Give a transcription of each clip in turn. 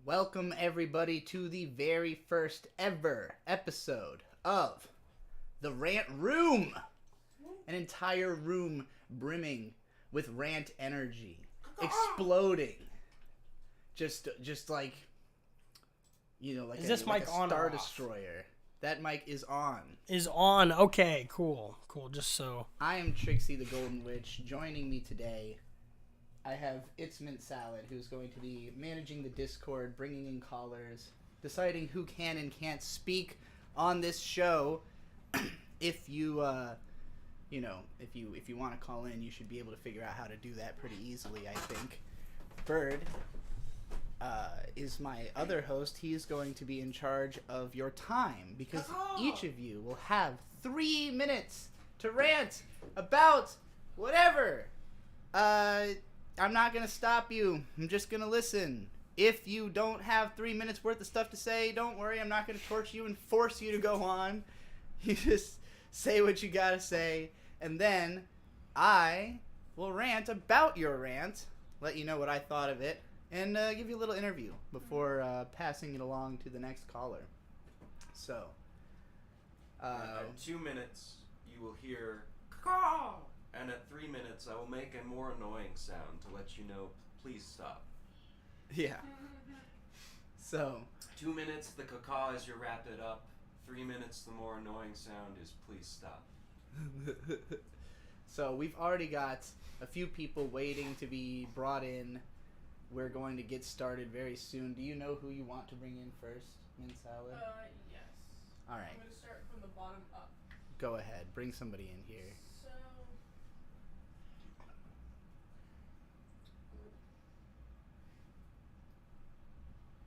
Welcome everybody to the very first ever episode of the Rant Room. An entire room brimming with rant energy, exploding. Just like like Is this like mic a on or Star off? Destroyer. That mic is on. Is on. Okay, cool. Just so. I am Trixie the Golden Witch. Joining me today, I have It's Mint Salad, who's going to be managing the Discord, bringing in callers, deciding who can and can't speak on this show. If you, if you want to call in, you should be able to figure out how to do that pretty easily, I think. Bird is my other host. He's going to be in charge of your time because each of you will have 3 minutes to rant about whatever. I'm not going to stop you. I'm just going to listen. If you don't have 3 minutes worth of stuff to say, don't worry. I'm not going to torture you and force you to go on. You just say what you got to say. And then I will rant about your rant, let you know what I thought of it, and give you a little interview before passing it along to the next caller. So. At 2 minutes, you will hear caw, and at 3 minutes, I will make a more annoying sound to let you know, please stop. Yeah. So. 2 minutes, the caw as you wrap it up. 3 minutes, the more annoying sound is please stop. So we've already got a few people waiting to be brought in. We're going to get started very soon. Do you know who you want to bring in first, Mint Salad? Yes. All right. I'm going to start from the bottom up. Go ahead. Bring somebody in here. So,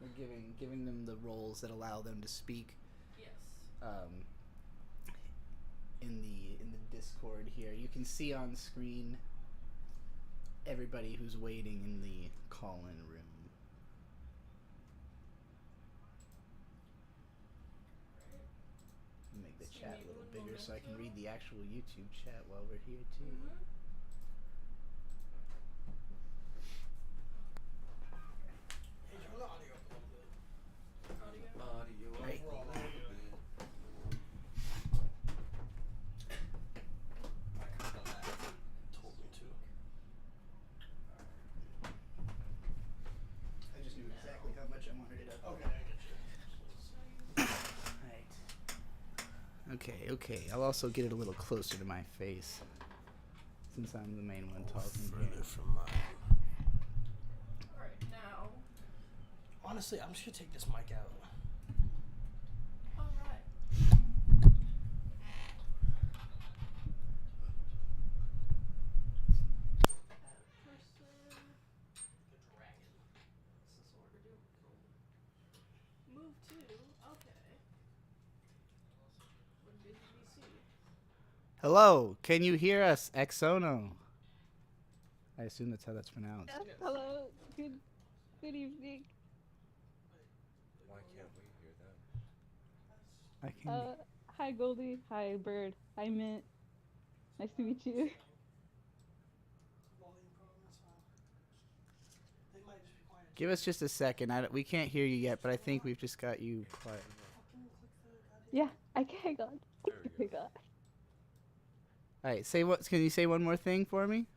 We're giving them the roles that allow them to speak. yes. In the Discord here, you can see on screen everybody who's waiting in the call-in room. Make the Just chat give a me little a bigger so I can read momentum. the actual YouTube chat while we're here too. Audio Right. Told me to. I just knew exactly how much I wanted it up. Okay, I get you. Right. Okay. I'll also get it a little closer to my face, since I'm the main one talking Further here. from mine. Alright, now. Honestly, I'm just gonna take this mic out. Alright. Person. The dragon. This is what we're doing. Move to. Okay. What did we see? Hello, can you hear us, Exono? I assume that's how that's pronounced. Yes, hello. Good evening. Why can't we hear that? I can. Hi Goldie. Hi Bird. Hi Mint. Nice to meet you. Give us just a second. We can't hear you yet, but I think we've just got you quiet. Yeah, I can hang on. Hang on. All right, say what? Can you say one more thing for me?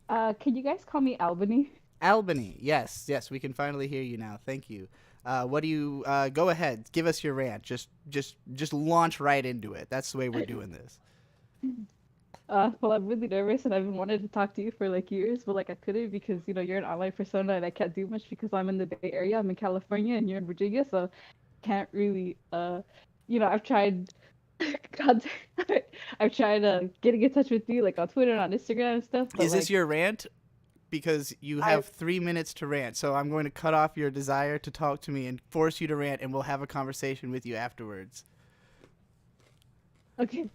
Can you guys call me Albany? Albany. Yes, we can finally hear you now. Thank you. What do you? Go ahead. Give us your rant. Just launch right into it. That's the way we're doing this. Well, I'm really nervous and I've been wanting to talk to you for like years, but like I couldn't because you're an online persona and I can't do much because I'm in the Bay Area. I'm in California and you're in Virginia, so can't really I've tried contact I've tried getting in touch with you like on Twitter and on Instagram and stuff. But, Is this your rant? Because you have 3 minutes to rant, so I'm going to cut off your desire to talk to me and force you to rant, and we'll have a conversation with you afterwards. Okay.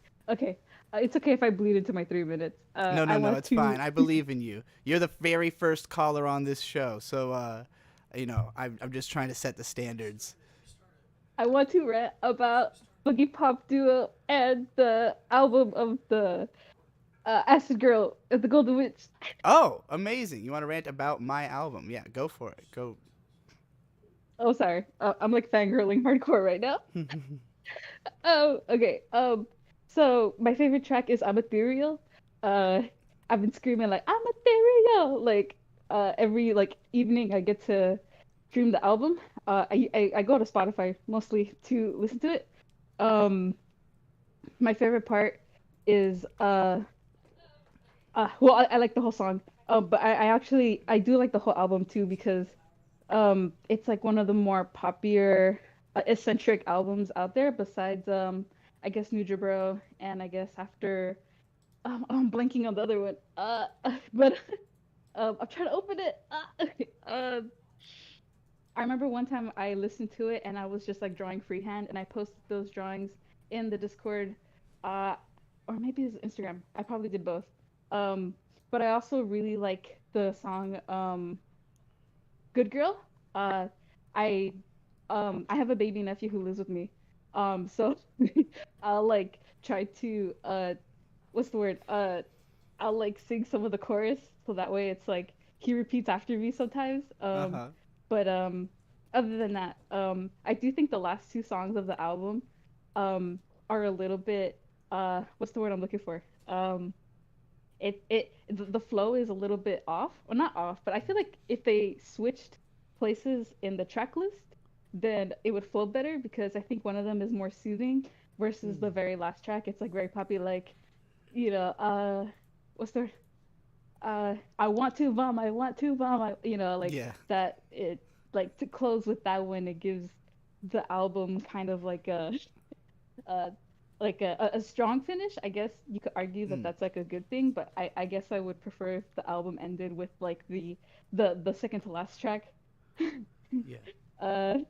It's okay if I bleed into my 3 minutes. No, it's fine. I believe in you. You're the very first caller on this show, so I'm just trying to set the standards. I want to rant about Boogie Pop Duo and the album of the Acid Girl and the Golden Witch. Oh, amazing. You want to rant about my album? Yeah, go for it. Go. Oh, sorry. I'm like fangirling hardcore right now. Okay. So my favorite track is I'm Ethereal. Uh, I've been screaming like I'm Ethereal like every like evening I get to stream the album. I go to Spotify mostly to listen to it. Um, my favorite part is well, I like the whole song. But I actually I do like the whole album too because it's like one of the more popular eccentric albums out there besides I guess New Jabro and I guess after I'm blanking on the other one. But I'm trying to open it. I remember one time I listened to it and I was just like drawing freehand and I posted those drawings in the Discord, uh, or maybe it's Instagram. I probably did both. Um, but I also really like the song Good Girl. Uh, I I have a baby nephew who lives with me. So I'll like try to what's the word? I'll like sing some of the chorus so that way it's like he repeats after me sometimes. Uh-huh. But other than that, I do think the last two songs of the album are a little bit what's the word I'm looking for? The flow is a little bit off, or not off, but I feel like if they switched places in the track list, then it would flow better because I think one of them is more soothing versus the very last track. It's like very poppy, like what's the I want to bomb, I want to bomb, like Yeah. that. It like to close with that one, it gives the album kind of uh like a strong finish. I guess you could argue that Mm. that's like a good thing, but I guess I would prefer if the album ended with like the second to last track. Yeah. Let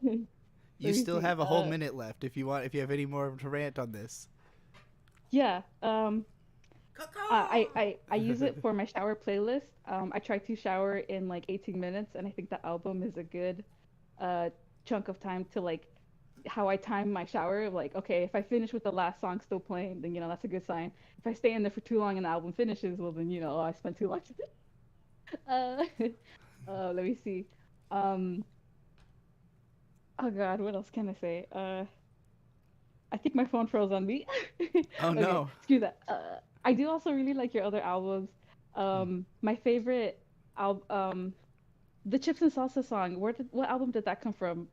You me still see. have a whole minute left if you want, if you have any more to rant on this. Yeah. I use it for my shower playlist. I try to shower in like 18 minutes, and I think the album is a good uh chunk of time to like how I time my shower. Like, okay, if I finish with the last song still playing, then that's a good sign. If I stay in there for too long and the album finishes, well then I spent too long. uh, let me see. Um, oh God, what else can I say? I think my phone froze on me. Oh Okay, no. screw that. I do also really like your other albums. My favorite the Chips and Salsa song. What album did that come from?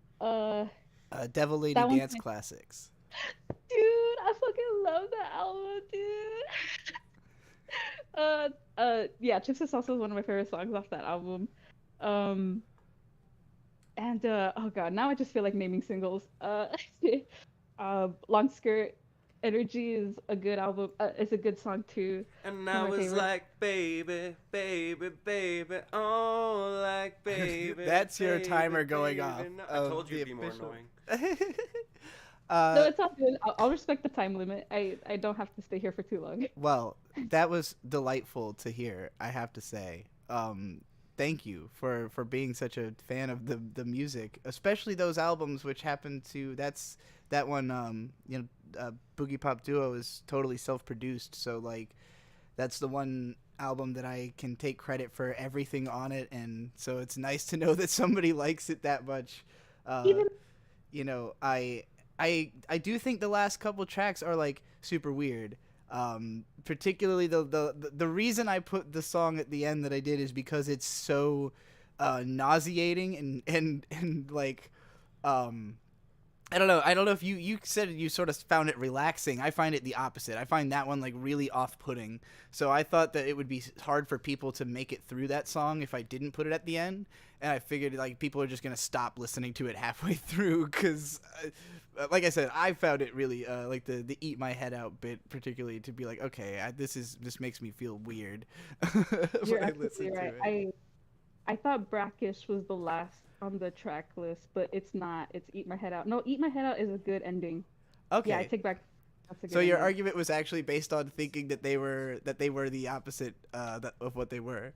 Devil Lady That one's Dance my Classics. dude. I fucking love that album, dude. Yeah, Chips and Salsa is one of my favorite songs off that album. Um, and oh God, now I just feel like naming singles. Long Skirt Energy is a good album. It's a good song too. And One I of my was favorites. like, baby, baby, baby, oh, like, baby, That's your baby, timer going baby. off No, I of told you the it'd be more official. annoying. No, uh, it's all good. I'll respect the time limit. I don't have to stay here for too long. well, that was delightful to hear, I have to say. Thank you for being such a fan of the music, especially those albums which happen to that one Boogie Pop Duo is totally self-produced, so like that's the one album that I can take credit for everything on it, and so it's nice to know that somebody likes it that much. Uh, Even I do think the last couple tracks are like super weird. Particularly the reason I put the song at the end that I did is because it's so nauseating and like um I don't know. I don't know if you said you sort of found it relaxing. I find it the opposite. I find that one like really off-putting. So I thought that it would be hard for people to make it through that song if I didn't put it at the end. And I figured like people are just gonna stop listening to it halfway through because, like I said, I found it really like the eat my head out bit particularly to be like, okay, this makes me feel weird you're when I listen absolutely to right. it. I thought Brackish was the last on the track list, but it's not. It's Eat My Head Out. No, Eat My Head Out is a good ending. Yeah, I Okay. take back. That's a So good your ending. argument was actually based on thinking that they were the opposite of what they were.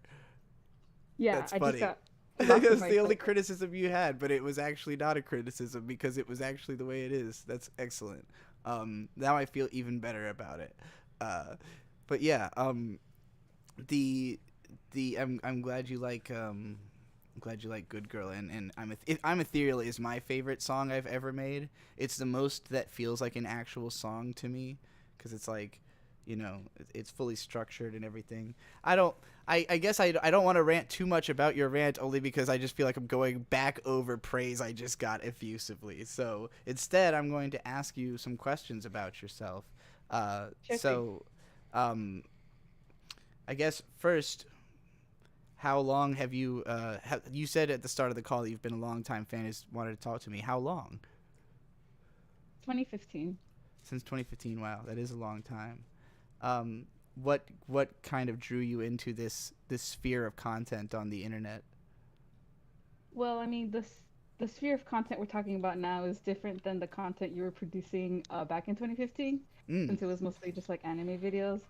Yeah, That's I just funny. got lost in That's my the only excitement. criticism you had, but it was actually not a criticism because it was actually the way it is. That's excellent. Now I feel even better about it. Uh, but yeah, the I'm glad you like I'm glad you like Good Girl, and I'm Ethereal is my favorite song I've ever made. It's the most that feels like an actual song to me, because it's like, you know, it's fully structured and everything. I guess I don't want to rant too much about your rant, only because I just feel like I'm going back over praise I just got effusively. So instead, I'm going to ask you some questions about yourself. Sure So, I guess first, how long have you? You said at the start of the call that you've been a long time fan. Who's wanted to talk to me. How long? 2015. Since 2015. Wow, that is a long time. What kind of drew you into this sphere of content on the internet? Well, I mean, the sphere of content we're talking about now is different than the content you were producing back in 2015, since it was mostly just like anime videos.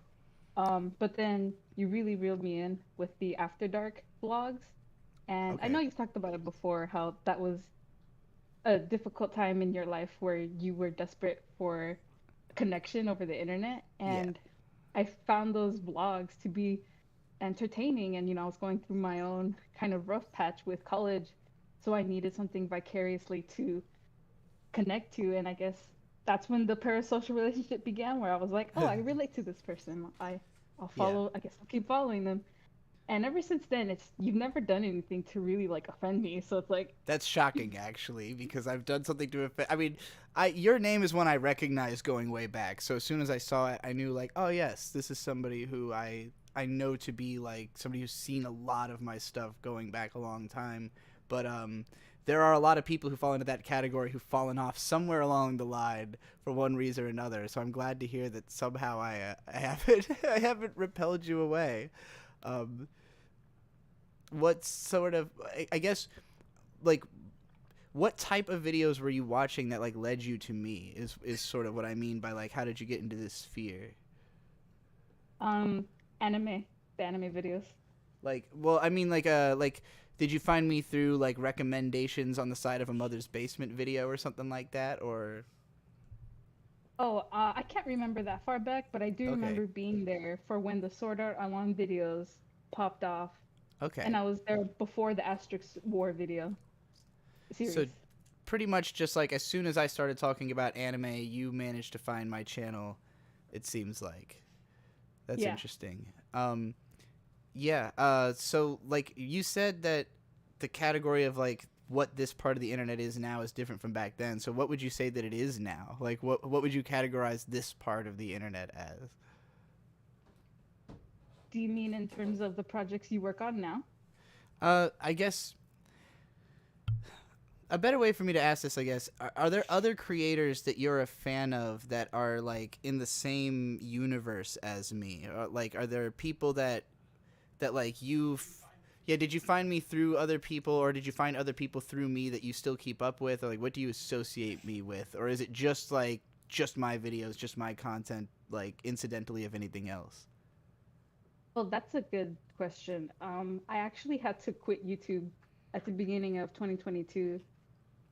But then you really reeled me in with the After Dark vlogs, and I Okay. know you've talked about it before, how that was a difficult time in your life where you were desperate for connection over the internet, Yeah. and I found those vlogs to be entertaining. And I was going through my own kind of rough patch with college, so I needed something vicariously to connect to. And I guess that's when the parasocial relationship began, where I was like, oh, I relate to this person. I'll Yeah. follow, I guess I'll keep following them. And ever since then, it's you've never done anything to really like offend me, so it's like, That's shocking, actually, because I've done something to offend. I mean, your name is one I recognize going way back. So as soon as I saw it, I knew like, oh yes, this is somebody who I know to be like somebody who's seen a lot of my stuff going back a long time. But there are a lot of people who fall into that category who've fallen off somewhere along the line for one reason or another. So I'm glad to hear that somehow I haven't I haven't repelled you away. Um, what sort of I guess like what type of videos were you watching that like led you to me is sort of what I mean by like how did you get into this sphere? um, anime, the anime videos. Like, well, I mean like did you find me through like recommendations on the side of a mother's basement video or something like that, or Oh, I can't remember that far back, but I do okay. remember being there for when the Sword Art Online videos popped off, and Okay. I was there before the Asterix War video So series. pretty much just like as soon as I started talking about anime, you managed to find my channel, it seems like. That's Yeah. interesting. Yeah. So like you said that the category of like what this part of the internet is now is different from back then. So what would you say that it is now? Like what would you categorize this part of the internet as? Do you mean in terms of the projects you work on now? I guess a better way for me to ask this, I guess, are there other creators that you're a fan of that are like in the same universe as me? Or, like, are there people that like yeah, did you find me through other people, or did you find other people through me that you still keep up with, or like what do you associate me with, or is it just like just my videos, just my content, like incidentally of anything else? Well, that's a good question. I actually had to quit YouTube at the beginning of 2022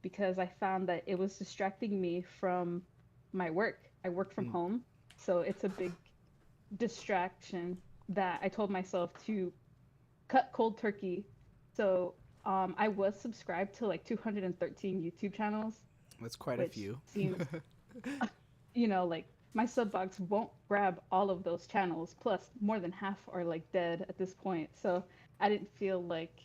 because I found that it was distracting me from my work. I work from Mm, home, so it's a big distraction that I told myself to cut cold turkey. So I was subscribed to like 213 YouTube channels, that's quite a which few. seems, like my sub box won't grab all of those channels. Plus, more than half are like dead at this point. So I didn't feel like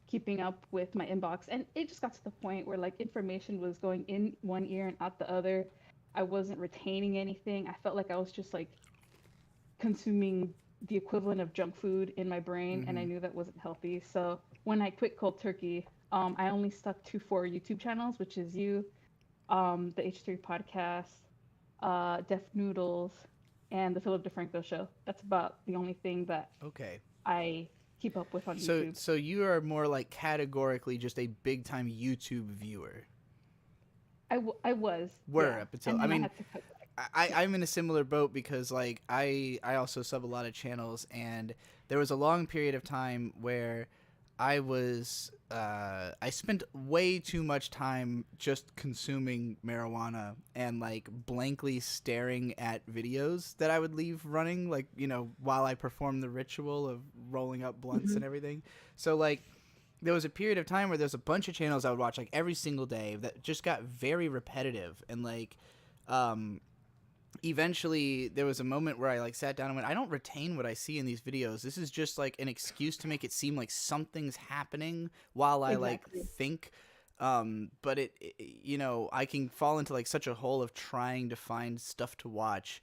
keeping up with my inbox. And it just got to the point where like information was going in one ear and out the other. I wasn't retaining anything. I felt like I was just like consuming the equivalent of junk food in my brain, and I Hmm. knew that wasn't healthy. So when I quit cold turkey, I only stuck to four YouTube channels, which is you, the H3 podcast, Def Noodles, and the Philip DeFranco show. That's about the only thing that Okay. I keep up with on So YouTube. so you are more like categorically just a big time YouTube viewer. I was, Were yeah, up until and I then I mean had to cut back. Yeah. I'm in a similar boat because like I also sub a lot of channels, and there was a long period of time where I spent way too much time just consuming marijuana and like blankly staring at videos that I would leave running, like, while I perform the ritual of rolling up blunts Hmm. and everything. So like there was a period of time where there's a bunch of channels I would watch like every single day that just got very repetitive, and like eventually there was a moment where I like sat down and went, I don't retain what I see in these videos. This is just like an excuse to make it seem like something's happening while I like think. But it, you know, I can fall into like such a hole of trying to find stuff to watch.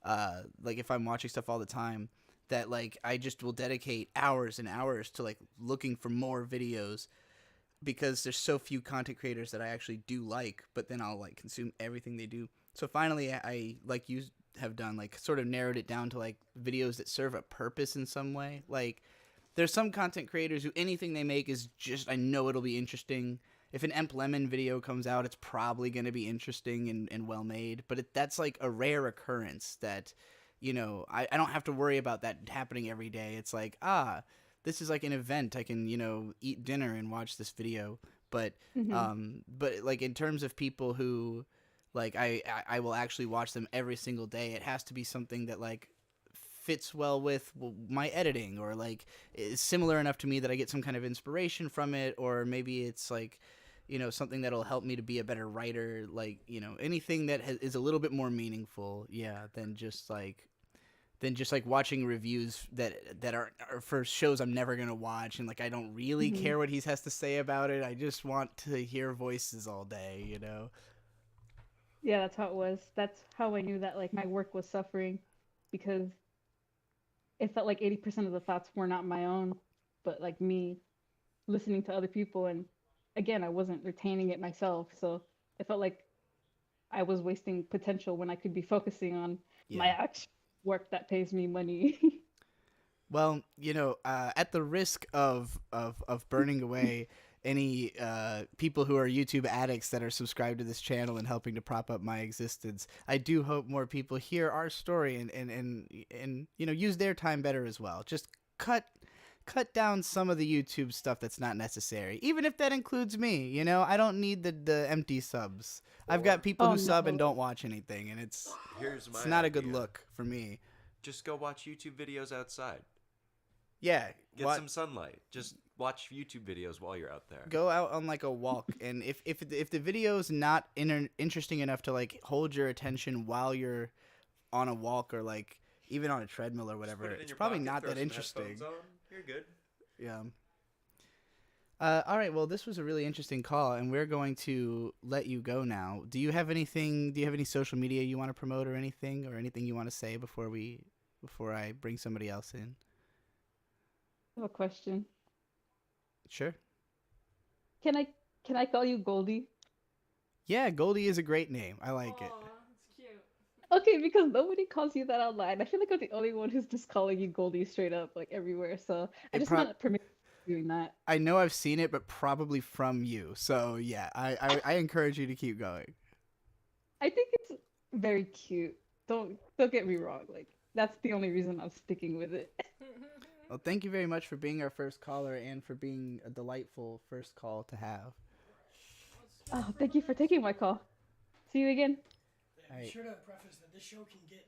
Like if I'm watching stuff all the time, that like I just will dedicate hours and hours to like looking for more videos, because there's so few content creators that I actually do like, but then I'll like consume everything they do. So finally I like you have done, like sort of narrowed it down to like videos that serve a purpose in some way. Like there's some content creators who anything they make is just, I know it'll be interesting. If an Emp Lemon video comes out, it's probably going to be interesting and well made, but that's like a rare occurrence that, you know, I don't have to worry about that happening every day. It's like, this is like an event. I can, you know, eat dinner and watch this video. But but like in terms of people who like I will actually watch them every single day, it has to be something that like fits well with my editing, or like is similar enough to me that I get some kind of inspiration from it, or maybe it's like, you know, something that'll help me to be a better writer, like, you know, anything that is a little bit more meaningful, than just like watching reviews that are for shows I'm never gonna watch, and like I don't really care what he has to say about it. I just want to hear voices all day, you know. Yeah, that's how it was. That's how I knew that like my work was suffering, because it felt like 80% of the thoughts were not my own, but like me listening to other people, and again, I wasn't retaining it myself, so it felt like I was wasting potential when I could be focusing on my actual work that pays me money. Well, you know, at the risk of burning away any people who are YouTube addicts that are subscribed to this channel and helping to prop up my existence, I do hope more people hear our story and you know, use their time better as well. Just cut down some of the YouTube stuff that's not necessary, even if that includes me. You know, I don't need the empty subs. I've got people who sub and don't watch anything, and it's not a good look for me. Just go watch YouTube videos outside. Yeah, get some sunlight. Just watch YouTube videos while you're out there. Go out on like a walk, and if the video's not interesting enough to like hold your attention while you're on a walk, or like even on a treadmill or whatever, it's probably not that interesting. You're good. Yeah. All right. Well, this was a really interesting call, and we're going to let you go now. Do you have any social media you want to promote, or anything you want to say before I bring somebody else in? I have a question. Sure. Can I call you Goldie? Yeah, Goldie is a great name. I like it. It's cute. Okay, because nobody calls you that online. I feel like I'm the only one who's just calling you Goldie straight up, like everywhere. So I just want permission doing that. I know I've seen it, but probably from you. So yeah, I encourage you to keep going. I think it's very cute. Don't get me wrong. Like that's the only reason I'm sticking with it. Well, thank you very much for being our first caller and for being a delightful first call to have. Oh, thank you for taking my call. See you again. Be sure to preface that this show can get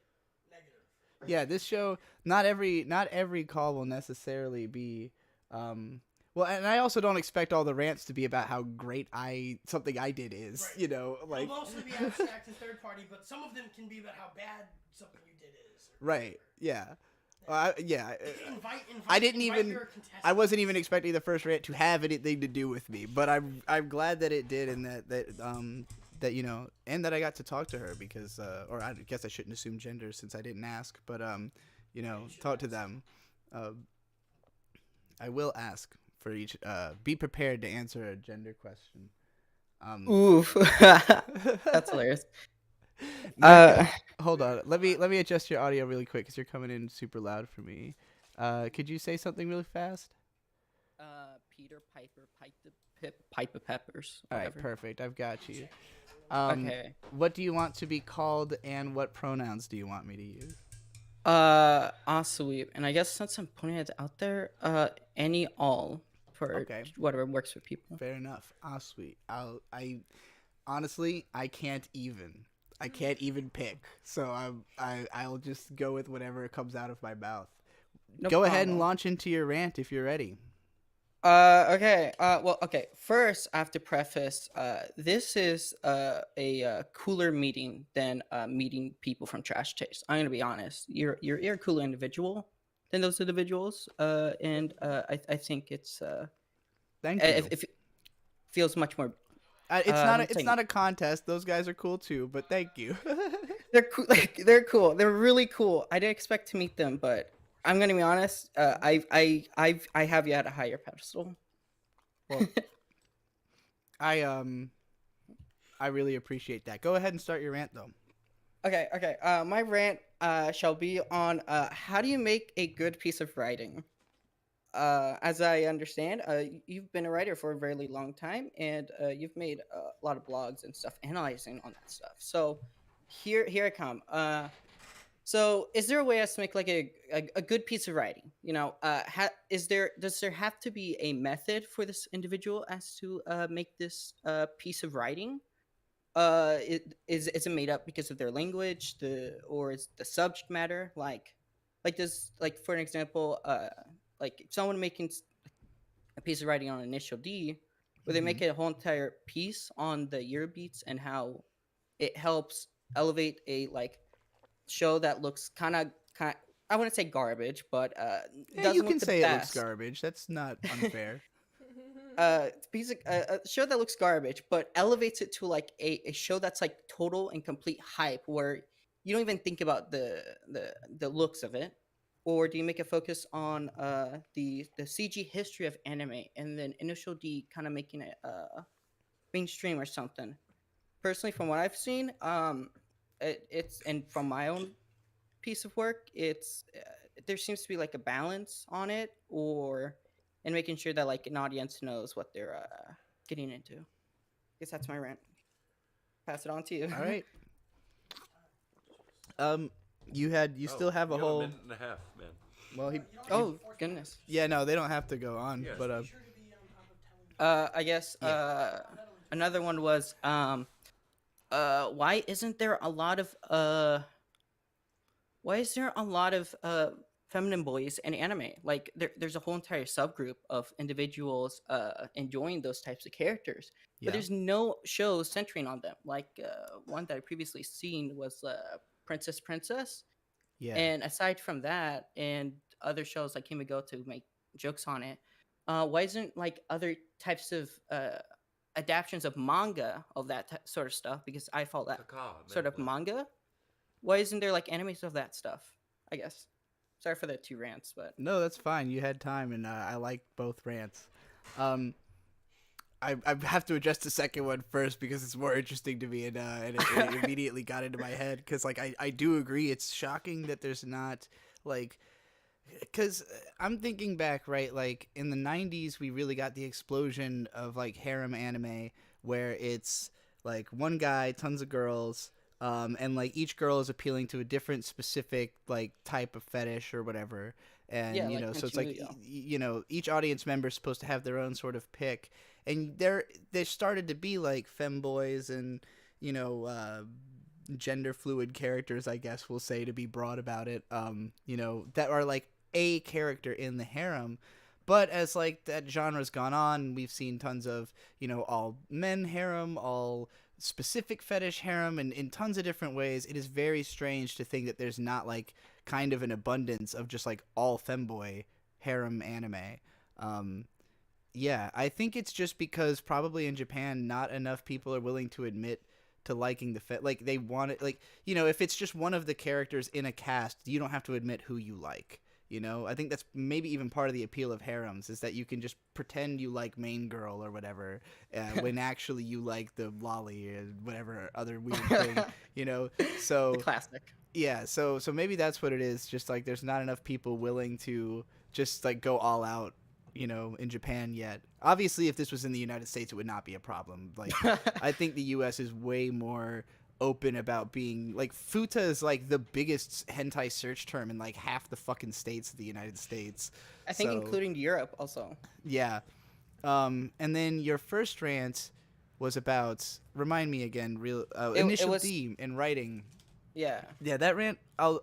negative. Yeah, this show, not every call will necessarily be well, and I also don't expect all the rants to be about how great something I did is, right. You know, like it'll mostly be abstract and third party, but some of them can be about how bad something you did is. Right. Yeah. Invite I didn't even. I wasn't even expecting the first rant to have anything to do with me, but I'm glad that it did, and that you know, and that I got to talk to her, because or I guess I shouldn't assume gender since I didn't ask, but you know, talk to them. I will ask for each. Be prepared to answer a gender question. Oof, that's hilarious. Hold on. Let me adjust your audio really quick, because you're coming in super loud for me. Could you say something really fast? Peter Piper Piper Peppers. All right, perfect. I've got you. Okay. What do you want to be called, and what pronouns do you want me to use? Sweet. And I guess since I'm putting it out there, any all for whatever works for people. Fair enough. Sweet. I honestly can't even pick, so I'll just go with whatever comes out of my mouth. Go ahead and launch into your rant if you're ready. Okay. Well, okay. First, I have to preface. This is a cooler meeting than meeting people from Trash Taste. I'm gonna be honest. You're a cooler individual than those individuals. And I think Thank you. if it feels much more. It's not a contest. Those guys are cool too, but thank you. They're cool. Like, they're cool. They're really cool. I didn't expect to meet them, but I'm gonna be honest. I have you at a higher pedestal. Well, I really appreciate that. Go ahead and start your rant though. Okay. My rant shall be on how do you make a good piece of writing. As I understand, you've been a writer for a very long time, and you've made a lot of blogs and stuff analyzing on that stuff. So here I come. So is there a way as to make like a good piece of writing? You know, does there have to be a method for this individual as to make this piece of writing? Is it made up because of their language, or is the subject matter like does, like, for an example, like if someone making a piece of writing on initial D, where they make it a whole entire piece on the year beats and how it helps elevate a like show that looks kind of I wouldn't say garbage, but doesn't you look can the say best. It looks garbage. That's not unfair. A show that looks garbage, but elevates it to like a show that's like total and complete hype, where you don't even think about the looks of it. Or do you make a focus on the CG history of anime, and then Initial D kind of making it mainstream or something? Personally, from what I've seen, it's and from my own piece of work, it's there seems to be like a balance on it, or and making sure that like an audience knows what they're getting into. I guess that's my rant. Pass it on to you. All right. You still have a whole minute and a half, man. Well, Oh goodness. yeah, no, they don't have to go on, Yes. but I guess another one was why isn't there a lot of feminine boys in anime? Like there's a whole entire subgroup of individuals enjoying those types of characters, but there's no shows centering on them. Like one that I previously seen was Princess. yeah. And aside from that, and other shows like Himigo to make jokes on it, why isn't like other types of adaptions of manga of that sort of stuff? Because I follow that sort of manga. Why isn't there like animes of that stuff? I guess. Sorry for the two rants, but No, that's fine. You had time, and I like both rants. I have to address the second one first because it's more interesting to me, and it immediately got into my head. Because like I do agree, it's shocking that there's not like, because I'm thinking back, right? Like in the '90s, we really got the explosion of like harem anime, where it's like one guy, tons of girls. And like each girl is appealing to a different specific like type of fetish or whatever, and yeah, you like know, so it's like Hachimuryo. each audience member is supposed to have their own sort of pick, and there started to be like femboys and gender fluid characters, I guess we'll say, to be broad about it, that are like a character in the harem. But as like that genre's gone on, we've seen tons of all men harem, all specific fetish harem, and in tons of different ways. It is very strange to think that there's not like kind of an abundance of just like all femboy harem anime. Yeah, I think it's just because probably in Japan not enough people are willing to admit to liking like they want it, like if it's just one of the characters in a cast, you don't have to admit who you like. I think that's maybe even part of the appeal of harems, is that you can just pretend you like main girl or whatever, when actually you like the lolly or whatever other weird thing, So The classic. Yeah, so maybe that's what it is. Just like there's not enough people willing to just like go all out, in Japan yet. Obviously, if this was in the United States, it would not be a problem. Like I think the U.S. is way more open about being like, futa is like the biggest hentai search term in like half the fucking states of the United States. I think including Europe also. Yeah. And then your first rant was about, remind me again, initial D in writing. Yeah. Yeah, that rant, I'll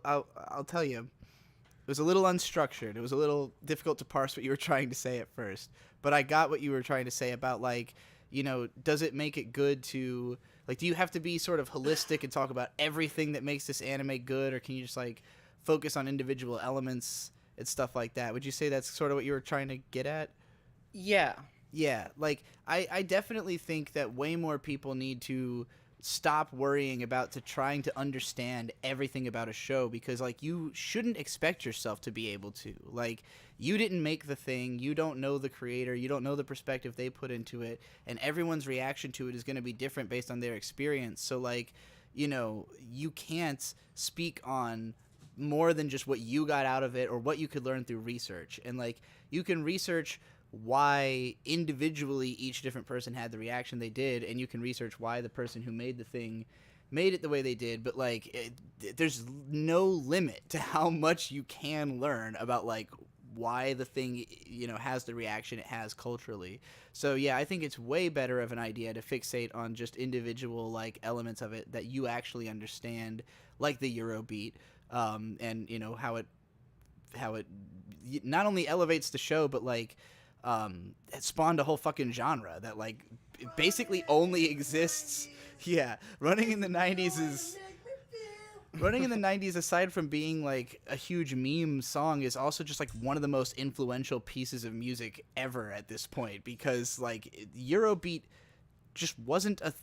tell you. was a little unstructured. It was a little difficult to parse what you were trying to say at first. But I got what you were trying to say about, like, you know, does it make it good to, like, do you have to be sort of holistic and talk about everything that makes this anime good, or can you just, like, focus on individual elements and stuff like that? Would you say that's sort of what you were trying to get at? Yeah. Yeah, like, I definitely think that way more people need to stop worrying about trying to understand everything about a show, because, like, you shouldn't expect yourself to be able to. Like, you didn't make the thing, you don't know the creator, you don't know the perspective they put into it, and everyone's reaction to it is going to be different based on their experience. So, like, you know, you can't speak on more than just what you got out of it or what you could learn through research. And, like, you can research why individually each different person had the reaction they did, and you can research why the person who made the thing made it the way they did, but, like, there's no limit to how much you can learn about, like, why the thing, you know, has the reaction it has culturally. So yeah, I think it's way better of an idea to fixate on just individual, like, elements of it that you actually understand, like the Eurobeat, and, you know, how it not only elevates the show, but, like, it spawned a whole fucking genre that, like, basically only exists. Yeah, Running in the 90s, aside from being, like, a huge meme song, is also just, like, one of the most influential pieces of music ever at this point, because, like, Eurobeat just wasn't a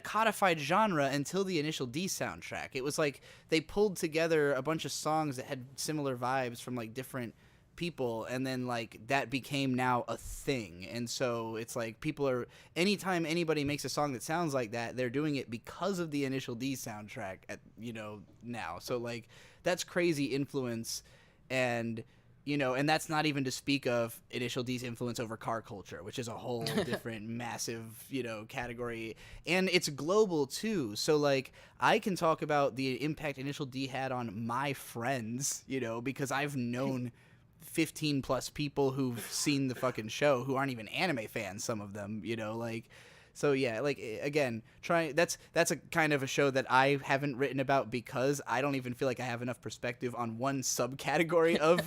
codified genre until the Initial D soundtrack. It was like they pulled together a bunch of songs that had similar vibes from, like, different people, and then, like, that became now a thing. And so it's like anytime anybody makes a song that sounds like that, they're doing it because of the Initial D soundtrack now. So, like, that's crazy influence. And, you know, and that's not even to speak of Initial D's influence over car culture, which is a whole different massive, you know, category. And it's global too. So, like, I can talk about the impact Initial D had on my friends, you know, because I've known 15 plus people who've seen the fucking show who aren't even anime fans, some of them, you know, like, so yeah, like, again, that's a kind of a show that I haven't written about because I don't even feel like I have enough perspective on one subcategory of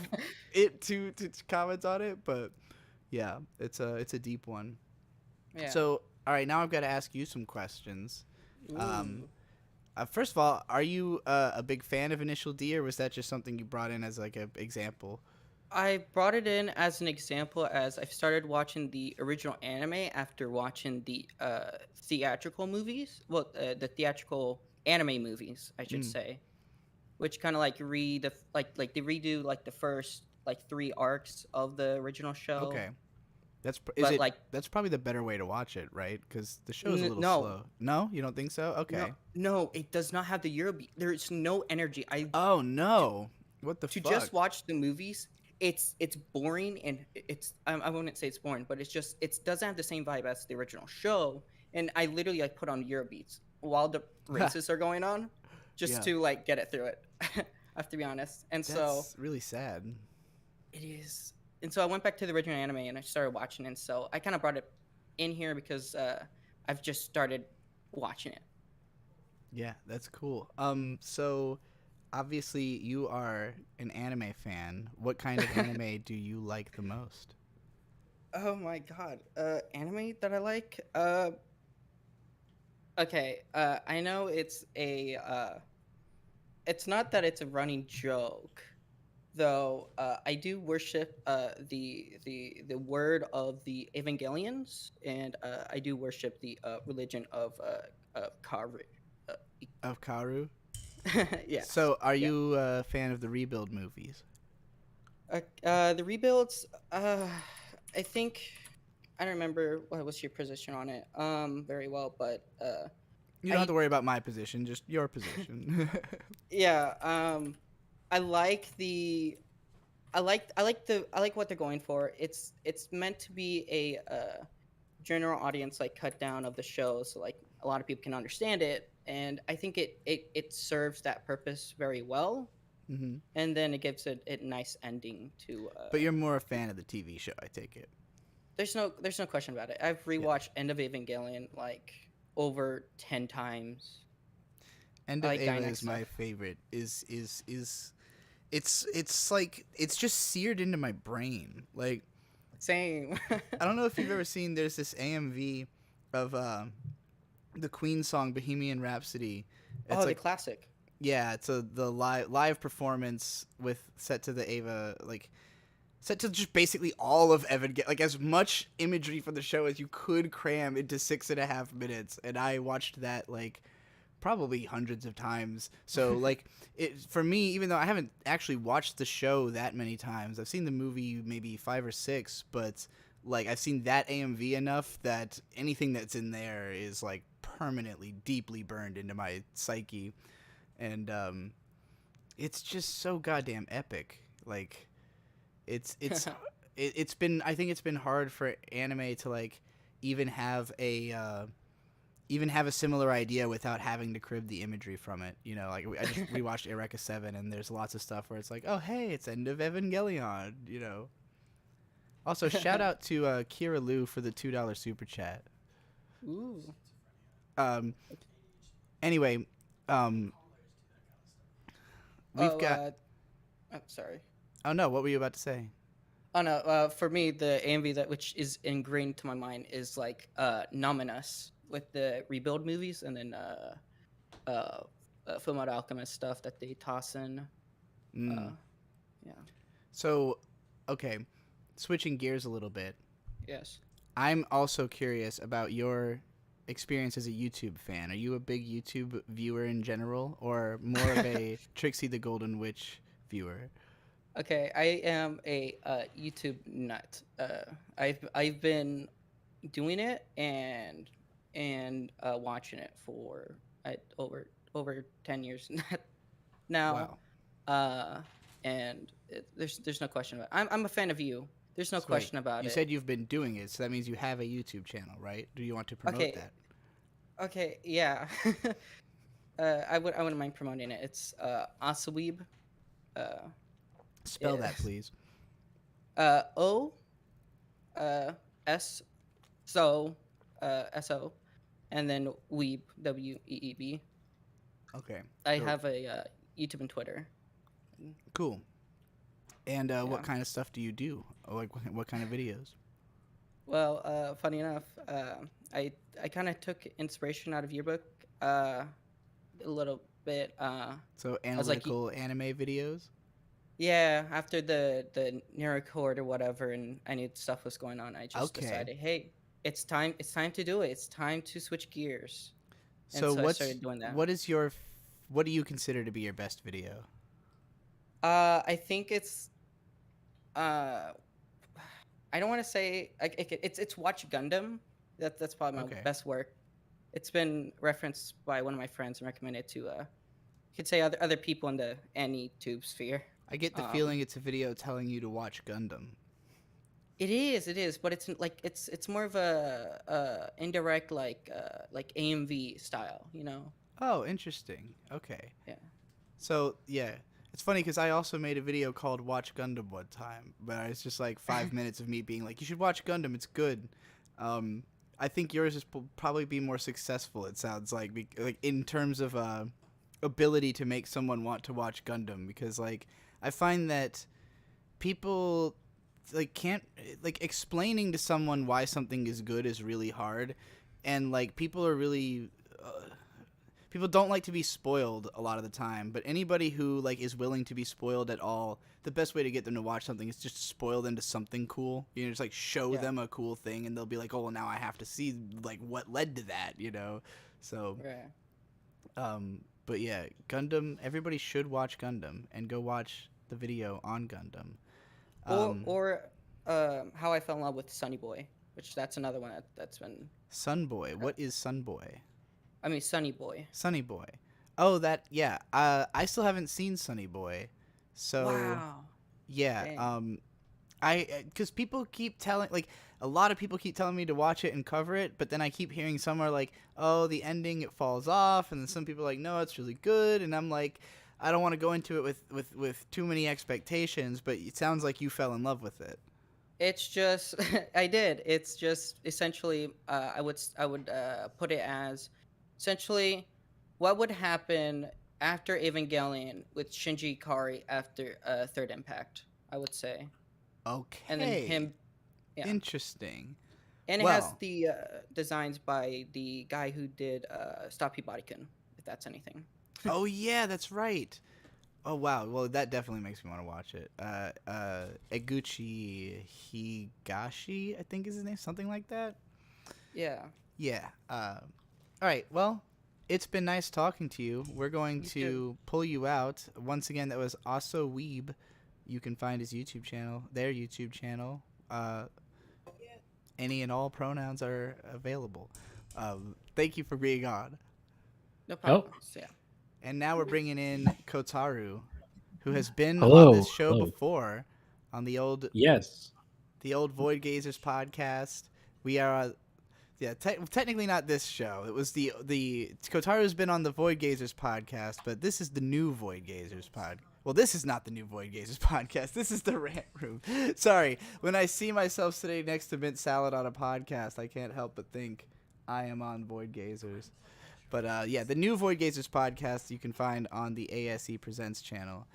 it to comment on it. But yeah, it's a deep one. Yeah. So, all right, now I've got to ask you some questions. First of all, are you a big fan of Initial D, or was that just something you brought in as, like, an example? I brought it in as an example as I've started watching the original anime after watching the theatrical movies. Well, the theatrical anime movies, I should say, which kind of, like, they redo, like, the first, like, 3 arcs of the original show. Okay, that's probably the better way to watch it, right? Because the show's a little slow. No, you don't think so? Okay. No, it does not have the Eurobeat. There's no energy. Oh no! What the fuck? To just watch the movies, it's boring, and I wouldn't say it's boring, but it doesn't have the same vibe as the original show. And I literally, like, put on Eurobeats while the races are going on, just to, like, get it through it. I have to be honest. And that's really sad. It is. And so I went back to the original anime and I started watching it. And so I kind of brought it in here because I've just started watching it. Yeah, that's cool. So obviously you are an anime fan. What kind of anime do you like the most? Oh my god. Anime that I like? Okay, I know it's it's not that it's a running joke, though. I do worship the word of the Evangelions, and I do worship the religion of Karu. Of Karu? Yeah. So, are you a fan of the Rebuild movies? The Rebuilds, I think, I don't remember what was your position on it very well, but you don't have to worry about my position, just your position. Yeah, I like what they're going for. It's meant to be a general audience, like, cut down of the show, so, like, a lot of people can understand it, and I think it serves that purpose very well. Mm-hmm. And then it gives it a nice ending to. But you're more a fan of the TV show, I take it. There's no question about it. I've rewatched End of Evangelion like over 10 times. End of Eva is my favorite. Is it's like it's just seared into my brain. Like Same. I don't know if you've ever seen. There's this AMV of the Queen song Bohemian Rhapsody. It's The like classic. yeah, it's the live performance with set to the Ava like set to just basically all of like as much imagery from the show as you could cram into 6.5 minutes, and I watched that like probably hundreds of times. So like it for me, even though I haven't actually watched the show that many times, I've seen the movie maybe 5 or 6, but like I've seen that AMV enough that anything that's in there is like permanently deeply burned into my psyche, and it's just so goddamn epic. Like it's been, I think it's been hard for anime to like even have a similar idea without having to crib the imagery from it. You know, like we watched Eureka 7, and there's lots of stuff where it's like, oh hey, it's end of Evangelion. You know. Also, shout out to Kira Lu for the $2 super chat. Ooh. Anyway, we've got. I'm sorry. Oh no, what were you about to say? Oh no. For me, the AMV that which is ingrained to my mind is like Nominus with the Rebuild movies, and then Fullmetal Alchemist stuff that they toss in. Yeah. So, okay, switching gears a little bit. Yes. I'm also curious about your experience as a YouTube fan. Are you a big YouTube viewer in general, or more of a Trixie the Golden Witch viewer? Okay, I am a YouTube nut. I've been doing it and watching it for over 10 years now. Wow. And there's no question about it. I'm a fan of you. There's no So question wait, about it. You said you've been doing it, so that means you have a YouTube channel, right? Do you want to promote that? Okay, yeah. I wouldn't mind promoting it. It's Asaweeb. Spell that, please. O S so SO, and then Weeb, WEEB. Okay. I have a YouTube and Twitter. Cool. And Yeah. what kind of stuff do you do? Like, what kind of videos? Well, funny enough, I kind of took inspiration out of your book a little bit. So was like, analytical anime videos? Yeah, after the Neurocord or whatever, and I knew stuff was going on, I just decided, hey, it's time to do it. It's time to switch gears. And So I started doing that. What do you consider to be your best video? I think it's I don't want to say it's Watch Gundam. That's probably my best work. It's been referenced by one of my friends and recommended to you could say other people in the AnyTube sphere. I get the feeling it's a video telling you to watch Gundam. It is, but it's like it's more of a indirect like AMV style, you know. Oh, interesting. Okay. Yeah. So yeah, it's funny because I also made a video called "Watch Gundam" one time, but it's just like 5 minutes of me being like, "You should watch Gundam. It's good." I think yours is probably be more successful. It sounds like in terms of ability to make someone want to watch Gundam, because like I find that people like can't like explaining to someone why something is good is really hard, and like people are really people don't like to be spoiled a lot of the time, but anybody who like is willing to be spoiled at all, the best way to get them to watch something is just spoil them to something cool. You know, just like show them a cool thing, and they'll be like, oh well, now I have to see like what led to that, you know. So but yeah, Gundam, everybody should watch Gundam and go watch the video on Gundam. Or How I Fell in Love with Sunny Boy, which that's another one that's been Sunboy. What is Sunboy? I mean Sunny Boy. Sunny Boy. Oh, that, yeah. I still haven't seen Sunny Boy. So Wow. yeah, Dang. because people keep telling, like, a lot of people keep telling me to watch it and cover it, but then I keep hearing some are like, oh, the ending, it falls off, and then some people are like, no, it's really good, and I'm like, I don't want to go into it with too many expectations, but it sounds like you fell in love with it. It's just I did. It's just essentially I would put it as essentially what would happen after Evangelion with Shinji Ikari after Third Impact, I would say. Okay. And then him, yeah. Interesting. And it Well, has the designs by the guy who did Stop Bodykin, if that's anything. oh yeah, that's right. Oh wow. Well, that definitely makes me want to watch it. Eguchi Higashi, I think is his name, something like that. Yeah. Yeah. All right. Well, it's been nice talking to you. We're going You to too. pull you out once again. That was Also Weeb. You can find his YouTube channel, their YouTube channel. Any and all pronouns are available. Thank you for being on. No problem. So, yeah. And now we're bringing in Kotaru, who has been on Hello. this show Hello. before, on the old Yes. Void Gazers podcast. We are, technically not this show. It was the Kotaru's been on the Void Gazers podcast, but this is the new Void Gazers pod. Well, this is not the new Void Gazers podcast. This is the Rant Room. Sorry, when I see myself sitting next to Mint Salad on a podcast, I can't help but think I am on Void Gazers. But yeah, the new Void Gazers podcast you can find on the ASE Presents channel.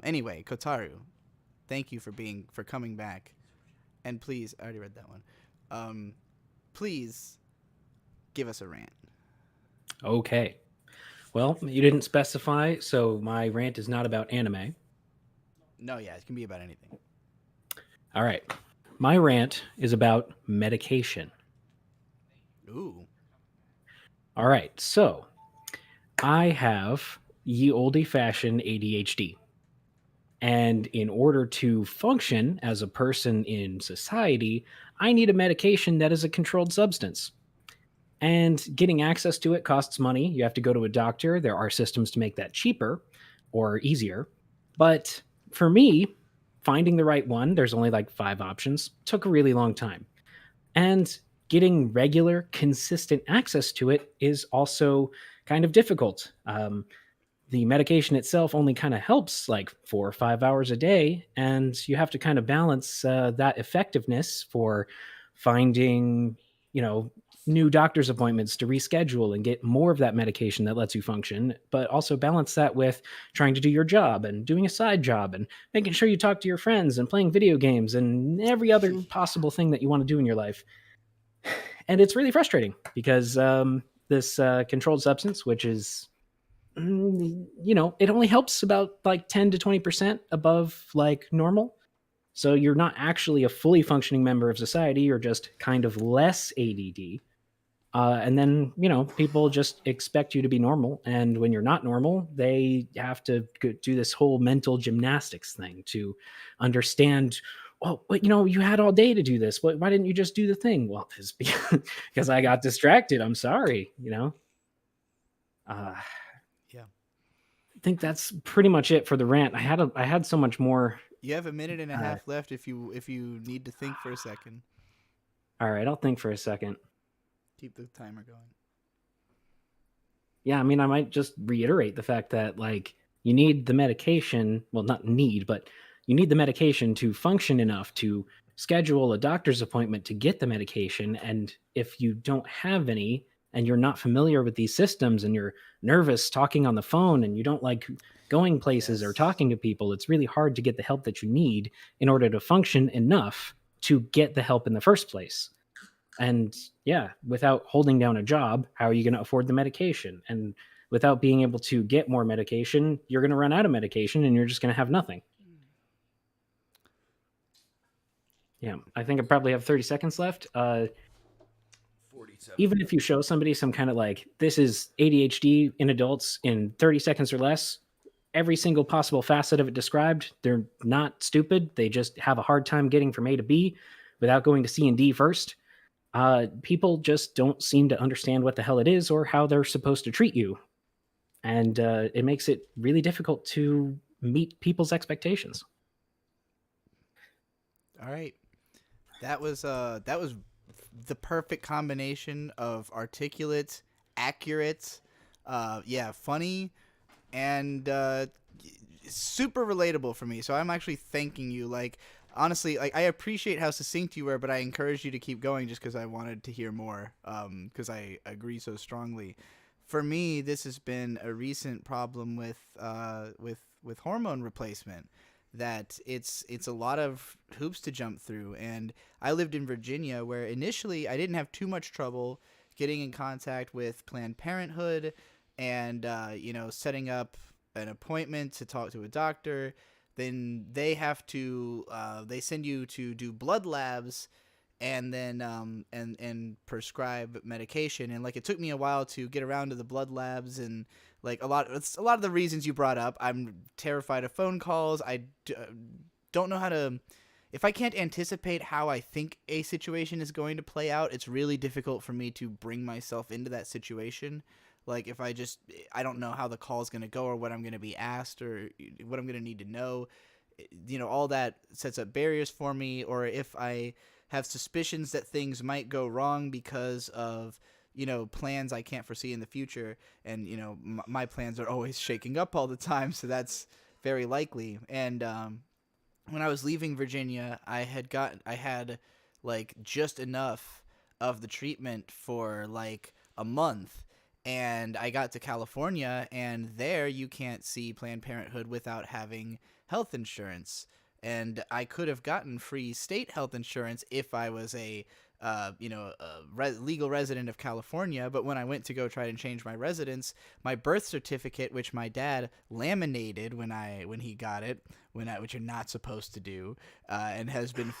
Anyway, Kotaru, thank you for coming back, and please, I already read that one. Please give us a rant. Okay. Well, you didn't specify, so my rant is not about anime. No, yeah, it can be about anything. All right. My rant is about medication. Ooh. All right. So I have ye olde fashioned ADHD. And in order to function as a person in society, I need a medication that is a controlled substance. And getting access to it costs money. You have to go to a doctor. There are systems to make that cheaper or easier. But for me, finding the right one, there's only like 5 options, took a really long time. And getting regular, consistent access to it is also kind of difficult. The medication itself only kind of helps like 4 or 5 hours a day. And you have to kind of balance that effectiveness for finding, new doctor's appointments to reschedule and get more of that medication that lets you function, but also balance that with trying to do your job and doing a side job and making sure you talk to your friends and playing video games and every other possible thing that you want to do in your life. And it's really frustrating because this controlled substance, which is, it only helps about like 10 to 20% above like normal. So you're not actually a fully functioning member of society. You're just kind of less ADD. And then, people just expect you to be normal. And when you're not normal, they have to do this whole mental gymnastics thing to understand, well, you had all day to do this. Why didn't you just do the thing? Well, it's because I got distracted. I'm sorry, Yeah. I think that's pretty much it for the rant. I had so much more. You have a minute and a half left if you need to think for a second. All right, I'll think for a second. Keep the timer going. Yeah, I mean, I might just reiterate the fact that, like, you need the medication. Well, not need, but you need the medication to function enough to schedule a doctor's appointment to get the medication. And if you don't have any and you're not familiar with these systems and you're nervous talking on the phone and you don't like going places or talking to people, it's really hard to get the help that you need in order to function enough to get the help in the first place. And yeah, without holding down a job, how are you going to afford the medication? And without being able to get more medication, you're going to run out of medication and you're just going to have nothing. Yeah, I think I probably have 30 seconds left. 47. Even if you show somebody some kind of like, this is ADHD in adults in 30 seconds or less, every single possible facet of it described, they're not stupid. They just have a hard time getting from A to B without going to C and D first. People just don't seem to understand what the hell it is or how they're supposed to treat you. And it makes it really difficult to meet people's expectations. All right. That was the perfect combination of articulate, accurate, funny, and super relatable for me. So I'm actually thanking you. Like, honestly, like, I appreciate how succinct you were, but I encourage you to keep going just because I wanted to hear more, because I agree so strongly. for me, this has been a recent problem with hormone replacement. That it's a lot of hoops to jump through, and I lived in Virginia, where initially I didn't have too much trouble getting in contact with Planned Parenthood, and setting up an appointment to talk to a doctor. Then they have to they send you to do blood labs, and then and prescribe medication. And like, it took me a while to get around to the blood labs, and like it's a lot of the reasons you brought up. I'm terrified of phone calls. Don't know how to, if I can't anticipate how I think a situation is going to play out, it's really difficult for me to bring myself into that situation. Like, if I don't know how the call is going to go, or what I'm going to be asked, or what I'm going to need to know, all that sets up barriers for me. Or if I have suspicions that things might go wrong because of, plans I can't foresee in the future. And, my plans are always shaking up all the time, so that's very likely. And when I was leaving Virginia, I had like just enough of the treatment for like a month. And I got to California, and there you can't see Planned Parenthood without having health insurance. And I could have gotten free state health insurance if I was a legal resident of California. But when I went to go try and change my residence, my birth certificate, which my dad laminated when he got it, which you're not supposed to do, and has been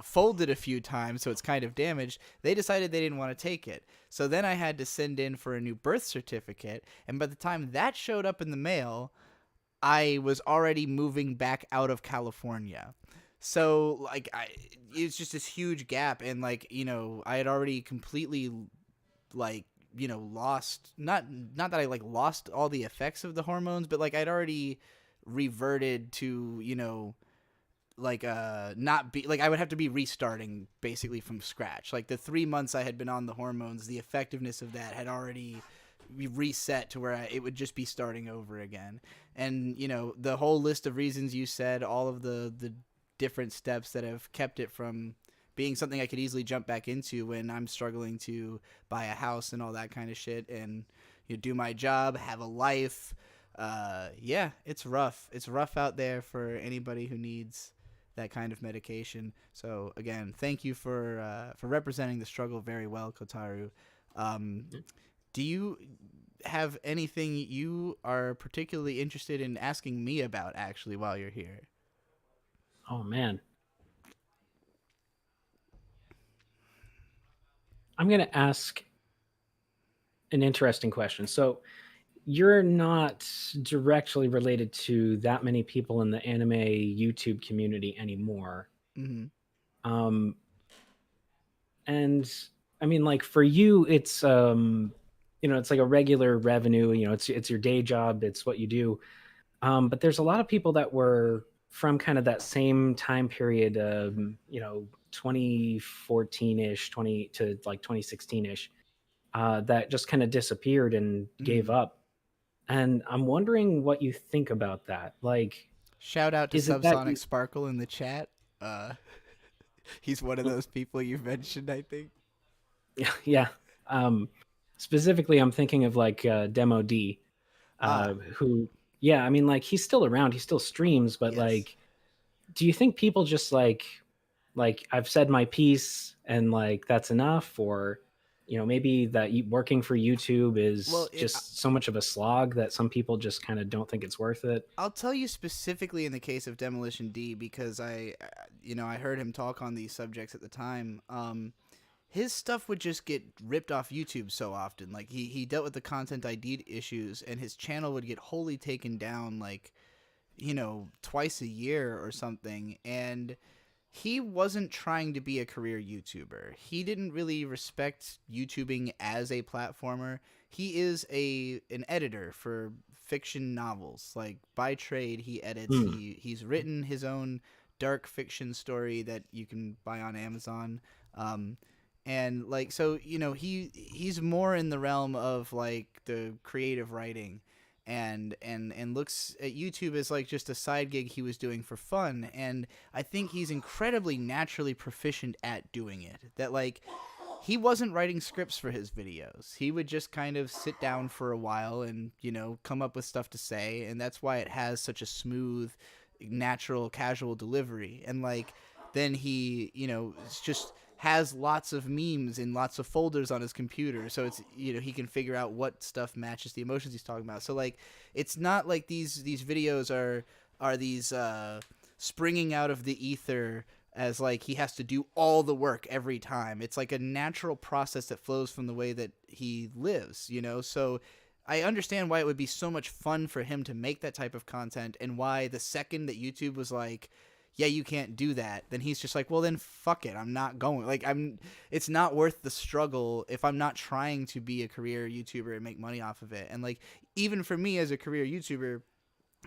folded a few times, so it's kind of damaged, they decided they didn't want to take it. So then I had to send in for a new birth certificate, and by the time that showed up in the mail, I was already moving back out of California. So like, it's just this huge gap, and like, I had already completely like, lost, not that I like lost all the effects of the hormones, but like, I'd already reverted to, like not be like, I would have to be restarting basically from scratch. Like, the 3 months I had been on the hormones, the effectiveness of that had already reset to where it would just be starting over again. And the whole list of reasons you said, all of the different steps that have kept it from being something I could easily jump back into when I'm struggling to buy a house and all that kind of shit, and do my job, have a life. Yeah, it's rough. It's rough out there for anybody who needs that kind of medication. So again, thank you for representing the struggle very well, Kotaru. Do you have anything you are particularly interested in asking me about, actually, while you're here? Oh, man. I'm going to ask an interesting question. So you're not directly related to that many people in the anime YouTube community anymore. Mm-hmm. And I mean, like, for you, it's it's like a regular revenue. It's your day job. It's what you do. But there's a lot of people that were from kind of that same time period, 2014-ish, 20 to like 2016-ish, that just kind of disappeared and gave up. And I'm wondering what you think about that. Like, shout out to is it that Subsonic Sparkle in the chat. He's one of those people you mentioned, I think. Yeah. Specifically, I'm thinking of like Demo D, who, yeah, I mean, like, he's still around, he still streams, but Yes. like, do you think people just like I've said my piece and like that's enough? Or maybe that working for YouTube is just so much of a slog that some people just kind of don't think it's worth it? I'll tell you specifically in the case of Demolition D, because I heard him talk on these subjects at the time. His stuff would just get ripped off YouTube so often. Like, he dealt with the content ID issues, and his channel would get wholly taken down, like, twice a year or something. And he wasn't trying to be a career YouTuber. He didn't really respect YouTubing as a platformer. He is an editor for fiction novels. Like, by trade, he edits. He's written his own dark fiction story that you can buy on Amazon. And like, so he's more in the realm of like the creative writing, and looks at YouTube as like just a side gig he was doing for fun. And I think he's incredibly naturally proficient at doing it. That like, he wasn't writing scripts for his videos. He would just kind of sit down for a while and, you know, come up with stuff to say, and that's why it has such a smooth, natural, casual delivery. And like then he, you know, it's just has lots of memes in lots of folders on his computer, so it's, you know, he can figure out what stuff matches the emotions he's talking about. So like it's not like these videos are these springing out of the ether as like he has to do all the work every time. It's like a natural process that flows from the way that he lives, you know? So I understand why it would be so much fun for him to make that type of content, and why the second that YouTube was like, yeah, you can't do that, then he's just like, well, then fuck it, I'm not going. Like, it's not worth the struggle if I'm not trying to be a career YouTuber and make money off of it. And like, even for me as a career YouTuber,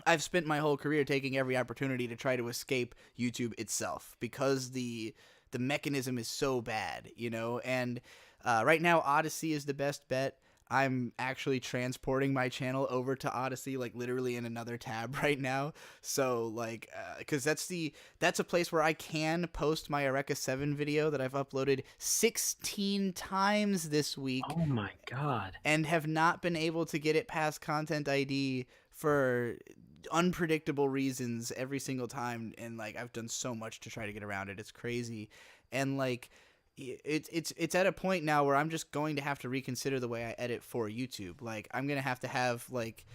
I've spent my whole career taking every opportunity to try to escape YouTube itself, because the mechanism is so bad, you know. And right now Odyssey is the best bet. I'm actually transporting my channel over to Odyssey, like literally in another tab right now. So like, cause that's a place where I can post my Eureka 7 video that I've uploaded 16 times this week. Oh my God. And have not been able to get it past Content ID for unpredictable reasons every single time. And like, I've done so much to try to get around it. It's crazy. And like, it's at a point now where I'm just going to have to reconsider the way I edit for YouTube. Like, I'm going to have like,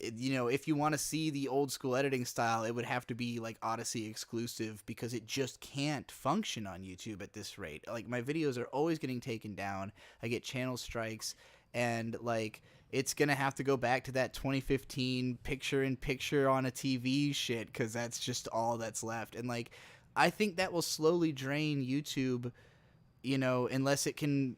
you know, if you want to see the old school editing style, it would have to be like Odyssey exclusive, because it just can't function on YouTube at this rate. Like, my videos are always getting taken down. I get channel strikes, and like, it's going to have to go back to that 2015 picture-in-picture on a TV shit, because that's just all that's left. And like, I think that will slowly drain YouTube, you know, unless it can.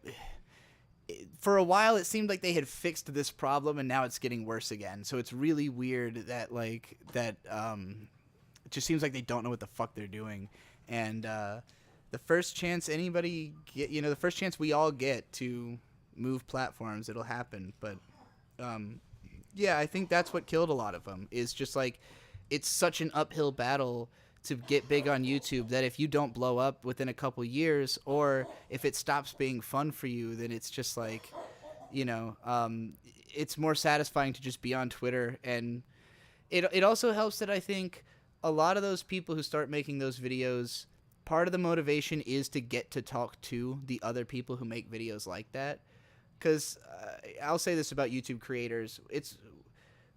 For a while, it seemed like they had fixed this problem, and now it's getting worse again. So it's really weird that like that. It just seems like they don't know what the fuck they're doing. And the first chance anybody get, you know, the first chance we all get to move platforms, it'll happen. But yeah, I think that's what killed a lot of them. Is just like, it's such an uphill battle to get big on YouTube that if you don't blow up within a couple years, or if it stops being fun for you, then it's just like, you know, it's more satisfying to just be on Twitter. And it also helps that I think a lot of those people who start making those videos, part of the motivation is to get to talk to the other people who make videos like that. Because I'll say this about YouTube creators,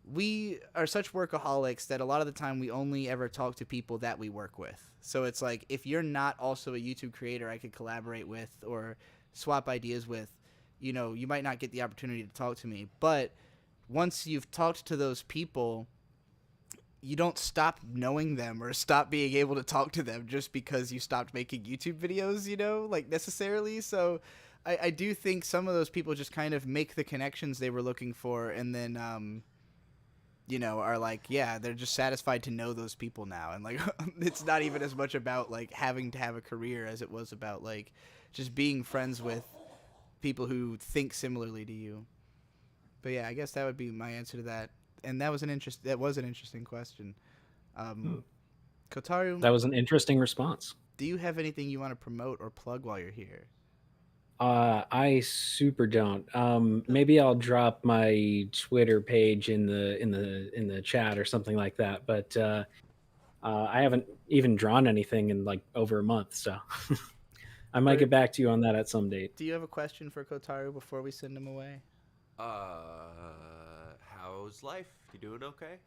we are such workaholics that a lot of the time we only ever talk to people that we work with. So it's like, if you're not also a YouTube creator I could collaborate with or swap ideas with, you know, you might not get the opportunity to talk to me. But once you've talked to those people, you don't stop knowing them or stop being able to talk to them just because you stopped making YouTube videos, you know, like necessarily. So I do think some of those people just kind of make the connections they were looking for, and then you know, are like, yeah, they're just satisfied to know those people now. And like, it's not even as much about like having to have a career as it was about like just being friends with people who think similarly to you. But yeah, I guess that would be my answer to that. And that was an interesting question. Kotaru, That was an interesting response. do you have anything you want to promote or plug while you're here? I super don't. Maybe I'll drop my Twitter page in the chat or something like that. But I haven't even drawn anything in like over a month, so I might get back to you on that at some date. Do you have a question for Kotaru before we send him away? How's life? You doing okay?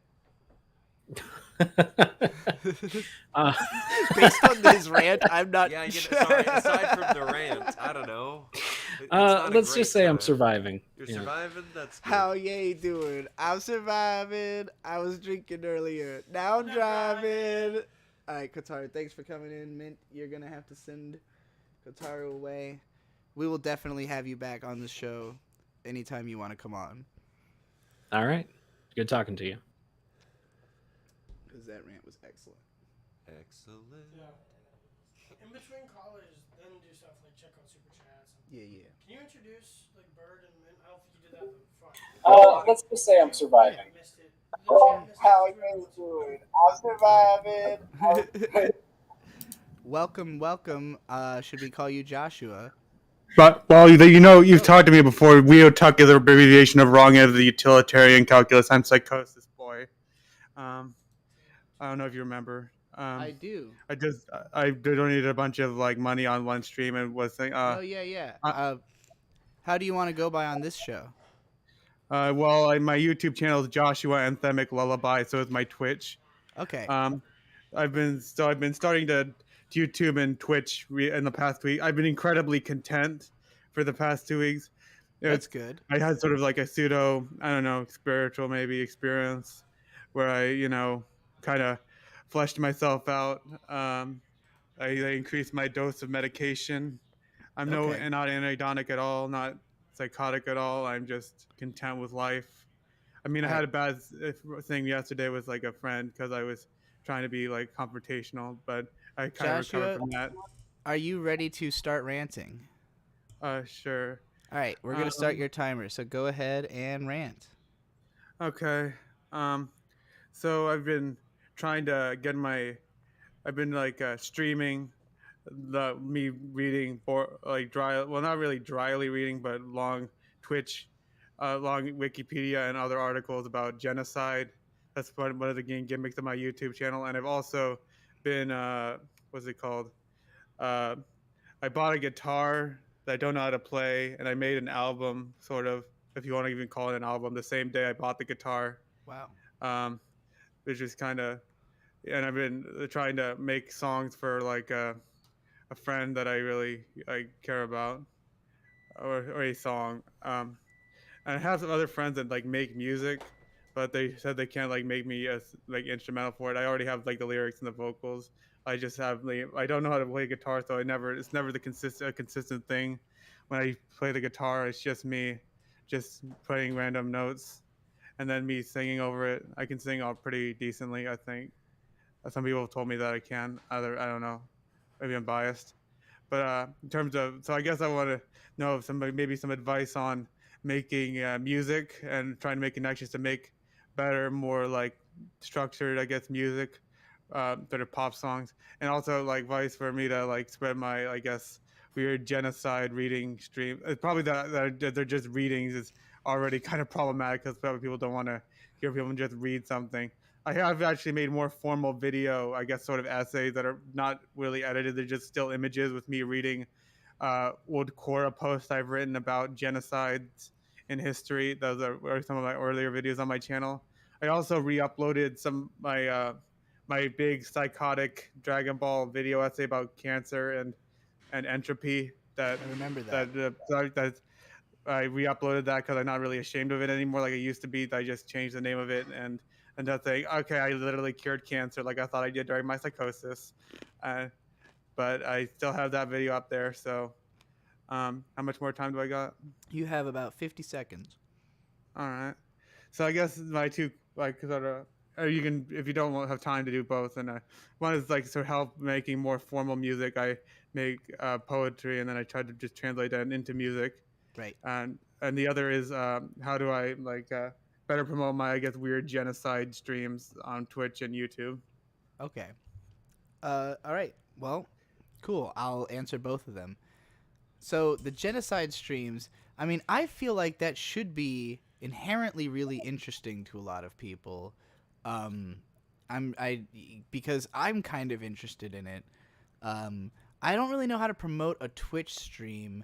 Based on this rant, I'm not. Yeah, sorry. Aside from the rant, I don't know. Let's just say I'm surviving. You're surviving. That's good. How you doing? I'm surviving. I was drinking earlier. Now I'm driving. All right, Kotaru, thanks for coming in. Mint, you're gonna have to send Kotaru away. We will definitely have you back on the show anytime you want to come on. All right. Good talking to you. Because that rant was excellent. Excellent. Yeah. In between callers, then do stuff like check on super chats. Yeah. Can you introduce like Bird and Mint? I don't think you did that before. Let's just say I'm surviving. I missed it. How you doing? I'm surviving. Welcome. Should we call you Joshua? But you've talked to me before. WEOTUC is an abbreviation of wrong end of the utilitarian calculus. I'm psychosis boy. Um, I don't know if you remember. I do. I donated a bunch of like money on one stream and was saying, No, yeah. uh, How do you want to go by on this show? my YouTube channel is Joshua Anthemic Lullaby, so is my Twitch. Okay. I've been starting to YouTube and Twitch in the past week. I've been incredibly content for the past 2 weeks. That's good. I had sort of like a pseudo, I don't know, spiritual maybe experience where I, kind of fleshed myself out. I increased my dose of medication. I'm Okay. not anhedonic at all, not psychotic at all. I'm just content with life. I mean, I had a bad thing yesterday with like a friend because I was trying to be like confrontational, but I kind of recovered from that. Are you ready to start ranting? Sure. All right, we're gonna start your timer. So go ahead and rant. Okay. So I've been trying to get I've been like streaming me reading like dry, well, not really dryly reading, but long Twitch, long Wikipedia and other articles about genocide. That's one of the gimmicks of my YouTube channel. And I've also been, what's it called? I bought a guitar that I don't know how to play, and I made an album, sort of, if you want to even call it an album, the same day I bought the guitar. Wow. Which is kind of, and I've been trying to make songs for like a friend that I care about, or a song. And I have some other friends that like make music, but they said they can't like make me a like instrumental for it. I already have like the lyrics and the vocals. I just have I don't know how to play guitar, so it's never a consistent thing. When I play the guitar, it's just me, just playing random notes, and then me singing over it. I can sing all pretty decently, I think. Some people have told me that I can. I don't know. Maybe I'm biased. But in terms of, so I guess I want to know if maybe some advice on making music and trying to make connections to make better, more like structured, I guess, music, better pop songs, and also like advice for me to like spread my, I guess, weird genocide reading stream. It's probably that they're just readings is already kind of problematic because probably people don't want to hear people just read something. I have actually made more formal video, I guess, sort of essays that are not really edited. They're just still images with me reading old Quora posts I've written about genocides in history. Those are some of my earlier videos on my channel. I also re-uploaded some my big psychotic Dragon Ball video essay about cancer and entropy. I remember that. That I re-uploaded that because I'm not really ashamed of it anymore, like it used to be. I just changed the name of it and that thing. Okay, I literally cured cancer, like I thought I did during my psychosis, but I still have that video up there. So, how much more time do I got? You have about 50 seconds. All right. So I guess my two like sort of. Or you can, if you don't have time to do both, and one is like to help making more formal music. I make poetry, and then I try to just translate that into music. Right. And the other is how do I like better promote my, I guess, weird genocide streams on Twitch and YouTube. Okay. All right. Well, cool. I'll answer both of them. So the genocide streams, I mean, I feel like that should be inherently really interesting to a lot of people. Because I'm kind of interested in it. I don't really know how to promote a Twitch stream.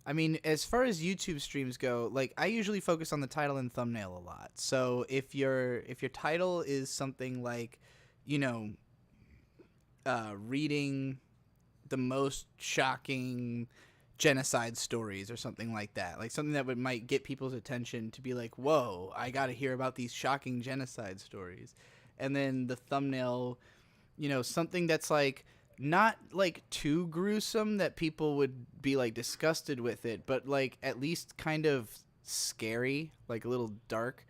I mean, as far as YouTube streams go, like I usually focus on the title and thumbnail a lot. So if your title is something like, reading the most shocking genocide stories or something like that, like something that might get people's attention to be like, whoa, I gotta hear about these shocking genocide stories. And then the thumbnail, something that's like not like too gruesome that people would be like disgusted with it, but like at least kind of scary, like a little dark.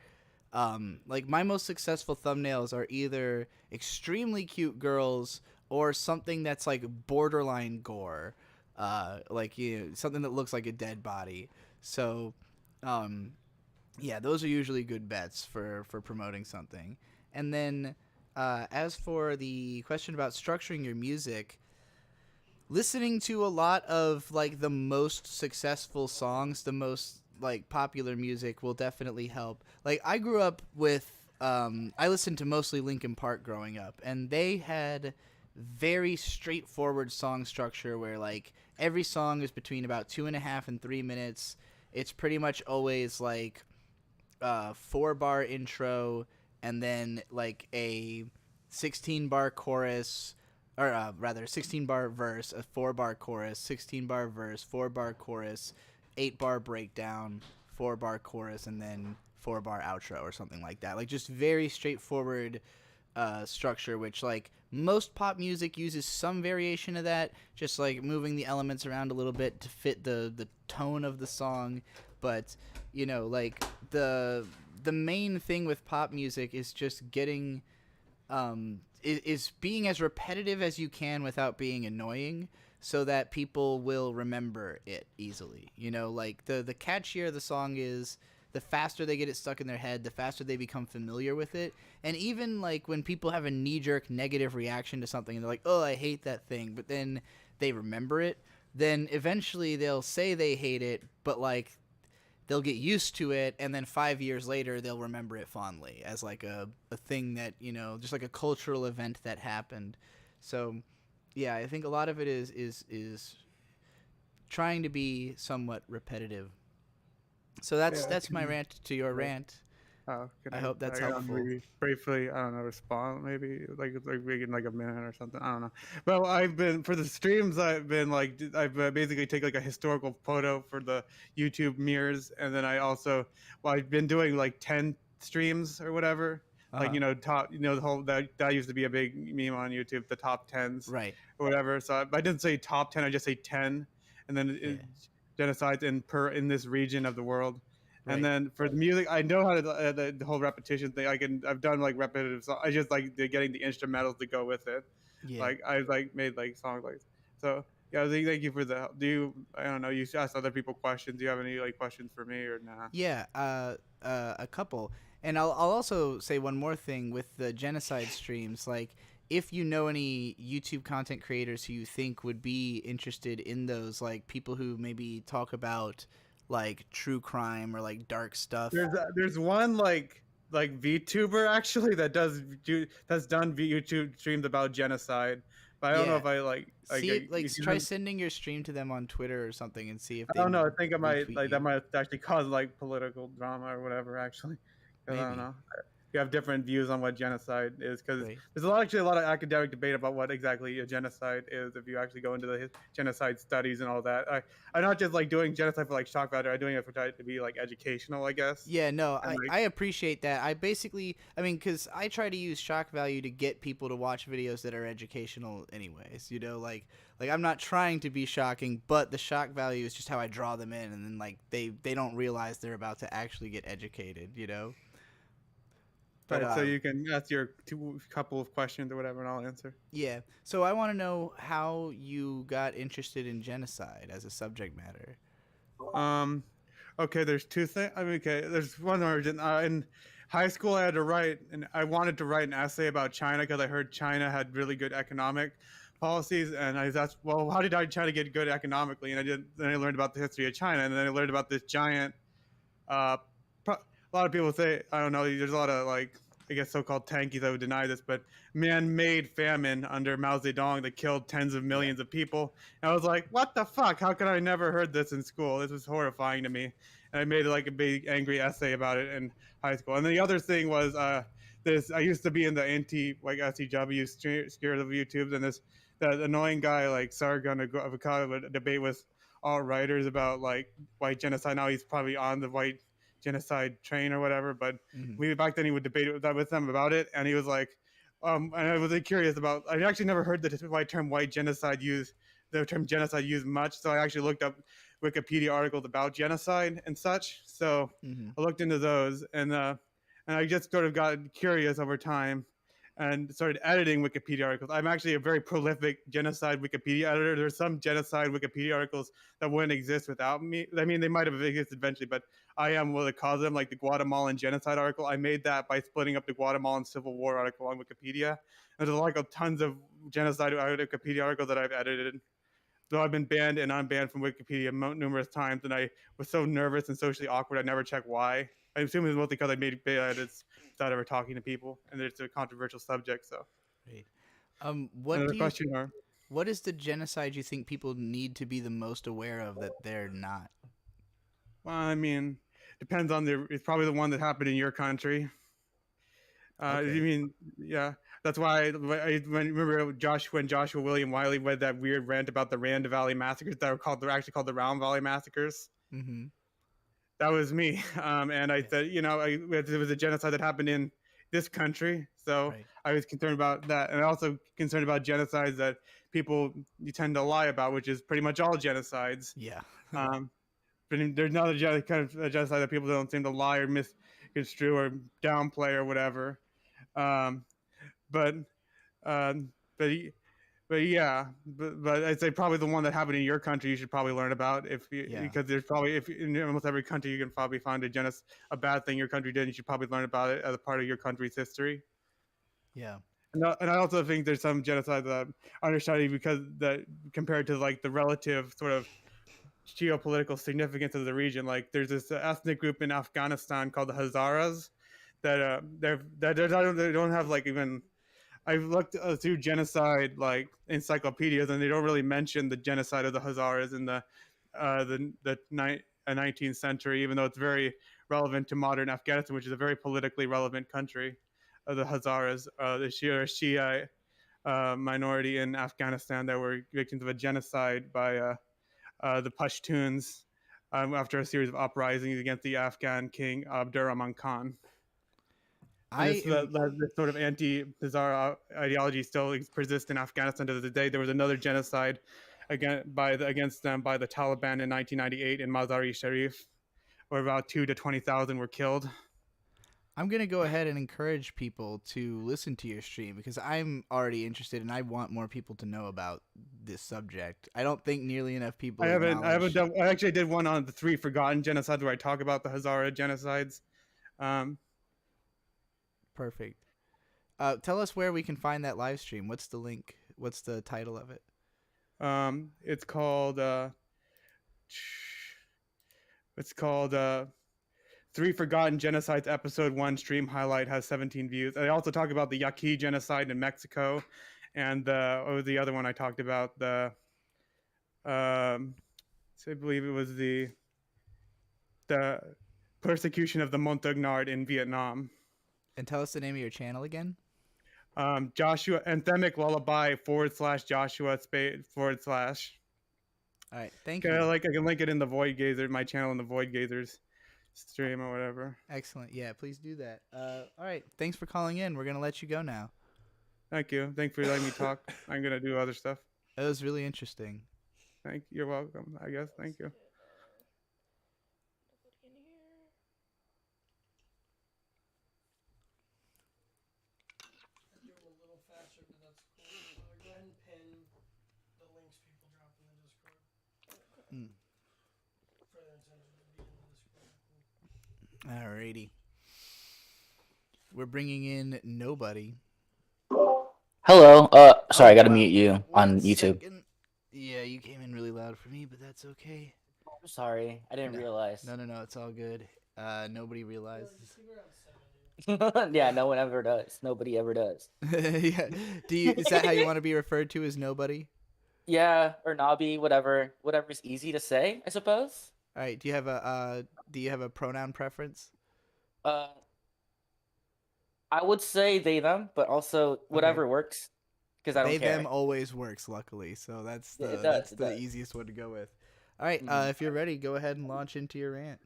Like my most successful thumbnails are either extremely cute girls or something that's like borderline gore. Like something that looks like a dead body. So, yeah, those are usually good bets for promoting something. And then, as for the question about structuring your music, listening to a lot of like the most successful songs, the most like popular music will definitely help. Like I grew up with I listened to mostly Linkin Park growing up, and they had very straightforward song structure where like every song is between about 2.5 and 3 minutes. It's pretty much always like 4 bar intro and then like a 16 bar chorus, or rather 16 bar verse, a 4 bar chorus, 16 bar verse, 4 bar chorus, 8 bar breakdown, 4 bar chorus, and then 4 bar outro or something like that. Like just very straightforward structure, which like most pop music uses some variation of that, just like moving the elements around a little bit to fit the tone of the song. But you know, like the main thing with pop music is just getting is being as repetitive as you can without being annoying, so that people will remember it easily. You know, like the catchier the song is, the faster they get it stuck in their head, the faster they become familiar with it. And even like when people have a knee-jerk negative reaction to something and they're like, oh, I hate that thing, but then they remember it, then eventually they'll say they hate it, but like they'll get used to it, and then 5 years later they'll remember it fondly as like a thing that, you know, just like a cultural event that happened. So yeah, I think a lot of it is trying to be somewhat repetitive. So that's my rant to your rant. I hope that's helpful. Maybe briefly, I don't know, respond maybe like maybe in like a minute or something. I don't know. Well, I've been for the streams. I've been like I've basically take like a historical photo for the YouTube mirrors, and then I also I've been doing like 10 streams or whatever. Like top the whole that used to be a big meme on YouTube, the top tens, Right. or whatever. So I didn't say top 10. I just say 10, and then genocides in this region of the world. Right. And then for the music, I know how to the whole repetition thing. I've done like repetitive songs. I just like getting the instrumentals to go with it. Yeah. Like I like made like songs like so. Yeah, thank you for the help. I don't know, you asked other people questions. Do you have any like questions for me or not? Yeah, a couple. And I'll also say one more thing with the genocide streams. Like, if you know any YouTube content creators who you think would be interested in those, like people who maybe talk about like true crime or like dark stuff. There's one like VTuber actually that's done YouTube streams about genocide. But I don't know if I try sending your stream to them on Twitter or something and see if they. I don't know. I think I might that might actually cause like political drama or whatever. Actually, I don't know. You have different views on what genocide is, because there's actually a lot of academic debate about what exactly a genocide is if you actually go into the genocide studies and all that. I'm not just like doing genocide for like shock value. I'm doing it for trying to be like educational, I guess. Yeah, no, I appreciate that. Because I try to use shock value to get people to watch videos that are educational anyways. You know, like I'm not trying to be shocking, but the shock value is just how I draw them in, and then like they don't realize they're about to actually get educated. You know. But, so you can ask your couple of questions or whatever, and I'll answer. Yeah. So I want to know how you got interested in genocide as a subject matter. Okay, there's two things. There's one origin. In high school, I wanted to write an essay about China because I heard China had really good economic policies, and I asked, well, how did China get good economically? And then I learned about the history of China, and then I learned about this giant. A lot of people say, I don't know, there's a lot of like, I guess so-called tankies that would deny this, but man-made famine under Mao Zedong that killed tens of millions of people. And I was like, what the fuck? How could I never heard this in school? This was horrifying to me. And I made like a big angry essay about it in high school. And then the other thing was I used to be in the SCW scared of YouTube, and that annoying guy like Sargon Avocado would debate with all writers about like white genocide. Now he's probably on the white genocide train or whatever, but back then he would debate with them about it, and he was like, and I was curious about. I actually never heard the term genocide used much, so I actually looked up Wikipedia articles about genocide and such. So I looked into those, and I just sort of got curious over time, and started editing Wikipedia articles. I'm actually a very prolific genocide Wikipedia editor. There's some genocide Wikipedia articles that wouldn't exist without me. I mean, they might have existed eventually, but I am what they call them, like the Guatemalan genocide article. I made that by splitting up the Guatemalan Civil War article on Wikipedia. And there's like tons of genocide Wikipedia articles that I've edited. though I've been banned and unbanned from Wikipedia numerous times, and I was so nervous and socially awkward, I never checked why. I assume it's mostly because I made edits without ever talking to people, and it's a controversial subject. So, Right. What another do you? question, or What is the genocide you think people need to be the most aware of that they're not? well, I mean, depends on it's probably the one that happened in your country. Okay. You mean, yeah, that's why remember when Joshua William Wiley read that weird rant about the Rand Valley massacres that they're actually called the Round Valley massacres. Mm-hmm. That was me, and I said, there was a genocide that happened in this country, so Right. I was concerned about that, and also concerned about genocides that you tend to lie about, which is pretty much all genocides. Yeah. But there's another kind of genocide that people don't seem to lie or misconstrue or downplay or whatever. But yeah, but I'd say probably the one that happened in your country you should probably learn about because there's probably in almost every country you can probably find a bad thing your country did. You should probably learn about it as a part of your country's history. Yeah. And I also think there's some genocide that understudied because that compared to like the relative sort of geopolitical significance of the region. Like there's this ethnic group in Afghanistan called the Hazaras that they don't have like even. I've looked through genocide like encyclopedias, and they don't really mention the genocide of the Hazaras in the 19th century, even though it's very relevant to modern Afghanistan, which is a very politically relevant country. The Hazaras, the Shia minority in Afghanistan that were victims of a genocide by the Pashtuns after a series of uprisings against the Afghan king Abdurrahman Khan. This sort of anti-Hazara ideology still persists in Afghanistan to this day. There was another genocide against them by the Taliban in 1998 in Mazar-e-Sharif, where about 2,000 to 20,000 were killed. I'm going to go ahead and encourage people to listen to your stream because I'm already interested and I want more people to know about this subject. I don't think nearly enough people I actually did one on the 3 forgotten genocides where I talk about the Hazara genocides. Perfect. Tell us where we can find that live stream. What's the link? What's the title of it? It's called 3 Forgotten Genocides Episode 1 Stream Highlight has 17 views. I also talk about the Yaqui genocide in Mexico, and the other one I talked about, I believe it was the persecution of the Montagnard in Vietnam. And tell us the name of your channel again. Joshua Anthemic Lullaby /Joshua / All right, thank you. I can link it in the Void Gazer, my channel in the Void Gazers stream or whatever. Excellent. Yeah, please do that. All right, thanks for calling in. We're gonna let you go now. Thank you. Thanks for letting me talk. I'm gonna do other stuff. It was really interesting. You're welcome. I guess. Thank you. Alrighty. We're bringing in nobody. Hello. Sorry, I gotta mute you on YouTube. Second. Yeah, you came in really loud for me, but that's okay. I'm sorry. I didn't realize. No, it's all good. Nobody realizes. Yeah, no one ever does. Nobody ever does. Yeah. Is that how you want to be referred to, as nobody? Yeah, or Nobby, whatever's easy to say, I suppose. All right. Do you have a pronoun preference? I would say they them, but also whatever works, because I don't care. They them always works, luckily. So that's the easiest one to go with. All right. If you're ready, go ahead and launch into your rant.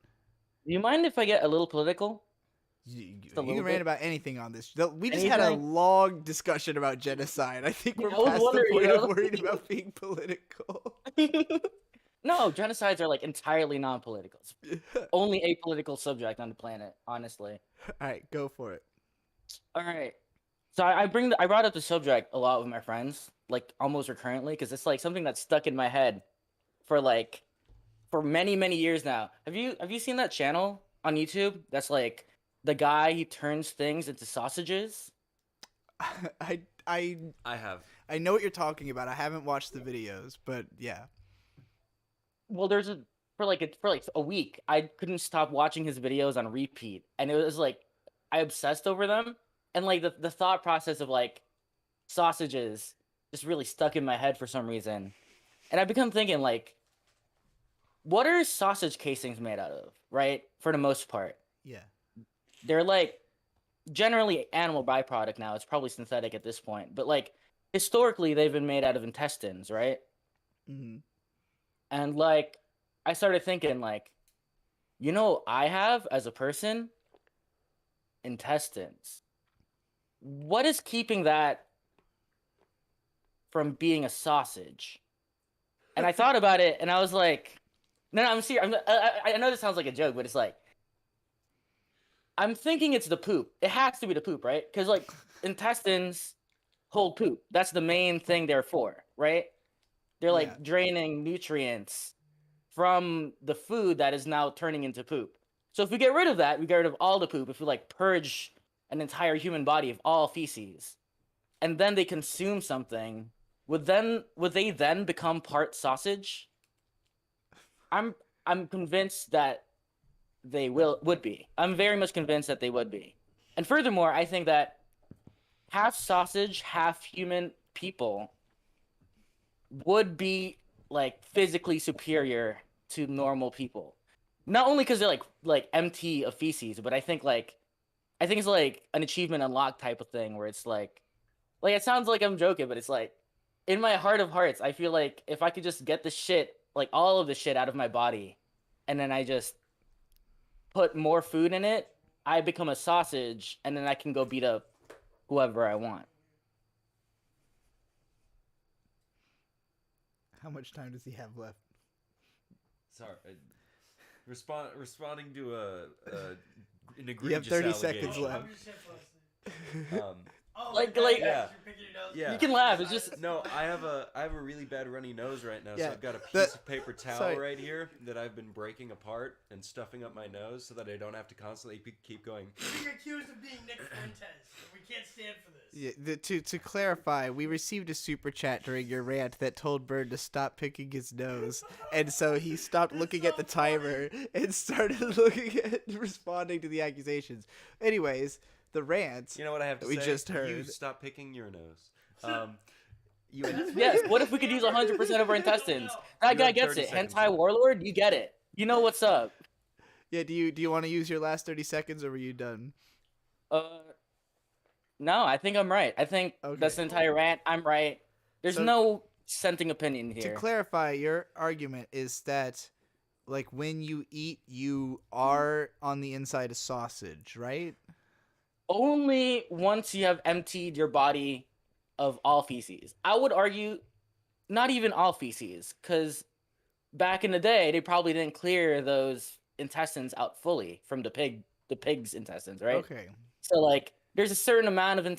Do you mind if I get a little political? You can rant about anything on this. We just had a long discussion about genocide. I think we're past the point of worried about being political. No, genocides are like entirely non-political. Only a political subject on the planet, honestly. All right, go for it. All right. So I brought up the subject a lot with my friends, like almost recurrently, because it's like something that's stuck in my head for many, many years now. Have you seen that channel on YouTube? That's like the guy, he turns things into sausages. I have. I know what you're talking about. I haven't watched the videos, but yeah. Well, for like a week, I couldn't stop watching his videos on repeat, and it was like I obsessed over them, and like the thought process of like sausages just really stuck in my head for some reason, and I become thinking like, what are sausage casings made out of, right? For the most part, Yeah. they're like generally animal byproduct now. It's probably synthetic at this point, but like historically, they've been made out of intestines, right? Mm-hmm. And like, I started thinking like, I have as a person intestines. What is keeping that from being a sausage? And I thought about it, and I was like, no, I'm serious. I know this sounds like a joke, but it's like, I'm thinking it's the poop. It has to be the poop, right? Because like intestines hold poop. That's the main thing they're for, right? They're like draining nutrients from the food that is now turning into poop. So if we get rid of that, we get rid of all the poop. If we like purge an entire human body of all feces, and then they consume something, would they then become part sausage? I'm convinced that they would be. I'm very much convinced that they would be. And furthermore, I think that half sausage, half human people would be like physically superior to normal people. Not only because they're like empty of feces, but I think it's like an achievement unlocked type of thing where it's like it sounds like I'm joking, but it's like in my heart of hearts, I feel like if I could just get the shit, like all of the shit out of my body, and then I just put more food in it, I become a sausage, and then I can go beat up whoever I want. How much time does he have left? Sorry, responding to an egregious You have 30 seconds allegation. left. Yeah. You can laugh. It's just no. I have a really bad runny nose right now, Yeah, so I've got a piece of paper towel right here that I've been breaking apart and stuffing up my nose so that I don't have to constantly keep going. Being accused of being Nick Fuentes. We can't stand for this. Yeah, to clarify, we received a super chat during your rant that told Bird to stop picking his nose, and so he stopped looking at the timer and started responding to the accusations. Anyways, the rant. You know what I have to we say? just heard. You stop picking your nose. Yes. What if we could use 100% of our intestines? That guy gets it. Hentai warlord, you get it. You know what's up. Yeah. Do you want to use your last 30 seconds, or were you done? No, I think I'm right. I think that's the entire rant. I'm right. There's no dissenting opinion here. To clarify, your argument is that, like, when you eat, you are on the inside a sausage, right? Only once you have emptied your body of all feces. I would argue not even all feces, because back in the day, they probably didn't clear those intestines out fully from the pig's intestines, right? Okay. So, like, there's a certain amount of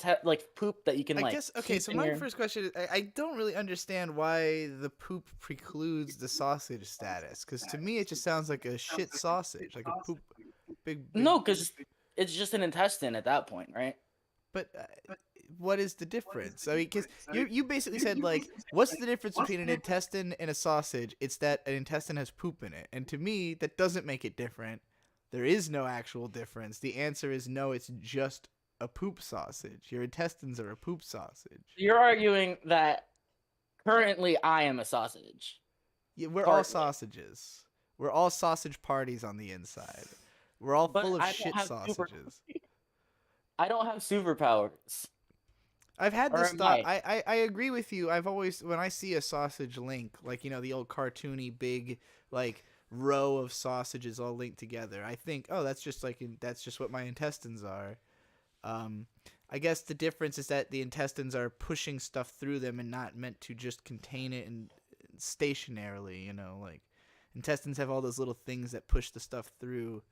poop that you can, I guess, okay, so my first question is, I don't really understand why the poop precludes the sausage status, because to me it just sounds like a shit sausage, like a poop, big... No, because it's just an intestine at that point, right? But what is the difference? I mean, because you basically said, like, what's the difference between an intestine and a sausage? It's that an intestine has poop in it, and to me, that doesn't make it different. There is no actual difference. The answer is no, it's just a poop sausage. Your intestines are a poop sausage. You're arguing that currently I am a sausage. Yeah, we're all sausages. We're all sausage parties on the inside. We're all full of shit sausages. I don't have superpowers. I've had this thought. I agree with you. I've always, when I see a sausage link, like, you know, the old cartoony big, like, row of sausages all linked together, I think, oh, that's just what my intestines are. I guess the difference is that the intestines are pushing stuff through them and not meant to just contain it and stationarily, you know, like intestines have all those little things that push the stuff through.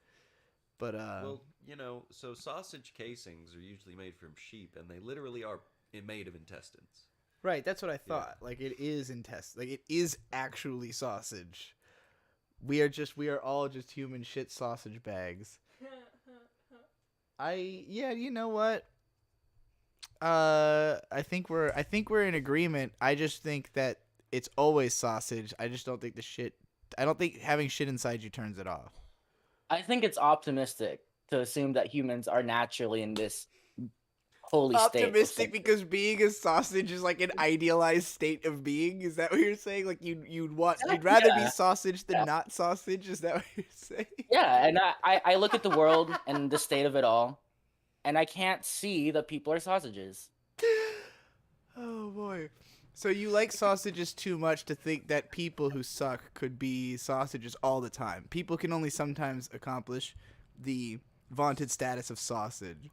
But well, you know, so sausage casings are usually made from sheep, and they literally are made of intestines. Right, that's what I thought. Yeah. Like, it is like it is actually sausage. We are all just human shit sausage bags. You know what? I think we're in agreement. I just think that it's always sausage. I just don't think I don't think having shit inside you turns it off. I think it's optimistic to assume that humans are naturally in this holy state. Optimistic because being a sausage is like an idealized state of being. Is that what you're saying? Like you'd rather be sausage than not sausage. Is that what you're saying? Yeah, and I look at the world and the state of it all, and I can't see that people are sausages. Oh boy. So you like sausages too much to think that people who suck could be sausages all the time. People can only sometimes accomplish the vaunted status of sausage.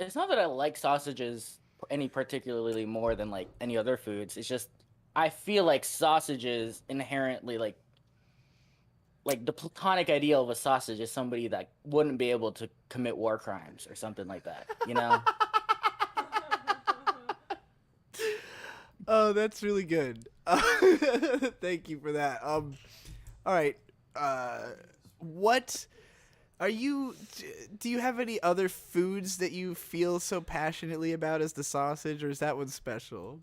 It's not that I like sausages any particularly more than like any other foods. It's just I feel like sausages inherently like the platonic ideal of a sausage is somebody that wouldn't be able to commit war crimes or something like that, you know? Oh, that's really good. Thank you for that. All right. What are you? Do you have any other foods that you feel so passionately about as the sausage, or is that one special?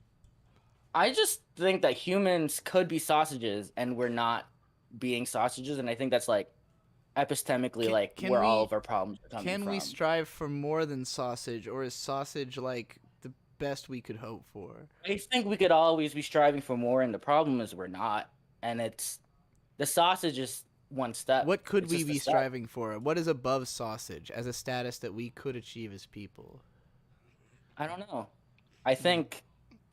I just think that humans could be sausages, and we're not being sausages, and I think that's like epistemically where all of our problems are coming from. Can we strive for more than sausage, or is sausage like the best we could hope for? I think we could always be striving for more, and the problem is we're not. And it's the sausage is one step. What could we be striving for? What is above sausage as a status that we could achieve as people? I don't know. I think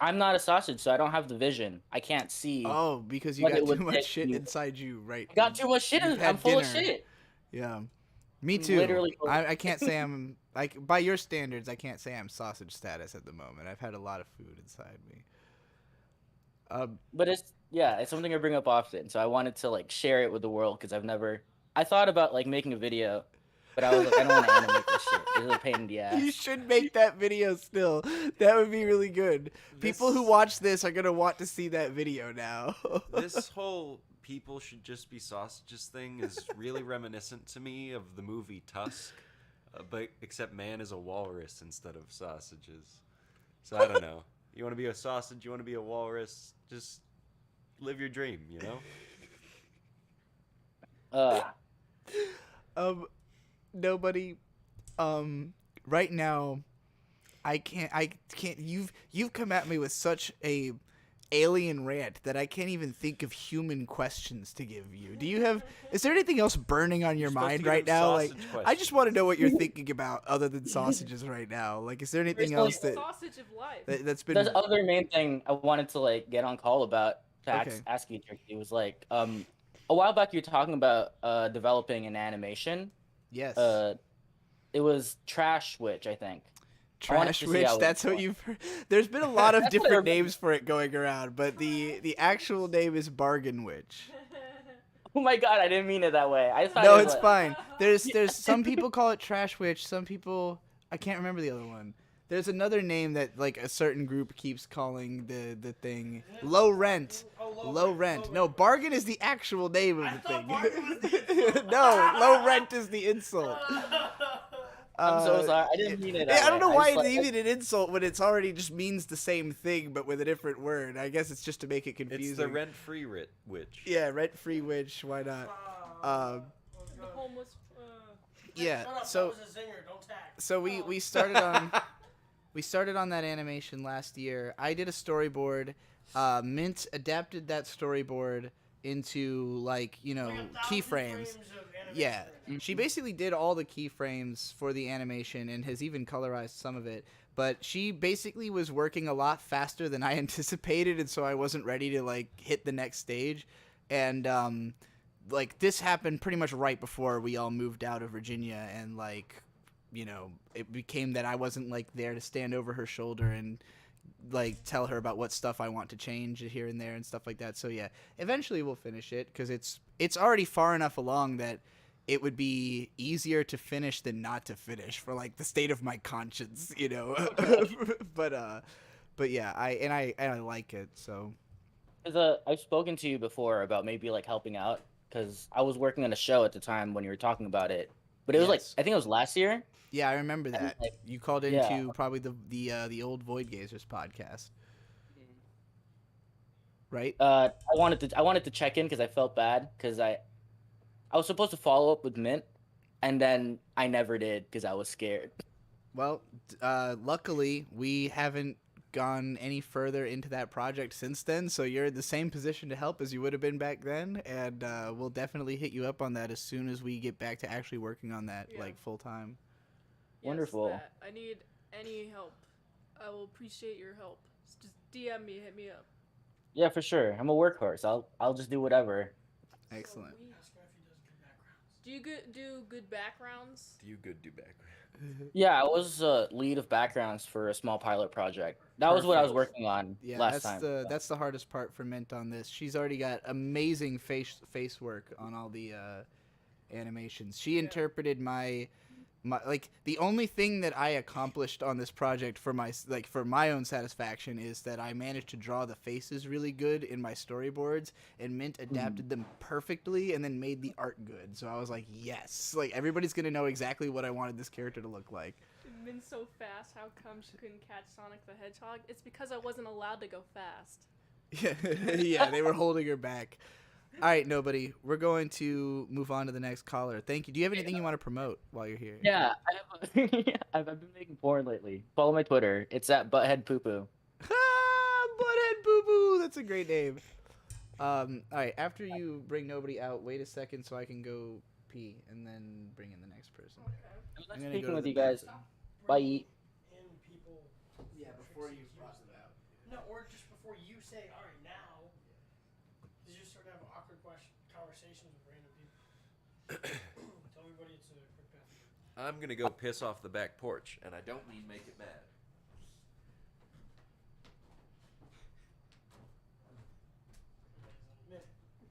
I'm not a sausage, so I don't have the vision. I can't see. Oh, because you got too much shit inside you, right? I got too much shit. I'm full of shit. Yeah. Me too. Literally. I can't say I'm like by your standards. I can't say I'm sausage status at the moment. I've had a lot of food inside me. But it's something I bring up often. So I wanted to like share it with the world because I thought about like making a video, but I was like, I don't want to animate this shit. It's a pain in the ass. You should make that video still. That would be really good. People who watch this are gonna want to see that video now. This whole people should just be sausages thing is really reminiscent to me of the movie Tusk, but except man is a walrus instead of sausages. So I don't know. You want to be a sausage? You want to be a walrus? Just live your dream, you know? Nobody. Right now, I can't. You've come at me with such a alien rant that I can't even think of human questions to give you. Is there anything else burning on your mind right now? Like, I just want to know what you're thinking about other than sausages right now. Like, is there anything else sausage of life that's been? The other main thing I wanted to like get on call about to ask you, Trixie, was like a while back you were talking about developing an animation. Yes. It was Trash Witch, I think. Trash Witch, that's what you've heard. There's been a lot of different names for it going around, but the actual name is Bargain Witch. Oh my god, I didn't mean it that way. I thought no, it's fine. There's some people call it Trash Witch, some people I can't remember the other one. There's another name that like a certain group keeps calling the thing. Low Rent. Low Rent. No, Bargain is the actual name of the thing. No, Low Rent is the insult. I'm so sorry. I didn't mean it. I don't know why it's even an insult when it's already just means the same thing but with a different word. I guess it's just to make it confusing. It's the rent-free witch. Yeah, rent-free witch. Why not? The homeless. Yeah. Shut up, So that was a zinger. Don't tag. so we started on that animation last year. I did a storyboard. Mint adapted that storyboard into like keyframes. Yeah, she basically did all the keyframes for the animation and has even colorized some of it. But she basically was working a lot faster than I anticipated, and so I wasn't ready to like hit the next stage. And like this happened pretty much right before we all moved out of Virginia, and like it became that I wasn't like there to stand over her shoulder and like tell her about what stuff I want to change here and there and stuff like that. So yeah, eventually we'll finish it because it's already far enough along that it would be easier to finish than not to finish for like the state of my conscience, but yeah, I like it. So I've spoken to you before about maybe like helping out because I was working on a show at the time when you were talking about it, but it was like I think it was last year. Yeah, I remember And, that. like, You called yeah. into probably the old Void Gazers podcast, right? I wanted to check in because I felt bad because I was supposed to follow up with Mint, and then I never did because I was scared. Well, luckily we haven't gone any further into that project since then, so you're in the same position to help as you would have been back then, and we'll definitely hit you up on that as soon as we get back to actually working on that Yeah. like full time. Wonderful. Yes, that. I need any help. I will appreciate your help. Just DM me, hit me up. Yeah, for sure. I'm a workhorse. I'll just do whatever. Excellent. Sweet. Ask him if he does good backgrounds. Do you do good backgrounds? Do you good do background? Yeah, I was lead of backgrounds for a small pilot project. That was what I was Perfect. working on Yeah, last that's time. that's the hardest part for Mint on this. She's already got amazing face work on all the animations. She interpreted my like the only thing that I accomplished on this project for my own satisfaction is that I managed to draw the faces really good in my storyboards, and Mint adapted them perfectly and then made the art good. So I was like, yes, like everybody's gonna know exactly what I wanted this character to look like. It's been so fast. How come she couldn't catch Sonic the Hedgehog? It's because I wasn't allowed to go fast. Yeah, they were holding her back. All right, nobody. We're going to move on to the next caller. Thank you. Do you have anything you want to promote while you're here? Yeah, I've been making porn lately. Follow my Twitter. It's at buttheadpoopoo. Butthead Boo Boo. That's a great name. All right. After you bring nobody out, wait a second so I can go pee and then bring in the next person. I'm gonna Speaking go to with the you guys. bathroom. Bye. In people. Yeah, before you brought them out. No, or just before you say, all right, now. You just sort of have awkward conversations with random people. Tell everybody it's a quick bathroom. I'm gonna go piss off the back porch, and I don't mean make it mad.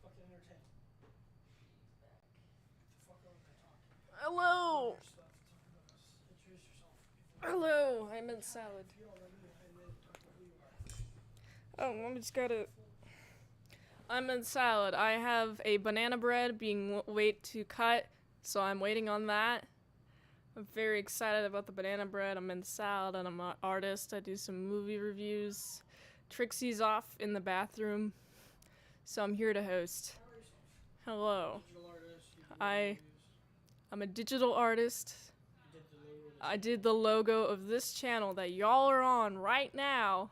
Fucking entertain. The fuck over there talking. Hello. Your stuff. Talk about us. Introduce yourself. Hello. I'm in salad. You already and then talk about who you are. Oh, I'm just gotta. I'm in salad. I have a banana bread being wait to cut, so I'm waiting on that. I'm very excited about the banana bread. I'm in salad and I'm an artist. I do some movie reviews. Trixie's off in the bathroom, so I'm here to host. Hello. Digital artist. You do I- reviews. I'm a digital artist. You did the logo. I did the logo of this channel that y'all are on right now,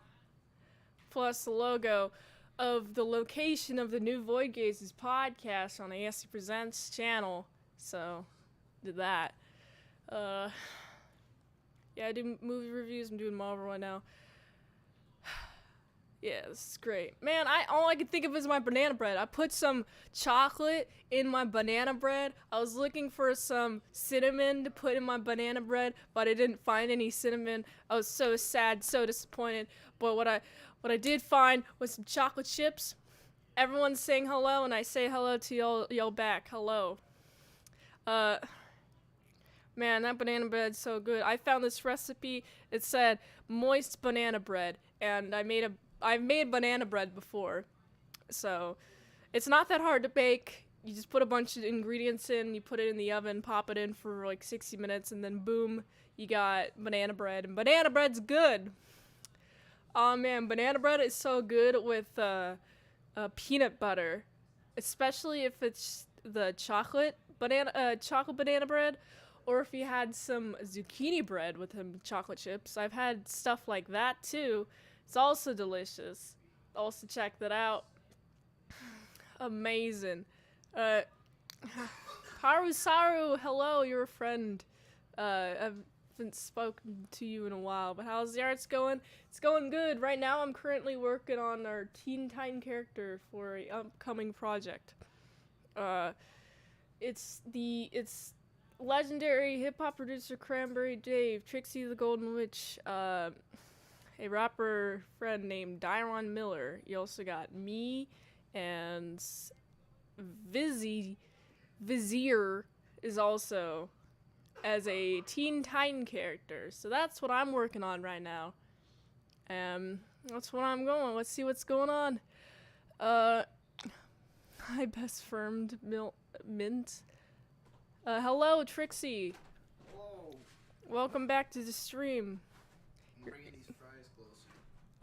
plus the logo of the location of the new Void Gazes podcast on the ASC Presents channel. So, did that. Yeah, I do movie reviews. I'm doing Marvel right now. Yeah, this is great. Man, all I can think of is my banana bread. I put some chocolate in my banana bread. I was looking for some cinnamon to put in my banana bread, but I didn't find any cinnamon. I was so sad, so disappointed. But what I did find was some chocolate chips. Everyone's saying hello, and I say hello to y'all back. Hello. Man, that banana bread's so good. I found this recipe. It said moist banana bread, and I've made banana bread before, so it's not that hard to bake. You just put a bunch of ingredients in, you put it in the oven, pop it in for like 60 minutes, and then boom, you got banana bread. And banana bread's good. Oh man, banana bread is so good with peanut butter, especially if it's the chocolate banana bread, or if you had some zucchini bread with some chocolate chips. I've had stuff like that too. It's also delicious. Also check that out. Amazing. Harusaru, hello, you're a friend. I haven't spoken to you in a while, but how's the arts going? It's going good. Right now I'm currently working on our Teen Titan character for an upcoming project. It's legendary hip-hop producer Cranberry Dave, Trixie the Golden Witch, a rapper friend named Dyron Miller. You also got me and Vizier is also as a Teen Titan character. So that's what I'm working on right now. That's what I'm going. Let's see what's going on. Hi, best firmed Mint. Hello, Trixie. Hello. welcome back to the stream. I'm bringing these fries closer.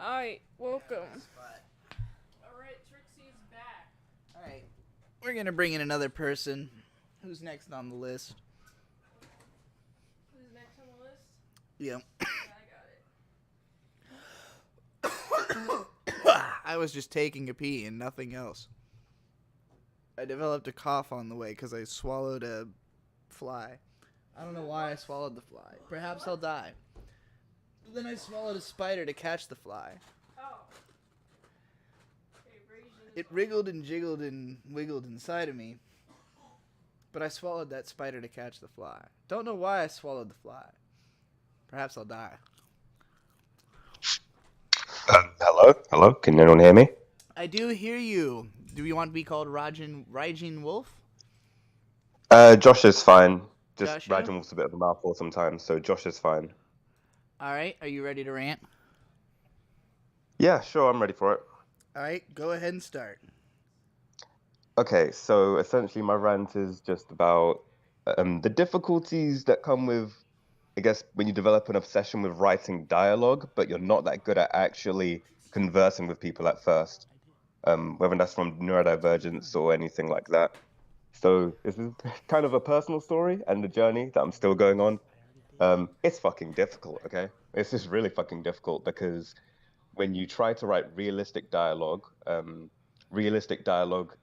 Alright, welcome. Spot. Alright, Trixie is back. All right, we're gonna bring in another person. Who's next on the list? Who's next on the list? Yeah. Yeah, I got it. I was just taking a pee and nothing else. I developed a cough on the way because I swallowed a fly. I don't know why I swallowed the fly. Perhaps I'll die. But then I swallowed a spider to catch the fly. Oh. Okay, raisins. It wriggled and jiggled and wiggled inside of me. But I swallowed that spider to catch the fly. Don't know why I swallowed the fly. Perhaps I'll die. Hello. Can anyone hear me? I do hear you. Do you want to be called Raging Wolf? Josh is fine. Just Joshua? Raging Wolf's a bit of a mouthful sometimes, so Josh is fine. All right. Are you ready to rant? Yeah, sure, I'm ready for it. All right. Go ahead and start. Okay, so essentially my rant is just about the difficulties that come with, I guess, when you develop an obsession with writing dialogue, but you're not that good at actually conversing with people at first, whether that's from neurodivergence or anything like that. So this is kind of a personal story and the journey that I'm still going on. It's fucking difficult, okay? It's just really fucking difficult because when you try to write realistic dialogue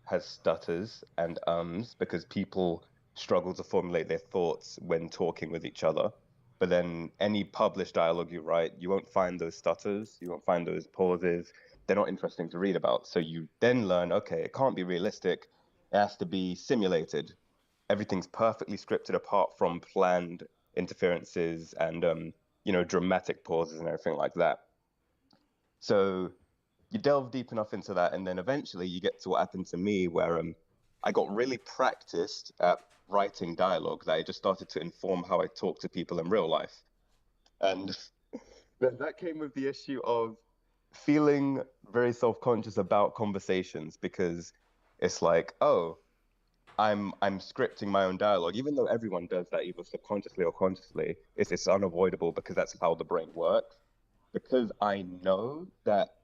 has stutters and ums because people struggle to formulate their thoughts when talking with each other. But then any published dialogue you write, you won't find those stutters, you won't find those pauses. They're not interesting to read about. So you then learn, okay, it can't be realistic. It has to be simulated. Everything's perfectly scripted apart from planned interferences and dramatic pauses and everything like that. So you delve deep enough into that, and then eventually you get to what happened to me, where I got really practiced at writing dialogue that I just started to inform how I talk to people in real life. And then that came with the issue of feeling very self-conscious about conversations because it's like, oh, I'm scripting my own dialogue, even though everyone does that either subconsciously or consciously. It's unavoidable because that's how the brain works. Because I know that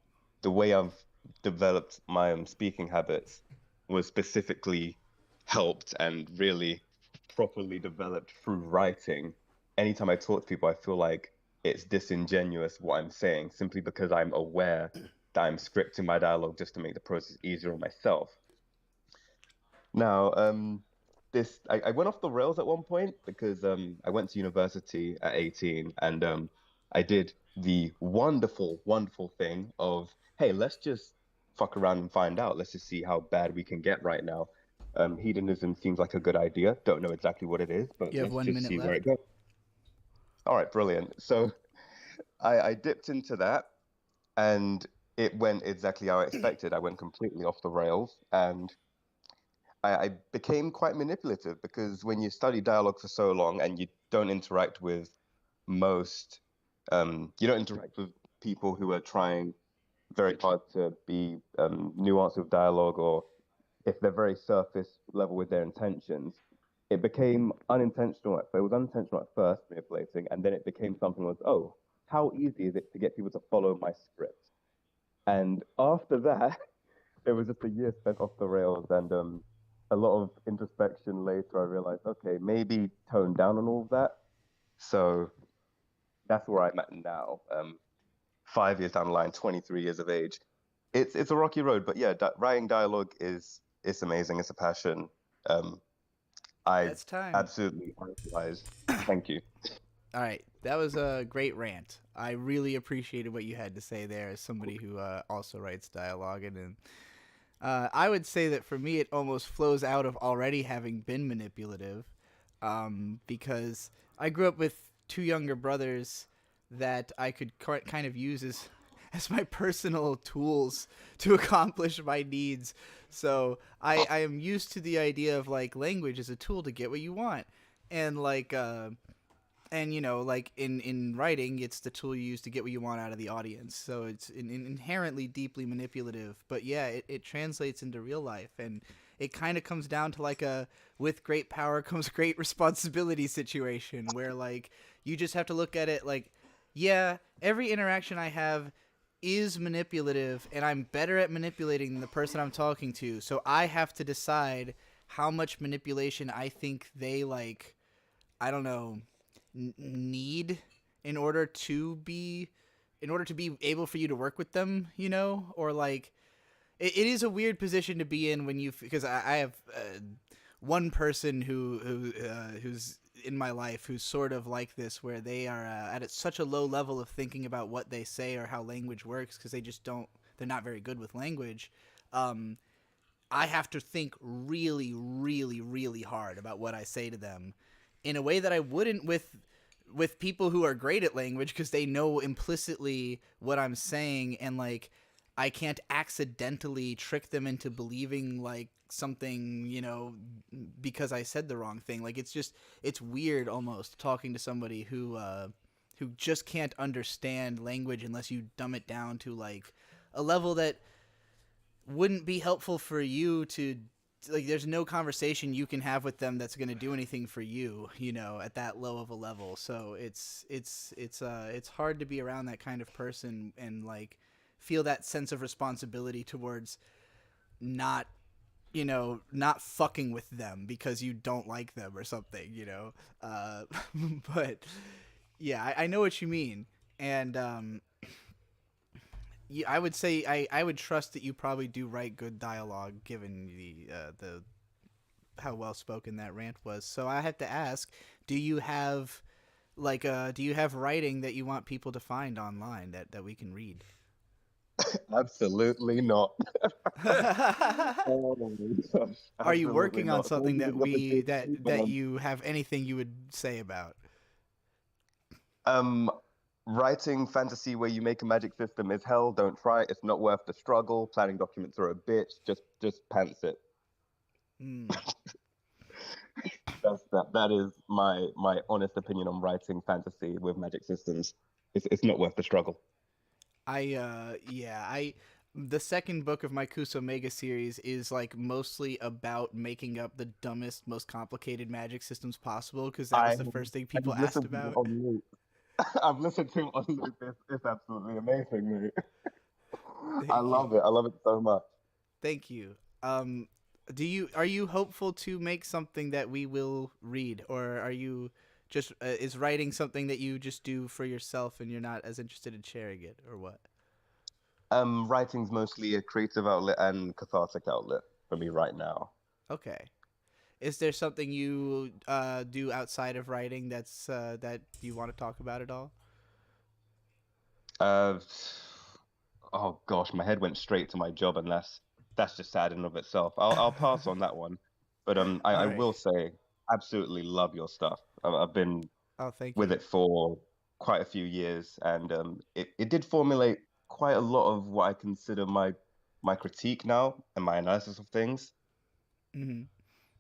the way I've developed my speaking habits was specifically helped and really properly developed through writing. Anytime I talk to people, I feel like it's disingenuous what I'm saying simply because I'm aware that I'm scripting my dialogue just to make the process easier on myself. Now, I went off the rails at one point because I went to university at 18 and I did the wonderful, wonderful thing of, hey, let's just fuck around and find out. Let's just see how bad we can get right now. Hedonism seems like a good idea. Don't know exactly what it is, but You have let's 1 just minute see where left. it goes. All right, brilliant. So I dipped into that and it went exactly how I expected. I went completely off the rails and I became quite manipulative because when you study dialogue for so long and you don't interact with most, you don't interact with people who are trying very hard to be nuanced with dialogue, or if they're very surface level with their intentions, it became unintentional. It was unintentional at first, manipulating, and then it became something like, oh, how easy is it to get people to follow my script? And after that, it was just a year spent off the rails and a lot of introspection later. I realized, okay, maybe tone down on all of that. So that's where I'm at now. 5 years down the line, 23 years of age. It's a rocky road, but yeah, writing dialogue it's amazing. It's a passion. I That's time. absolutely idolize. Thank you. All right, that was a great rant. I really appreciated what you had to say there as somebody who also writes dialogue. And I would say that for me, it almost flows out of already having been manipulative because I grew up with two younger brothers that I could kind of use as my personal tools to accomplish my needs. So I am used to the idea of like language as a tool to get what you want. And like and you know, like in writing, it's the tool you use to get what you want out of the audience. So it's inherently deeply manipulative. But yeah, it translates into real life. And it kind of comes down to like a with great power comes great responsibility situation where like you just have to look at it like, yeah, every interaction I have is manipulative, and I'm better at manipulating than the person I'm talking to. So I have to decide how much manipulation I think they like, I don't know, need in order to be able for you to work with them, you know, or like it is a weird position to be in when you because I have one person who's in my life who's sort of like this, where they are at such a low level of thinking about what they say or how language works because they're not very good with language. I have to think really, really, really hard about what I say to them in a way that I wouldn't with people who are great at language because they know implicitly what I'm saying, and like I can't accidentally trick them into believing like something, you know, because I said the wrong thing. Like it's weird almost talking to somebody who just can't understand language unless you dumb it down to like a level that wouldn't be helpful for you to like. There's no conversation you can have with them that's going to do anything for you, you know, at that low of a level. So it's hard to be around that kind of person and like feel that sense of responsibility towards not fucking with them because you don't like them or something, you know. But yeah, I know what you mean. And yeah, I would say I would trust that you probably do write good dialogue given the how well spoken that rant was. So I have to ask, do you have writing that you want people to find online that we can read? Absolutely not. Oh my gosh, Are you absolutely working on not. something Maybe that the other we day, that you have anything you would say about? Um, writing fantasy where you make a magic system is hell. Don't try it. It's not worth the struggle. Planning documents are a bitch. Just pants it. Mm. That is my honest opinion on writing fantasy with magic systems. It's not worth the struggle. The second book of my Kusomega series is like mostly about making up the dumbest, most complicated magic systems possible because that was the first thing people I've asked listened to it about. on loop. I've listened to it on loop. It's absolutely amazing, mate. I Thank love you. it. I love it so much. Thank you. Are you hopeful to make something that we will read, or are you just is writing something that you just do for yourself and you're not as interested in sharing it, or what? Writing's mostly a creative outlet and cathartic outlet for me right now. Okay. Is there something you do outside of writing that you want to talk about at all? Uh, oh gosh, my head went straight to my job, and that's just sad in and of itself. I'll pass on that one, but All I right. will say, absolutely love your stuff. I've been Oh, thank with you. it for quite a few years, and it did formulate quite a lot of what I consider my critique now and my analysis of things. Hmm.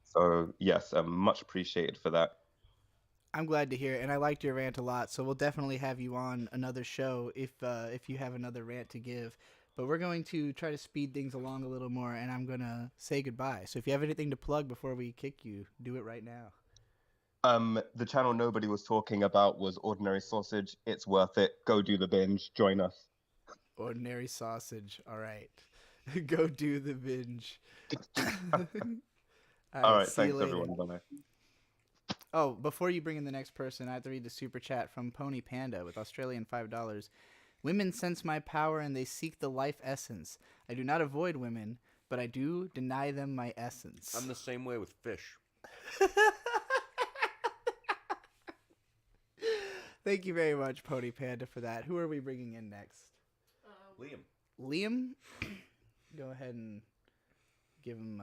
So yes, much appreciated for that. I'm glad to hear it, and I liked your rant a lot. So we'll definitely have you on another show if you have another rant to give. But we're going to try to speed things along a little more, and I'm gonna say goodbye. So if you have anything to plug before we kick you, do it right now. The channel nobody was talking about was Ordinary Sausage. It's worth it. Go do the binge. Join us. Ordinary sausage. All right, go do the binge. All All right, right, see you thanks later. everyone. Bye. Oh, before you bring in the next person, I have to read the super chat from Pony Panda with Australian $5. Women sense my power and they seek the life essence. I do not avoid women, but I do deny them my essence. I'm the same way with fish. Thank you very much, Pony Panda, for that. Who are we bringing in next? Liam. Liam? Go ahead and give him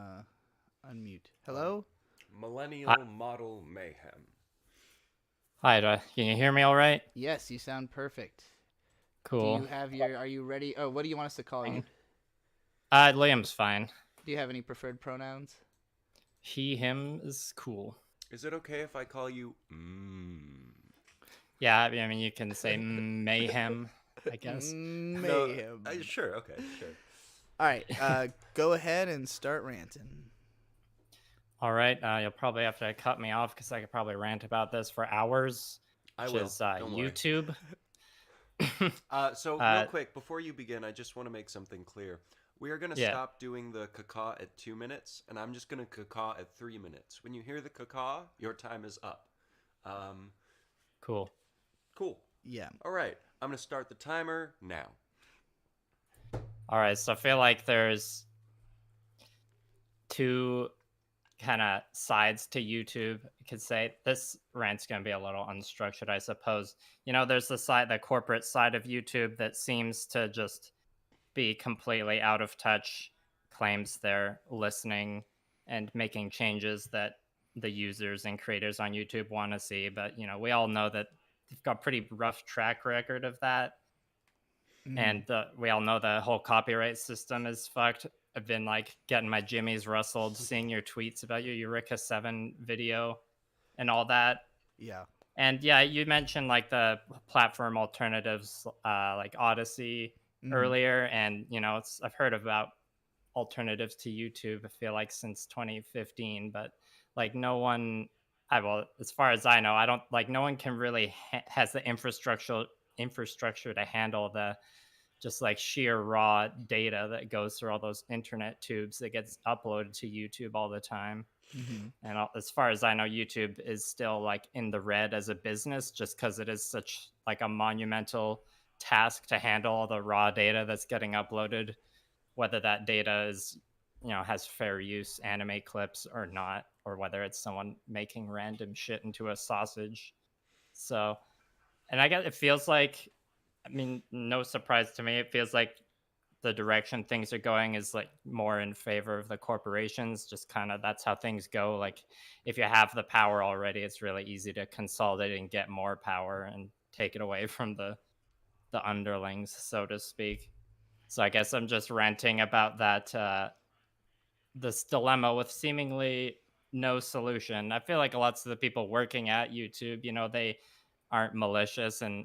unmute. Hello? Millennial Model Mayhem. Hi, can you hear me all right? Yes, you sound perfect. Cool. Do you have are you ready? Oh, what do you want us to call you? Liam's fine. Do you have any preferred pronouns? He, him is cool. Is it okay if I call you Yeah, I mean, you can say mayhem, I guess. Mayhem. Sure, okay, sure. All right, go ahead and start ranting. All right, you'll probably have to cut me off because I could probably rant about this for hours. I Which will. is Don't worry. YouTube. So real quick, before you begin, I just want to make something clear. We are going to Yeah. stop doing the caca at 2 minutes, and I'm just going to caca at 3 minutes. When you hear the caca, your time is up. Cool. Cool. Yeah. All right. I'm going to start the timer now. All right, so I feel like there's two kind of sides to YouTube. You could say this rant's going to be a little unstructured, I suppose. You know, there's the corporate side of YouTube that seems to just be completely out of touch, claims they're listening and making changes that the users and creators on YouTube want to see. But, you know, we all know that they've got a pretty rough track record of that. And we all know the whole copyright system is fucked. I've been like getting my jimmies rustled, seeing your tweets about your Eureka 7 video and all that. Yeah. And yeah, you mentioned like the platform alternatives, like Odyssey earlier. And, you know, I've heard about alternatives to YouTube, I feel like since 2015, but like no one, as far as I know, I don't like, no one can really has the infrastructure to handle the just like sheer raw data that goes through all those internet tubes that gets uploaded to YouTube all the time. And as far as I know, YouTube is still like in the red as a business just because it is such like a monumental task to handle all the raw data that's getting uploaded, whether that data is, you know, has fair use anime clips or not, or whether it's someone making random shit into a sausage. So, and I guess it feels like, I mean, no surprise to me. It feels like the direction things are going is like more in favor of the corporations. Just kind of that's how things go. Like if you have the power already, it's really easy to consolidate and get more power and take it away from the underlings, so to speak. So I guess I'm just ranting about that this dilemma with seemingly no solution. I feel like lots of the people working at YouTube, you know, they aren't malicious and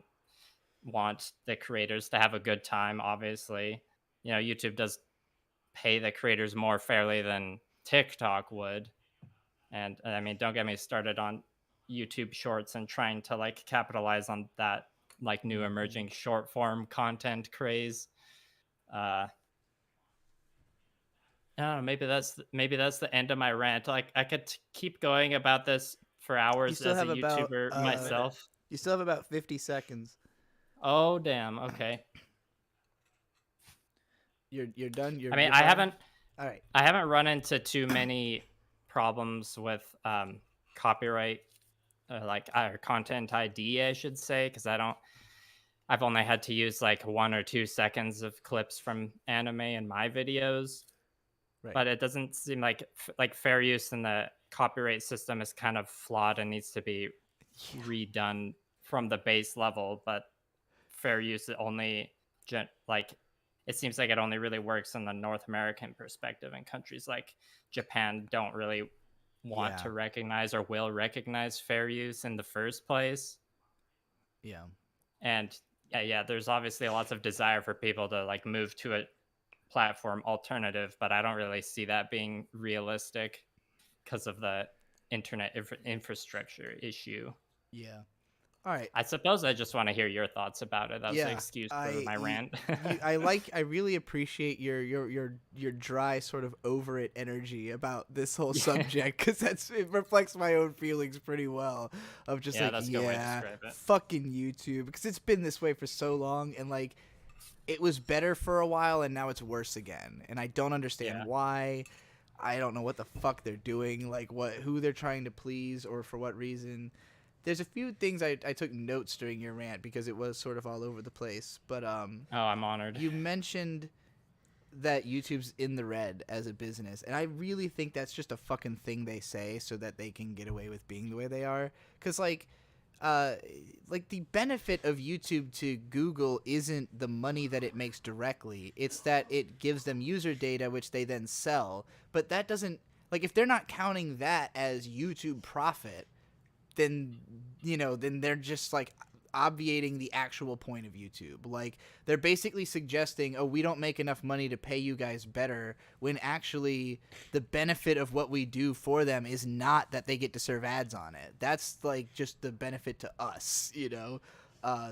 want the creators to have a good time, obviously. You know, YouTube does pay the creators more fairly than TikTok would. And I mean, don't get me started on YouTube shorts and trying to like capitalize on that like new emerging short form content craze. I don't know, maybe that's the end of my rant. Like I could keep going about this for hours still as a have about, YouTuber myself. You still have about 50 seconds. Oh damn, okay. You're done. I mean, you're I done? haven't. All right. I haven't run into too many problems with copyright, like content ID, I should say, because I've only had to use like 1 or 2 seconds of clips from anime in my videos. Right. But it doesn't seem like fair use in the copyright system is kind of flawed and needs to be redone from the base level. But fair use only it seems like it only really works in the North American perspective, and countries like Japan don't really want to recognize or will recognize fair use in the first place. Yeah. And yeah, there's obviously lots of desire for people to like move to a platform alternative, but I don't really see that being realistic because of the internet infrastructure issue. Yeah. All right. I suppose I just want to hear your thoughts about it. That was the excuse for my rant. I really appreciate your dry sort of over it energy about this whole subject, because it reflects my own feelings pretty well of just that's a good way to describe it. Fucking YouTube, because it's been this way for so long, and like it was better for a while and now it's worse again, and I don't understand why. I don't know what the fuck they're doing, like who they're trying to please or for what reason. There's a few things I took notes during your rant because it was sort of all over the place. But oh, I'm honored. You mentioned that YouTube's in the red as a business, and I really think that's just a fucking thing they say so that they can get away with being the way they are. Because like the benefit of YouTube to Google isn't the money that it makes directly. It's that it gives them user data, which they then sell. But that doesn't, like, if they're not counting that as YouTube profit, then they're just like, obviating the actual point of YouTube. Like, they're basically suggesting, oh, we don't make enough money to pay you guys better, when actually the benefit of what we do for them is not that they get to serve ads on it. That's like just the benefit to us, you know?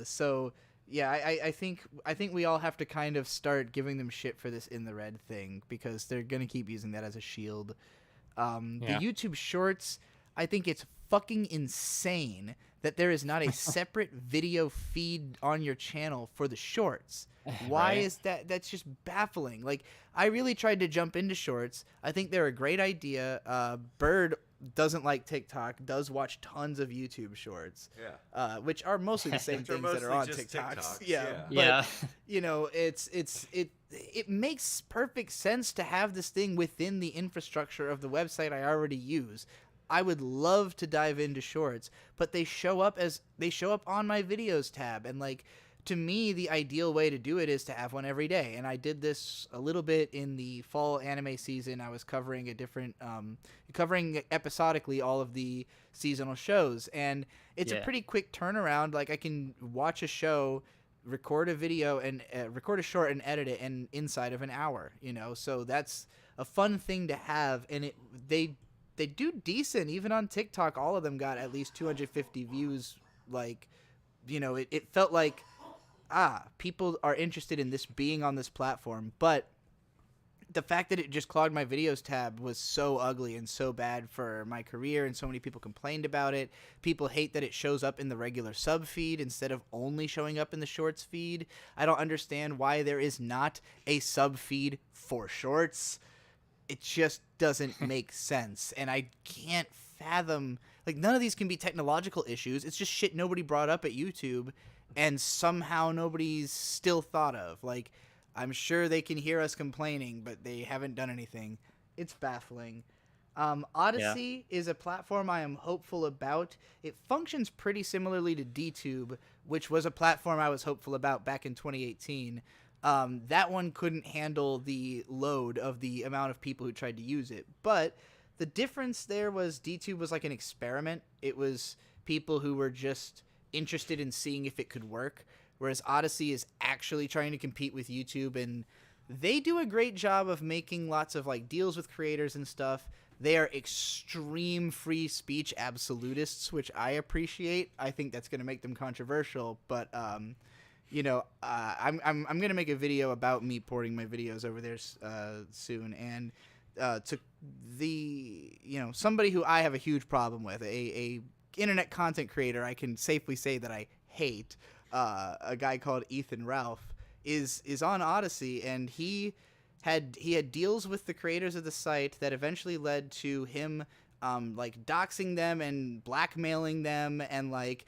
So yeah, I think we all have to kind of start giving them shit for this In the Red thing, because they're gonna keep using that as a shield. The YouTube Shorts, I think it's fucking insane that there is not a separate video feed on your channel for the Shorts. Why Right. is that? That's just baffling. Like, I really tried to jump into Shorts. I think they're a great idea. Bird doesn't like TikTok, does watch tons of YouTube Shorts. Yeah. Which are mostly the same Which are things that are on mostly just TikToks. TikToks, Yeah. yeah. But, Yeah. you know, it makes perfect sense to have this thing within the infrastructure of the website I already use. I would love to dive into Shorts, but they show up on my videos tab, and like, to me, the ideal way to do it is to have one every day. And I did this a little bit in the fall anime season. I was covering covering episodically all of the seasonal shows, and it's a Yeah. pretty quick turnaround. Like, I can watch a show, record a video, and record a short and edit it in inside of an hour, you know? So that's a fun thing to have. And they do decent even on TikTok. All of them got at least 250 views. Like, you know, it felt like, people are interested in this being on this platform. But the fact that it just clogged my videos tab was so ugly and so bad for my career, and so many people complained about it. People hate that it shows up in the regular sub feed instead of only showing up in the Shorts feed. I don't understand why there is not a sub feed for Shorts. It just doesn't make sense, and I can't fathom, like, none of these can be technological issues. It's just shit nobody brought up at YouTube, and somehow nobody's still thought of. Like, I'm sure they can hear us complaining, but they haven't done anything. It's baffling. Odyssey is a platform I am hopeful about. It functions pretty similarly to DTube, which was a platform I was hopeful about back in 2018. That one couldn't handle the load of the amount of people who tried to use it. But the difference there was DTube was like an experiment. It was people who were just interested in seeing if it could work, whereas Odyssey is actually trying to compete with YouTube, and they do a great job of making lots of like deals with creators and stuff. They are extreme free speech absolutists, which I appreciate. I think that's going to make them controversial, but you know, I'm gonna make a video about me porting my videos over there soon, and to the, you know, somebody who I have a huge problem with, a internet content creator I can safely say that I hate, a guy called Ethan Ralph, is on Odyssey, and he had deals with the creators of the site that eventually led to him like doxing them and blackmailing them and like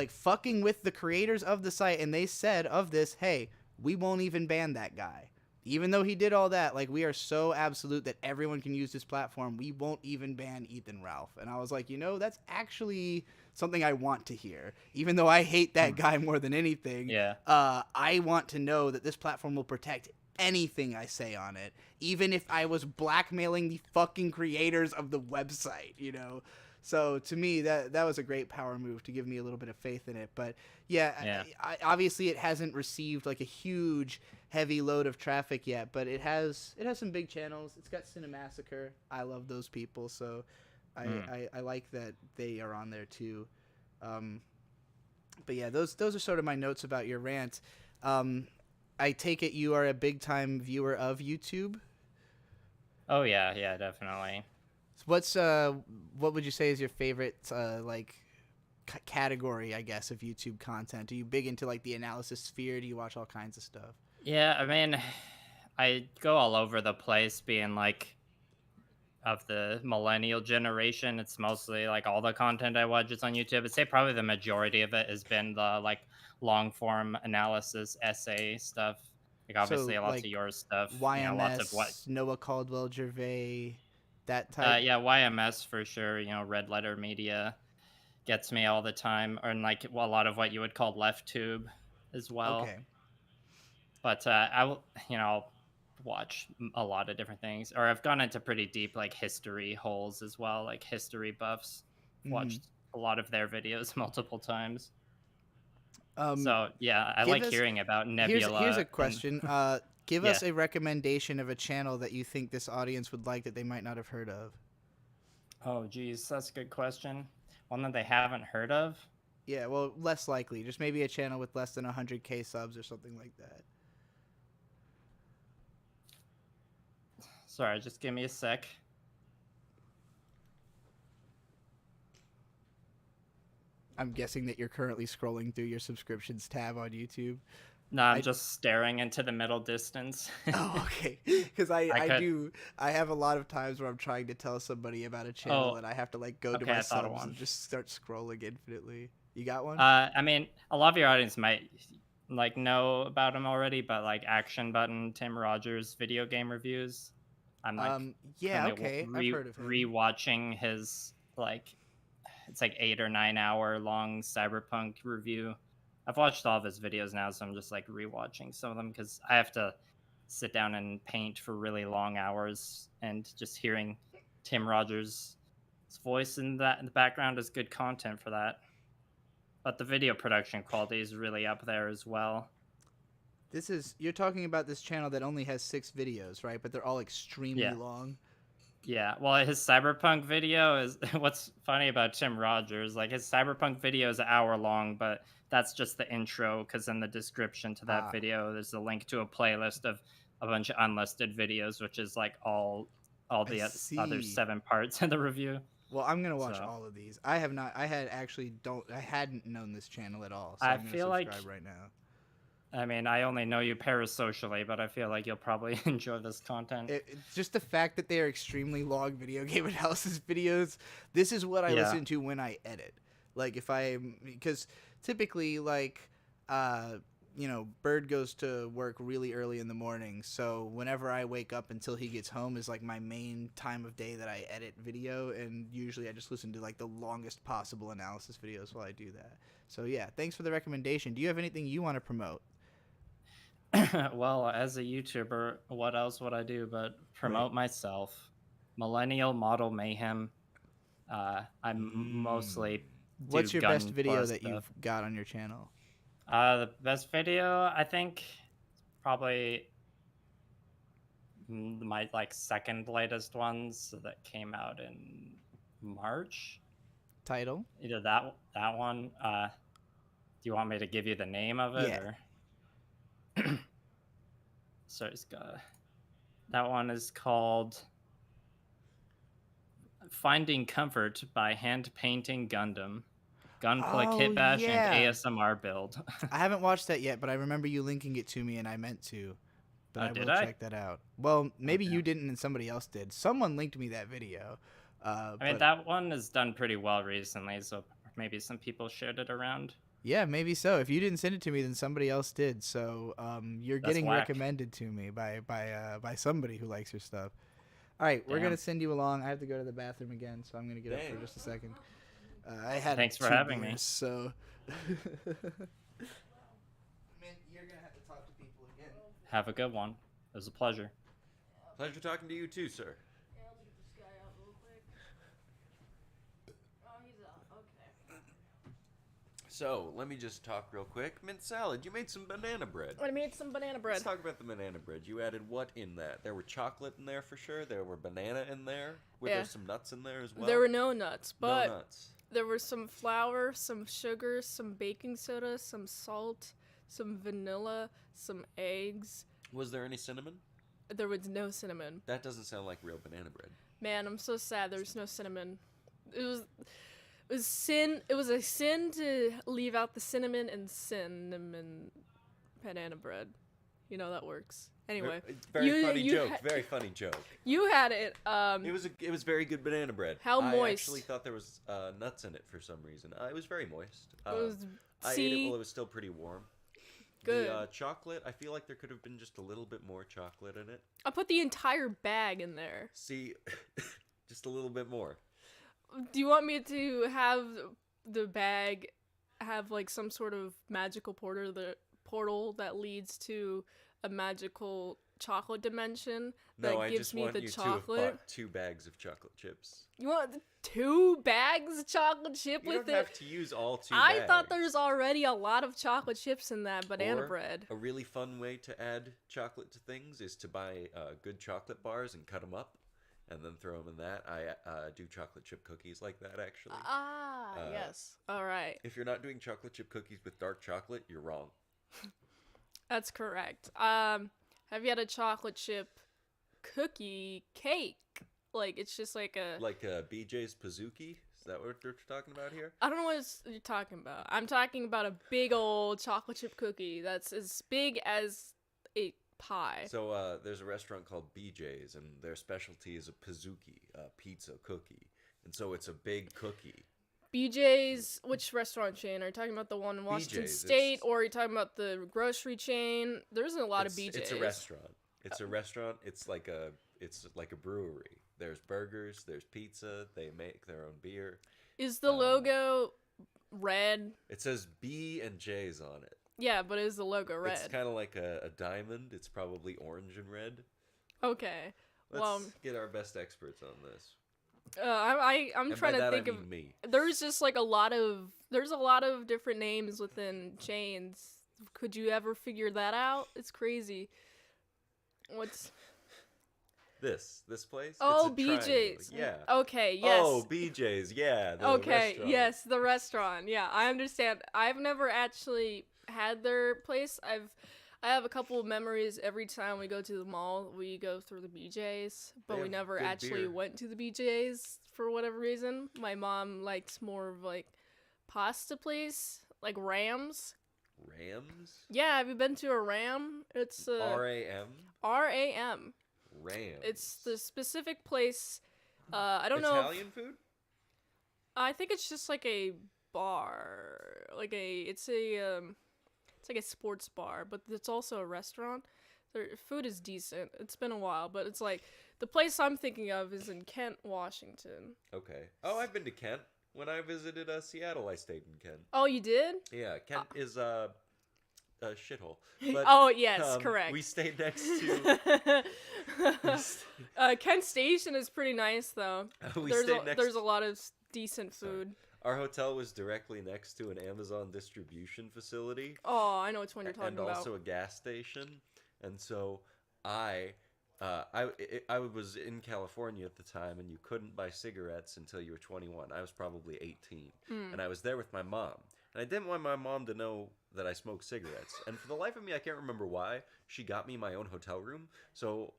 fucking with the creators of the site. And they said of this, hey, we won't even ban that guy. Even though he did all that, like, we are so absolute that everyone can use this platform, we won't even ban Ethan Ralph. And I was like, you know, that's actually something I want to hear. Even though I hate that guy more than anything, I want to know that this platform will protect anything I say on it, even if I was blackmailing the fucking creators of the website, you know? So to me, that was a great power move to give me a little bit of faith in it. But yeah. I obviously it hasn't received like a huge heavy load of traffic yet, but it has some big channels. It's got Cinemassacre. I love those people, so I like that they are on there too. But yeah, those are sort of my notes about your rant. I take it you are a big time viewer of YouTube. Oh yeah, definitely. What's what would you say is your favorite like category, I guess, of YouTube content? Are you big into like the analysis sphere? Do you watch all kinds of stuff? Yeah, I mean, I go all over the place, being like of the millennial generation. It's mostly like all the content I watch is on YouTube. I'd say probably the majority of it has been the like long form analysis essay stuff. Like obviously So, lots like, of your stuff. YMS, You know, lots of what Noah Caldwell Gervais, that type. yeah, YMS for sure. You know, Red Letter Media gets me all the time, or like a lot of what you would call left tube as well. Okay. But I will, you know, I'll watch a lot of different things, or I've gone into pretty deep like history holes as well, like history buffs. Watched a lot of their videos multiple times. So yeah, I give like us- hearing about Here's Nebula. a and- question. Give Yeah. us a recommendation of a channel that you think this audience would like that they might not have heard of. Oh, geez, that's a good question. One that they haven't heard of. Yeah, well, less likely. Just maybe a channel with less than 100K subs or something like that. Sorry, just give me a sec. I'm guessing that you're currently scrolling through your subscriptions tab on YouTube. No, I'm just staring into the middle distance. Oh, okay. Because I could- have a lot of times where I'm trying to tell somebody about a channel and I have to like go to okay, my I thought of subs one. and just start scrolling infinitely. You got one? I mean, a lot of your audience might like know about him already, but like Action Button, Tim Rogers video game reviews. I'm like, yeah, currently okay. I've heard of him. rewatching his like, it's like 8 or 9 hour long Cyberpunk review. I've watched all of his videos now, so I'm just like rewatching some of them because I have to sit down and paint for really long hours, and just hearing Tim Rogers' voice in the background is good content for that. But the video production quality is really up there as well. You're talking about this channel that only has 6 videos, right? But they're all extremely long. Yeah, well, his Cyberpunk video is what's funny about Tim Rogers. Like, his Cyberpunk video is an hour long, but that's just the intro, because in the description to that video, there's a link to a playlist of a bunch of unlisted videos, which is like all the other 7 parts of the review. Well, I'm gonna watch all of these. I hadn't known this channel at all. So I I'm gonna feel like subscribe right now. I mean, I only know you parasocially, but I feel like you'll probably enjoy this content. It's just the fact that they are extremely long video game analysis videos. This is what I listen to when I edit. Like because typically like Bird goes to work really early in the morning, so whenever I wake up until he gets home is like my main time of day that I edit video, and usually I just listen to like the longest possible analysis videos while I do that. So yeah, thanks for the recommendation. Do you have anything you want to promote? Well, as a YouTuber, what else would I do but promote myself? Millennial Model Mayhem. I'm mostly What's your best video Plus that stuff. you've got on your channel? The best video, I think, probably my like second latest ones that came out in March. Title? Either that one. Do you want me to give you the name of it? Yeah. Or... So that one is called Finding Comfort by Hand Painting Gundam. Gunflick, Oh, Hit Bash, yeah. and ASMR build. I haven't watched that yet, but I remember you linking it to me, and I meant to. But Oh, I did will I? check that out. Well, maybe you didn't, and somebody else did. Someone linked me that video. I mean, that one has done pretty well recently, so maybe some people shared it around. Yeah, maybe so. If you didn't send it to me, then somebody else did. So you're That's getting whack. recommended to me by somebody who likes your stuff. All right, we're Damn. gonna send you along. I have to go to the bathroom again, so I'm gonna get up for just a second. I had Thanks for 2 having me. beers, so. Man, you're gonna have to talk to people again. Have a good one. It was a pleasure. Pleasure talking to you too, sir. So, let me just talk real quick. Mint salad, you made some banana bread. I made some banana bread. Let's talk about the banana bread. You added what in that? There were chocolate in there for sure. There were banana in there. Were Yeah. there some nuts in there as well? There were no nuts, but no nuts. there was some flour, some sugar, some baking soda, some salt, some vanilla, some eggs. Was there any cinnamon? There was no cinnamon. That doesn't sound like real banana bread. Man, I'm so sad there's no cinnamon. It was a sin to leave out the cinnamon and cinnamon banana bread. You know that works. Anyway, Very funny joke. Very funny joke. You had it. It was very good banana bread. How I moist? actually thought there was nuts in it for some reason. It was very moist. It was, I ate it while it was still pretty warm. Good. The chocolate, I feel like there could have been just a little bit more chocolate in it. I put the entire bag in there. See, just a little bit more. Do you want me to have the bag have like some sort of magical portal that leads to a magical chocolate dimension No, that I gives just me want the you to have chocolate. bought 2 bags of chocolate chips. You want 2 bags of chocolate chip You with don't it? have to use all 2 I bags. thought there's already a lot of chocolate chips in that banana Or bread. A really fun way to add chocolate to things is to buy good chocolate bars and cut them up, and then throw them in that. I do chocolate chip cookies like that, actually. Yes. All right. If you're not doing chocolate chip cookies with dark chocolate, you're wrong. That's correct. Have you had a chocolate chip cookie cake? Like, it's just like a... Like BJ's Pizookie? Is that what you're talking about here? I don't know what you're talking about. I'm talking about a big old chocolate chip cookie that's as big as a pie. So there's a restaurant called BJ's, and their specialty is a Pizookie, a pizza cookie. And so it's a big cookie. BJ's, which restaurant chain? Are you talking about the one in Washington BJ's, State, or are you talking about the grocery chain? There's a lot of BJ's. It's a restaurant. It's a restaurant. It's like a brewery. There's burgers. There's pizza. They make their own beer. Is the logo red? It says B and J's on it. Yeah, but is the logo red? It's kind of like a diamond. It's probably orange and red. Okay. Let's get our best experts on this. I'm And trying by to that, think I of. mean me. There's just like a lot of different names within chains. Could you ever figure that out? It's crazy. What's This place? Oh, It's a triangle. BJ's. Yeah. Okay, yes. Oh, BJ's. Yeah. The Okay, restaurant. yes, the restaurant. Yeah, I understand. I've never actually had their place. I have a couple of memories every time we go to the mall. We go through the BJ's, but They we have never good actually beer. went to the BJ's for whatever reason. My mom likes more of like pasta place, like Rams. Rams? Yeah, have you been to a Ram? It's RAM? RAM. Rams. It's the specific place. I don't know. Italian food? I think it's just like a bar, it's like a sports bar, but it's also a restaurant. Their food is decent. It's been a while, but it's like the place I'm thinking of is in Kent, Washington. Okay. Oh, I've been to Kent. When I visited Seattle, I stayed in Kent. Oh, you did? Yeah, Kent is a shithole. But, Oh, yes, correct. We stayed next to. Kent Station is pretty nice though. There's a lot of decent food. Our hotel was directly next to an Amazon distribution facility. Oh, I know which one you're talking and about. also a gas station. And so I was in California at the time, and you couldn't buy cigarettes until you were 21. I was probably 18, and I was there with my mom. And I didn't want my mom to know that I smoked cigarettes. And for the life of me, I can't remember why. She got me my own hotel room, so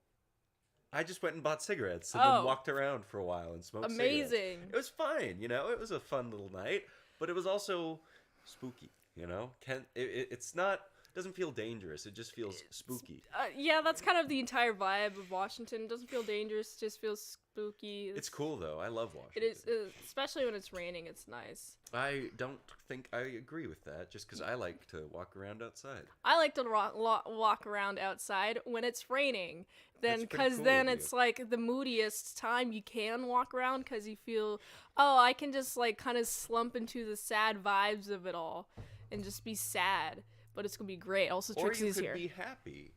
I just went and bought cigarettes and then walked around for a while and smoked cigarettes. Amazing. It was fine, you know? It was a fun little night, but it was also spooky, you know? It's not... doesn't feel dangerous. It just feels spooky. Yeah, that's kind of the entire vibe of Washington. It doesn't feel dangerous. It just feels spooky. It's cool, though. I love Washington. It is, especially when it's raining. It's nice. I don't think I agree with that, just because I like to walk around outside. I like to walk around outside when it's raining. Then, That's pretty because cool then of it's like the moodiest time you can walk around, because you feel, oh, I can just like kind of slump into the sad vibes of it all and just be sad. But it's gonna be great. Also, Trixie's here. Or you could be happy.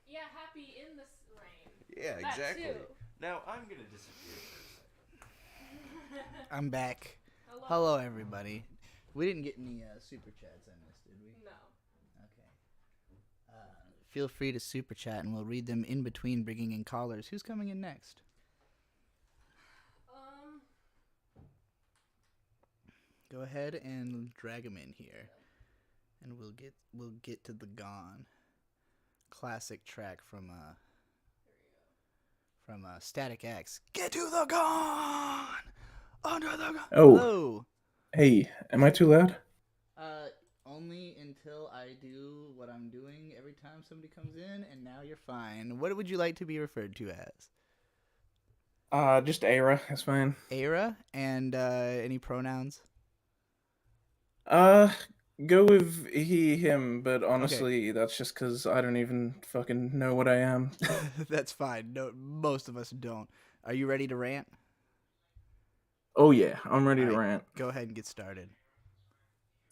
Yeah, happy in this rain. Yeah, That exactly. too. Now, I'm gonna disappear for a second. I'm back. Hello, everybody. We didn't get any super chats I missed, did we? No. Okay. Feel free to super chat, and we'll read them in between bringing in callers. Who's coming in next? Go ahead and drag him in here, and we'll get to the Gone. Classic track from Static X. Get to the Gone. Under the Gone. Oh. Hello. Hey, am I too loud? Only until I do what I'm doing every time somebody comes in, and now you're fine. What would you like to be referred to as? Just Era, that's fine. Era, and any pronouns? Go with he, him, but honestly, that's just because I don't even fucking know what I am. That's fine. No, most of us don't. Are you ready to rant? Oh yeah, I'm ready to All right, rant. Go ahead and get started.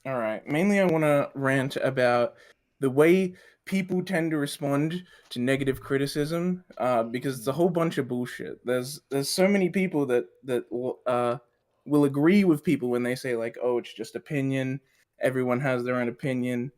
Alright, mainly I want to rant about the way people tend to respond to negative criticism, because it's a whole bunch of bullshit. There's so many people will agree with people when they say like, oh, it's just opinion. Everyone has their own opinion.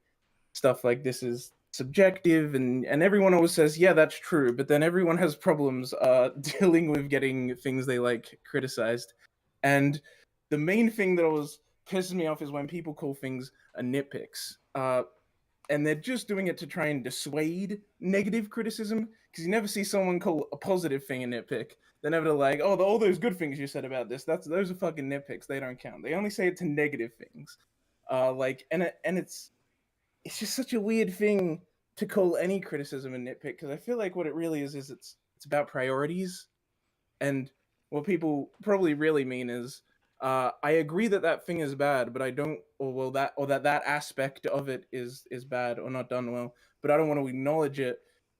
Stuff like this is subjective, and everyone always says, yeah, that's true. But then everyone has problems dealing with getting things they like criticized. And the main thing that always pisses me off is when people call things a nitpicks. And they're just doing it to try and dissuade negative criticism, because you never see someone call a positive thing a nitpick. They're never like, oh, all those good things you said about this, those are fucking nitpicks. They don't count. They only say it to negative things. It's just such a weird thing to call any criticism a nitpick, because I feel like what it really is it's about priorities. And what people probably really mean is, I agree that that thing is bad, but I don't, that aspect of it is bad or not done well, but I don't want to acknowledge it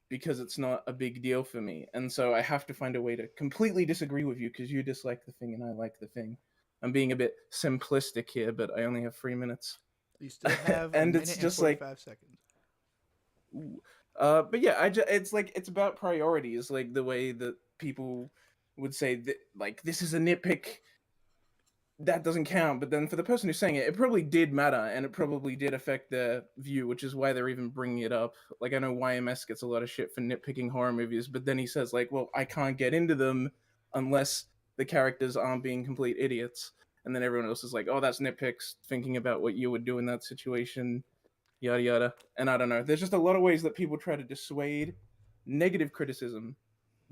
because it's not a big deal for me, and so I have to find a way to completely disagree with you because you dislike the thing and I like the thing. I'm being a bit simplistic here, but I only have 3 minutes. You still have And a it's minute just and like 45 seconds. but yeah, it's like it's about priorities, like the way that people would say that, like, this is a nitpick, that doesn't count. But then for the person who's saying it, it probably did matter, and it probably did affect their view, which is why they're even bringing it up. Like, I know YMS gets a lot of shit for nitpicking horror movies, but then he says like, well, I can't get into them unless the characters aren't being complete idiots. And then everyone else is like, oh, that's nitpicks, thinking about what you would do in that situation, yada yada. And I don't know, there's just a lot of ways that people try to dissuade negative criticism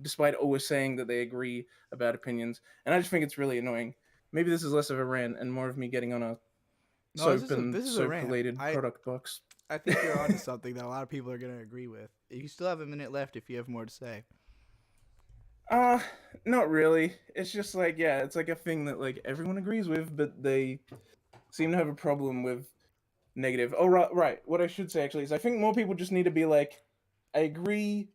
despite always saying that they agree about opinions, and I just think it's really annoying. Maybe this is less of a rant and more of me getting on a No, soap and this is a soap rant. related product box. I think you're onto something that a lot of people are going to agree with. You still have a minute left if you have more to say. Not really. It's just like, yeah, it's like a thing that like everyone agrees with, but they seem to have a problem with negative. Oh, right. What I should say actually is I think more people just need to be like, I agree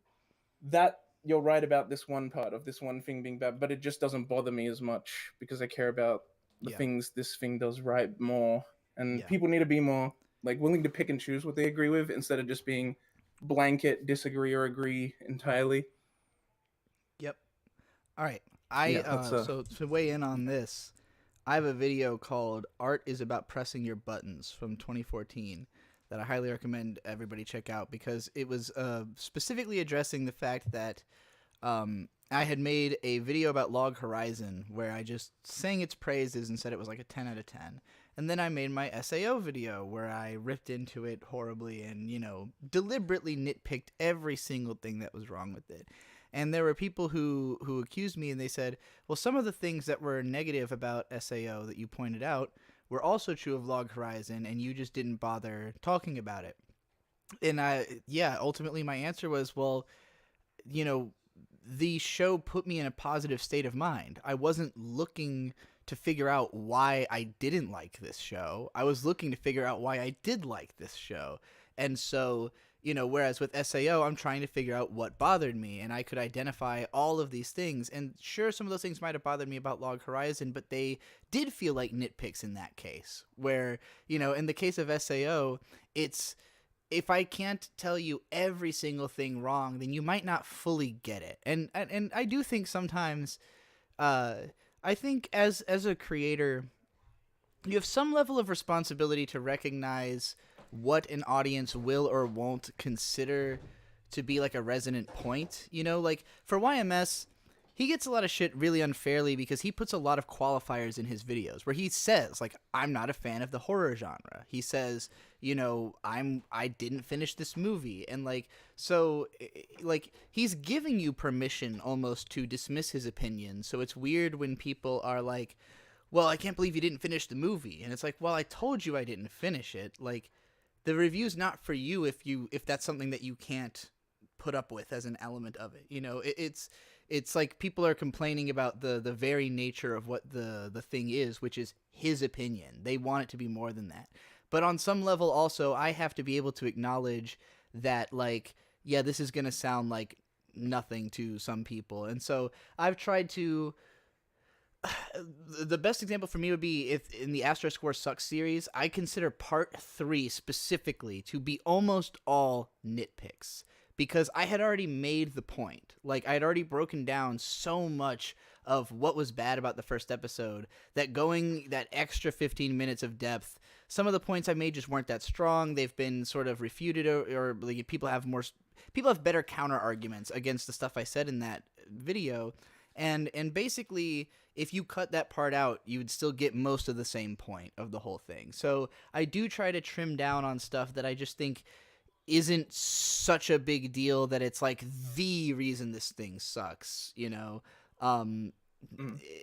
that you're right about this one part of this one thing being bad, but it just doesn't bother me as much because I care about the things this thing does right more. And people need to be more like willing to pick and choose what they agree with instead of just being blanket disagree or agree entirely. Yep. All right. So to weigh in on this, I have a video called "Art is About Pressing Your Buttons" from 2014 that I highly recommend everybody check out, because it was specifically addressing the fact that I had made a video about Log Horizon where I just sang its praises and said it was like a 10 out of 10. And then I made my SAO video where I ripped into it horribly and, deliberately nitpicked every single thing that was wrong with it. And there were people who accused me, and they said, well, some of the things that were negative about SAO that you pointed out were also true of Log Horizon, and you just didn't bother talking about it. And ultimately my answer was, well, the show put me in a positive state of mind. I wasn't looking to figure out why I didn't like this show. I was looking to figure out why I did like this show. And so, whereas with SAO, I'm trying to figure out what bothered me, and I could identify all of these things. And sure, some of those things might have bothered me about Log Horizon, but they did feel like nitpicks in that case, where, in the case of SAO, it's, if I can't tell you every single thing wrong, then you might not fully get it. And I do think sometimes, I think as a creator, you have some level of responsibility to recognize what an audience will or won't consider to be like a resonant point. Like for YMS, he gets a lot of shit really unfairly because he puts a lot of qualifiers in his videos where he says, like, I'm not a fan of the horror genre. He says, I didn't finish this movie. And so he's giving you permission almost to dismiss his opinion. So it's weird when people are like, well, I can't believe you didn't finish the movie. And it's like, well, I told you I didn't finish it. Like, the review's not for you if that's something that you can't put up with as an element of it. It's like people are complaining about the very nature of what the thing is, which is his opinion. They want it to be more than that. But on some level also, I have to be able to acknowledge that, this is going to sound like nothing to some people. And so I've tried to the best example for me would be if in the Asterisk War Sucks series, I consider part 3 specifically to be almost all nitpicks because I had already made the point. Like, I had already broken down so much of what was bad about the first episode that going that extra 15 minutes of depth, some of the points I made just weren't that strong. They've been sort of refuted, or like, people have better counter arguments against the stuff I said in that video. And basically, if you cut that part out, you would still get most of the same point of the whole thing. So I do try to trim down on stuff that I just think isn't such a big deal that it's like the reason this thing sucks, you know?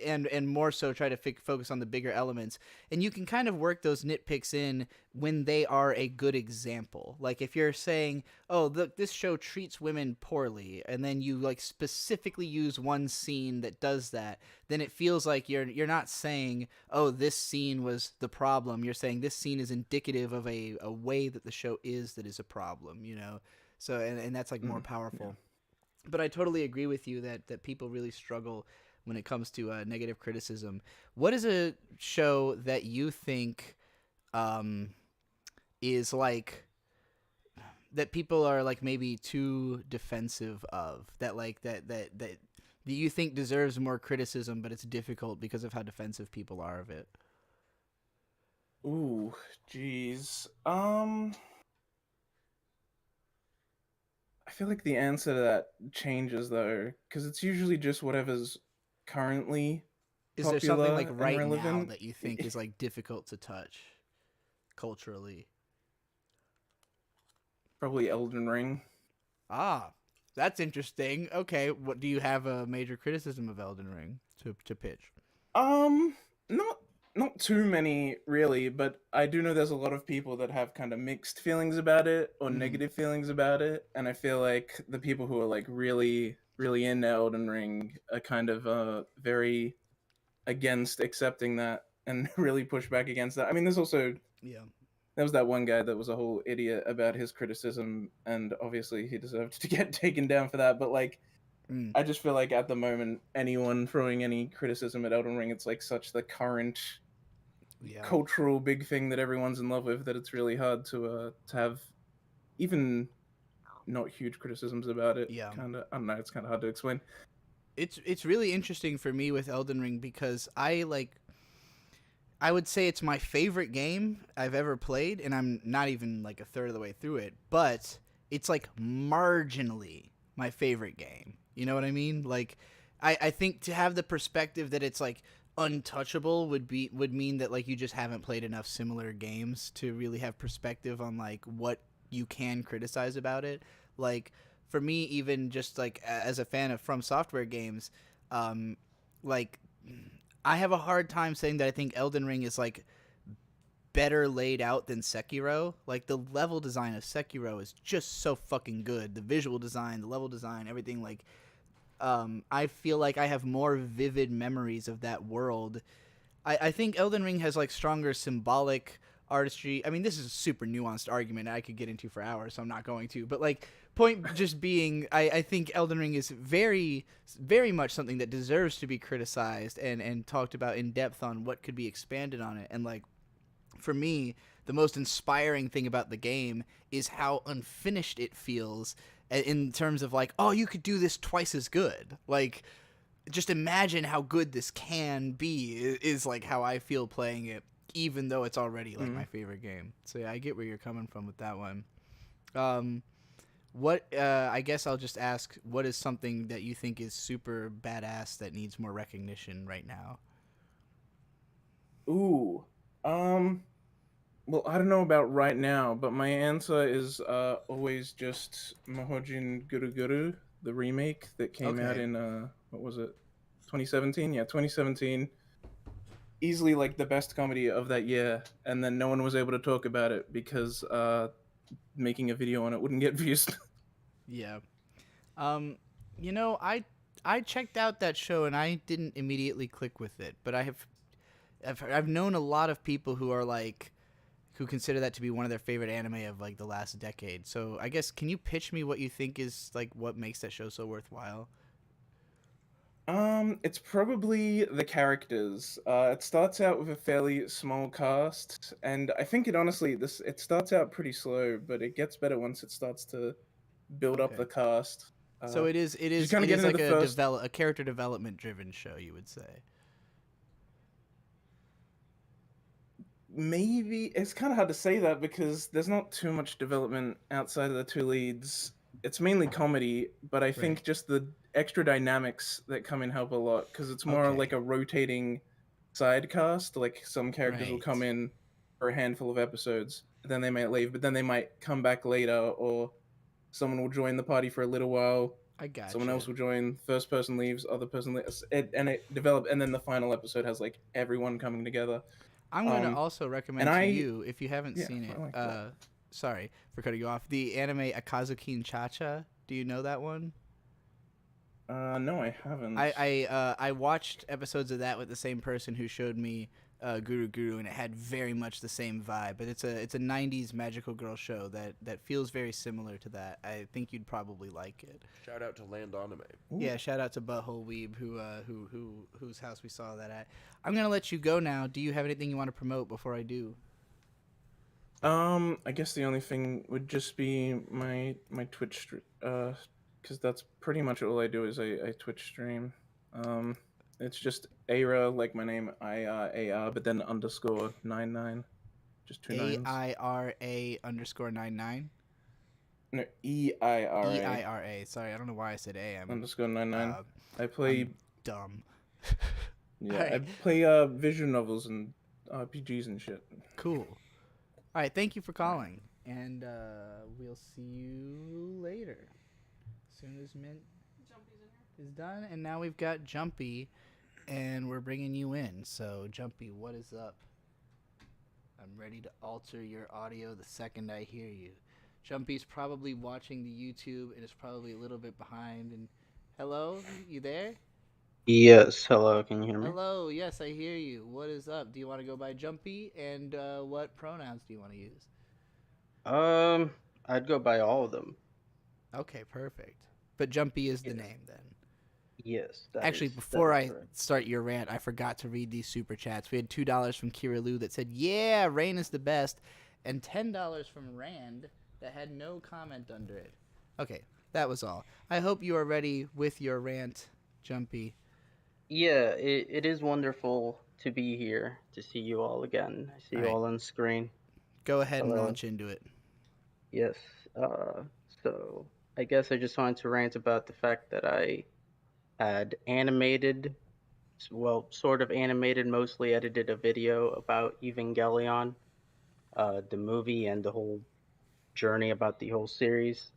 And more so try to focus on the bigger elements. And you can kind of work those nitpicks in when they are a good example. Like if you're saying, oh, look, this show treats women poorly, and then you like specifically use one scene that does that, then it feels like you're not saying, oh, this scene was the problem. You're saying this scene is indicative of a way that the show is that is a problem, you know? So, and that's like more powerful. Yeah. But I totally agree with you that people really struggle when it comes to negative criticism. What is a show that you think is like that people are like maybe too defensive of, that like that you think deserves more criticism, but it's difficult because of how defensive people are of it? Ooh, jeez. I feel like the answer to that changes though, because it's usually just whatever's currently is there something like right relevant now that you think is like difficult to touch culturally? Probably Elden Ring. Ah, that's interesting. Okay, what do you have a major criticism of Elden Ring to pitch? Not too many really, but I do know there's a lot of people that have kind of mixed feelings about it or negative feelings about it, and I feel like the people who are like really into Elden Ring are kind of very against accepting that and really push back against that. I mean, there's also there was that one guy that was a whole idiot about his criticism, and obviously he deserved to get taken down for that, but like I just feel like at the moment, anyone throwing any criticism at Elden Ring, it's like such the current cultural big thing that everyone's in love with that it's really hard to have even not huge criticisms about it. Yeah. Kind of, I don't know, it's kind of hard to explain. It's really interesting for me with Elden Ring because I would say it's my favorite game I've ever played, and I'm not even like a third of the way through it, but it's like marginally my favorite game. You know what I mean? Like, I think to have the perspective that it's like untouchable would mean that like you just haven't played enough similar games to really have perspective on like what you can criticize about it. Like for me, even just like as a fan of From Software games, like I have a hard time saying that I think Elden Ring is like better laid out than Sekiro. Like the level design of Sekiro is just so fucking good. The visual design, the level design, everything. Like I feel like I have more vivid memories of that world. I think Elden Ring has like stronger symbolic artistry. I mean, this is a super nuanced argument I could get into for hours, so I'm not going to. But like, point just being, I think Elden Ring is very, very much something that deserves to be criticized and talked about in depth on what could be expanded on it. And like, for me, the most inspiring thing about the game is how unfinished it feels in terms of like, oh, you could do this twice as good. Like, just imagine how good this can be is like how I feel playing it, even though it's already like my favorite game. So yeah, I get where you're coming from with that one. I guess I'll just ask, what is something that you think is super badass that needs more recognition right now? Ooh. Well, I don't know about right now, but my answer is always just Mahojin Guru Guru, the remake that came out in what was it? 2017? Yeah, 2017. Easily like the best comedy of that year, and then no one was able to talk about it because making a video on it wouldn't get views. Yeah. You know, I checked out that show and I didn't immediately click with it, but I've known a lot of people who are like who consider that to be one of their favorite anime of like the last decade. So I guess, can you pitch me what you think is like what makes that show so worthwhile? It's probably the characters. It starts out with a fairly small cast, and I think it starts out pretty slow, but it gets better once it starts to build up Okay. the cast. So it is just kinda get into like the first. a character development driven show, you would say. Maybe it's kind of hard to say that because there's not too much development outside of the two leads. It's mainly comedy, but I think Right. just the extra dynamics that come in help a lot because it's more Okay. like a rotating side cast. Like some characters will come Right. in for a handful of episodes, then they might leave, but then they might come back later, or someone will join the party for a little while. I got Someone you. else will join. First person leaves, other person leaves, and it develops, and then the final episode has like everyone coming together. I'm going to also recommend and to I- you, if you haven't yeah, seen it, I like that. sorry for cutting you off, the anime Akazukin Cha-Cha. Do you know that one? No, I haven't. I watched episodes of that with the same person who showed me Guru Guru, and it had very much the same vibe. But it's a 90s magical girl show that feels very similar to that. I think you'd probably like it. Shout out to Land Anime. Yeah, shout out to Butthole Weeb whose house we saw that at. I'm gonna let you go now. Do you have anything you want to promote before I do? I guess the only thing would just be my Twitch, because that's pretty much all I do is I Twitch stream. It's just Aira, like my name, AR, but then underscore 99, just two nines. AIRA_99. No, EIRA. EIRA. Sorry, I don't know why I said AM. Underscore 99. I play. I'm dumb. Yeah, Alright. I play visual novels and RPGs and shit. Cool. All right, thank you for calling, and we'll see you later. As soon as Mint is done, and now we've got Jumpy, and we're bringing you in. So, Jumpy, what is up? I'm ready to alter your audio the second I hear you. Jumpy's probably watching the YouTube and is probably a little bit behind. And hello, you there? Yes, hello, can you hear me? Hello, yes, I hear you. What is up? Do you want to go by Jumpy? And what pronouns do you want to use? I'd go by all of them. Okay, perfect. But Jumpy is the name then. Yes. Actually, before I start your rant, I forgot to read these super chats. We had $2 from Kira Lou that said, "Yeah, Rain is the best," and $10 from Rand that had no comment under it. Okay, that was all. I hope you are ready with your rant, Jumpy. Yeah, it is wonderful to be here, to see you all again. I see you all on screen. Go ahead and Hello. launch into it. Yes, so I guess I just wanted to rant about the fact that I had animated, well, sort of animated, mostly edited a video about Evangelion, the movie and the whole journey about the whole series,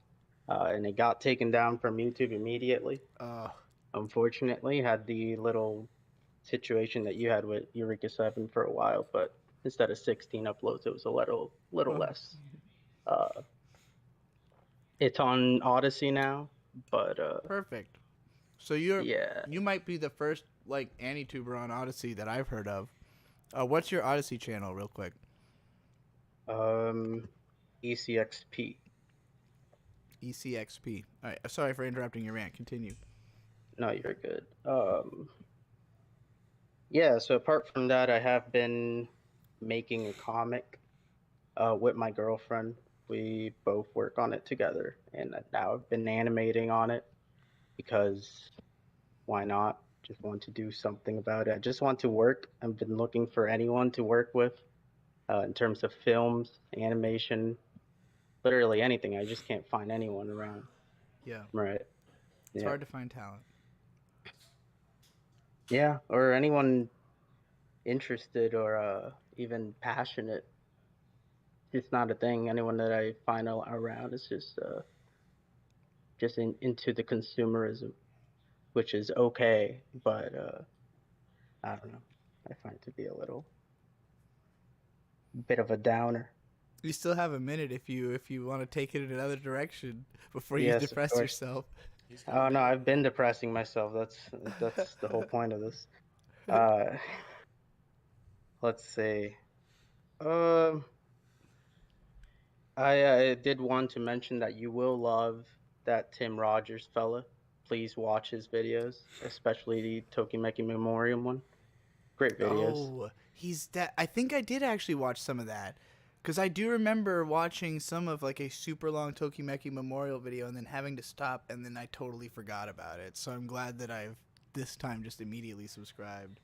and it got taken down from YouTube immediately. Unfortunately, had the little situation that you had with Eureka 7 for a while, but instead of 16 uploads, it was a little less. It's on Odyssey now, but Perfect. So you might be the first like AniTuber on Odyssey that I've heard of. What's your Odyssey channel, real quick? ECXP. ECXP. All right. Sorry for interrupting your rant. Continue. No, you're good. Yeah, so apart from that, I have been making a comic with my girlfriend. We both work on it together, and now I've been animating on it because why not? Just want to do something about it. I just want to work. I've been looking for anyone to work with in terms of films, animation, literally anything. I just can't find anyone around. Yeah. Right. It's Yeah. hard to find talent. Yeah, or anyone interested or even passionate. It's not a thing. Anyone that I find around is just into the consumerism, which is okay, but I don't know. I find it to be a little bit of a downer. You still have a minute if you want to take it in another direction before you Yes, of depress course. yourself. Oh no, I've been depressing myself. That's the whole point of this. Let's see. I did want to mention that you will love that Tim Rogers fella. please watch his videos, especially the Tokimeki Memoriam one. Great videos. Oh, I think I did actually watch some of that. Because I do remember watching some of like a super long Tokimeki Memorial video and then having to stop, and then I totally forgot about it. So I'm glad that I've this time just immediately subscribed.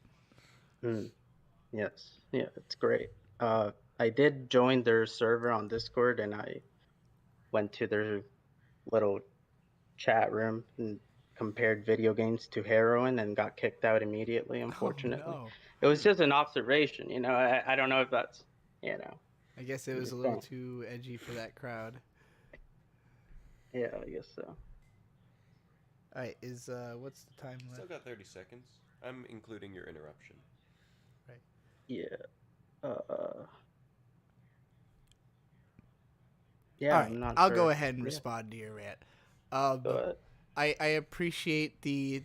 Yes, yeah, it's great. I did join their server on Discord, and I went to their little chat room and compared video games to heroin and got kicked out immediately, unfortunately. Oh, no. It was just an observation, you know. I don't know if that's, you know. I guess it was a little too edgy for that crowd. Yeah, I guess so. All right, what's the time left? Still got 30 seconds. I'm including your interruption. Right. Yeah. Yeah, I'm not I'll sure. go ahead and respond to your rant. Go ahead. I appreciate the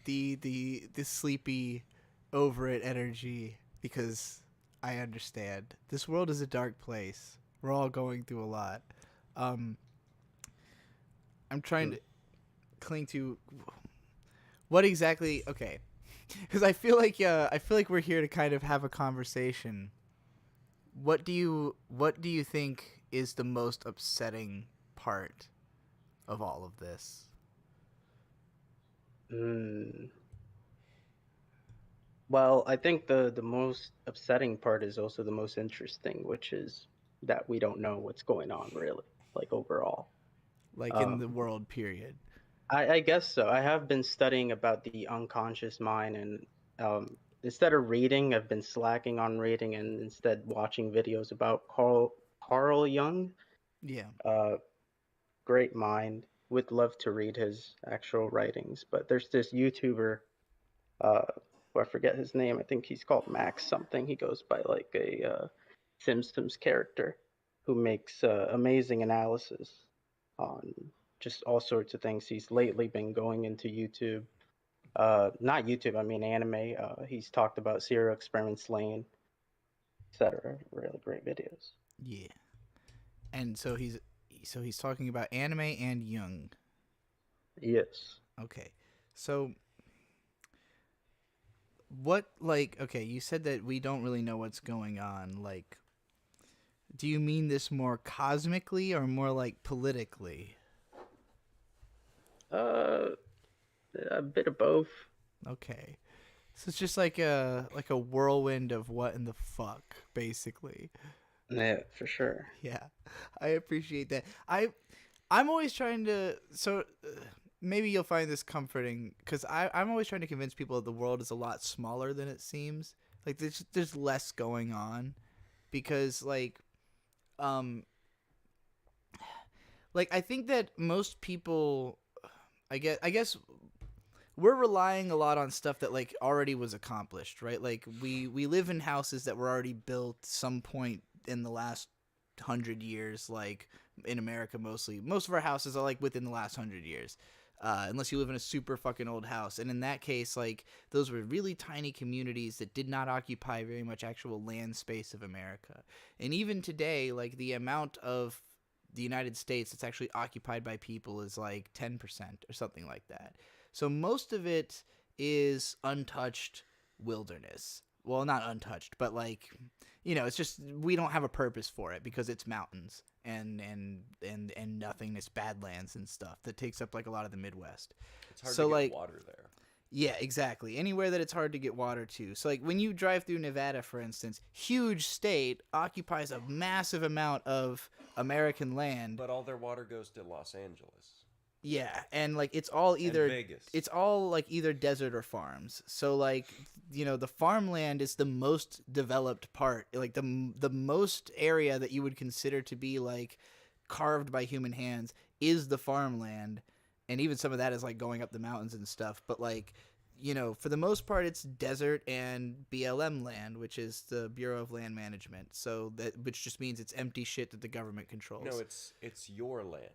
sleepy over it energy because I understand. This world is a dark place. We're all going through a lot. I'm trying to cling to what exactly, okay. Cuz I feel like we're here to kind of have a conversation. What do you think is the most upsetting part of all of this? Well, I think the most upsetting part is also the most interesting, which is that we don't know what's going on really, like overall. Like in the world, period. I guess so. I have been studying about the unconscious mind, and instead of reading, I've been slacking on reading and instead watching videos about Carl Jung. Yeah. Great mind. Would love to read his actual writings, but there's this YouTuber, who I forget his name. I think he's called Max something. He goes by like a Simpsons character, who makes amazing analysis on just all sorts of things. He's lately been going into YouTube, not YouTube, I mean anime. He's talked about serial experiments lane, etc. Really great videos. Yeah. And so he's talking about anime and Jung. Yes. Okay. So what, like, okay, you said that we don't really know what's going on. Like, do you mean this more cosmically or more like politically? A bit of both. Okay. So it's just like a whirlwind of what in the fuck, basically. Yeah, for sure. Yeah, I appreciate that. I'm always trying to. So maybe you'll find this comforting because I'm always trying to convince people that the world is a lot smaller than it seems. Like there's less going on, because like I think that most people, I guess we're relying a lot on stuff that like already was accomplished, right? Like we live in houses that were already built some point in the last 100 years, like in America mostly. Most of our houses are like within the last 100 years. Unless you live in a super fucking old house. And in that case, like, those were really tiny communities that did not occupy very much actual land space of America. And even today, like, the amount of the United States that's actually occupied by people is like 10% or something like that. So most of it is untouched wilderness. Well, not untouched, but like, you know, it's just we don't have a purpose for it because it's mountains and nothingness, badlands and stuff that takes up like a lot of the Midwest. It's hard so to get like water there. Yeah, exactly. Anywhere that it's hard to get water to. So like when you drive through Nevada, for instance, huge state, occupies a massive amount of American land. But all their water goes to Los Angeles. Yeah, and like it's all either Vegas. It's all like either desert or farms. So like, you know, the farmland is the most developed part, like the most area that you would consider to be like carved by human hands is the farmland, and even some of that is like going up the mountains and stuff. But like, you know, for the most part, it's desert and BLM land, which is the Bureau of Land Management. So which just means it's empty shit that the government controls. No, it's your land.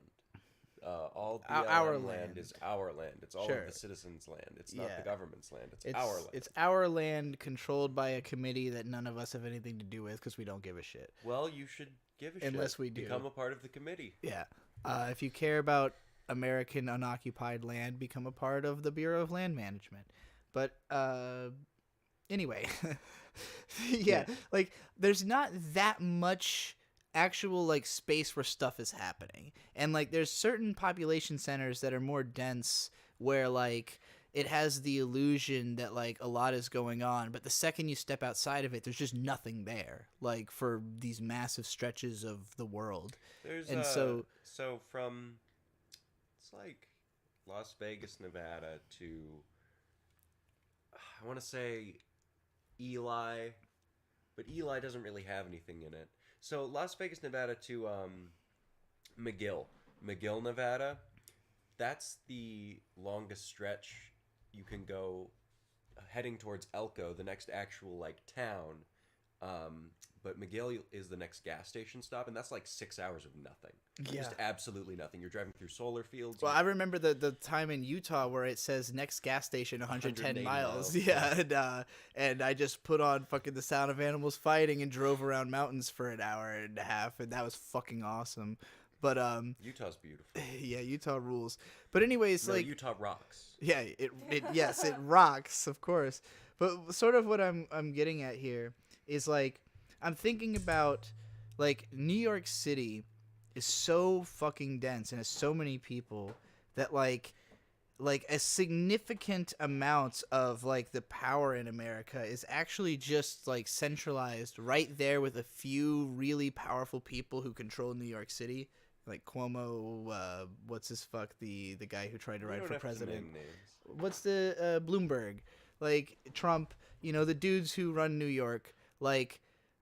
All our BLM land is our land. It's all Sure. of the citizens' land. It's not the government's land. It's our land. It's our land controlled by a committee that none of us have anything to do with because we don't give a shit. Well, you should give a shit. Unless we do. Become a part of the committee. Yeah. If you care about American unoccupied land become a part of the Bureau of Land Management. But anyway, yeah, like there's not that much actual like space where stuff is happening, and like there's certain population centers that are more dense where like it has the illusion that like a lot is going on, but the second you step outside of it, there's just nothing there, like for these massive stretches of the world. There's And so from it's like Las Vegas, Nevada to I want to say Eli, but Eli doesn't really have anything in it. So Las Vegas, Nevada to McGill, Nevada. That's the longest stretch you can go heading towards Elko, the next actual like town. But McGill is the next gas station stop, and that's like 6 hours of nothing. Yeah. Just absolutely nothing. You're driving through solar fields. Well, I remember the time in Utah where it says next gas station 110 miles. Yeah, and I just put on fucking The Sound of Animals Fighting and drove around mountains for an hour and a half, and that was fucking awesome. But Utah's beautiful. Yeah, Utah rules. But anyways, no, like Utah rocks. Yeah, it yes, it rocks, of course. But sort of what I'm getting at here is like I'm thinking about like New York City is so fucking dense and has so many people that like a significant amount of like the power in America is actually just like centralized right there with a few really powerful people who control New York City. Like Cuomo, what's his fuck, the guy who tried to run for president. What's the Bloomberg, like Trump, you know, the dudes who run New York, like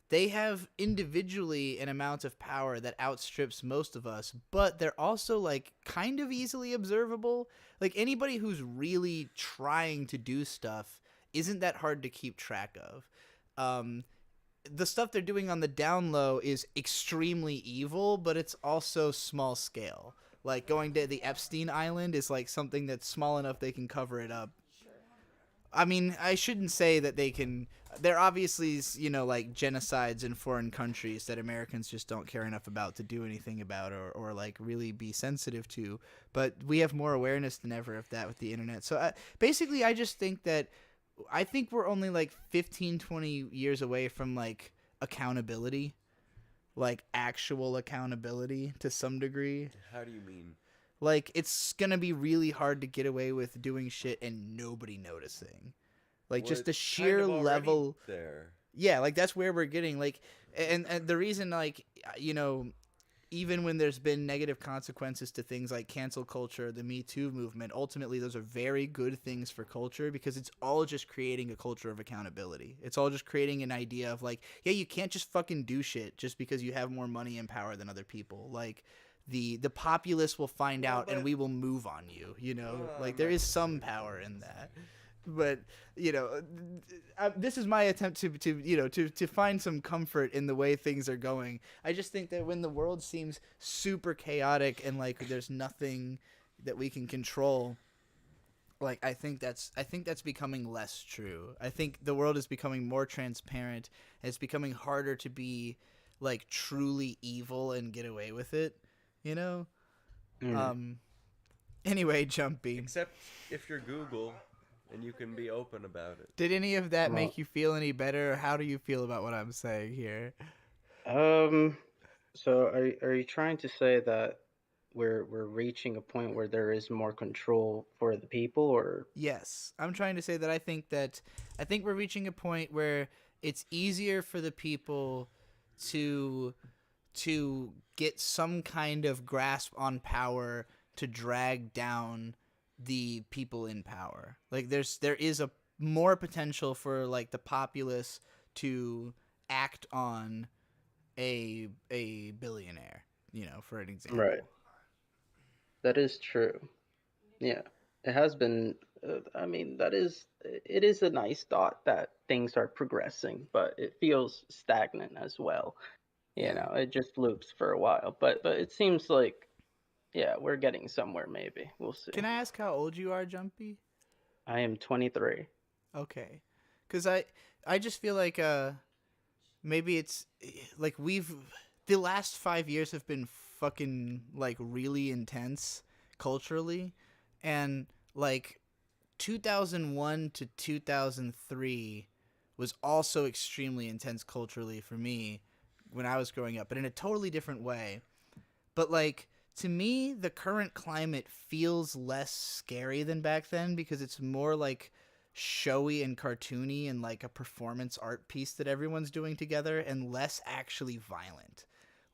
they have individually an amount of power that outstrips most of us, but they're also like kind of easily observable. Like anybody who's really trying to do stuff isn't that hard to keep track of. The stuff they're doing on the down low is extremely evil, but it's also small scale. Like going to the Epstein Island is like something that's small enough they can cover it up. I mean, I shouldn't say that they can. There obviously, you know, like genocides in foreign countries that Americans just don't care enough about to do anything about or like really be sensitive to. But we have more awareness than ever of that with the internet. So basically, I just think that I think we're only like 15, 20 years away from like accountability, like actual accountability to some degree. How do you mean? Like it's going to be really hard to get away with doing shit and nobody noticing. Like Well, just the it's sheer kind of level there. Yeah, like that's where we're getting like and the reason like you know even when there's been negative consequences to things like cancel culture, the Me Too movement, ultimately those are very good things for culture because it's all just creating a culture of accountability. It's all just creating an idea of like, yeah, you can't just fucking do shit just because you have more money and power than other people. Like the populace will find out and we will move on you, you know? Like there is some power in that. But you know, this is my attempt to you know to find some comfort in the way things are going. I just think that when the world seems super chaotic and like there's nothing that we can control, like I think that's becoming less true. I think the world is becoming more transparent. And it's becoming harder to be like truly evil and get away with it. You know. Anyway, Jumpy. Except if you're Google. And you can be open about it. Did any of that make you feel any better? Or how do you feel about what I'm saying here? So are you trying to say that we're reaching a point where there is more control for the people, or? Yes, I'm trying to say that I think we're reaching a point where it's easier for the people to get some kind of grasp on power to drag down the people in power. Like there is a more potential for like the populace to act on a billionaire, you know, for an example. Right. That is true. Yeah. It has been I mean it is a nice thought that things are progressing, but it feels stagnant as well. You know, it just loops for a while, but it seems like yeah, we're getting somewhere maybe. We'll see. Can I ask how old you are, Jumpy? I am 23. Okay. Cuz I just feel like maybe it's like the last 5 years have been fucking like really intense culturally, and like 2001 to 2003 was also extremely intense culturally for me when I was growing up, but in a totally different way. But like to me, the current climate feels less scary than back then because it's more like showy and cartoony and like a performance art piece that everyone's doing together, and less actually violent.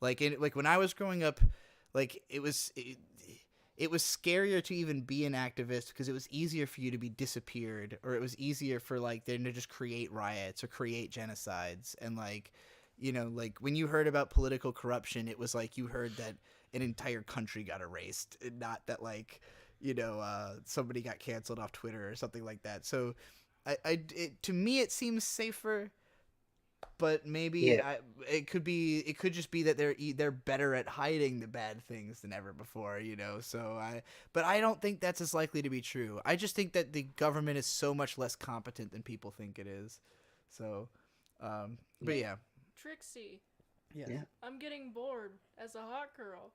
Like when I was growing up, like it was scarier to even be an activist because it was easier for you to be disappeared, or it was easier for like them to just create riots or create genocides. And like, you know, like when you heard about political corruption, it was like you heard that an entire country got erased, and not that like, you know, somebody got canceled off Twitter or something like that. So to me it seems safer, but maybe it could just be that they're better at hiding the bad things than ever before, you know. But I don't think that's as likely to be true. I just think that the government is so much less competent than people think it is. So, but yeah. Trixie. Yes. Yeah. I'm getting bored as a hot girl.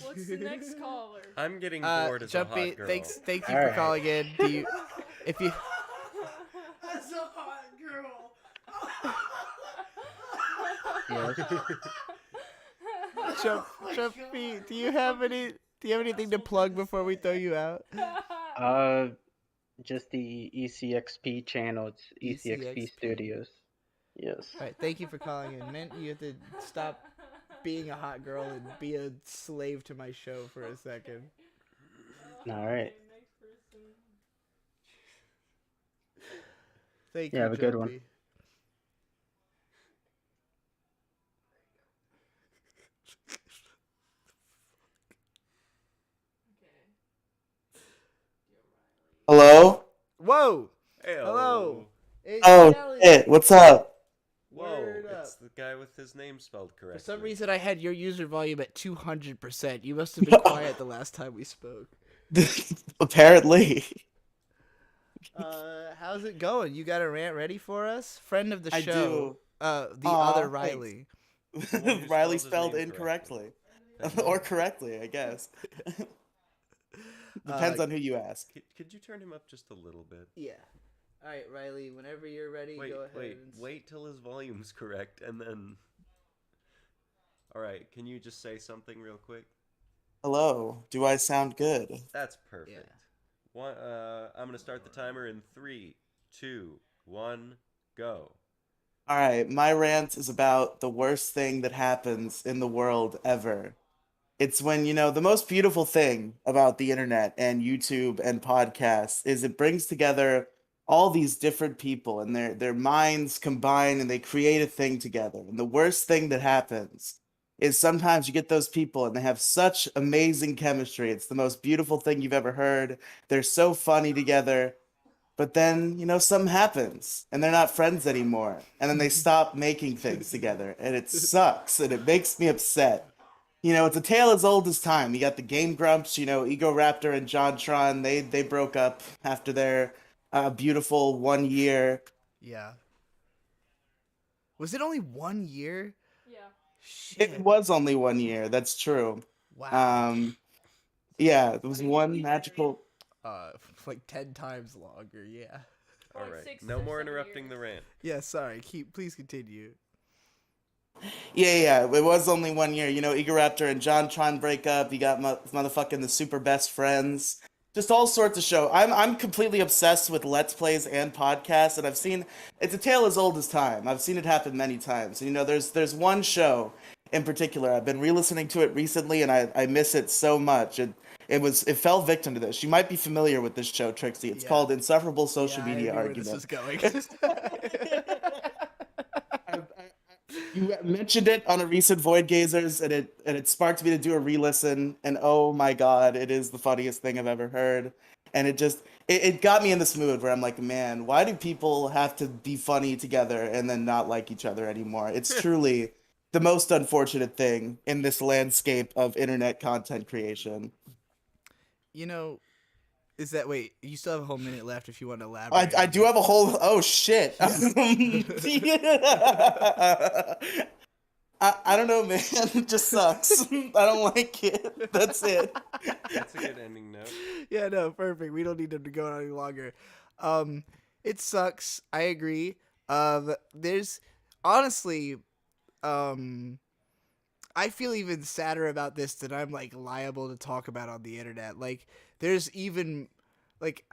What's the next caller? I'm getting bored as a hot girl. Thank you for calling in. Do you, if you, As a hot girl. Jumpy, do you have anything to plug before we throw you out? Just the ECXP channel. It's ECXP Studios. Yes. All right, thank you for calling in. Man, you have to stop being a hot girl and be a slave to my show for a second. All right. Thank you. Have a good one. Jumpy. Hello? Whoa! Hey-o. Hello! Hey, Oh, Kelly. shit. What's up? Whoa, Word it's up. the guy with his name spelled correctly. For some reason, I had your user volume at 200%. You must have been quiet the last time we spoke. Apparently. How's it going? You got a rant ready for us? Friend of the I show. do. The other Riley. Riley spelled incorrectly. Or correctly, I guess. Depends on who you ask. Could you turn him up just a little bit? Yeah. All right, Riley, whenever you're ready, go ahead. Wait till his volume's correct, and then... All right, can you just say something real quick? Hello. Do I sound good? That's perfect. Yeah. I'm going to start the timer in 3, 2, 1, go. All right, my rant is about the worst thing that happens in the world ever. It's when, you know, the most beautiful thing about the internet and YouTube and podcasts is it brings together all these different people, and their minds combine and they create a thing together. And the worst thing that happens is sometimes you get those people and they have such amazing chemistry. It's the most beautiful thing you've ever heard. They're so funny together. But then, you know, something happens and they're not friends anymore. And then they stop making things together. And it sucks and it makes me upset. You know, it's a tale as old as time. You got the Game Grumps, you know, Ego Raptor and JonTron. They broke up after their beautiful 1 year. Yeah. Was it only 1 year? Yeah. Shit. It was only 1 year. That's true. Wow. Yeah, it was one magical. Like 10 times longer. Yeah. All right. No more interrupting the rant. Yeah. Sorry. Please continue. Yeah. It was only 1 year. You know, Ego Raptor and JonTron break up. You got motherfucking the super best friends. Just all sorts of show. I'm completely obsessed with Let's Plays and podcasts, and I've seen it's a tale as old as time. I've seen it happen many times. And, you know, there's one show in particular. I've been re-listening to it recently, and I miss it so much. It fell victim to this. You might be familiar with this show, Trixie. It's called Insufferable Social Media Argument. Where this is going. You mentioned it on a recent Void Gazers, and it sparked me to do a re-listen, and oh my god, it is the funniest thing I've ever heard. And it got me in this mood where I'm like, man, why do people have to be funny together and then not like each other anymore? It's truly the most unfortunate thing in this landscape of internet content creation. You know, wait, you still have a whole minute left if you want to elaborate. I do have a whole, oh shit. I don't know, man. It just sucks. I don't like it. That's it. That's a good ending note. Yeah, no, perfect. We don't need them to go on any longer. It sucks. I agree. There's honestly, I feel even sadder about this than I'm like liable to talk about on the internet. Like, there's even, like,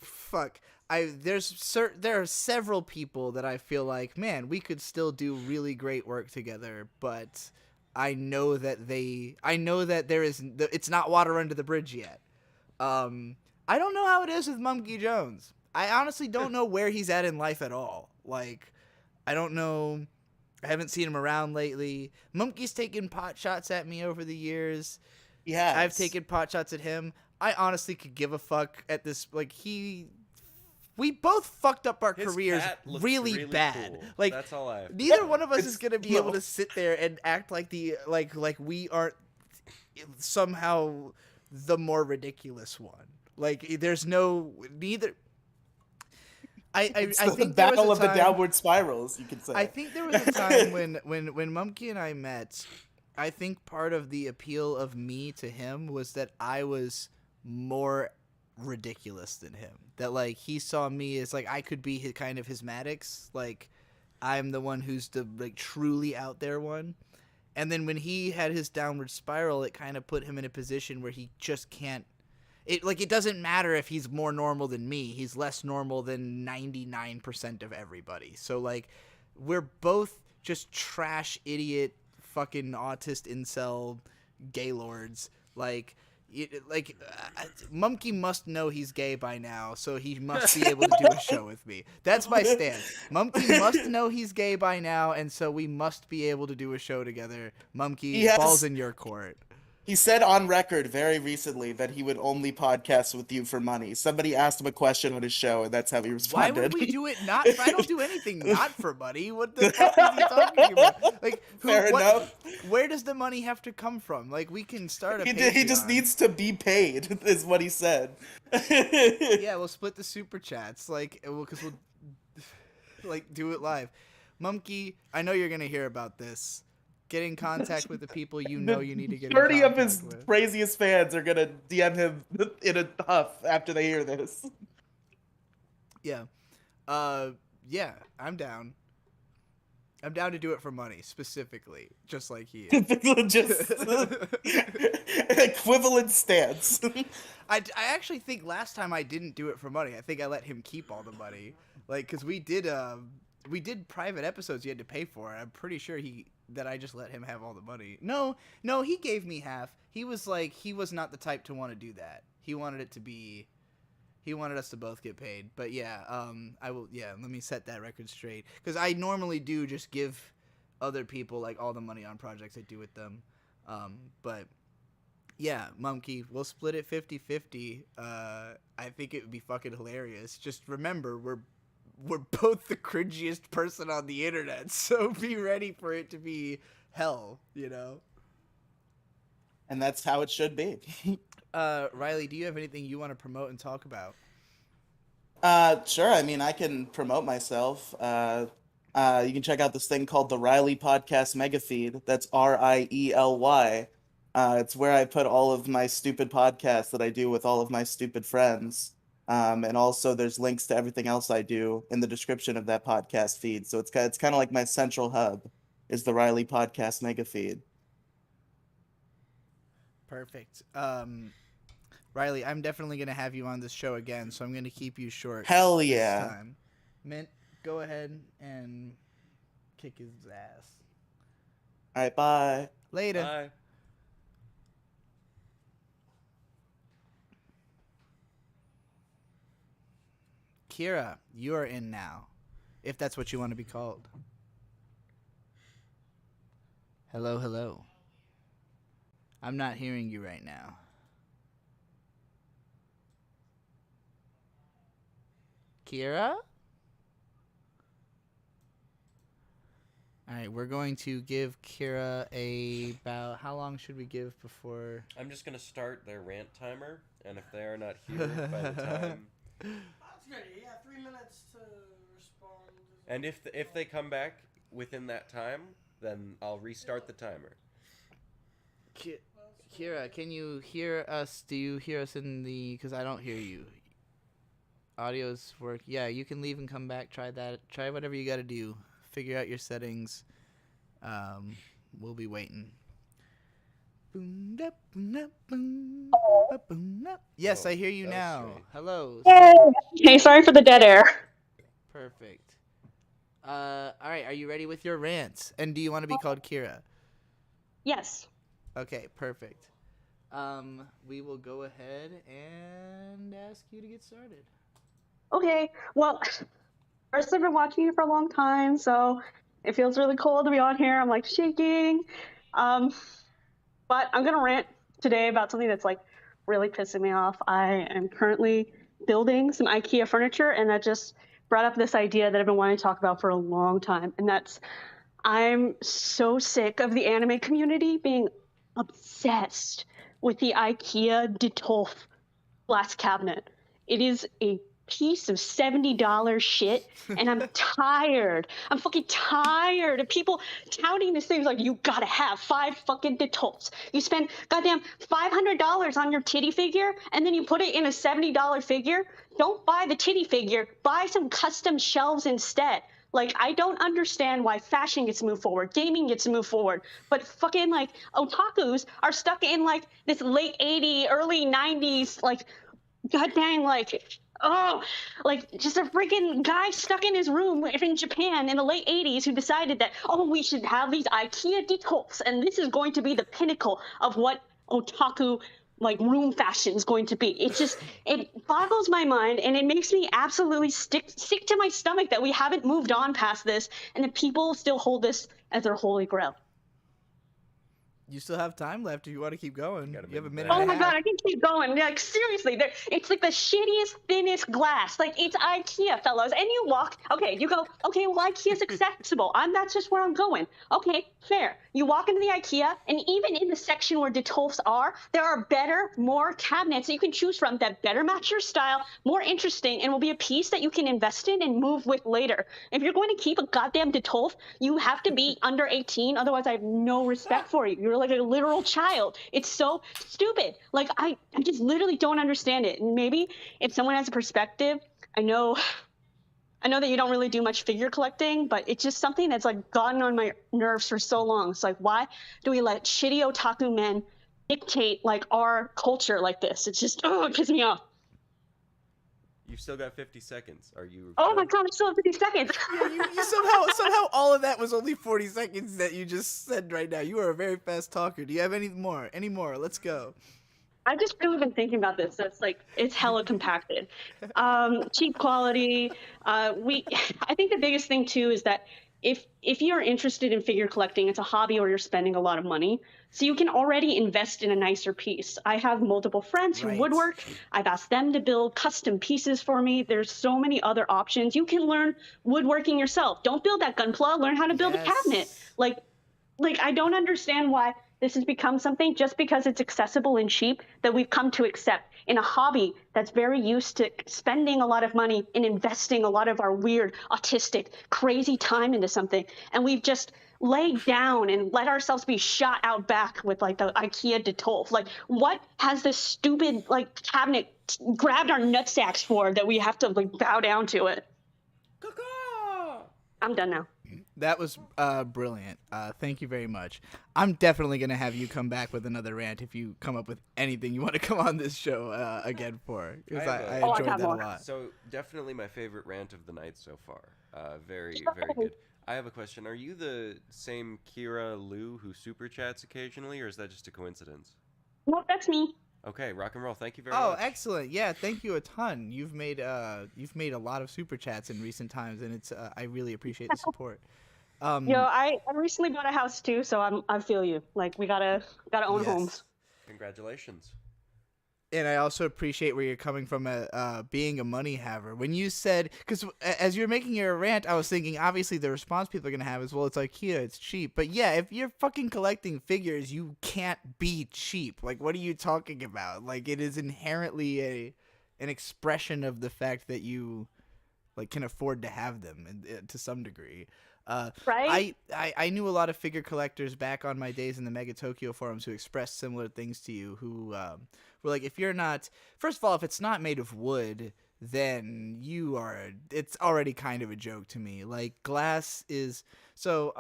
fuck. There are several people that I feel like, man, we could still do really great work together, but I know that it's not water under the bridge yet. I don't know how it is with Monkey Jones. I honestly don't know where he's at in life at all. Like, I don't know. I haven't seen him around lately. Monkey's taken pot shots at me over the years. Yeah, I've taken pot shots at him. I honestly could give a fuck at this. Like, we both fucked up our His careers cat looks really bad. cool. Like, That's all I have. neither one of us is It's- gonna be able to sit there and act like like we aren't somehow the more ridiculous one. Like, there's no neither. I It's think the there was battle a of the time- downward spirals, you could say. I think there was a time when Mumkey and I met. I think part of the appeal of me to him was that I was more ridiculous than him. That, like, he saw me as, like, I could be his Maddox. Like, I'm the one who's the, like, truly out there one. And then when he had his downward spiral, it kind of put him in a position where he just can't. It doesn't matter if he's more normal than me. He's less normal than 99% of everybody. So, like, we're both just trash, idiot, fucking autist, incel, gaylords. Like, Mumkey must know he's gay by now, so he must be able to do a show with me. That's my stance. Mumkey must know he's gay by now, and so we must be able to do a show together. Mumkey, balls in your court. He said on record very recently that he would only podcast with you for money. Somebody asked him a question on his show, and that's how he Why responded. would we do it not? I don't do anything not for money. What the fuck is he talking about? Like, Fair enough. Where does the money have to come from? Like, we can start a He just Patreon. needs to be paid, is what he said. Yeah, we'll split the super chats, like, because we'll like do it live. Mumkey, I know you're gonna hear about this. Get in contact with the people you know you need to get in 30 contact of his with. craziest fans are gonna DM him in a huff after they hear this. Yeah. Yeah, I'm down. I'm down to do it for money, specifically, just like he is. Just equivalent stance. I actually think last time I didn't do it for money. I think I let him keep all the money. Like, because we did private episodes you had to pay for. I'm pretty sure that I just let him have all the money. No, he gave me half. He was like, he was not the type to want to do that. He wanted us to both get paid. But yeah, let me set that record straight. Because I normally do just give other people, like, all the money on projects I do with them. But yeah, Mumkey, we'll split it 50-50. I think it would be fucking hilarious. Just remember, we're both the cringiest person on the internet, so be ready for it to be hell, you know? And that's how it should be. Riley, do you have anything you want to promote and talk about? Sure. I mean, I can promote myself. You can check out this thing called the Riley Podcast Mega Feed. That's RIELY. It's where I put all of my stupid podcasts that I do with all of my stupid friends. And also there's links to everything else I do in the description of that podcast feed. So it's kind of like my central hub is the Riley Podcast Mega Feed. Perfect. Riley, I'm definitely going to have you on this show again, so I'm going to keep you short. Hell this yeah. time. Mint, go ahead and kick his ass. All right, bye. Later. Bye. Kira, you are in now, if that's what you want to be called. Hello, hello. I'm not hearing you right now. Kira? Alright, we're going to give Kira about... How long should we give before... I'm just going to start their rant timer, and if they are not here by the time... That's good. Yeah, 3 minutes to respond. And if they come back within that time, then I'll restart the timer. Kira, can you hear us? Do you hear us in the? Because I don't hear you. Audio's work. Yeah, you can leave and come back. Try that. Try whatever you got to do. Figure out your settings. We'll be waiting. Yes, I hear you now. Hello. Yay! Hey, sorry for the dead air. Perfect. All right. Are you ready with your rants? And do you want to be called Kira? Yes. Okay. Perfect. We will go ahead and ask you to get started. Okay. Well, first I've been watching you for a long time, so it feels really cool to be on here. I'm like shaking. But I'm gonna rant today about something that's like really pissing me off. I am currently building some IKEA furniture, and that just brought up this idea that I've been wanting to talk about for a long time, and that's I'm so sick of the anime community being obsessed with the IKEA Detolf glass cabinet. It is a piece of $70 shit, and I'm tired. I'm fucking tired of people touting this thing like you gotta have 5 fucking Detolfs. You spend goddamn $500 on your titty figure, and then you put it in a $70 figure. Don't buy the titty figure. Buy some custom shelves instead. Like, I don't understand why fashion gets to move forward, gaming gets to move forward, but fucking, like, otakus are stuck in, like, this late 80s, early 90s, like, god dang, like, oh, like, just a freaking guy stuck in his room in Japan in the late 80s who decided that, oh, we should have these IKEA Detolfs, and this is going to be the pinnacle of what otaku like room fashion is going to be. It just it boggles my mind, and it makes me absolutely sick to my stomach that we haven't moved on past this, and that people still hold this as their holy grail. You still have time left if you want to keep going. You have a minute. Oh my god, I can keep going. Like, seriously, it's like the shittiest, thinnest glass. Like, it's IKEA, fellas. And you walk, okay, you go, okay, well, IKEA's accessible. That's just where I'm going. Okay, fair. You walk into the IKEA, and even in the section where Detolfs are, there are better, more cabinets that you can choose from that better match your style, more interesting, and will be a piece that you can invest in and move with later. If you're going to keep a goddamn Detolf, you have to be under 18, otherwise I have no respect for you. You're like a literal child. It's so stupid. Like, I just literally don't understand it. And maybe if someone has a perspective, I know that you don't really do much figure collecting, but it's just something that's like gotten on my nerves for so long. It's like, why do we let shitty otaku men dictate like our culture like this? It's just, oh, it pisses me off. You've still got 50 seconds. Are you? Oh my god, I still have 50 seconds. Yeah, you somehow all of that was only 40 seconds that you just said right now. You are a very fast talker. Do you have any more? Let's go. I've just really been thinking about this. So it's hella compacted. Cheap quality. I think the biggest thing too is that if you're interested in figure collecting, it's a hobby or you're spending a lot of money. So you can already invest in a nicer piece. I have multiple friends who woodwork. I've asked them to build custom pieces for me. There's so many other options. You can learn woodworking yourself. Don't build that gunpla. Learn how to build a cabinet. Like I don't understand why this has become something just because it's accessible and cheap that we've come to accept in a hobby that's very used to spending a lot of money and investing a lot of our weird, autistic, crazy time into something. And we've just laid down and let ourselves be shot out back with like the IKEA Detolf. Like, what has this stupid like cabinet grabbed our nutsacks for that we have to like bow down to it? I'm done now. That was brilliant. Thank you very much. I'm definitely going to have you come back with another rant if you come up with anything you want to come on this show again for. Because I enjoyed that a lot. So definitely my favorite rant of the night so far. Very, very good. I have a question. Are you the same Kira Lou who super chats occasionally, or is that just a coincidence? No, that's me. Okay, rock and roll. Thank you very much. Oh, excellent! Yeah, thank you a ton. You've made a lot of super chats in recent times, and it's I really appreciate the support. I recently bought a house too, so I feel you. Like, we gotta own homes. Congratulations. And I also appreciate where you're coming from, being a money haver. When you said, because as you're making your rant, I was thinking, obviously the response people are going to have is, well, it's IKEA, it's cheap. But yeah, if you're fucking collecting figures, you can't be cheap. Like, what are you talking about? Like, it is inherently an expression of the fact that you, like, can afford to have them to some degree. Right? I knew a lot of figure collectors back on my days in the Mega Tokyo forums who expressed similar things to you, who were like, if you're not, first of all, if it's not made of wood, then it's already kind of a joke to me. Like, glass is, so,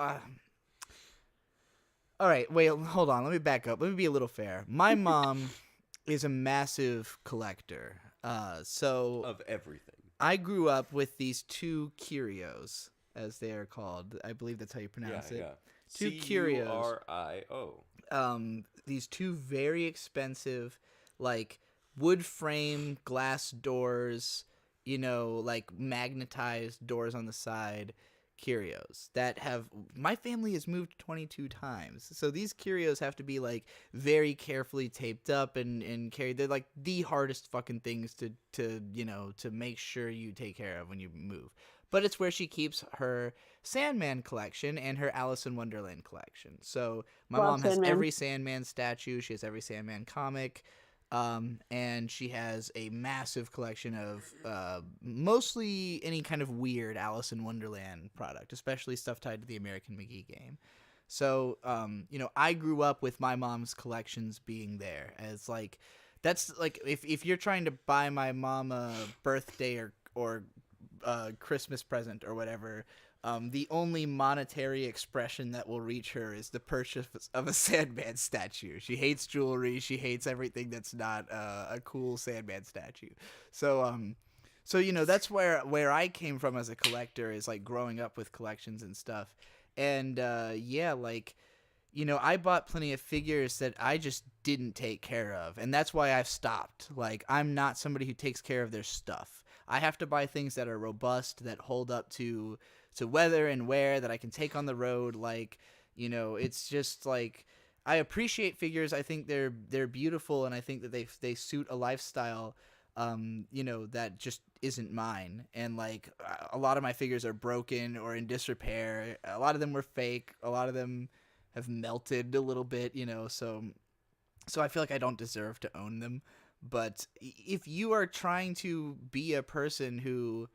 all right, wait, hold on, let me back up. Let me be a little fair. My mom is a massive collector, so. Of everything. I grew up with these two curios, as they are called. I believe that's how you pronounce it. Yeah. Two curios. Curio. These two very expensive, like, wood frame glass doors, like magnetized doors on the side curios that have, my family has moved 22 times, so these curios have to be like very carefully taped up and carried. They're like the hardest fucking things to make sure you take care of when you move. But it's where she keeps her Sandman collection and her Alice in Wonderland collection. So my mom has every Sandman statue, she has every Sandman comic, and she has a massive collection of mostly any kind of weird Alice in Wonderland product, especially stuff tied to the American McGee game. So, I grew up with my mom's collections being there as like, that's like, if you're trying to buy my mom a birthday or Christmas present or whatever, the only monetary expression that will reach her is the purchase of a Sandman statue. She hates jewelry. She hates everything that's not a cool Sandman statue. So that's where I came from as a collector, is like growing up with collections and stuff. And I bought plenty of figures that I just didn't take care of, and that's why I've stopped. Like, I'm not somebody who takes care of their stuff. I have to buy things that are robust, that hold up to weather and wear, that I can take on the road. Like, it's just like, I appreciate figures. I think they're beautiful, and I think that they suit a lifestyle, that just isn't mine. And like, a lot of my figures are broken or in disrepair. A lot of them were fake. A lot of them have melted a little bit, so I feel like I don't deserve to own them. But if you are trying to be a person who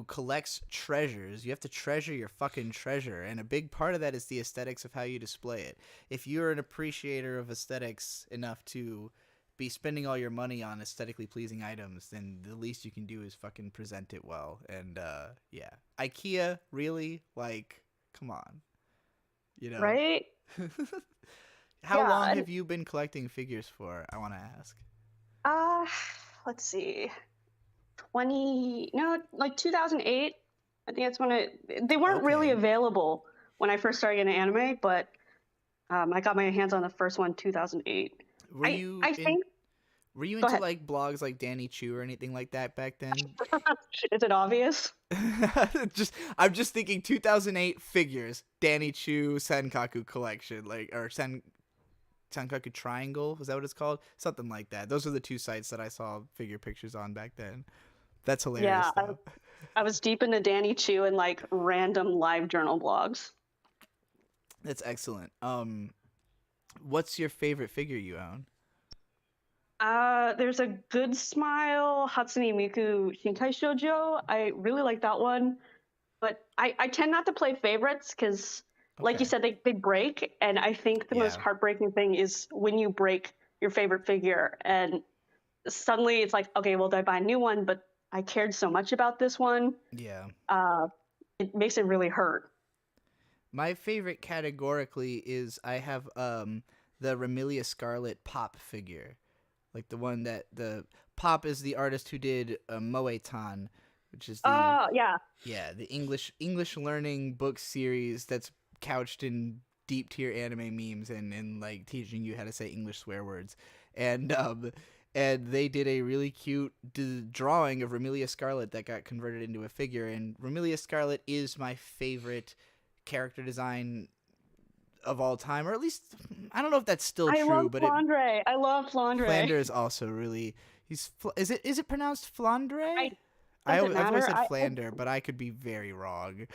collects treasures, you have to treasure your fucking treasure, and a big part of that is the aesthetics of how you display it. If you're an appreciator of aesthetics enough to be spending all your money on aesthetically pleasing items, then the least you can do is fucking present it well. And yeah, IKEA, really? Like, come on, right? How long have you been collecting figures for, I want to ask? Let's see. 2008. I think that's when they weren't really available when I first started getting anime, but I got my hands on the first one 2008. Were you into like blogs like Danny Chu or anything like that back then? Is it obvious? I'm just thinking 2008 figures, Danny Chu Senkaku collection, or Senkaku Triangle, is that what it's called? Something like that. Those are the two sites that I saw figure pictures on back then. That's hilarious. Yeah, I was deep into Danny Chu and like random live journal blogs. That's excellent. What's your favorite figure you own? There's a Good Smile Hatsune Miku Shinkai Shoujo. I really like that one, but I tend not to play favorites because, like you said, they break, and I think the most heartbreaking thing is when you break your favorite figure, and suddenly it's like, okay, well, do I buy a new one? But I cared so much about this one. Yeah. It makes it really hurt. My favorite categorically is I have the Remilia Scarlet Pop figure. Like the one that the Pop is the artist who did Moe-tan, which is the English learning book series that's couched in deep tier anime memes and like teaching you how to say English swear words. And they did a really cute drawing of Remilia Scarlet that got converted into a figure. And Remilia Scarlet is my favorite character design of all time, or at least I don't know if that's still true. Love but Flandre. I love Flandre. Flandre is also really. Is it pronounced Flandre? I've always said Flander, but I could be very wrong.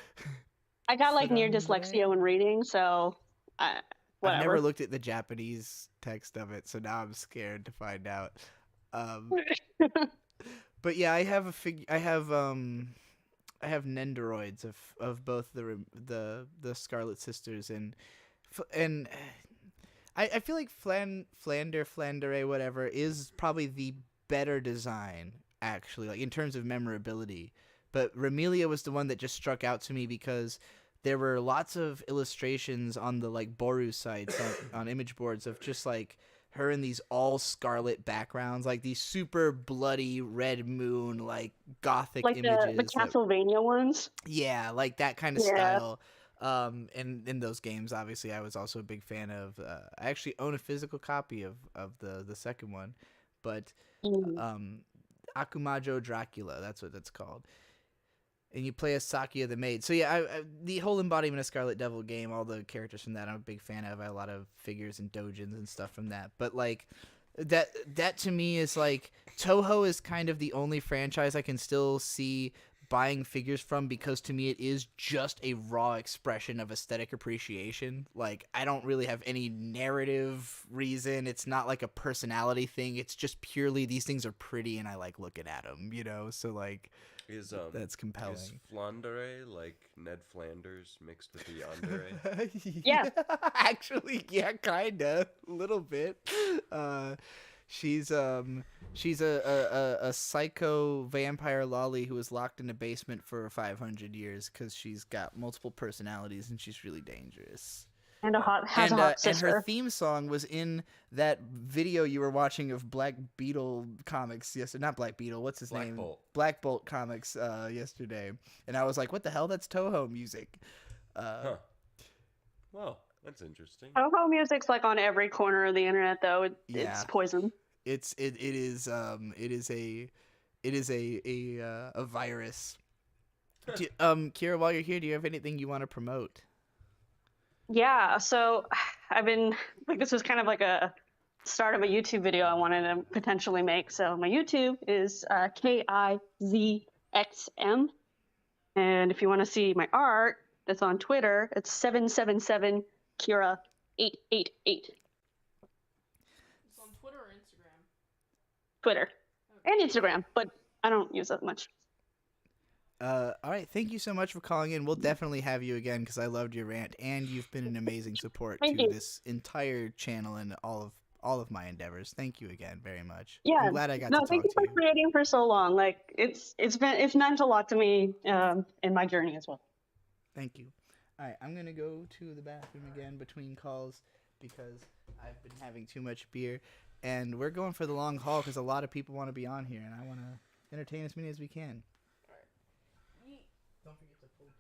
I got like near dyslexia when reading, so whatever. I've never looked at the Japanese text of it, so now I'm scared to find out. But yeah, I have Nendoroids of both the Scarlet Sisters, and I feel like Flandre, whatever, is probably the better design, actually, like in terms of memorability. But Ramelia was the one that just struck out to me because there were lots of illustrations on the like Boru sites on image boards of just like her in these all scarlet backgrounds, like these super bloody red moon, like gothic Like images. the Castlevania ones. Yeah, like that kind of Yeah. style. And in those games, obviously, I was also a big fan of. I actually own a physical copy of the second one, but Akumajo Dracula, that's what that's called. And you play as Sakia the Maid. So yeah, the whole embodiment of Scarlet Devil game, all the characters from that, I'm a big fan of. I have a lot of figures and dojins and stuff from that. But like that to me is like Toho is kind of the only franchise I can still see buying figures from, because to me it is just a raw expression of aesthetic appreciation. Like I don't really have any narrative reason. It's not like a personality thing. It's just purely these things are pretty and I like looking at them, you know? So like that's compelling. Is Flandre like Ned Flanders mixed with the yandere? Yeah. Actually, yeah, kinda, a little bit. She's a psycho vampire lolly who was locked in a basement for 500 years because she's got multiple personalities and she's really dangerous. And a hot And sister. her theme song was in that video you were watching of Black Beetle comics yesterday. Not Black Beetle, what's his name? Bolt. Black Bolt comics yesterday. And I was like, what the hell? That's Toho music. Huh. Well, that's interesting. Toho music's like on every corner of the internet, though. It's poison. It is a virus. Kira, while you're here, do you have anything you want to promote? Yeah, so I've been like, this was kind of like a start of a YouTube video I wanted to potentially make. So my YouTube is KIZXM, and if you want to see my art that's on Twitter, it's 777 Kira 888. It's on Twitter or Instagram? Twitter and Instagram, but I don't use that much. All right, thank you so much for calling in. We'll definitely have you again because I loved your rant, and you've been an amazing support to this entire channel and all of my endeavors. Thank you again very much. Yeah, I'm glad I got to talk thank you to for you. creating for so long. Like it's meant a lot to me in my journey as well. Thank you. All right, I'm gonna go to the bathroom again between calls because I've been having too much beer, and we're going for the long haul because a lot of people want to be on here, and I want to entertain as many as we can. Don't forget to pull it.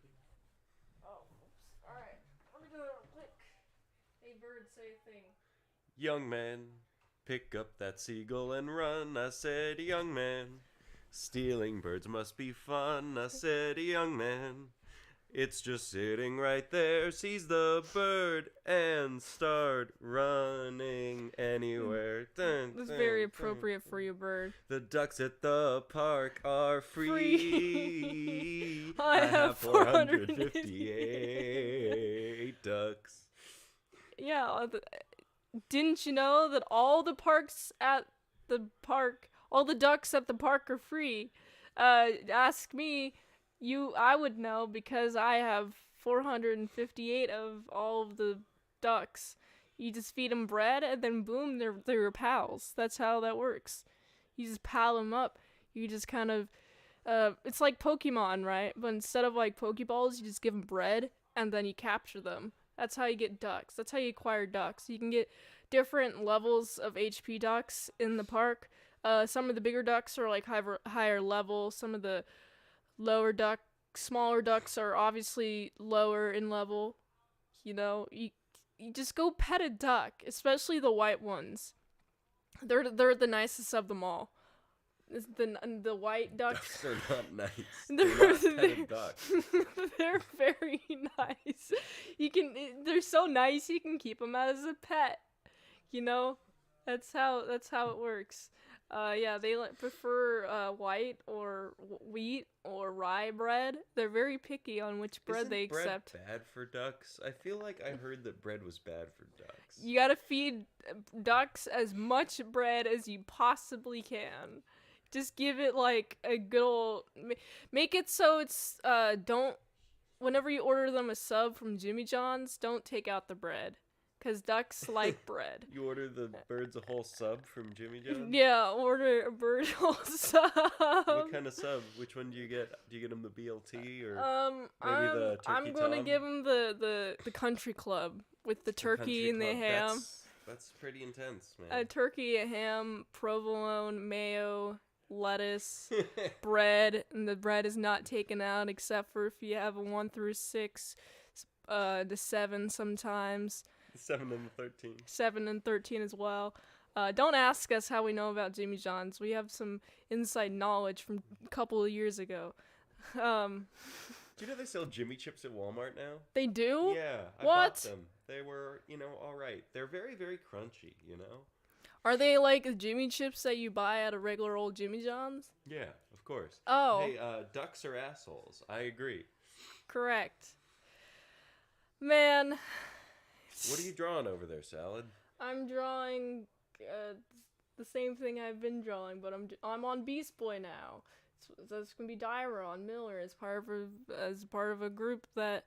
Oh, oops. Alright. Let me do it real quick. Hey, bird, say a thing. Young man, pick up that seagull and run. I said, young man, stealing birds must be fun. I said, young man, it's just sitting right there. Seize the bird and start running anywhere. Dun, That's dun, very dun. appropriate for you, bird. The ducks at the park are free. I have 458 ducks. Yeah, didn't you know that all the ducks at the park are free? Ask me. I would know because I have 458 of all of the ducks. You just feed them bread and then boom, they're your pals. That's how that works. You just pal them up. You just kind of, it's like Pokemon, right? But instead of like Pokeballs, you just give them bread and then you capture them. That's how you get ducks. That's how you acquire ducks. You can get different levels of HP ducks in the park. Some of the bigger ducks are like higher level. Some of the smaller ducks are obviously lower in level. You know, you just go pet a duck, especially the white ones. They're the nicest of them all. The white ducks. Ducks are not nice. They're not petted ducks. They're very nice. They're so nice you can keep them as a pet. You know, that's how it works. Yeah, they prefer white or wheat or rye bread. They're very picky on which bread Isn't they bread accept. bad for ducks? I feel like I heard that bread was bad for ducks. You gotta feed ducks as much bread as you possibly can. Just give it like a good old. Make it so it's don't. Whenever you order them a sub from Jimmy John's, don't take out the bread, cause ducks like bread. You order the birds a whole sub from Jimmy John's? Yeah, order a bird whole sub. What kind of sub? Which one do you get? Do you get them the BLT or maybe the turkey I'm gonna tom? give them the country club with the turkey Country and the club. ham. That's pretty intense, man. A turkey, a ham, provolone, mayo, lettuce, bread, and the bread is not taken out except for if you have a 1 through 6, to 7 sometimes. 7 and 13. 7 and 13 as well. Don't ask us how we know about Jimmy John's. We have some inside knowledge from a couple of years ago. Do you know they sell Jimmy chips at Walmart now? They do? Yeah, I What? bought them. They were, all right. They're very, very crunchy, Are they like the Jimmy chips that you buy at a regular old Jimmy John's? Yeah, of course. Oh. Hey, ducks are assholes. I agree. Correct. Man. What are you drawing over there, Salad? I'm drawing the same thing I've been drawing, but I'm on Beast Boy now. That's gonna be Dyron Miller as part of a group that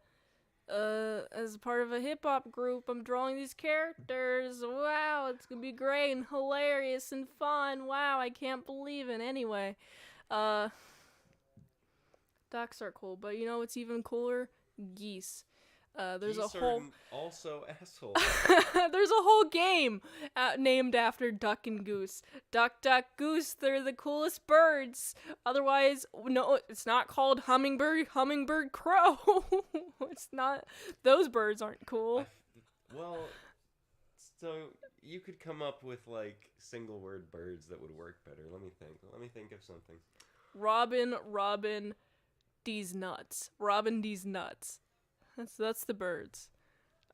as part of a hip hop group. I'm drawing these characters. Wow, it's gonna be great and hilarious and fun. Wow, I can't believe it. Anyway, ducks are cool, but you know what's even cooler? Geese. There's Geese a whole are also assholes. there's a whole game named after duck and goose. Duck, duck, goose. They're the coolest birds. Otherwise, no, it's not called hummingbird, crow. It's not. Those birds aren't cool. Well, so you could come up with like single word birds that would work better. Let me think of something. Robin, these nuts. Robin, these nuts. That's the birds.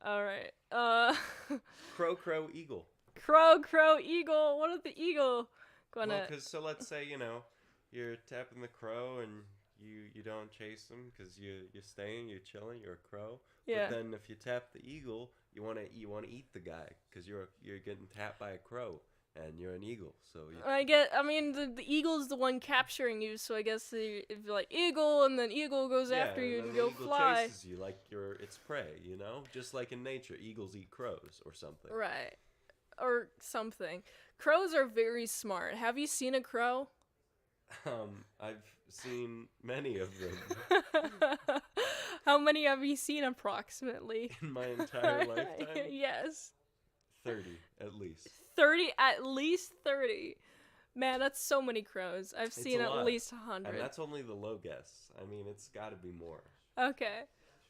All right. Crow, crow, eagle. Crow, eagle. What is the eagle gonna? Well, so let's say you're tapping the crow and you don't chase them because you're staying, you're chilling, you're a crow. Yeah. But then if you tap the eagle, you wanna eat the guy because you're getting tapped by a crow and you're an eagle. So the eagle's the one capturing you. So I guess if you're like eagle and then eagle goes after you and the go eagle fly. chases you like it's prey. Just like in nature, eagles eat crows or something. Right. Or something. Crows are very smart. Have you seen a crow? I've seen many of them. How many have you seen approximately? In my entire lifetime? Yes. 30 at least. 30, at least 30. Man, that's so many crows. I've It's seen a at lot. least 100. And that's only the low guess. I mean, it's got to be more. Okay.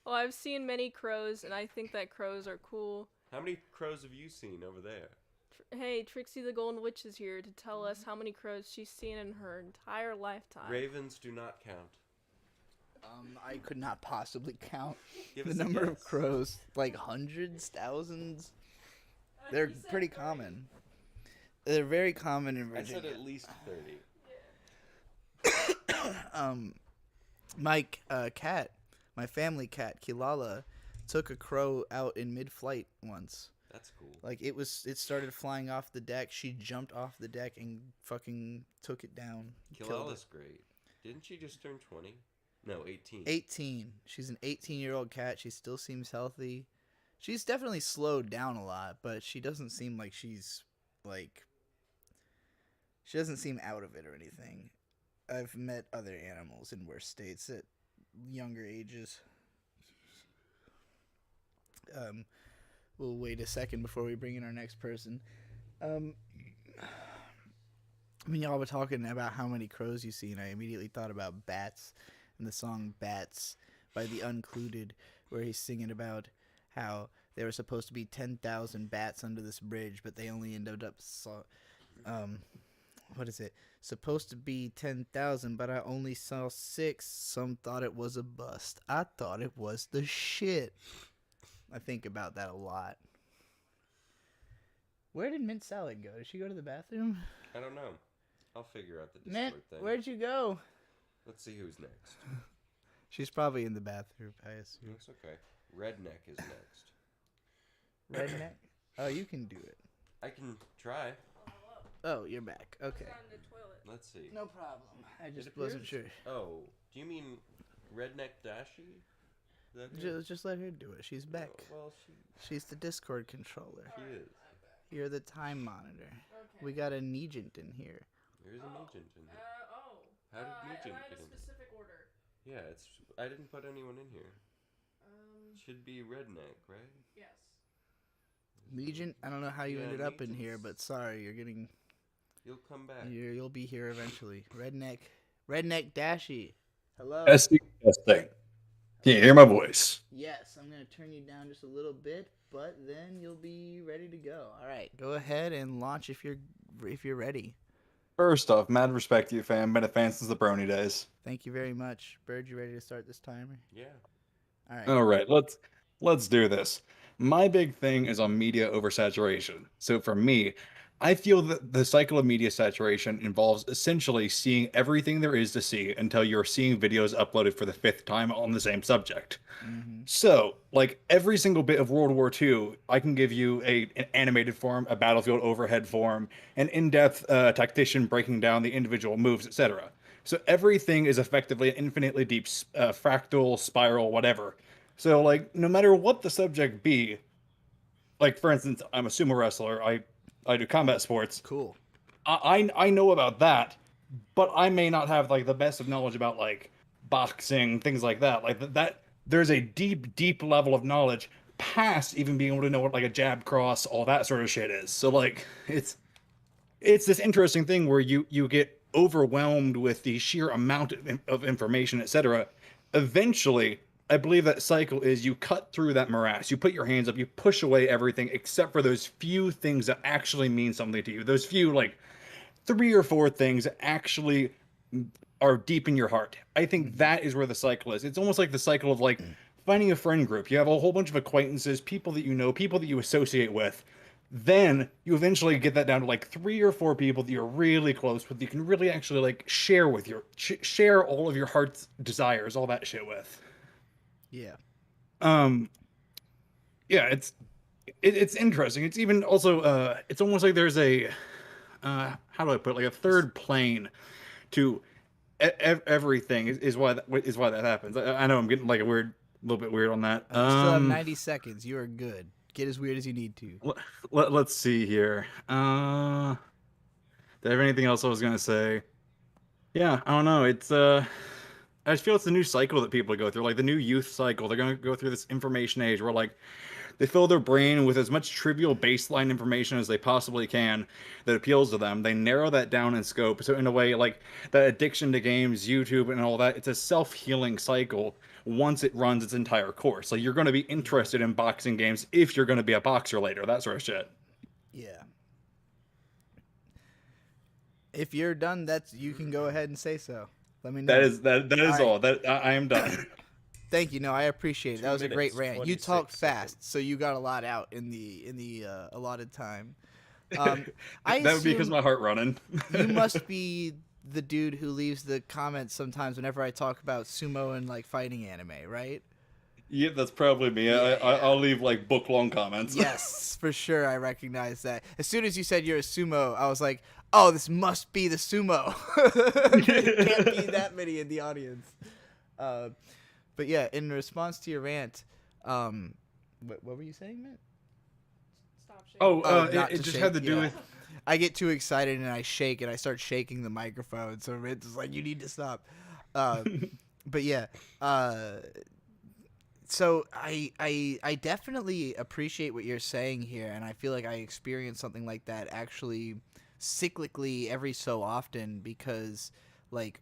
Well, I've seen many crows, and I think that crows are cool. How many crows have you seen over there? Hey, Trixie the Golden Witch is here to tell us how many crows she's seen in her entire lifetime. Ravens do not count. I could not possibly count Give the us a number of guess. crows. Like hundreds, thousands. They're pretty common. They're very common in I Virginia. said at least 30. My cat, my family cat, Kilala, took a crow out in mid-flight once. That's cool. Like it started flying off the deck. She jumped off the deck and fucking took it down. killed Kilala's great. Didn't she just turn 20? No, 18. 18. She's an 18-year-old cat. She still seems healthy. She's definitely slowed down a lot, but she doesn't seem like she's like. She doesn't seem out of it or anything. I've met other animals in worse states at younger ages. We'll wait a second before we bring in our next person. When y'all were talking about how many crows you see, and I immediately thought about Bats and the song Bats by The Uncluded, where he's singing about how there were supposed to be 10,000 bats under this bridge, but they only ended up what is it? Supposed to be 10,000, but I only saw 6. Some thought it was a bust. I thought it was the shit. I think about that a lot. Where did Mint Salad go? Did she go to the bathroom? I don't know. I'll figure out the Discord Mint, thing. where'd you go? Let's see who's next. She's probably in the bathroom, I assume. It's okay. Redneck is next. Redneck? Oh, you can do it. I can try. Oh, you're back. Okay. Let's see. No problem. I It just wasn't sure. appears- Oh, do you mean Redneck Dashi? Is that her? Just let her do it. She's back. Well, She's the Discord controller. she is. You're the time monitor. We got an agent in here. There's an agent in here. How did Am agent I in get a in? specific order? Yeah, it's. I didn't put anyone in here. Should be Redneck, right? Yes. Legion, I don't know how you Yeah, ended up in here, Legion's- but sorry, you're getting. You'll come back. You'll be here eventually. Redneck Dashy. Hello. Testing. Can you hear my voice? Yes, I'm gonna turn you down just a little bit, but then you'll be ready to go. All right, go ahead and launch if you're ready. First off, mad respect to you, fam. Been a fan since the Brony days. Thank you very much, Bird. You ready to start this timer? Yeah. All right. All right, let's do this. My big thing is on media oversaturation. So for me, I feel that the cycle of media saturation involves essentially seeing everything there is to see until you're seeing videos uploaded for the 5th time on the same subject. So, like every single bit of World War II, I can give you an animated form, a battlefield overhead form, an in-depth tactician breaking down the individual moves, etc. So everything is effectively an infinitely deep fractal, spiral, whatever. So, like, no matter what the subject be, like, for instance, I'm a sumo wrestler, I do combat sports. Cool. I know about that, but I may not have, like, the best of knowledge about, like, boxing, things like that. Like, that there's a deep level of knowledge past even being able to know what, like, a jab cross, all that sort of shit is. So, like, it's this interesting thing where you get overwhelmed with the sheer amount of information, etc. Eventually, I believe that cycle is you cut through that morass, you put your hands up, you push away everything except for those few things that actually mean something to you. Those few, like, 3 or 4 things that actually are deep in your heart. I think that is where the cycle is. It's almost like the cycle of, like, finding a friend group. You have a whole bunch of acquaintances, people that you know, people that you associate with. Then you eventually get that down to, like, 3 or 4 people that you're really close with. You can really actually, like, share with share all of your heart's desires, all that shit with. Yeah. Yeah, it's interesting. It's even also it's almost like there's a how do I put it? Like a third plane to everything is why that happens. I know I'm getting like a little bit weird on that. You still have 90 seconds. You are good. Get as weird as you need to. Let's see here. Did I have anything else I was gonna say? Yeah, I don't know. It's I just feel it's the new cycle that people go through, like the new youth cycle. They're going to go through this information age where, like, they fill their brain with as much trivial baseline information as they possibly can that appeals to them. They narrow that down in scope. So in a way, like, that addiction to games, YouTube, and all that, it's a self-healing cycle once it runs its entire course. Like, you're going to be interested in boxing games if you're going to be a boxer later, that sort of shit. Yeah. If you're done, you can go ahead and say so. Let me know. That is all. That I am done. Thank you. No, I appreciate it. That was a great minutes, rant. You talked 26 fast, so you got a lot out in the allotted time. That would be because my heart running. You must be the dude who leaves the comments sometimes whenever I talk about sumo and, like, fighting anime, right? Yeah, that's probably me. I'll leave, like, book-long comments. Yes, for sure. I recognize that. As soon as you said you're a sumo, I was like, oh, this must be the sumo. There can't be that many in the audience. But yeah, in response to your rant, what were you saying, Matt? Stop shaking. Not it to just shake, had to do yeah. with... I get too excited and I shake and I start shaking the microphone. So it's like, you need to stop. But yeah, so I definitely appreciate what you're saying here, and I feel like I experience something like that actually cyclically every so often because, like,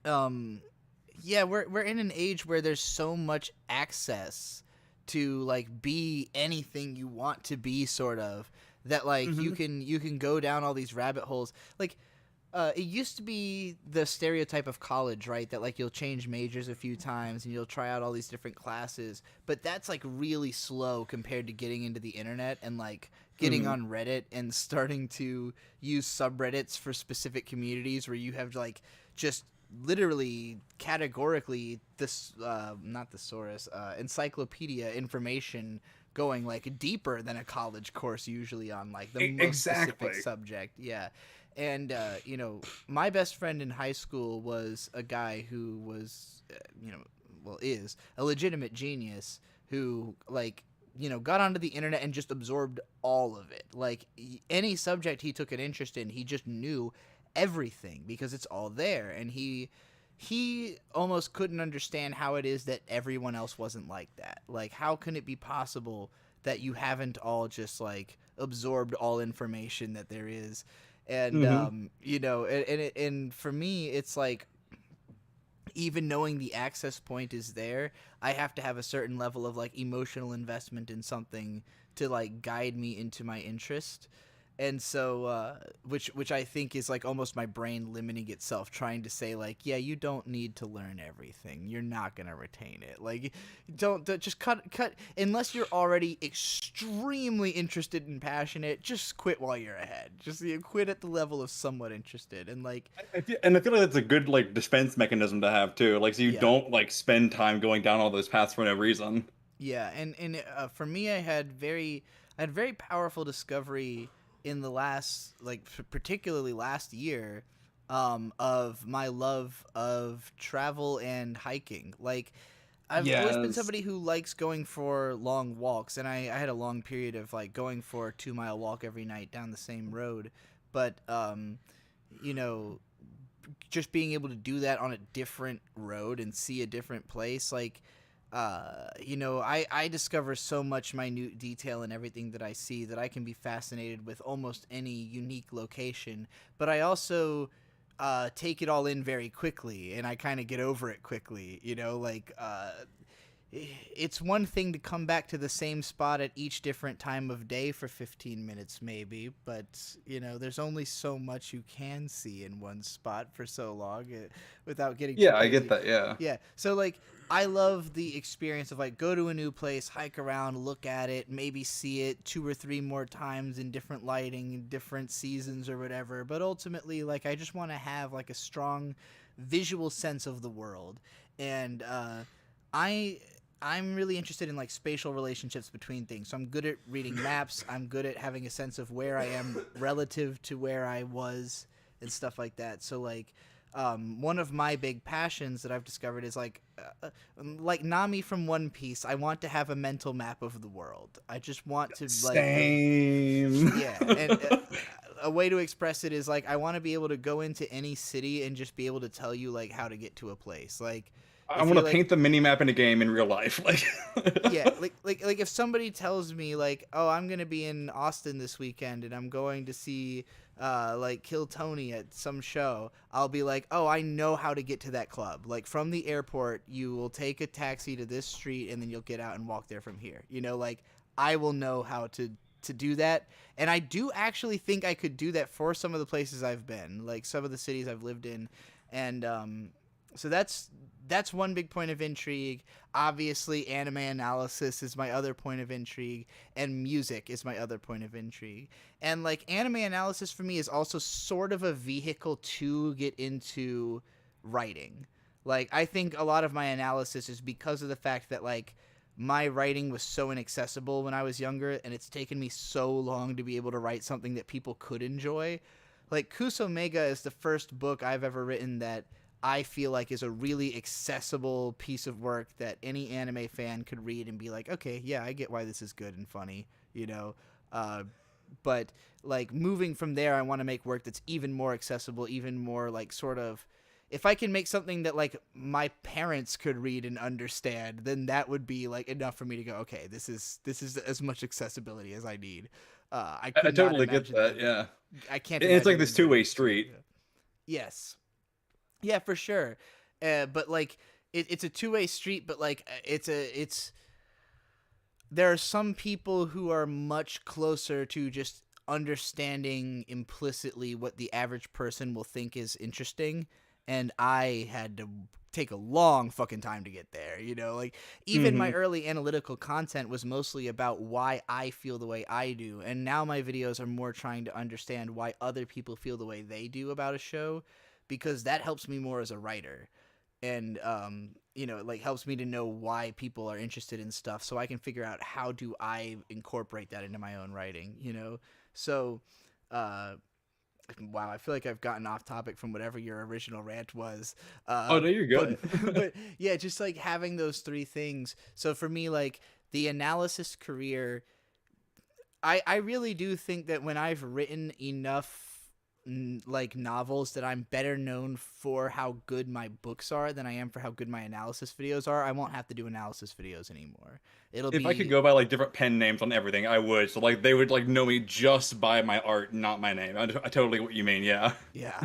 yeah, we're in an age where there's so much access to, like, be anything you want to be, sort of, that, like, you can go down all these rabbit holes. Like, it used to be the stereotype of college, right? That, like, you'll change majors a few times and you'll try out all these different classes, but that's, like, really slow compared to getting into the internet and, like, getting on Reddit and starting to use subreddits for specific communities where you have, like, just literally categorically this not thesaurus encyclopedia information going like deeper than a college course usually on like the most Exactly. specific subject. Yeah. And you know, my best friend in high school was a guy who was you know, well, is a legitimate genius who like, you know, got onto the internet and just absorbed all of it. Like any subject he took an interest in, he just knew everything because it's all there. And he almost couldn't understand how it is that everyone else wasn't like that. Like, how can it be possible that you haven't all just like absorbed all information that there is? And you know, and for me, it's like, even knowing the access point is there, I have to have a certain level of like emotional investment in something to like guide me into my interest. And so which I think is like almost my brain limiting itself, trying to say like, yeah, you don't need to learn everything, you're not gonna retain it, like don't just cut unless you're already extremely interested and passionate. Just quit while you're ahead. Just quit at the level of somewhat interested. And like I feel like that's a good like defense mechanism to have too, like so you don't like spend time going down all those paths for no reason. Yeah, and for me, I had very powerful discovery in the last, like particularly last year, of my love of travel and hiking. Like, I've always been somebody who likes going for long walks, and I had a long period of like going for a 2-mile walk every night down the same road. But you know, just being able to do that on a different road and see a different place, like you know, I discover so much minute detail in everything that I see that I can be fascinated with almost any unique location. But I also take it all in very quickly, and I kind of get over it quickly. You know, like it's one thing to come back to the same spot at each different time of day for 15 minutes maybe, but you know, there's only so much you can see in one spot for so long without getting too I crazy. get that. Yeah, so like I love the experience of like go to a new place, hike around, look at it, maybe see it 2 or 3 more times in different lighting, in different seasons or whatever. But ultimately, like, I just want to have like a strong visual sense of the world. And I'm really interested in like spatial relationships between things. So I'm good at reading maps. I'm good at having a sense of where I am relative to where I was and stuff like that. So like one of my big passions that I've discovered is like Nami from One Piece. I want to have a mental map of the world. I just want to like Same. yeah, and a way to express it is like I want to be able to go into any city and just be able to tell you like how to get to a place. Like I want to paint the mini map in a game in real life. Like yeah, like if somebody tells me like, oh, I'm gonna be in Austin this weekend and I'm going to see like Kill Tony at some show, I'll be like, oh, I know how to get to that club. Like from the airport, you will take a taxi to this street and then you'll get out and walk there from here. You know, like I will know how to do that. And I do actually think I could do that for some of the places I've been, like some of the cities I've lived in. And so that's one big point of intrigue. Obviously, anime analysis is my other point of intrigue, and music is my other point of intrigue. And like anime analysis for me is also sort of a vehicle to get into writing. Like I think a lot of my analysis is because of the fact that like my writing was so inaccessible when I was younger, and it's taken me so long to be able to write something that people could enjoy. Like Kusomega is the first book I've ever written that I feel like is a really accessible piece of work that any anime fan could read and be like, okay, yeah, I get why this is good and funny, you know? But like moving from there, I want to make work that's even more accessible, even more like sort of, if I can make something that like my parents could read and understand, then that would be like enough for me to go, okay, this is as much accessibility as I need. I totally get that. Yeah. I can't. It's like imagine this it being two-way street. Yes. Yeah, for sure. But like it's a two-way street, but like it's there are some people who are much closer to just understanding implicitly what the average person will think is interesting, and I had to take a long fucking time to get there, you know? Like even my early analytical content was mostly about why I feel the way I do, and now my videos are more trying to understand why other people feel the way they do about a show, because that helps me more as a writer. and you know, it like helps me to know why people are interested in stuff, so I can figure out how do I incorporate that into my own writing. You know, so. Wow, I feel like I've gotten off topic from whatever your original rant was. Oh, no, you're good. But yeah, just like having those three things. So for me, like the analysis career, I really do think that when I've written enough like novels that I'm better known for how good my books are than I am for how good my analysis videos are, I won't have to do analysis videos anymore. If I could go by like different pen names on everything, I would. So like they would like know me just by my art, not my name. I totally get what you mean. Yeah. Yeah.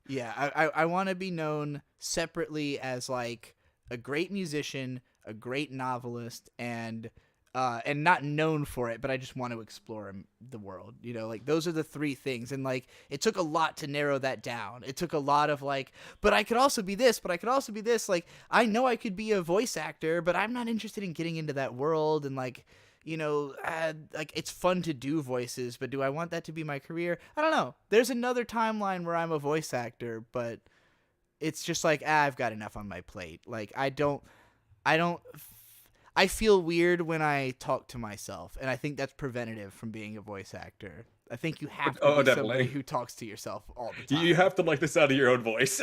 Yeah. I want to be known separately as like a great musician, a great novelist, and not known for it, but I just want to explore the world. You know, like those are the three things. And like it took a lot to narrow that down. It took a lot of like, but I could also be this, but I could also be this. Like I know I could be a voice actor, but I'm not interested in getting into that world. And like, you know, like it's fun to do voices, but do I want that to be my career? I don't know. There's another timeline where I'm a voice actor, but it's just like, I've got enough on my plate. Like I feel weird when I talk to myself, and I think that's preventative from being a voice actor. I think you have to be somebody who talks to yourself all the time. You have to like the sound of your own voice.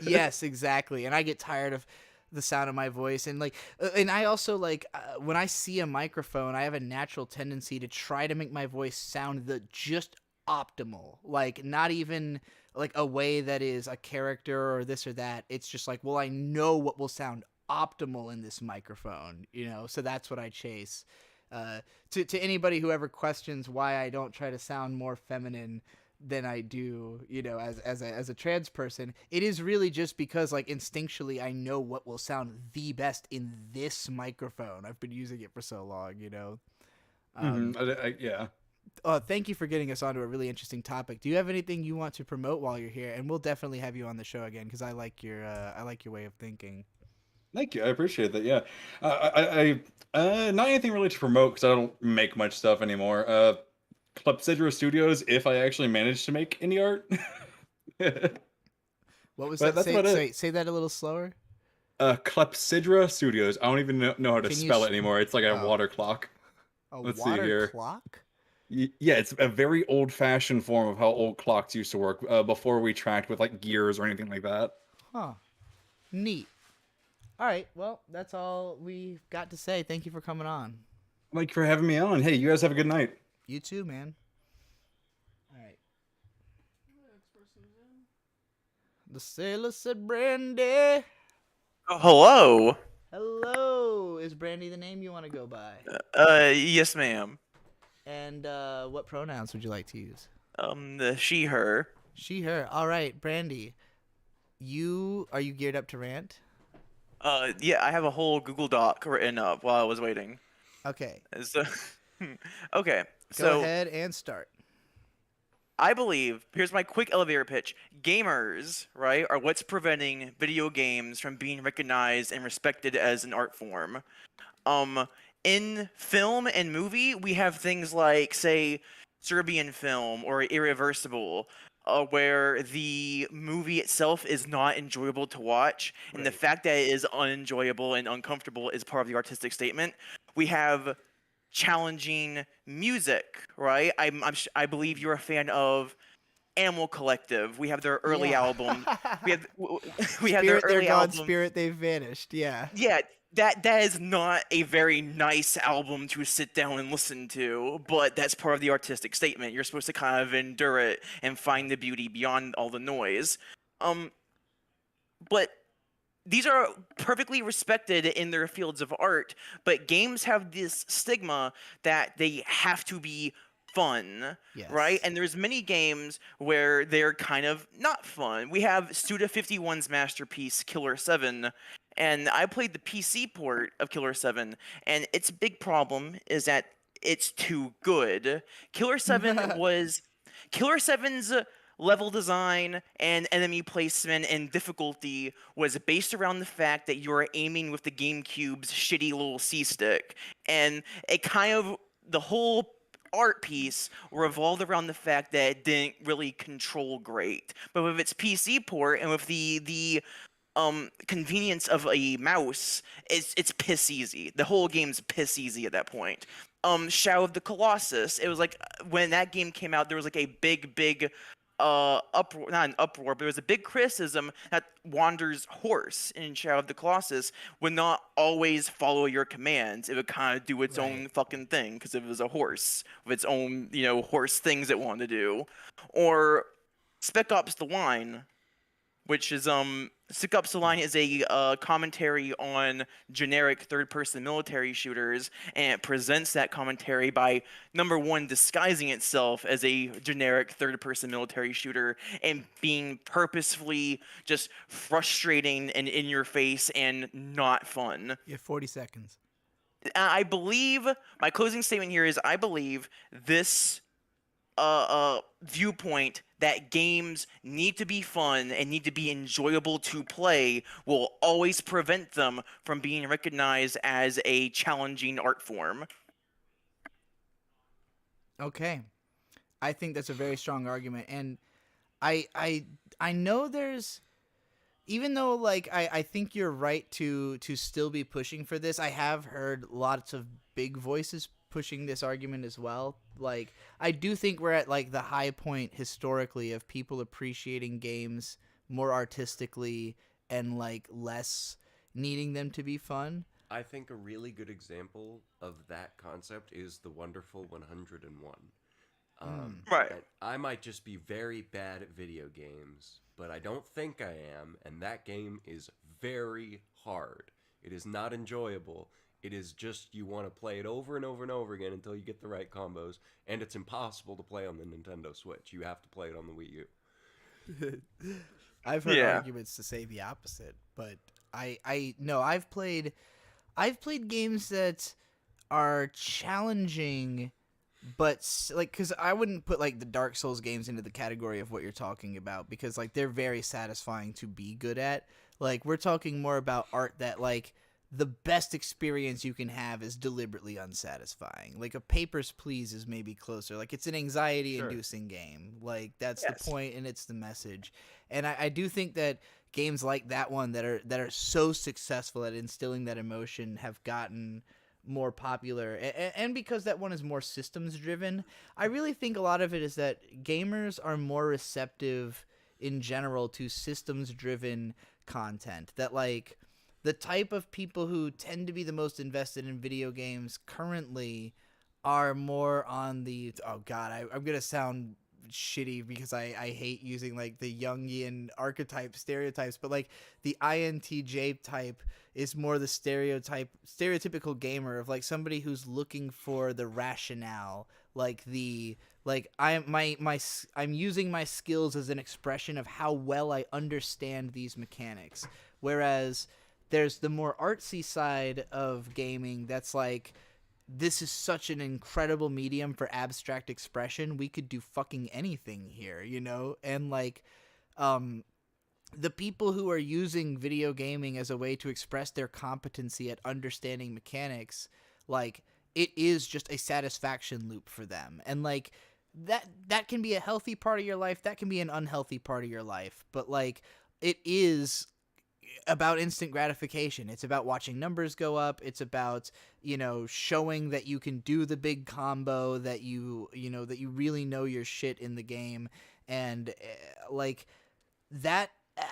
Yes, exactly. And I get tired of the sound of my voice, and like, and I also like when I see a microphone, I have a natural tendency to try to make my voice sound just optimal, like not even like a way that is a character or this or that. It's just like, well, I know what will sound optimal in this microphone, you know, so that's what I chase. To anybody who ever questions why I don't try to sound more feminine than I do, you know, as a trans person, it is really just because like instinctually I know what will sound the best in this microphone. I've been using it for so long, you know. Yeah. Thank you for getting us onto a really interesting topic. Do you have anything you want to promote while you're here? And we'll definitely have you on the show again because I like your way of thinking. Thank you. I appreciate that. Yeah. Not anything really to promote because I don't make much stuff anymore. Clepsydra Studios, if I actually manage to make any art. What was But that? that's Say that a little slower. Clepsydra Studios. I don't even know how to spell it anymore. It's like a water clock. Let's see here. Clock? Yeah, it's a very old-fashioned form of how old clocks used to work before we tracked with like gears or anything like that. Huh. Neat. All right. Well, that's all we've got to say. Thank you for coming on. Thank you for having me on. Hey, you guys have a good night. You too, man. All right. The sailor said, "Brandy." Oh, hello. Hello. Is Brandy the name you want to go by? Yes, ma'am. And what pronouns would you like to use? The she, her. She, her. All right, Brandy. Are you geared up to rant? Yeah, I have a whole Google Doc written up while I was waiting. Okay. So, okay. Go ahead and start. I believe, here's my quick elevator pitch. Gamers, right, are what's preventing video games from being recognized and respected as an art form. In film and movie, we have things like, say, Serbian film or Irreversible, where the movie itself is not enjoyable to watch, and the fact that it is unenjoyable and uncomfortable is part of the artistic statement. We have challenging music, right? I believe you're a fan of Animal Collective. We have their early album. We have their early album. Spirit, they've vanished. Yeah. Yeah. That is not a very nice album to sit down and listen to, but that's part of the artistic statement. You're supposed to kind of endure it and find the beauty beyond all the noise. But these are perfectly respected in their fields of art, but games have this stigma that they have to be fun, right? And there's many games where they're kind of not fun. We have Suda51's masterpiece, Killer 7, and I played the PC port of Killer 7, and its big problem is that it's too good. Killer 7's level design and enemy placement and difficulty was based around the fact that you were aiming with the GameCube's shitty little C-stick. And it kind of, the whole art piece revolved around the fact that it didn't really control great. But with its PC port and with the convenience of a mouse, it's piss easy. The whole game's piss easy at that point. Shadow of the Colossus, it was like when that game came out, there was like a big uproar, not an uproar, but there was a big criticism that Wander's horse in Shadow of the Colossus would not always follow your commands. It would kind of do its own fucking thing because it was a horse with its own, horse things it wanted to do. Or Spec Ops: The Line, which is Spec Ops: The Line is a commentary on generic third-person military shooters, and it presents that commentary by number one disguising itself as a generic third-person military shooter and being purposefully just frustrating and in your face and not fun. You have 40 seconds. I believe my closing statement here is I believe this viewpoint that games need to be fun and need to be enjoyable to play will always prevent them from being recognized as a challenging art form. Okay. I think that's a very strong argument, and I know there's, even though like I think you're right to still be pushing for this, I have heard lots of big voices pushing this argument as well. Like, I do think we're at like the high point historically of people appreciating games more artistically and like less needing them to be fun. I think a really good example of that concept is the wonderful 101. Right. That I might just be very bad at video games, but I don't think I am, and that game is very hard. It is not enjoyable. It is just you want to play it over and over and over again until you get the right combos, and it's impossible to play on the Nintendo Switch. You have to play it on the Wii U. I've heard arguments to say the opposite, but I've played games that are challenging, but like, because I wouldn't put like the Dark Souls games into the category of what you're talking about, because like they're very satisfying to be good at. Like, we're talking more about art that like the best experience you can have is deliberately unsatisfying. Like a Papers, Please is maybe closer. Like, it's an anxiety-inducing game. Like, that's the point, and it's the message. And I do think that games like that one that are so successful at instilling that emotion have gotten more popular. And because that one is more systems-driven, I really think a lot of it is that gamers are more receptive in general to systems-driven content. That, like, the type of people who tend to be the most invested in video games currently are more on the, oh god, I'm gonna sound shitty because I hate using like the Jungian stereotypes, but like the INTJ type is more the stereotypical gamer of like somebody who's looking for the rationale, like I'm using my skills as an expression of how well I understand these mechanics, whereas there's the more artsy side of gaming that's like, this is such an incredible medium for abstract expression. We could do fucking anything here, you know? And like, the people who are using video gaming as a way to express their competency at understanding mechanics, like, it is just a satisfaction loop for them. And like, that can be a healthy part of your life. That can be an unhealthy part of your life. But like, it is about instant gratification. It's about watching numbers go up. It's about, showing that you can do the big combo, that that you really know your shit in the game. And like, that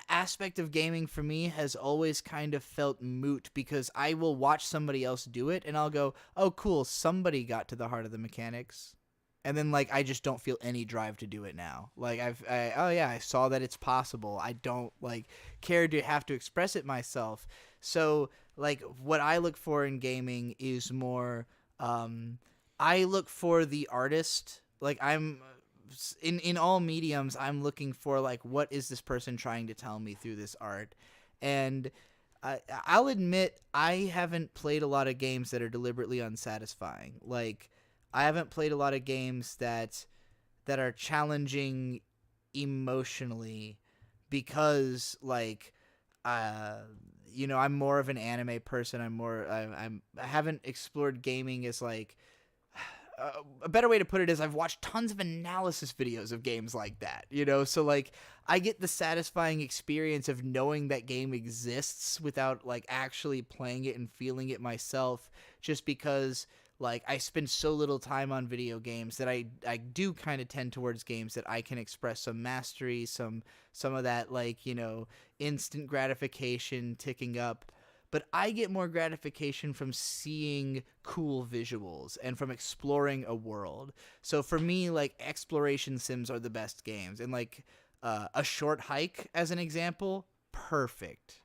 aspect of gaming for me has always kind of felt moot, because I will watch somebody else do it and I'll go, oh cool, somebody got to the heart of the mechanics. And then, like, I just don't feel any drive to do it now. Like, I saw that it's possible. I don't, like, care to have to express it myself. So, like, what I look for in gaming is more, I look for the artist. Like, in all mediums, I'm looking for, like, what is this person trying to tell me through this art? And I'll admit, I haven't played a lot of games that are deliberately unsatisfying. Like, I haven't played a lot of games that are challenging emotionally, because like, I'm more of an anime person. I haven't explored gaming as like, a better way to put it is I've watched tons of analysis videos of games like that, you know? So, like, I get the satisfying experience of knowing that game exists without, like, actually playing it and feeling it myself, just because, like, I spend so little time on video games that I do kind of tend towards games that I can express some mastery, some of that, like, you know, instant gratification ticking up. But I get more gratification from seeing cool visuals and from exploring a world. So for me, like, exploration sims are the best games. And, like, A Short Hike, as an example, perfect.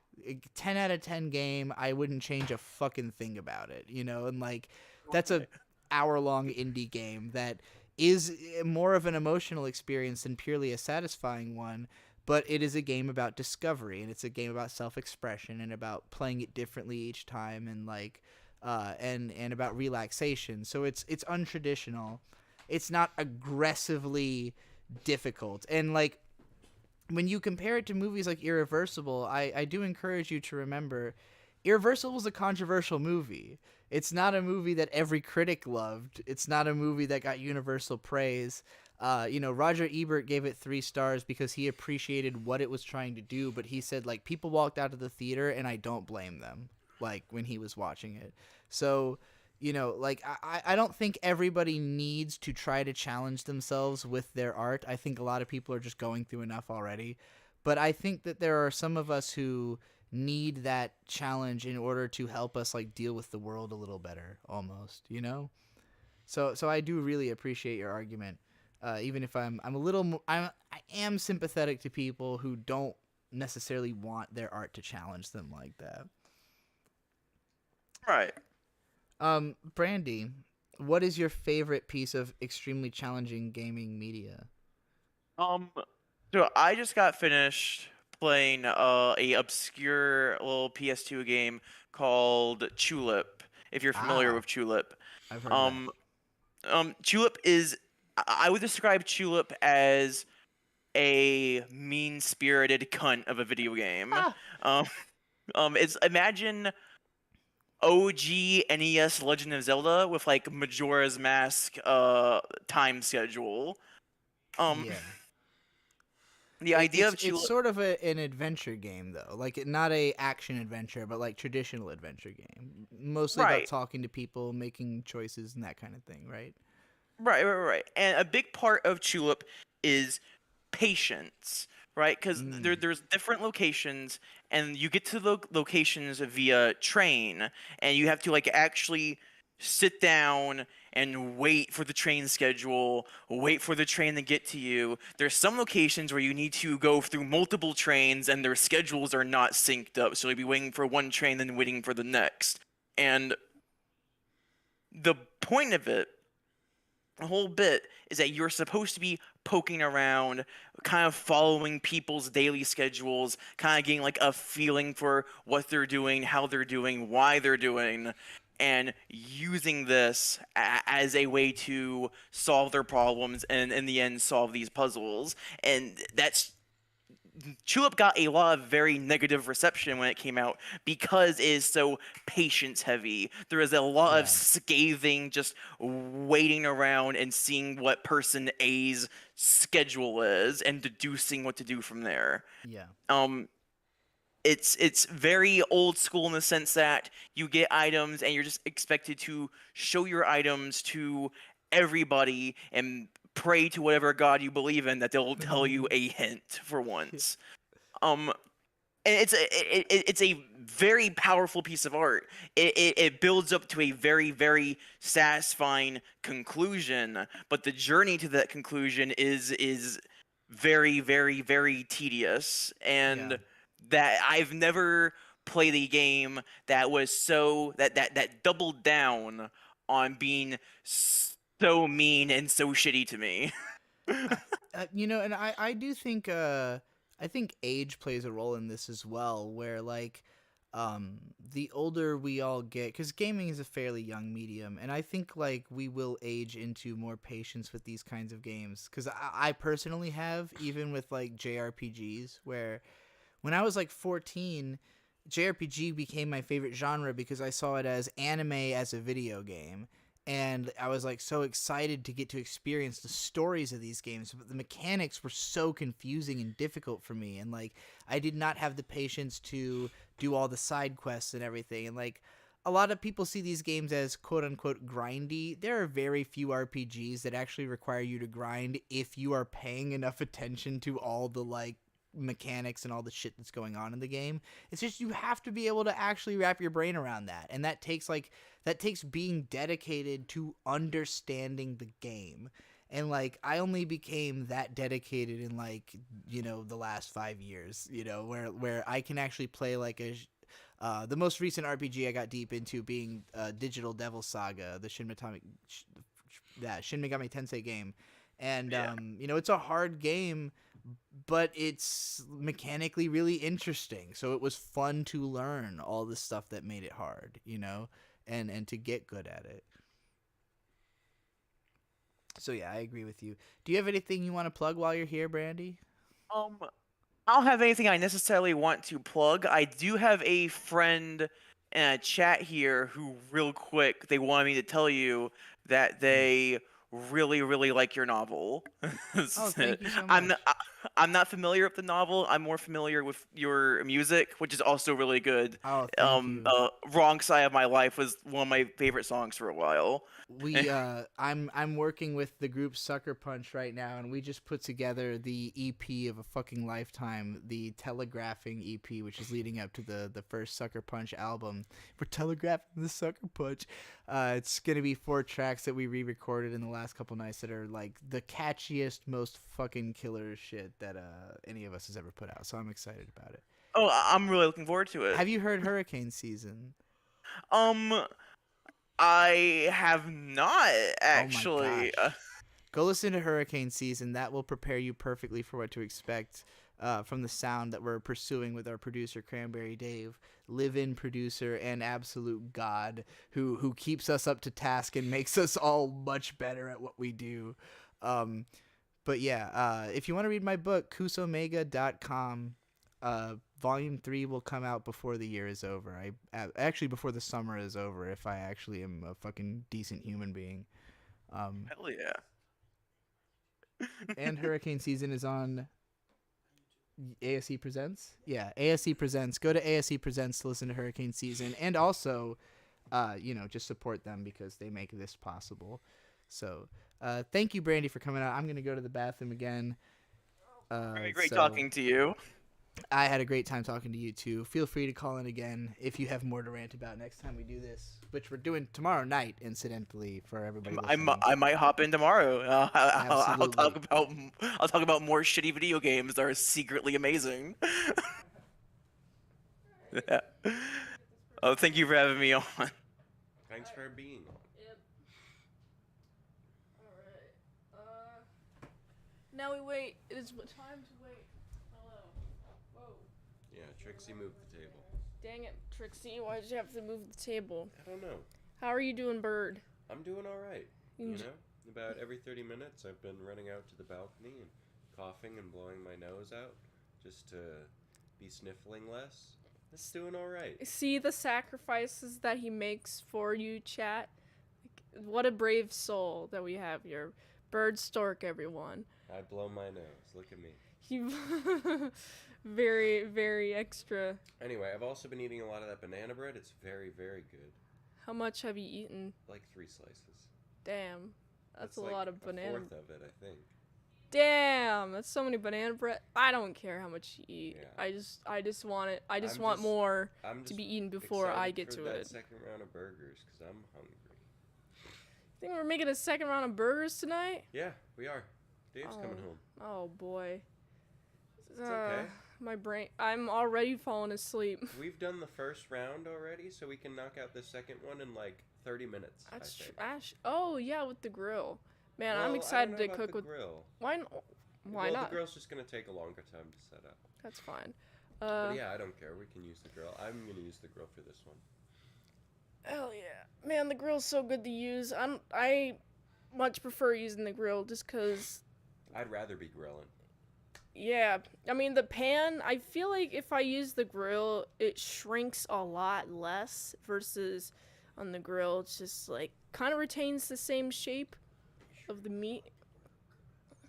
10 out of 10 game. I wouldn't change a fucking thing about it, you know? And, like, that's a hour-long indie game that is more of an emotional experience than purely a satisfying one. But it is a game about discovery, and it's a game about self-expression and about playing it differently each time, and like, and about relaxation. So it's untraditional. It's not aggressively difficult, and like, when you compare it to movies like Irreversible, I do encourage you to remember, Irreversible is a controversial movie. It's not a movie that every critic loved. It's not a movie that got universal praise. You know, Roger Ebert gave it 3 stars because he appreciated what it was trying to do, but he said, like, people walked out of the theater, and I don't blame them, like, when he was watching it. So, you know, like, I don't think everybody needs to try to challenge themselves with their art. I think a lot of people are just going through enough already. But I think that there are some of us who need that challenge in order to help us, like, deal with the world a little better, almost, you know? So I do really appreciate your argument. Even if I am sympathetic to people who don't necessarily want their art to challenge them like that. Right. Brandy, what is your favorite piece of extremely challenging gaming media? So I just got finished playing a obscure little PS2 game called Tulip. If you're familiar with Tulip, I've heard of that. Tulip is, I would describe Tulip as a mean-spirited cunt of a video game. It's, imagine OG NES Legend of Zelda with like Majora's Mask time schedule. Yeah. The idea of Tulip, it's sort of an adventure game, though, like not a action adventure, but like traditional adventure game, mostly about talking to people, making choices, and that kind of thing, right? Right. And a big part of Tulip is patience, right? Because there's different locations, and you get to the locations via train, and you have to like actually sit down and wait for the train schedule, wait for the train to get to you. There's some locations where you need to go through multiple trains and their schedules are not synced up, so you'll be waiting for one train then waiting for the next. And the point of it, the whole bit, is that you're supposed to be poking around, kind of following people's daily schedules, kind of getting like a feeling for what they're doing, how they're doing, why they're doing, and using this as a way to solve their problems and in the end solve these puzzles. And that's Tulip got a lot of very negative reception when it came out because it is so patience heavy. There is a lot of scathing, just waiting around and seeing what person A's schedule is and deducing what to do from there. Yeah. It's very old school in the sense that you get items and you're just expected to show your items to everybody and pray to whatever god you believe in that they'll tell you a hint for once. And it's a very powerful piece of art. It builds up to a very, very satisfying conclusion, but the journey to that conclusion is very, very, very tedious. And that I've never played a game that was so that doubled down on being so mean and so shitty to me. You know, and I do think I think age plays a role in this as well, where like the older we all get, because gaming is a fairly young medium, and I think like we will age into more patience with these kinds of games, because I personally have, even with like JRPGs, where when I was like 14, JRPG became my favorite genre because I saw it as anime as a video game. and I was like so excited to get to experience the stories of these games, but the mechanics were so confusing and difficult for me, and like I did not have the patience to do all the side quests and everything. And like a lot of people see these games as quote unquote grindy. There are very few RPGs that actually require you to grind if you are paying enough attention to all the like mechanics and all the shit that's going on in the game. It's just you have to be able to actually wrap your brain around that, and that takes being dedicated to understanding the game. And like I only became that dedicated in like, you know, the last 5 years, you know, where I can actually play like the most recent RPG I got deep into being Digital Devil Saga, the Shin Megami Tensei game. And you know, it's a hard game, but it's mechanically really interesting. So it was fun to learn all the stuff that made it hard, you know, and to get good at it. So yeah, I agree with you. Do you have anything you want to plug while you're here, Brandy? I don't have anything I necessarily want to plug. I do have a friend in a chat here who, real quick, they wanted me to tell you that they really, really like your novel. Oh, thank you so I'm much. I'm not familiar with the novel. I'm more familiar with your music, which is also really good. Oh, thank you. Wrong Side of My Life was one of my favorite songs for a while. I'm working with the group Sucker Punch right now, and we just put together the EP of a fucking lifetime, the Telegraphing EP, which is leading up to the first Sucker Punch album. We're telegraphing the Sucker Punch. It's gonna be 4 tracks that we re-recorded in the last couple nights that are like the catchiest, most fucking killer shit that any of us has ever put out. So I'm excited about it. Oh, I'm really looking forward to it. Have you heard Hurricane Season? I have not actually. Oh my gosh. Go listen to Hurricane Season. That will prepare you perfectly for what to expect from the sound that we're pursuing with our producer, Cranberry Dave, live-in producer and absolute god who keeps us up to task and makes us all much better at what we do. But yeah, if you want to read my book, kusomega.com, Volume 3 will come out before the year is over. Actually, before the summer is over, if I actually am a fucking decent human being. Hell yeah. And Hurricane Season is on ASE Presents. Yeah, ASE Presents. Go to ASE Presents to listen to Hurricane Season, and also, you know, just support them because they make this possible. So, thank you, Brandy, for coming out. I'm gonna go to the bathroom again. Great talking to you. I had a great time talking to you too. Feel free to call in again if you have more to rant about next time we do this, which we're doing tomorrow night, incidentally, for everybody. I might hop in tomorrow. I'll talk about more shitty video games that are secretly amazing. Yeah. Oh, thank you for having me on. Thanks for being on. Now we wait. It is what time to wait. Hello. Whoa. Yeah, Trixie moved the table. Dang it, Trixie. Why did you have to move the table? I don't know. How are you doing, Bird? I'm doing all right. You know, about every 30 minutes I've been running out to the balcony and coughing and blowing my nose out just to be sniffling less. It's doing all right. See the sacrifices that he makes for you, chat? Like, what a brave soul that we have here. Bird Stork, everyone. I blow my nose. Look at me. You very, very extra. Anyway, I've also been eating a lot of that banana bread. It's very, very good. How much have you eaten? Like 3 slices. Damn. That's a like lot of banana. A fourth of it, I think. Damn, that's so many banana bread. I don't care how much you eat. Yeah. I just want it. I just want more to be eaten before I get to it. Second round of burgers because I'm hungry. Think we're making a second round of burgers tonight? Yeah, we are. Dave's coming home. Oh boy. It's okay. My brain. I'm already falling asleep. We've done the first round already, so we can knock out the second one in like 30 minutes. That's trash. Oh yeah, with the grill. Man, I'm excited to cook with. Grill. Why not? The grill's just gonna take a longer time to set up. That's fine. But yeah, I don't care. We can use the grill. I'm gonna use the grill for this one. Hell yeah, man! The grill's so good to use. I much prefer using the grill just because. I'd rather be grilling. Yeah, I mean the pan. I feel like if I use the grill, it shrinks a lot less versus on the grill. It's just like kind of retains the same shape of the meat.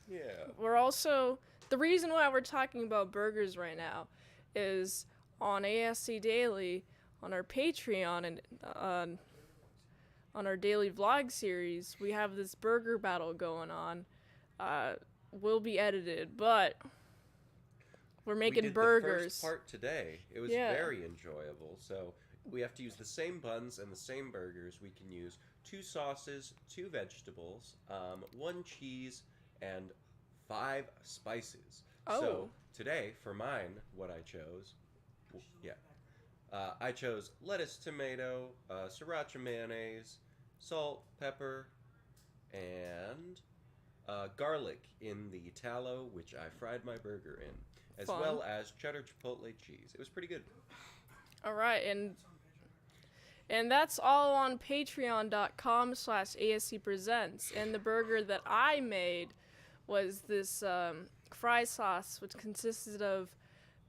Yeah. We're also, the reason why we're talking about burgers right now is on ASC Daily, on our Patreon, and on our daily vlog series, we have this burger battle going on. Will be edited, but we're making we did burgers. The first part today. It was Yeah. very enjoyable. So we have to use the same buns and the same burgers. We can use 2 sauces, 2 vegetables, 1 cheese, and 5 spices. Oh. So today, for mine, what I chose, I chose lettuce, tomato, sriracha mayonnaise, salt, pepper, and garlic in the tallow, which I fried my burger in, as Fun. well as cheddar chipotle cheese. It was pretty good. All right, and that's all on patreon.com/ASC Presents. And the burger that I made was this fry sauce, which consisted of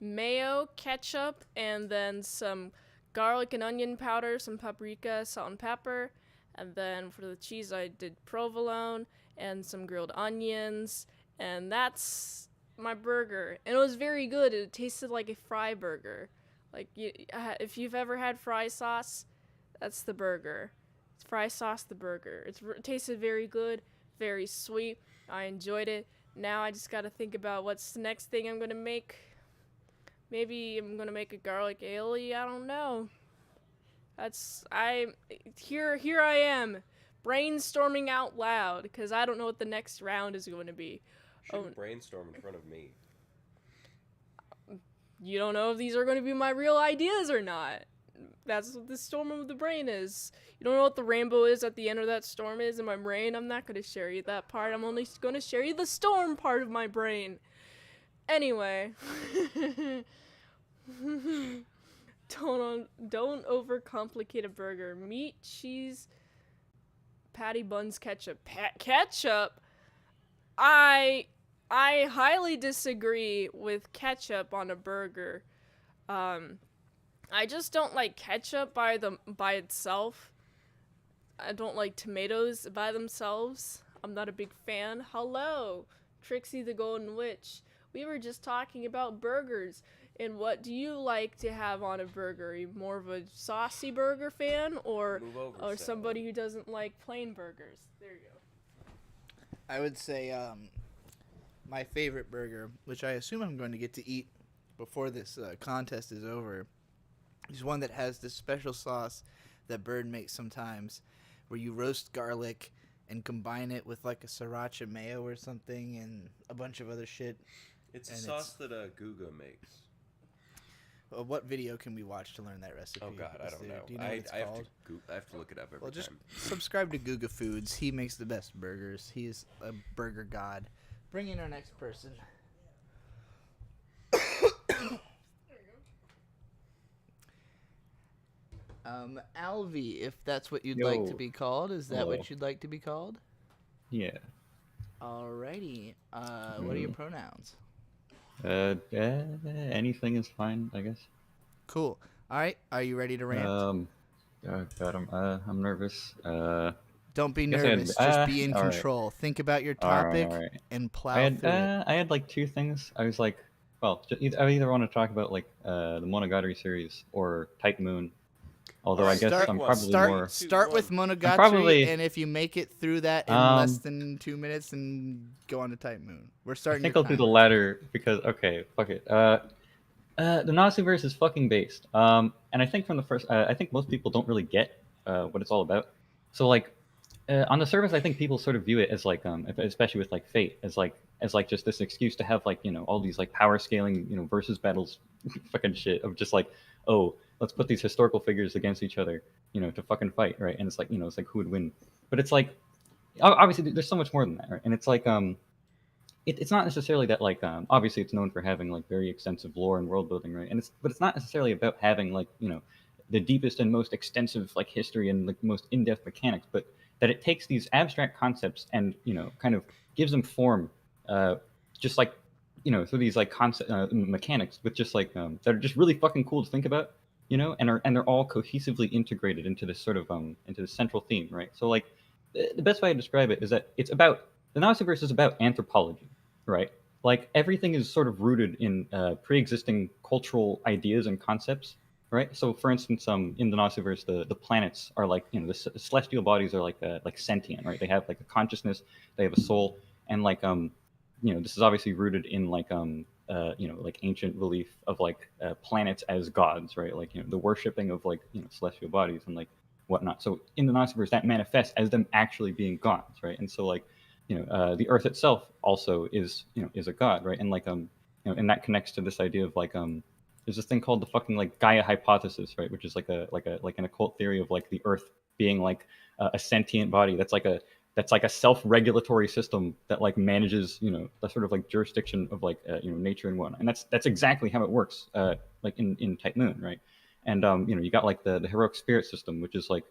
mayo, ketchup, and then some garlic and onion powder, some paprika, salt and pepper. And then for the cheese, I did provolone and some grilled onions. And that's my burger. And it was very good. It tasted like a fry burger. Like, if you've ever had fry sauce, that's the burger. It's fry sauce, the burger. It tasted very good, very sweet. I enjoyed it. Now I just got to think about what's the next thing I'm going to make. Maybe I'm going to make a garlic aioli. I don't know. Here I am, brainstorming out loud, because I don't know what the next round is going to be. Shouldn't brainstorm in front of me. You don't know if these are going to be my real ideas or not. That's what the storm of the brain is. You don't know what the rainbow is at the end of that storm is in my brain. I'm not going to share you that part. I'm only going to share you the storm part of my brain. Anyway. Don't overcomplicate a burger. Meat, cheese, patty, buns, ketchup. Ketchup? I highly disagree with ketchup on a burger. I just don't like ketchup by itself. I don't like tomatoes by themselves. I'm not a big fan. Hello, Trixie the Golden Witch. We were just talking about burgers. And what do you like to have on a burger? Are you more of a saucy burger fan or somebody who doesn't like plain burgers? There you go. I would say my favorite burger, which I assume I'm going to get to eat before this contest is over, is one that has this special sauce that Bird makes sometimes, where you roast garlic and combine it with like a sriracha mayo or something and a bunch of other shit. It's a sauce that Guga makes. What video can we watch to learn that recipe? Oh God, I don't know. Do you know what it's called? I have to look it up every time. Just subscribe to Guga Foods. He makes the best burgers. He is a burger god. Bring in our next person. Alvy, if that's what you'd like to be called. Is that what you'd like to be called? Yeah. Alrighty. What are your pronouns? Anything is fine, I guess. Cool. All right. Are you ready to rant? Oh God, I'm nervous. Don't be guess nervous. Just be in all right. control. Think about your topic all right. and plow I had, through it. I had like 2 things. I was like, well, I either want to talk about like the Monogatari series or Type Moon. Although I guess I'm probably more. Start with Monogatari, probably, and if you make it through that in less than 2 minutes, then go on to Type Moon. We're starting. I think I'll do the latter because fuck it. The Nasuverse is fucking based. And I think from the first, I think most people don't really get what it's all about. So like, on the surface, I think people sort of view it as like, especially with like Fate, as like just this excuse to have like all these like power scaling versus battles, fucking shit of just like, oh, let's put these historical figures against each other, to fucking fight, right? And it's like it's like who would win, but it's like obviously there's so much more than that, right? And it's like it's not necessarily that like obviously it's known for having like very extensive lore and world building, right? But it's not necessarily about having like the deepest and most extensive like history and like most in-depth mechanics, but that it takes these abstract concepts and kind of gives them form, just like through these like concept mechanics with just like that are just really fucking cool to think about, you know, and they're all cohesively integrated into this sort of into this central theme, right? So like the best way to describe it is that it's about the Gnostiverse is about anthropology, right? Like everything is sort of rooted in pre-existing cultural ideas and concepts, right? So for instance, in the Gnostiverse, the planets are like, you know, the celestial bodies are like sentient, right? They have like a consciousness, they have a soul, and like you know, this is obviously rooted in like you know, like ancient belief of like planets as gods, right? Like, you know, the worshipping of like, you know, celestial bodies and like whatnot. So in the Gnostiverse, that manifests as them actually being gods, right? And so like, you know, the Earth itself also is, you know, is a god, right? And like you know, and that connects to this idea of like there's this thing called the fucking like Gaia hypothesis, right? Which is like an occult theory of like the Earth being like a sentient body that's like a self-regulatory system that like manages, you know, the sort of like jurisdiction of like you know, nature and whatnot. And that's exactly how it works, like in Type Moon, right? And you know, you got like the heroic spirit system, which is like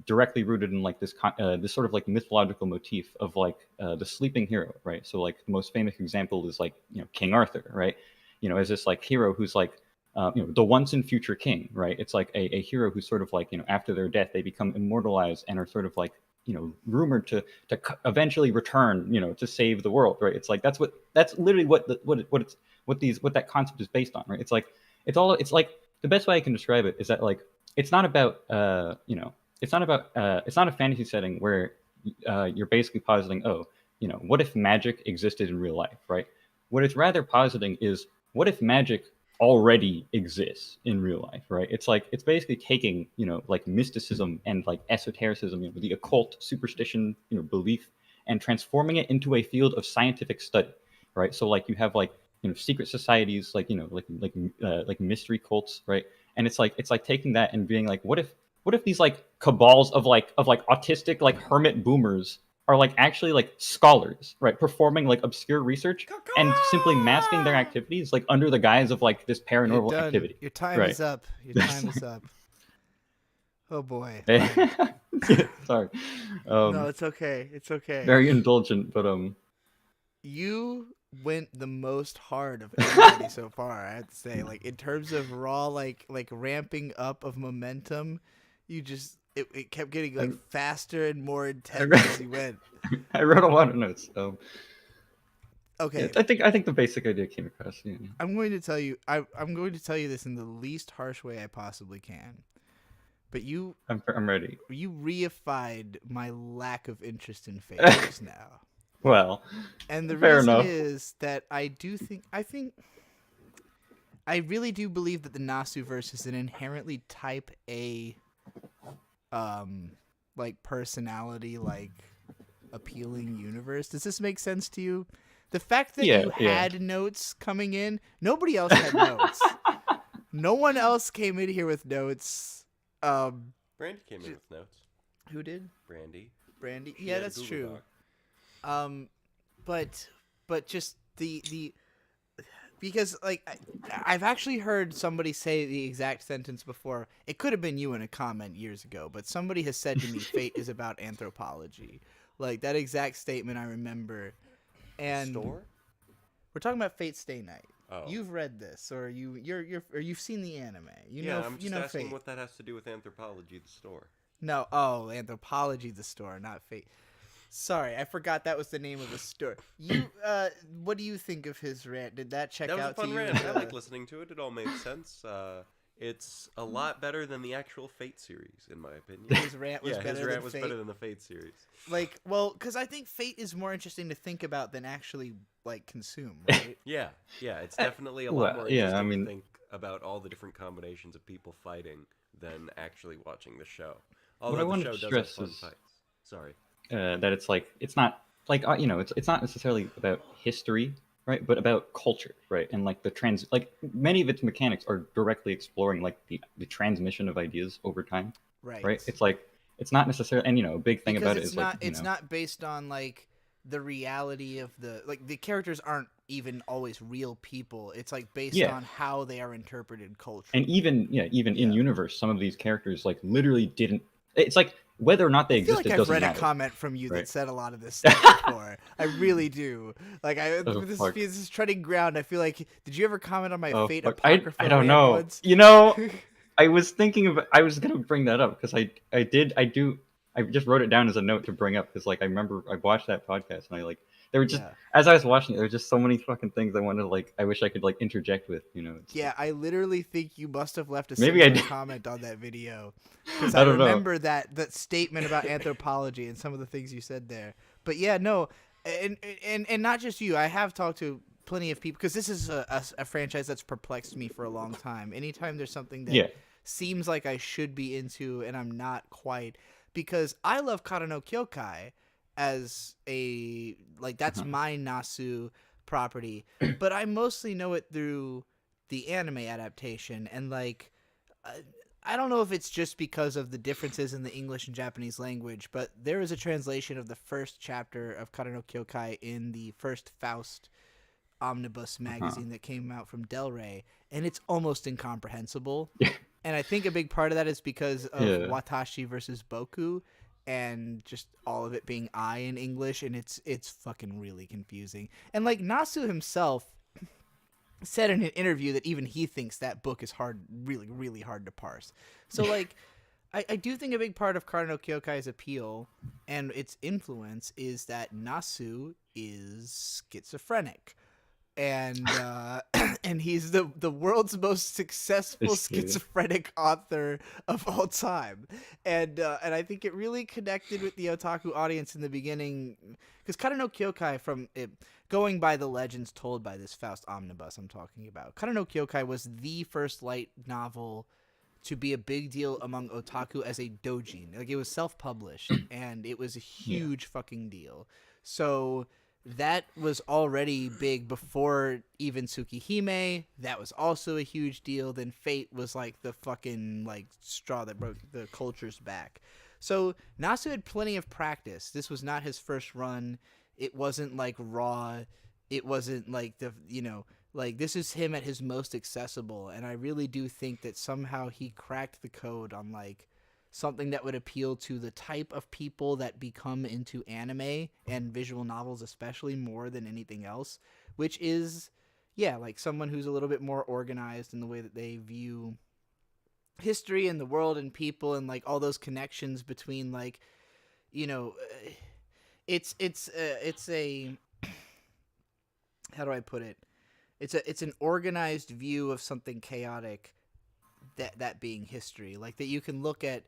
directly rooted in like this this sort of like mythological motif of like the sleeping hero, right? So like the most famous example is like, you know, King Arthur, right? You know, as this like hero who's like you know, the once and future king, right? It's like a hero who's sort of like, you know, after their death they become immortalized and are sort of like, you know, rumored to eventually return, you know, to save the world, right? It's like that's literally what that concept is based on, right? It's like it's like the best way I can describe it is that like it's not about you know, it's not a fantasy setting where you're basically positing, oh, you know, what if magic existed in real life, right? What it's rather positing is, what if magic already exists in real life, right? It's like it's basically taking, you know, like mysticism and like esotericism, you know, the occult superstition, you know, belief, and transforming it into a field of scientific study, right? So like you have like, you know, secret societies, like, you know, like mystery cults, right? And it's like taking that and being like, what if these like cabals of like autistic like hermit boomers are like actually like scholars, right, performing like obscure research and simply masking their activities like under the guise of like this paranormal activity. Your time right. is up. Your time is up. Oh boy. Sorry. No, it's okay. It's okay. Very indulgent, but you went the most hard of anybody so far, I have to say. Like in terms of raw like ramping up of momentum, you just it kept getting like faster and more intense as you went. I wrote a lot of notes. Okay. Yeah, I think the basic idea came across. Yeah. I'm going to tell you I'm going to tell you this in the least harsh way I possibly can. But I'm ready. You reified my lack of interest in Fate just now. Well, and the fair reason enough. is that I really do believe that the Nasuverse is an inherently type A like personality, like appealing universe. Does this make sense to you? The fact that you had notes coming in, nobody else had notes. No one else came in here with notes. Brandy came in with notes. Who did? Brandy. Yeah, that's true. But just the because like I've actually heard somebody say the exact sentence before. It could have been you in a comment years ago, but somebody has said to me, "Fate is about anthropology." Like that exact statement, I remember. And Store? We're talking about Fate Stay Night. Oh. You've read this, or you've seen the anime. I'm just asking Fate. what that has to do with anthropology, the store. No, Anthropology, the store, not Fate. Sorry, I forgot that was the name of the store. You, what do you think of his rant? Did that check out to you? That was a fun rant. I like listening to it. It all makes sense. It's a lot better than the actual Fate series, in my opinion. His rant was better than the Fate series. Like, well, because I think Fate is more interesting to think about than actually like consume, right? Yeah, it's definitely a lot more interesting to think about all the different combinations of people fighting than actually watching the show. Although what I the want show to does have stress fun is fights. Sorry. That it's not like you know, it's not necessarily about history, right, but about culture, right, and like like many of its mechanics are directly exploring like the transmission of ideas over time, right. It's like it's not necessarily, and you know, a big thing about it is like it's not based on like the reality of the characters aren't even always real people. It's like based on how they are interpreted culturally. And even in universe, some of these characters like literally didn't. It's like whether or not they existed doesn't matter. I've read a comment from you that said a lot of this stuff before. I really do. Like this is treading ground. I feel like, did you ever comment on my Fate Apocrypha? I don't know. Once? You know, I was thinking about. I was gonna bring that up because I just wrote it down as a note to bring up because like I remember I watched that podcast and I like there were just Yeah. as I was watching it there were just so many fucking things I wanted to like I wish I could like interject with, you know. It's Yeah, I literally think you must have left a Maybe I similar did. comment on that video because I I don't know. remember that statement about anthropology and some of the things you said there. But yeah, no, and not just you. I have talked to plenty of people because this is a franchise that's perplexed me for a long time. Anytime there's something that Yeah. seems like I should be into and I'm not quite, because I love Kara no Kyokai as a like that's my Nasu property, but I mostly know it through the anime adaptation and like I don't know if it's just because of the differences in the English and Japanese language, but there is a translation of the first chapter of Kara no Kyokai in the first Faust omnibus magazine that came out from Del Rey, and it's almost incomprehensible. And I think a big part of that is because of Watashi versus Boku and just all of it being I in English, and it's fucking really confusing. And like Nasu himself said in an interview that even he thinks that book is hard, really, really hard to parse. So like I do think a big part of Kara no Kyokai's appeal and its influence is that Nasu is schizophrenic. And and he's the world's most successful schizophrenic author of all time, and I think it really connected with the otaku audience in the beginning, because Kara no Kyokai, from it, going by the legends told by this Faust omnibus I'm talking about, Kara no Kyokai was the first light novel to be a big deal among otaku as a doujin. Like, it was self-published, and it was a huge fucking deal. So that was already big before even Tsukihime. That was also a huge deal. Then Fate was like the fucking like straw that broke the culture's back. So Nasu had plenty of practice. This was not his first run. It wasn't like raw. It wasn't like the, you know, like this is him at his most accessible. And I really do think that somehow he cracked the code on like something that would appeal to the type of people that become into anime and visual novels, especially, more than anything else, which is, yeah, like someone who's a little bit more organized in the way that they view history and the world and people, and like all those connections between, like, you know, it's a, how do I put it? It's an organized view of something chaotic, that being history, like that you can look at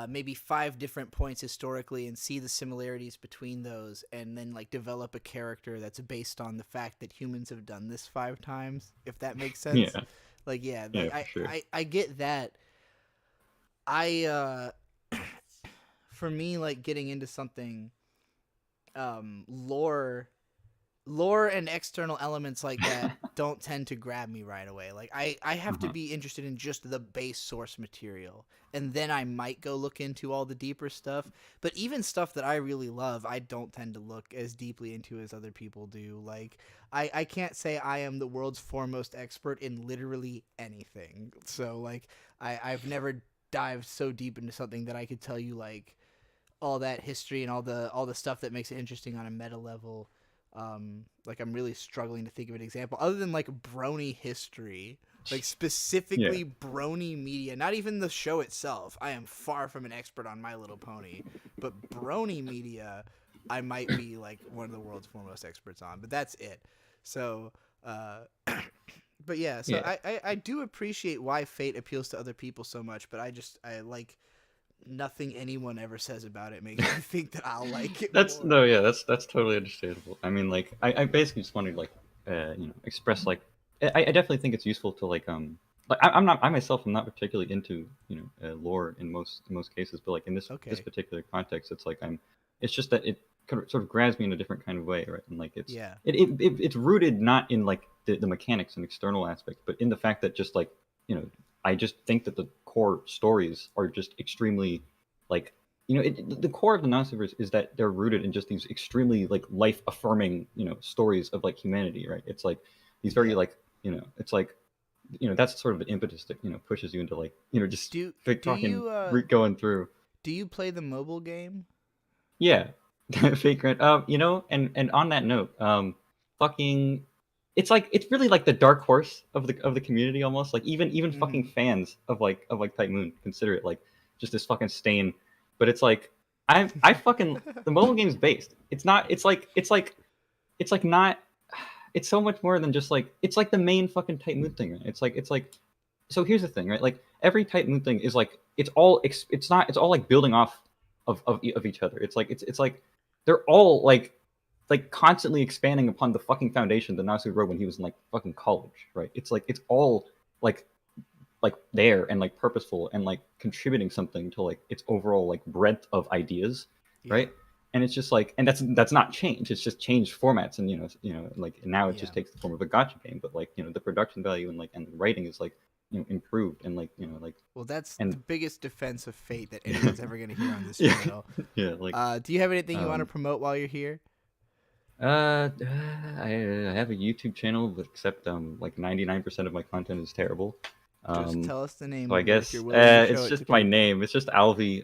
maybe 5 different points historically and see the similarities between those, and then like develop a character that's based on the fact that humans have done this 5 times, if that makes sense. Yeah. Like, yeah, Yeah, like, for sure. I get that. For me, like getting into something lore and external elements like that don't tend to grab me right away. Like I have to be interested in just the base source material, and then I might go look into all the deeper stuff. But even stuff that I really love, I don't tend to look as deeply into as other people do. Like I can't say I am the world's foremost expert in literally anything. So like I've never dived so deep into something that I could tell you like all that history and all the stuff that makes it interesting on a meta level. Like I'm really struggling to think of an example other than like Brony history, like specifically Brony media, not even the show itself. I am far from an expert on My Little Pony, but Brony media, I might be like one of the world's foremost experts on, but that's it. So, but yeah, so I do appreciate why Fate appeals to other people so much, but I like nothing anyone ever says about it makes me think that I'll like it more. That's totally understandable. I mean, like, I basically just wanted to like, you know, express like, I definitely think it's useful to like I myself am not particularly into, you know, lore in most cases, but like in this particular context, it's like it's just that it sort of grabs me in a different kind of way, right? And like it's rooted not in like the mechanics and external aspects, but in the fact that just like, you know, I just think that the core stories are just extremely, like, you know, the core of the Naziverse is that they're rooted in just these extremely like life affirming, you know, stories of like humanity, right? It's like these very like, you know, it's like, you know, that's sort of the impetus that, you know, pushes you into like, you know, just going through. Do you play the mobile game? Yeah, Fate Grant. You know, and on that note, fucking it's like it's really like the dark horse of the community almost. Like even fucking Mhm. fans of Type Moon consider it like just this fucking stain. But it's like I fucking the mobile game's based. It's not. It's like not. It's so much more than just like it's like the main fucking Type Moon thing. Right? It's like so here's the thing, right? Like every Type Moon thing is like it's all it's all like building off of each other. It's like they're all like constantly expanding upon the fucking foundation that Nasu wrote when he was in like fucking college, right? It's like it's all like there and like purposeful and like contributing something to like its overall like breadth of ideas, right? And it's just like and that's not change. It's just changed formats and like now it just takes the form of a gotcha game, but like the production value and the writing is like improved and like like Well, that's and the biggest defense of Fate that anyone's ever going to hear on this Yeah. channel. Yeah, like, do you have anything you want to um, promote while you're here? I have a YouTube channel, but except like 99% of my content is terrible. Just tell us the name So I of it if guess you're willing to show it's it just to my people. name. It's just Alvi.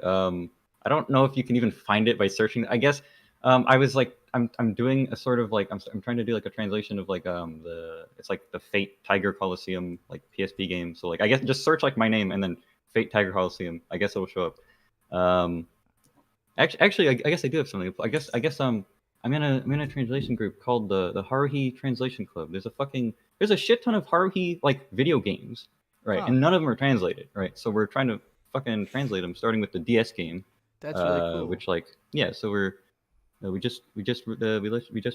I don't know if you can even find it by searching. I guess I was like I'm doing a sort of like I'm trying to do like a translation of like it's like the Fate Tiger Coliseum like PSP game. So like I guess just search like my name and then Fate Tiger Coliseum. I guess it'll show up. Actually, I guess I do have something. I guess I'm in a translation group called the Haruhi Translation Club. There's a shit ton of Haruhi like video games, right? Huh. And none of them are translated, right? So we're trying to fucking translate them, starting with the DS game. That's really cool. Which like yeah, so we just released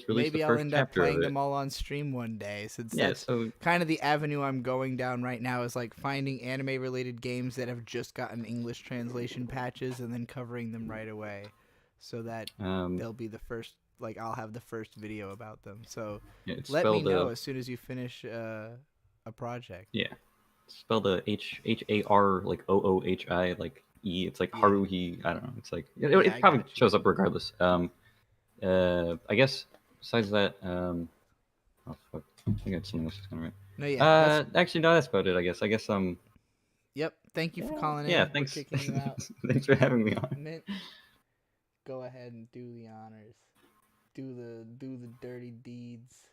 Maybe the I'll first end up chapter of playing it. them all on stream one day, since Yeah, that's so kind of the avenue I'm going down right now, is like finding anime related games that have just gotten English translation patches and then covering them right away, so that they'll be the first, like I'll have the first video about them. So Yeah, it's let me spelled, know as soon as you finish a project. Yeah, it's spelled Har like OOHI like E. It's like Haruhi. I don't know. It's like it I probably got you. shows up regardless. I guess besides that, oh fuck, I think it's something else that's gonna No, yeah, actually no, that's about it. I guess Yep. Thank you for calling in. yeah, We're thanks. kicking you out. Thanks for having me on. Mint, go ahead and do the honors. Do the dirty deeds.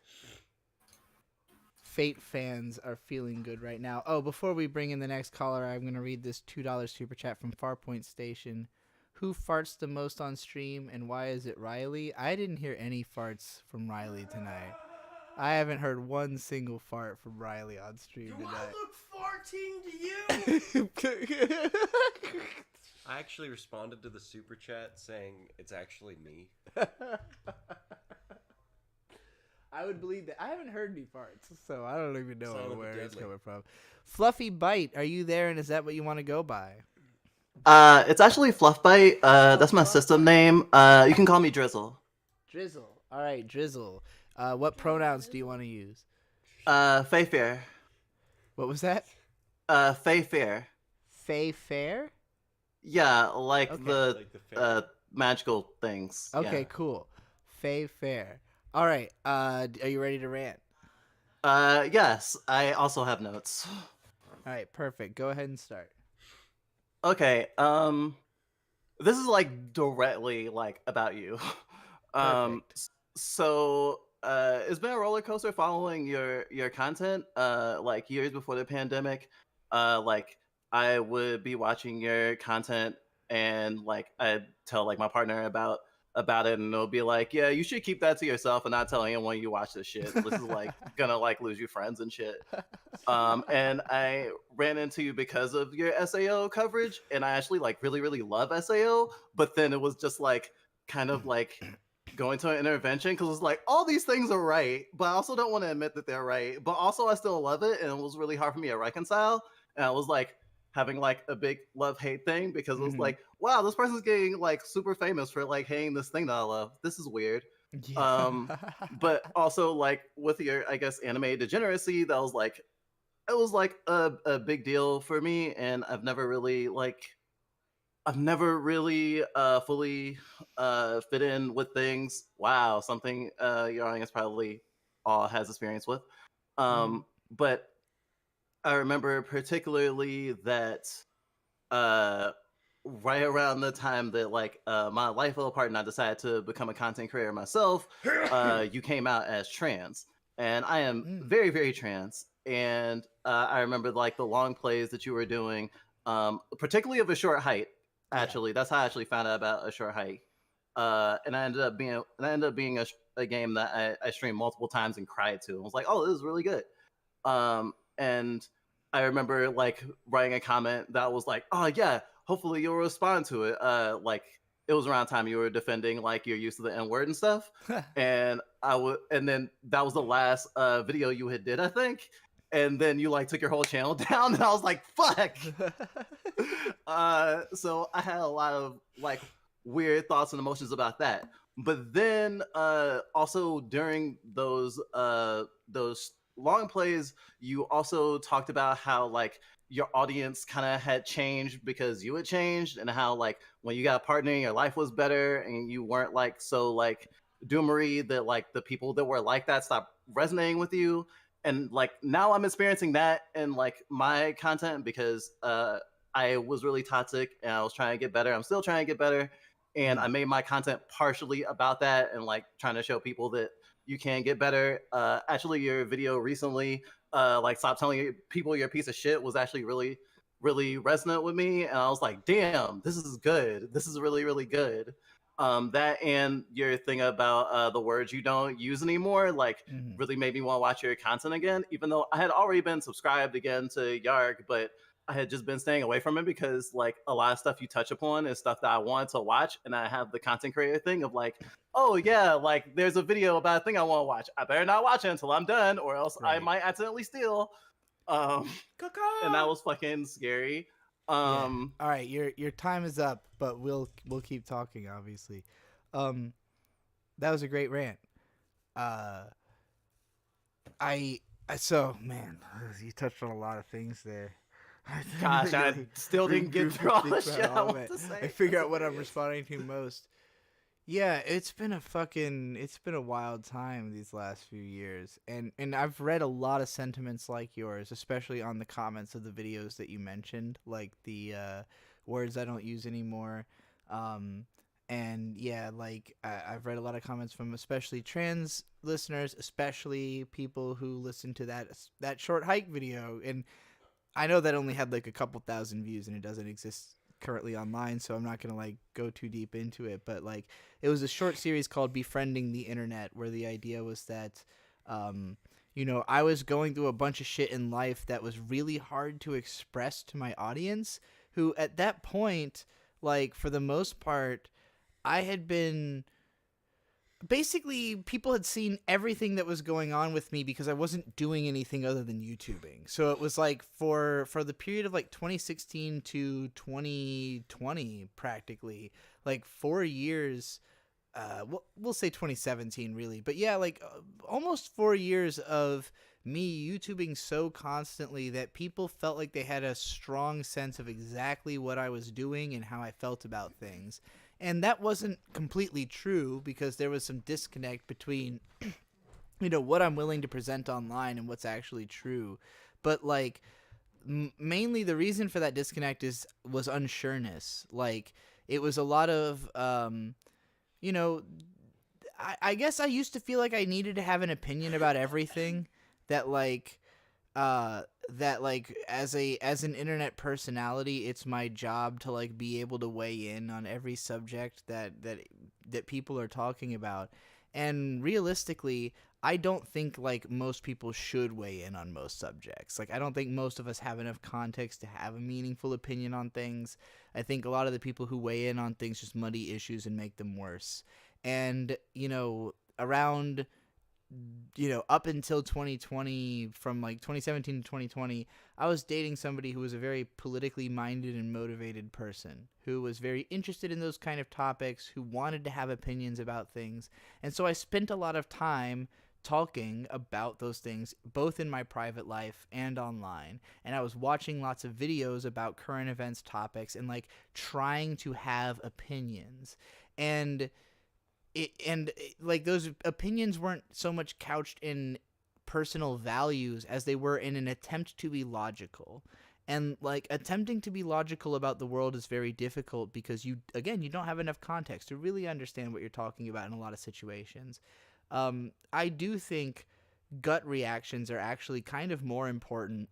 Fate fans are feeling good right now. Oh, before we bring in the next caller, I'm going to read this $2 super chat from Farpoint Station. Who farts the most on stream, and why is it Riley? I didn't hear any farts from Riley tonight. I haven't heard one single fart from Riley on stream Do tonight. I look farting to you? I actually responded to the super chat saying it's actually me. I would believe that. I haven't heard any farts, so I don't even know Silent but where it's deadly. coming from. Fluffy Bite, are you there, and is that what you want to go by? It's actually Fluffbite. That's my system name. You can call me Drizzle. Drizzle. All right, Drizzle. What pronouns do you want to use? Fae Fair. What was that? Fae Fair. Fae Fair? Yeah, like Okay. the magical things. Okay, Yeah. cool. Fae Fair. All right. Are you ready to rant? Yes. I also have notes. All right, perfect. Go ahead and start. Okay. This is like directly like about you. So it's been a roller coaster following your content. Like years before the pandemic, like I would be watching your content and like I'd tell like my partner about it, and they'll be like, yeah, you should keep that to yourself and not tell anyone you watch this shit. This is like gonna like lose you friends and shit. And I ran into you because of your SAO coverage, and I actually like really love SAO, but then it was just like kind of like going to an intervention because it's like all these things are right, but I also don't want to admit that they're right, but also I still love it, and it was really hard for me to reconcile. And I was like having like a big love-hate thing because it was like, wow, this person's getting like super famous for like hating this thing that I love. This is weird. But also like with your, I guess, anime degeneracy, that was like it was like a big deal for me, and I've never really fully fit in with things. Wow, something your audience probably all has experience with. But I remember particularly that right around the time that like my life fell apart and I decided to become a content creator myself, you came out as trans. and I am very, very trans. And I remember like the long plays that you were doing, particularly of A Short Hike. Actually, that's how I actually found out about A Short Hike. And I ended up being a game that I streamed multiple times and cried to. I was like, oh, this is really good. And I remember like writing a comment that was like, oh yeah, hopefully you'll respond to it. Like it was around time you were defending like your use of the N word and stuff. And and then that was the last video you had did, I think. And then you like took your whole channel down, and I was like, fuck. So I had a lot of like weird thoughts and emotions about that. But then also during those long plays, you also talked about how like your audience kind of had changed because you had changed, and how like when you got a partner, your life was better, and you weren't like so like doomery that like the people that were like that stopped resonating with you. And like now I'm experiencing that in like my content because I was really toxic and I was trying to get better. I'm still trying to get better, and I made my content partially about that and like trying to show people that you can get better. Actually, your video recently, like stop telling people you're a piece of shit, was actually really, really resonant with me, and I was like, damn, this is good. This is really, really good. That and your thing about the words you don't use anymore, like really made me want to watch your content again. Even though I had already been subscribed again to Yarg, but I had just been staying away from it because like a lot of stuff you touch upon is stuff that I wanted to watch, and I have the content creator thing of like, oh yeah, like there's a video about a thing I want to watch. I better not watch it until I'm done, or else I might accidentally steal. And that was fucking scary. Yeah. All right, your time is up, but we'll keep talking. Obviously, that was a great rant. So man, you touched on a lot of things there. Gosh, I still didn't get through all the shit I want to say. I figure out what I'm responding to most. Yeah, it's been a wild time these last few years, and I've read a lot of sentiments like yours, especially on the comments of the videos that you mentioned, like the words I don't use anymore, and yeah, like I've read a lot of comments from especially trans listeners, especially people who listen to that short hike video, and I know that only had like a couple thousand views and it doesn't exist currently online, so I'm not gonna like go too deep into it, but like it was a short series called Befriending the Internet, where the idea was that you know, I was going through a bunch of shit in life that was really hard to express to my audience, who at that point, like for the most part, I had been basically, people had seen everything that was going on with me because I wasn't doing anything other than YouTubing. So it was like for the period of like 2016 to 2020, practically like 4 years. We'll say 2017 really, but yeah, like almost 4 years of me YouTubing so constantly that people felt like they had a strong sense of exactly what I was doing and how I felt about things. And that wasn't completely true because there was some disconnect between, you know, what I'm willing to present online and what's actually true. But like, mainly the reason for that disconnect was unsureness. Like, it was a lot of, you know, I guess I used to feel like I needed to have an opinion about everything. That like as an internet personality, it's my job to like be able to weigh in on every subject that people are talking about. And realistically, I don't think like most people should weigh in on most subjects. Like I don't think most of us have enough context to have a meaningful opinion on things. I think a lot of the people who weigh in on things just muddy issues and make them worse. And, you know, around, you know, up until 2020, from like 2017 to 2020, I was dating somebody who was a very politically minded and motivated person, who was very interested in those kind of topics, who wanted to have opinions about things. And so I spent a lot of time talking about those things, both in my private life and online. And I was watching lots of videos about current events topics and like trying to have opinions. And like those opinions weren't so much couched in personal values as they were in an attempt to be logical. And like attempting to be logical about the world is very difficult because you don't have enough context to really understand what you're talking about in a lot of situations. I do think gut reactions are actually kind of more important.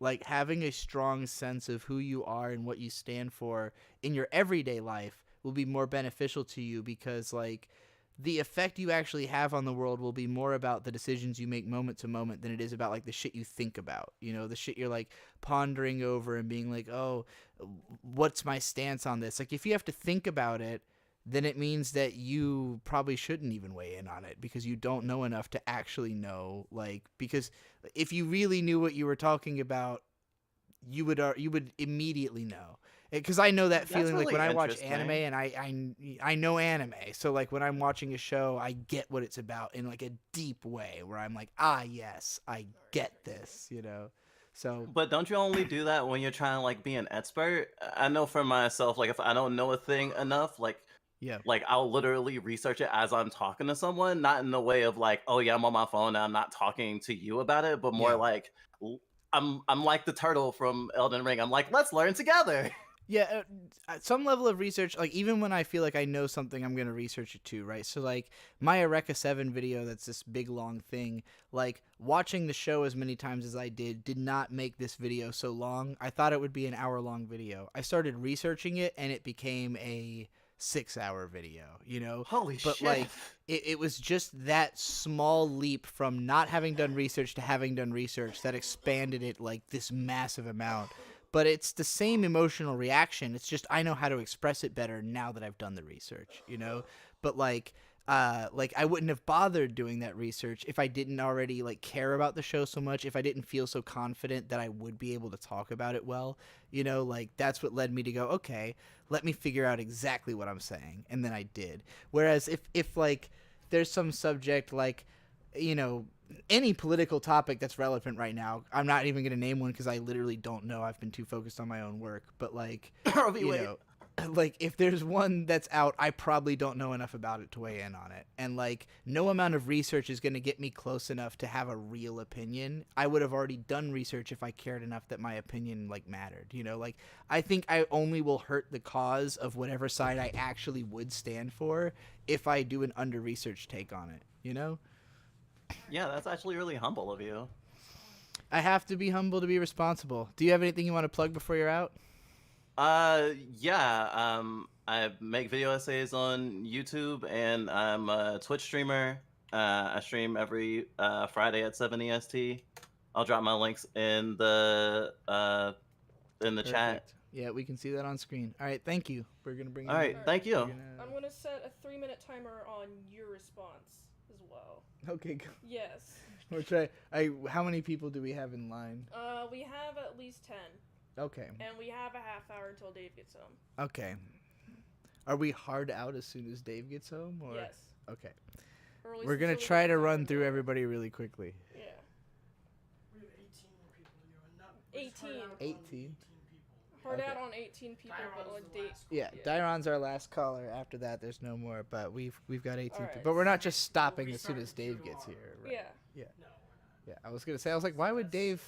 Like having a strong sense of who you are and what you stand for in your everyday life will be more beneficial to you, because like the effect you actually have on the world will be more about the decisions you make moment to moment than it is about like the shit you think about, the shit you're like pondering over and being like, oh, what's my stance on this? Like if you have to think about it, then it means that you probably shouldn't even weigh in on it, because you don't know enough to actually know. Like, because if you really knew what you were talking about, you would immediately know. Because I know that That's feeling, like really when I watch interesting. anime and I know anime, so like when I'm watching a show, I get what it's about in like a deep way, where I'm like, yes, I get this, So, But don't you only do that when you're trying to like be an expert? I know for myself, like if I don't know a thing enough, yeah, like I'll literally research it as I'm talking to someone, not in the way of like, oh yeah, I'm on my phone and I'm not talking to you about it, but more Yeah. like I'm like the turtle from Elden Ring. I'm like, let's learn together. Yeah, some level of research, like even when I feel like I know something, I'm going to research it too, right? So like my Eureka 7 video, that's this big long thing, like watching the show as many times as I did not make this video so long. I thought it would be an hour-long video. I started researching it and it became a 6-hour video, Holy but shit. like it was just that small leap from not having done research to having done research that expanded it like this massive amount. But it's the same emotional reaction. It's just I know how to express it better now that I've done the research, But like I wouldn't have bothered doing that research if I didn't already like care about the show so much, if I didn't feel so confident that I would be able to talk about it well, like that's what led me to go, okay, let me figure out exactly what I'm saying, and then I did. Whereas if like there's some subject like, any political topic that's relevant right now, I'm not even going to name one because I literally don't know. I've been too focused on my own work. But like, like if there's one that's out, I probably don't know enough about it to weigh in on it. And like, no amount of research is going to get me close enough to have a real opinion. I would have already done research if I cared enough that my opinion like mattered. Like I think I only will hurt the cause of whatever side I actually would stand for if I do an under-researched take on it. Yeah, that's actually really humble of you. I have to be humble to be responsible. Do you have anything you want to plug before you're out? Yeah. I make video essays on YouTube, and I'm a Twitch streamer. I stream every Friday at 7 EST. I'll drop my links in the chat. Yeah, we can see that on screen. All right, thank you. We're gonna bring. All right, thank you. I'm gonna set a 3-minute timer on your response as well. Okay. Go. Yes. We'll try. How many people do we have in line? We have at least 10. Okay. And we have a half hour until Dave gets home. Okay. Are we hard out as soon as Dave gets home, or? Yes. Okay. We're gonna try to run through everybody really quickly. Yeah. We have 18 more people. 18. Hard Okay. out on 18 people, but like Dave. Yeah, Dairon's our last caller. After that, there's no more. But we've got 18. Alright. But we're not just stopping as soon as Dave gets here. Right? Yeah. Yeah. Yeah. I was gonna say, I was like, why would Dave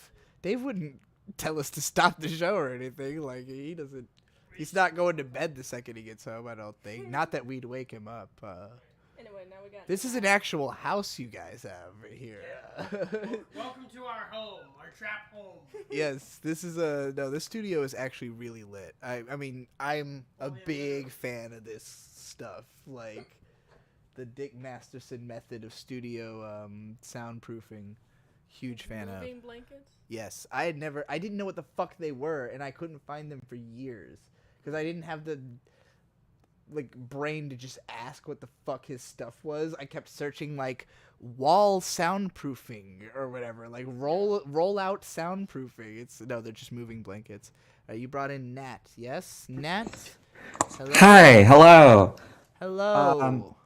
wouldn't tell us to stop the show or anything. Like he doesn't. He's not going to bed the second he gets home. I don't think. Not that we'd wake him up. Anyway, now we got. This is an actual house you guys have here. Welcome to our home, our trap home. Yes, this is this studio is actually really lit. I mean, I'm a big fan of this stuff. Like the Dick Masterson method of studio soundproofing. Huge fan of. Moving blankets? Yes, I didn't know what the fuck they were, and I couldn't find them for years because I didn't have the brain to just ask what the fuck his stuff was. I kept searching like wall soundproofing or whatever, like roll out soundproofing. They're just moving blankets. You brought in Nat, yes, Nat. Hello. Hi, hello. Hello.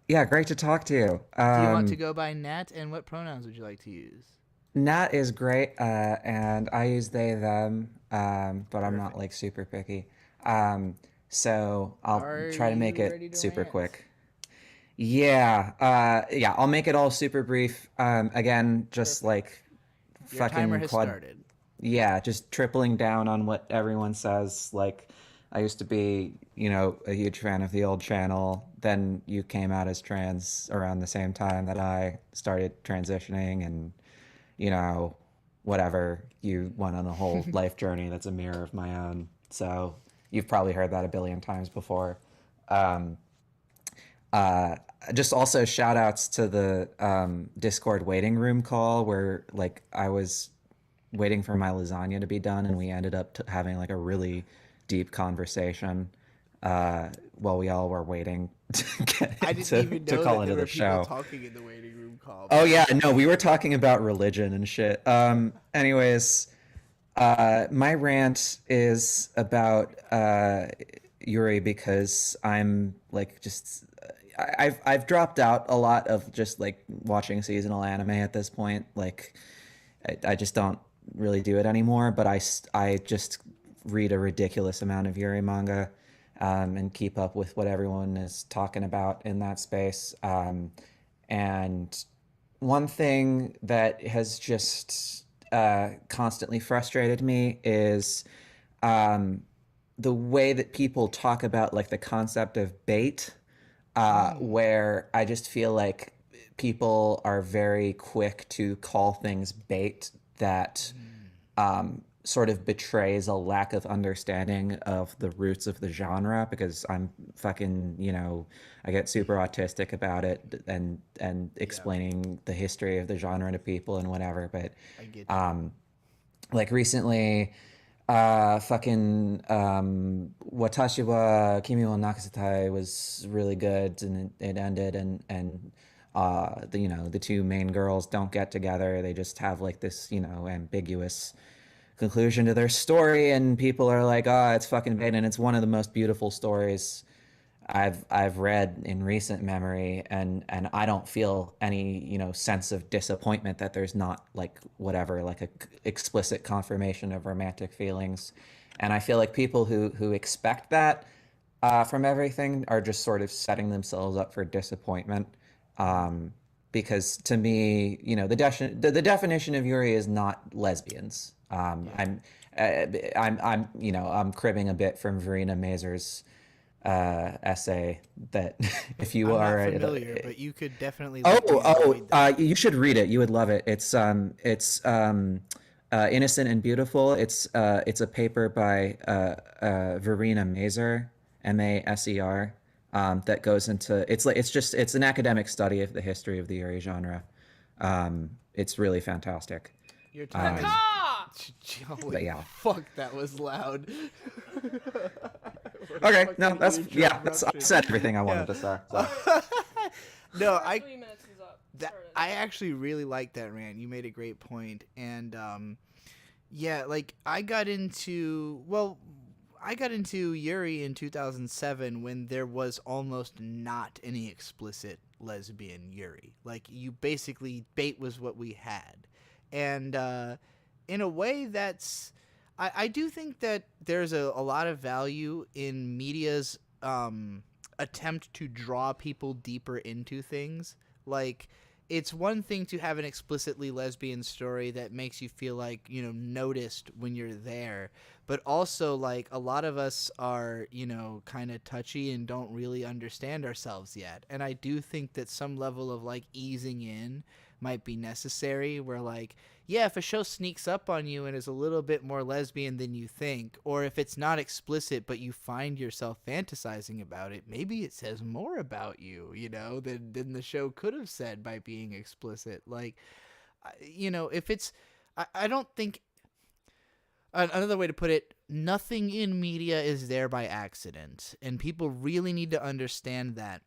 Yeah, great to talk to you. Do you want to go by Nat, and what pronouns would you like to use? Nat is great, and I use they, them, but I'm not like super picky. So I'll try to make it super quick. Yeah, I'll make it all super brief. Again, just like Your fucking timer has started. Yeah, just tripling down on what everyone says. Like, I used to be, a huge fan of the old channel. then you came out as trans around the same time that I started transitioning, and you know, whatever, you went on a whole life journey that's a mirror of my own. So you've probably heard that a billion times before. Um, uh, just also shout outs to the Discord waiting room call where like I was waiting for my lasagna to be done and we ended up having like a really deep conversation while we all were waiting to get I didn't even know call that into there were the people show. talking in the waiting room call. Oh yeah, no, we were talking about religion and shit. Anyways, my rant is about Yuri because I'm like just I've dropped out a lot of just like watching seasonal anime at this point. Like I just don't really do it anymore. But I just read a ridiculous amount of Yuri manga and keep up with what everyone is talking about in that space. And one thing that has just constantly frustrated me is um, the way that people talk about like the concept of bait, where I just feel like people are very quick to call things bait that sort of betrays a lack of understanding of the roots of the genre, because I'm fucking, you know, I get super autistic about it and explaining the history of the genre to people and whatever. But I get you. like recently, fucking Watashi wa Kimi wa Nakasetai was really good, and it ended, and the, you know, the two main girls don't get together. They just have like this, you know, ambiguous conclusion to their story, and people are like, "Oh, it's fucking bad," and it's one of the most beautiful stories I've read in recent memory, and I don't feel any, you know, sense of disappointment that there's not like whatever, like a explicit confirmation of romantic feelings. And I feel like people who expect that from everything are just sort of setting themselves up for disappointment. Because to me, you know, the definition of Yuri is not lesbians. I'm you know, I'm cribbing a bit from Verena Mazur's essay that if you I'm are not familiar, but you could definitely. you should read it. You would love it. It's Innocent and Beautiful. It's a paper by Verena Mazer, Maser, that goes into it's an academic study of the history of the Yuri genre. It's really fantastic. Your time is. Holy but yeah. fuck, that was loud. Okay, no, that's I said everything I wanted to say. So. No, I actually really like that rant. You made a great point, and yeah, like I got into Yuri in 2007 when there was almost not any explicit lesbian Yuri. Like you basically bait was what we had, and in a way that's. I do think that there's a lot of value in media's attempt to draw people deeper into things. Like, it's one thing to have an explicitly lesbian story that makes you feel like, you know, noticed when you're there. But also, like, a lot of us are, you know, kind of touchy and don't really understand ourselves yet. And I do think that some level of, like, easing in might be necessary, where like, yeah, if a show sneaks up on you and is a little bit more lesbian than you think, or if it's not explicit but you find yourself fantasizing about it, maybe it says more about you, you know, than the show could have said by being explicit. Like, you know, if it's I don't think another way to put it, nothing in media is there by accident, and people really need to understand that.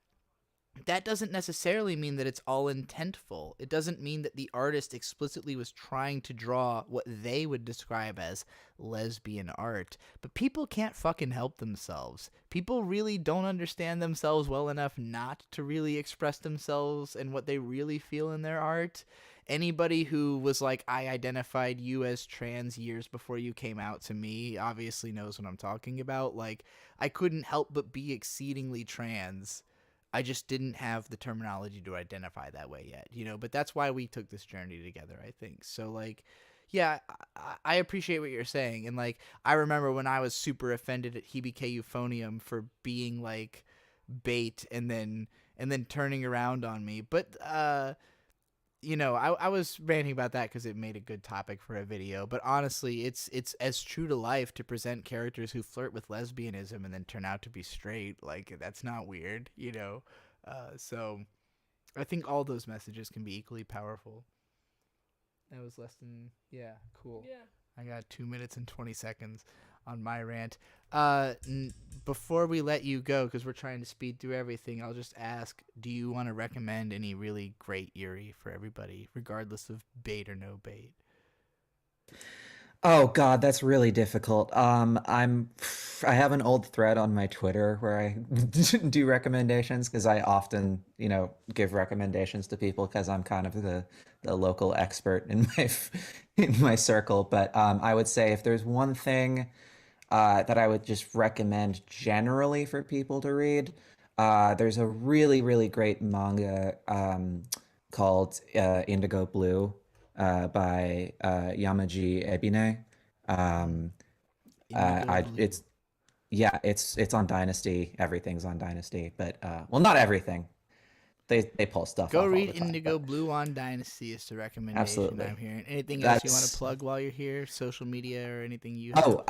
That doesn't necessarily mean that it's all intentful. It doesn't mean that the artist explicitly was trying to draw what they would describe as lesbian art. But people can't fucking help themselves. People really don't understand themselves well enough not to really express themselves and what they really feel in their art. Anybody who was like, I identified you as trans years before you came out to me obviously knows what I'm talking about. Like, I couldn't help but be exceedingly trans. I just didn't have the terminology to identify that way yet, you know, but that's why we took this journey together, I think. So, like, yeah, I appreciate what you're saying. And, like, I remember when I was super offended at Hibike Euphonium for being, like, bait and then turning around on me. But I was ranting about that because it made a good topic for a video. But honestly, it's as true to life to present characters who flirt with lesbianism and then turn out to be straight. Like, that's not weird, So I think all those messages can be equally powerful. That was less than cool. Yeah. I got 2 minutes and 20 seconds on my rant. Before we let you go, because we're trying to speed through everything, I'll just ask, do you want to recommend any really great Yuri for everybody, regardless of bait or no bait? Oh God, that's really difficult. I have an old thread on my Twitter where I do recommendations because I often, give recommendations to people because I'm kind of the local expert in in my circle. But I would say if there's one thing that I would just recommend generally for people to read, there's a really, really great manga called Indigo Blue by Yamaji Ebine. It's on Dynasty. Everything's on Dynasty, but well, not everything. They pull stuff Go off all read the time, Indigo Blue on Dynasty is the recommendation Absolutely. I'm hearing. Anything else you want to That's- plug while you're here? Social media or anything you have?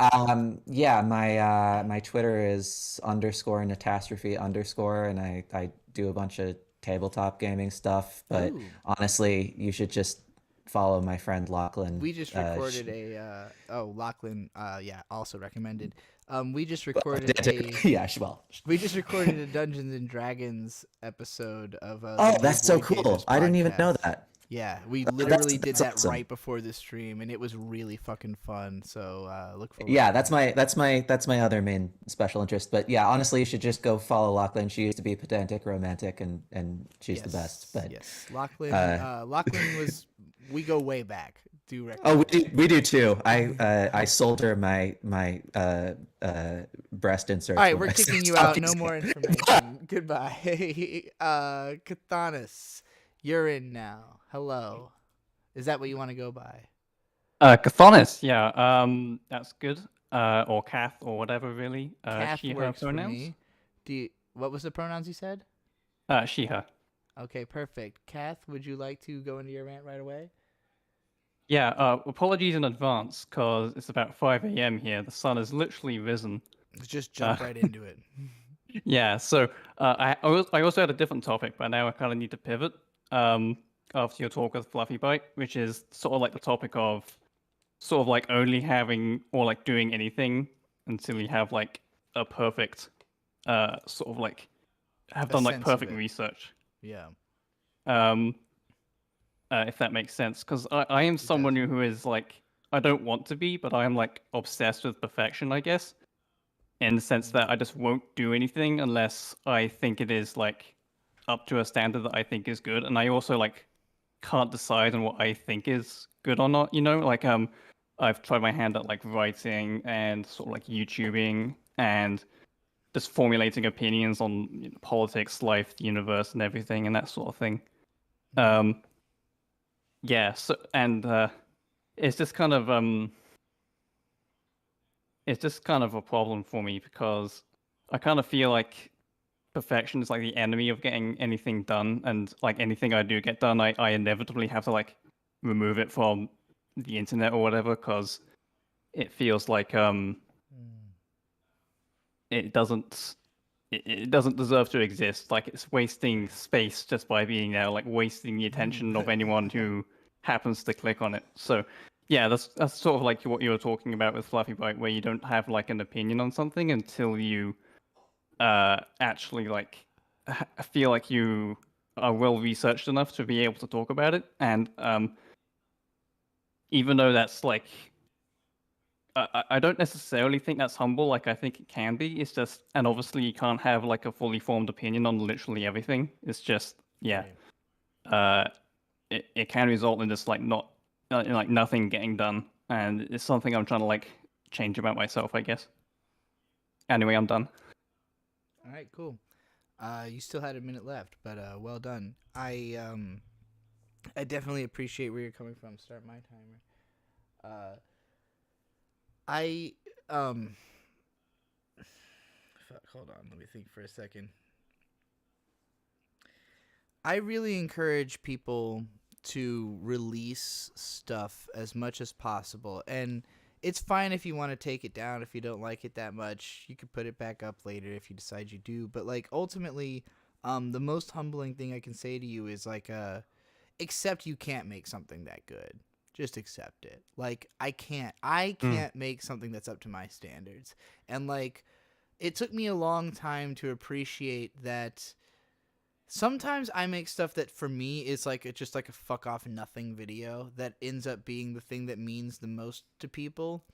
Yeah, my Twitter is _Natastrophe_, and I do a bunch of tabletop gaming stuff. But Ooh. honestly, you should just follow my friend Lachlan. We just recorded Lachlan, also recommended. We just recorded we just recorded a Dungeons and Dragons episode of the Oh, Blue that's so Void cool. Gators I didn't even know podcast. that. Yeah, we That's- literally did that's that awesome. right before the stream, and it was really fucking fun. So look forward. Yeah, to that. that's my other main special interest. But yeah, honestly, you should just go follow Lachlan. She used to be pedantic, romantic, and she's the best. But yes, Lachlan. Lachlan was. We go way back. Oh, we do too. I sold her my breast inserts. All right, when we're I kicking you stopped out. No using more it. information. Goodbye. Kathanis, you're in now. Hello. Is that what you want to go by? Cathonis, yeah, that's good. Or Kath, or whatever, really. Kath She, her works for pronouns. me. What was the pronouns you said? She, her. Okay, perfect. Kath, would you like to go into your rant right away? Yeah, apologies in advance, because it's about 5 a.m. here. The sun has literally risen. Just jump right into it. Yeah, so I also had a different topic, but now I kind of need to pivot after your talk with Fluffy Bite, which is sort of like the topic of sort of like only having or like doing anything until you have like a perfect sort of like have A done like sense of perfect it. research. Yeah. If that makes sense, because I am someone who is like, I don't want to be, but I am like obsessed with perfection, I guess, in the sense that I just won't do anything unless I think it is like up to a standard that I think is good, and I also like can't decide on what I think is good or not. Like I've tried my hand at like writing and sort of like YouTubing and just formulating opinions on politics, life, the universe, and everything, and that sort of thing. Yeah, so and it's just kind of a problem for me because I kind of feel like perfection is like the enemy of getting anything done, and like anything I do get done, I inevitably have to like remove it from the internet or whatever because it feels like it doesn't deserve to exist. Like it's wasting space just by being there, like wasting the attention of anyone who happens to click on it. So yeah, that's sort of like what you were talking about with Fluffy Bite, where you don't have like an opinion on something until you actually like feel like you are well researched enough to be able to talk about it. And even though that's like I don't necessarily think that's humble. Like I think it can be. It's just, and obviously you can't have like a fully formed opinion on literally everything. It's just, yeah. It can result in just like not, like nothing getting done, and it's something I'm trying to like change about myself, I guess. Anyway, I'm done. All right, cool. You still had a minute left, but well done. I definitely appreciate where you're coming from. Start my timer. Fuck, hold on. Let me think for a second. I really encourage people to release stuff as much as possible. And it's fine if you want to take it down. If you don't like it that much, you could put it back up later if you decide you do. But like ultimately, the most humbling thing I can say to you is like, accept you can't make something that good. Just accept it. Like I can't make something that's up to my standards. And like, it took me a long time to appreciate that. Sometimes I make stuff that for me is like just like a fuck off nothing video that ends up being the thing that means the most to people.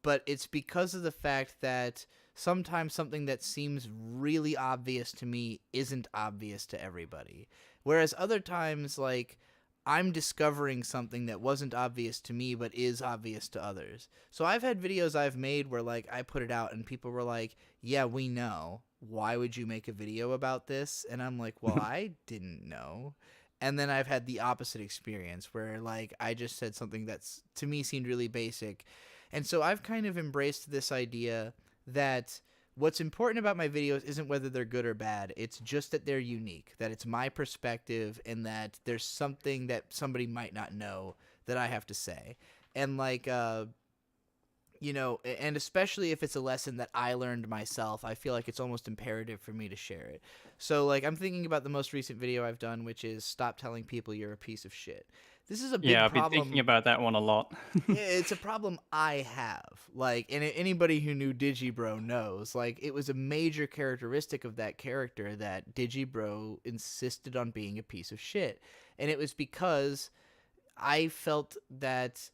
But it's because of the fact that sometimes something that seems really obvious to me isn't obvious to everybody. Whereas other times, like, I'm discovering something that wasn't obvious to me but is obvious to others. So I've had videos I've made where like I put it out and people were like, yeah, we know. Why would you make a video about this? And I'm like, well, I didn't know. And then I've had the opposite experience where like I just said something that's to me seemed really basic. And so I've kind of embraced this idea that what's important about my videos isn't whether they're good or bad. It's just that they're unique, that it's my perspective, and that there's something that somebody might not know that I have to say. And like, you know, and especially if it's a lesson that I learned myself, I feel like it's almost imperative for me to share it. So like, I'm thinking about the most recent video I've done, which is stop telling people you're a piece of shit. This is a big I've problem. been thinking about that one a lot. Yeah, it's a problem I have. Like, and anybody who knew Digibro knows, like, it was a major characteristic of that character that Digibro insisted on being a piece of shit. And it was because I felt that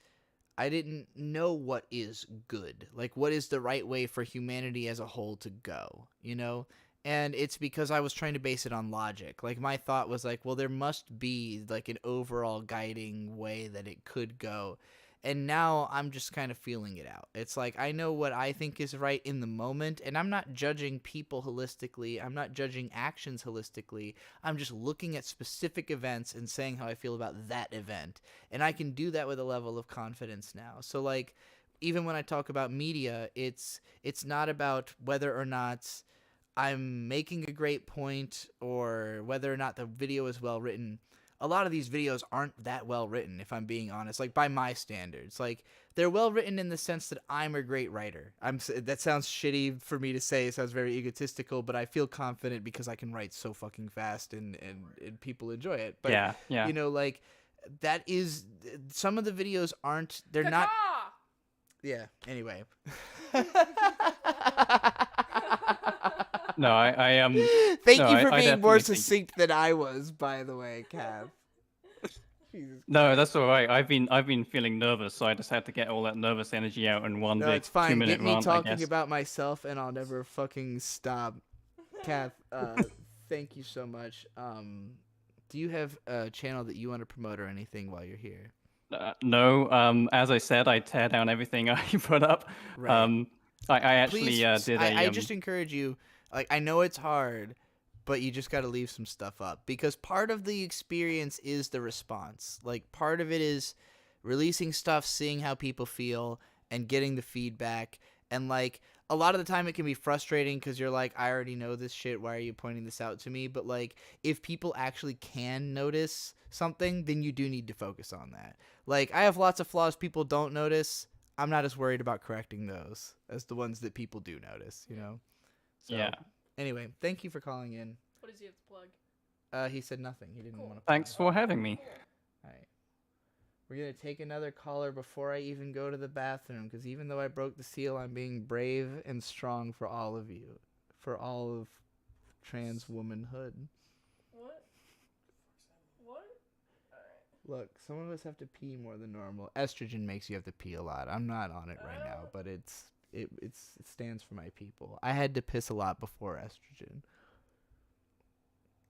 I didn't know what is good. Like, what is the right way for humanity as a whole to go, you know? And it's because I was trying to base it on logic. Like, my thought was like, well, there must be, like, an overall guiding way that it could go. And now I'm just kind of feeling it out. It's like, I know what I think is right in the moment, and I'm not judging people holistically. I'm not judging actions holistically. I'm just looking at specific events and saying how I feel about that event. And I can do that with a level of confidence now. So, like, even when I talk about media, it's not about whether or not I'm making a great point or whether or not the video is well written. A lot of these videos aren't that well written, if I'm being honest, like by my standards. Like, they're well written in the sense that I'm a great writer. That sounds shitty for me to say. It sounds very egotistical, but I feel confident because I can write so fucking fast and people enjoy it. But, Yeah. you know, like, that is, some of the videos aren't, they're not. Yeah, anyway. No, I am. Thank no, you for I being more definitely think- succinct than I was, by the way, Cav. No, that's all right. I've been feeling nervous, so I just had to get all that nervous energy out in one No, big it's fine. 2-minute Get me rant, I talking guess. about myself, and I'll never fucking stop. Cav, thank you so much. Do you have a channel that you want to promote or anything while you're here? No, as I said, I tear down everything I put up. Right. I actually Please, did I just encourage you. Like, I know it's hard, but you just got to leave some stuff up because part of the experience is the response. Like, part of it is releasing stuff, seeing how people feel, and getting the feedback. And like, a lot of the time it can be frustrating because you're like, I already know this shit. Why are you pointing this out to me? But like, if people actually can notice something, then you do need to focus on that. Like, I have lots of flaws people don't notice. I'm not as worried about correcting those as the ones that people do notice, you know? So, Yeah. Anyway, thank you for calling in. What does he have to plug? He said nothing. He didn't want to. Thanks for having me. All right. We're going to take another caller before I even go to the bathroom, because even though I broke the seal, I'm being brave and strong for all of you. For all of trans womanhood. What? What? Look, some of us have to pee more than normal. Estrogen makes you have to pee a lot. I'm not on it right now, but it stands for my people. I had to piss a lot before estrogen.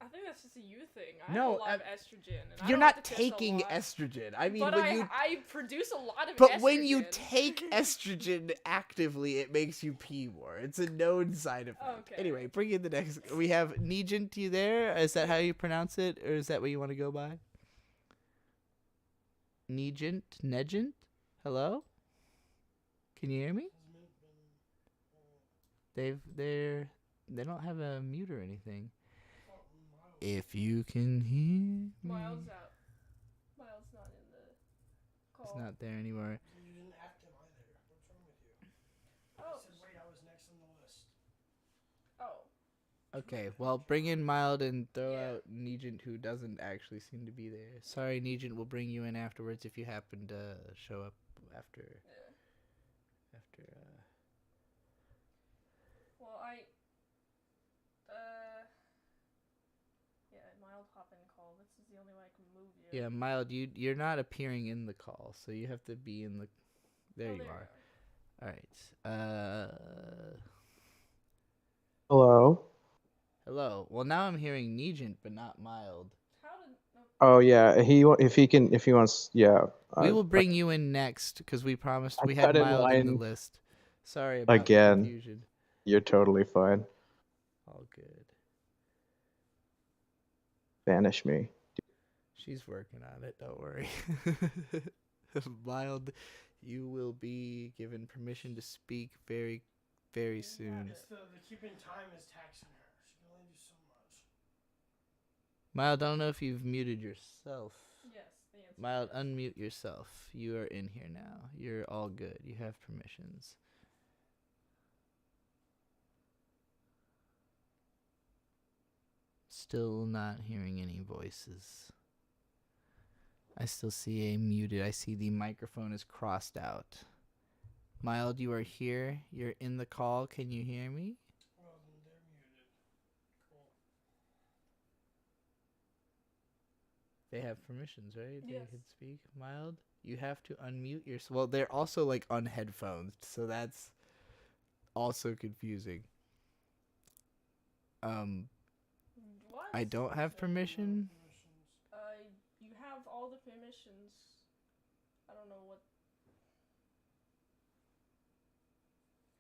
I think that's just a you thing. I No, have a lot of estrogen. And You're I don't have not to piss a taking lot. estrogen. I mean, but when you I produce a lot of but estrogen. when you take estrogen actively, it makes you pee more. It's a known side effect. Okay. Anyway, bring in the next. We have Negent. You there? Is that how you pronounce it, or is that what you want to go by? Negent? Hello? Can you hear me? They don't have a mute or anything. If you can hear Miles me. out. Miles not in the call. It's not there anymore. You didn't act him either. What's wrong with you? Oh. I said, wait, I was next on the list. Oh. Okay, well, bring in Mild and throw out Negent, who doesn't actually seem to be there. Sorry, Negent, we'll bring you in afterwards if you happen to show up after. After. Well, yeah, Mild hop in call. This is the only way I can move you. Yeah, Mild, you're not appearing in the call, so you have to be in the. There you are. All right. Hello. Hello. Well, now I'm hearing Negent, but not Mild. Oh yeah, if he wants, yeah. We will bring you in next because we promised I we had cut in Mild in the line list. Sorry about the again. confusion. You're totally fine. All good. Banish me. She's working on it. Don't worry. Mild, you will be given permission to speak very, very soon. It's the keeping time is taxing her. She can only do so much. Mild, I don't know if you've muted yourself. Yes, the answer. Mild, unmute yourself. You are in here now. You're all good. You have permissions. Still not hearing any voices. I still see a muted. I see the microphone is crossed out. Mild, you are here. You're in the call. Can you hear me? Well, then they're muted. Cool. They have permissions, right? Yes. They can speak. Mild, you have to unmute yourself. Well, they're also like on headphones, so that's also confusing. What? I don't have permission. You have all the permissions. I don't know what.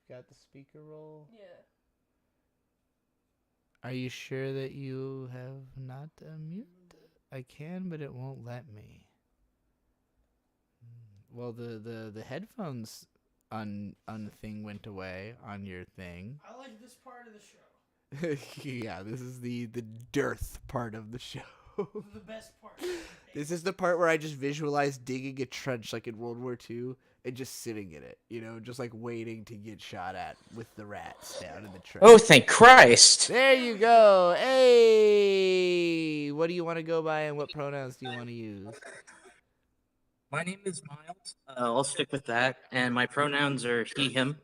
Got the speaker roll. Yeah. Are you sure that you have not unmuted? I can, but it won't let me. Well, the headphones thing went away on your thing. I like this part of the show. Yeah, this is the dearth part of the show. The best part. This is the part where I just visualize digging a trench like in World War II and just sitting in it, just like waiting to get shot at with the rats down in the trench. Oh, thank Christ! There you go. Hey, what do you want to go by and what pronouns do you want to use? My name is Miles. I'll stick with that, and my pronouns are he, him.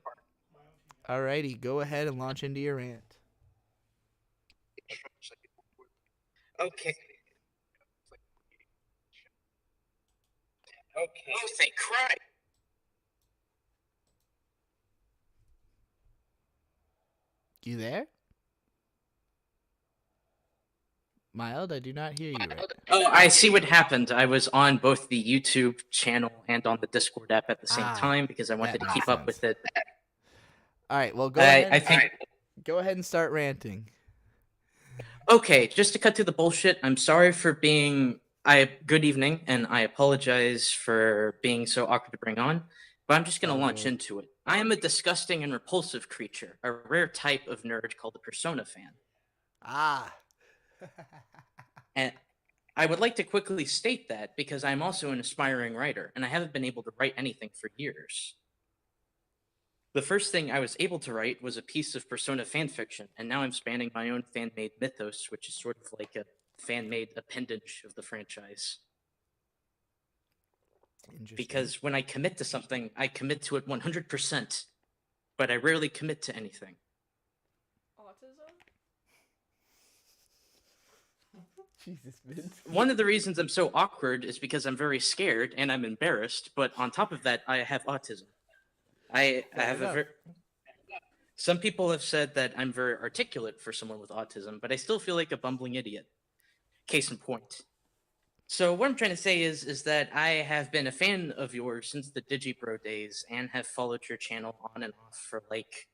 Alrighty, go ahead and launch into your rant. Okay. Okay. Oh, thank Christ! You there? Mild, I do not hear you right now. Oh, I see what happened. I was on both the YouTube channel and on the Discord app at the same time because I wanted to makes keep up with it. All right, well, go ahead. I think. Go ahead and start ranting. Okay, just to cut through the bullshit, I'm sorry for being. Good evening, and I apologize for being so awkward to bring on, but I'm just going to launch into it. I am a disgusting and repulsive creature, a rare type of nerd called a Persona fan. Ah. And I would like to quickly state that because I'm also an aspiring writer, and I haven't been able to write anything for years. The first thing I was able to write was a piece of Persona fanfiction, and now I'm spanning my own fan-made mythos, which is sort of like a fan-made appendage of the franchise. Because when I commit to something, I commit to it 100%, but I rarely commit to anything. Autism? Jesus, Vince. One of the reasons I'm so awkward is because I'm very scared and I'm embarrassed, but on top of that, I have autism. I have a Some people have said that I'm very articulate for someone with autism, but I still feel like a bumbling idiot. Case in point. So what I'm trying to say is that I have been a fan of yours since the DigiBro days and have followed your channel on and off for like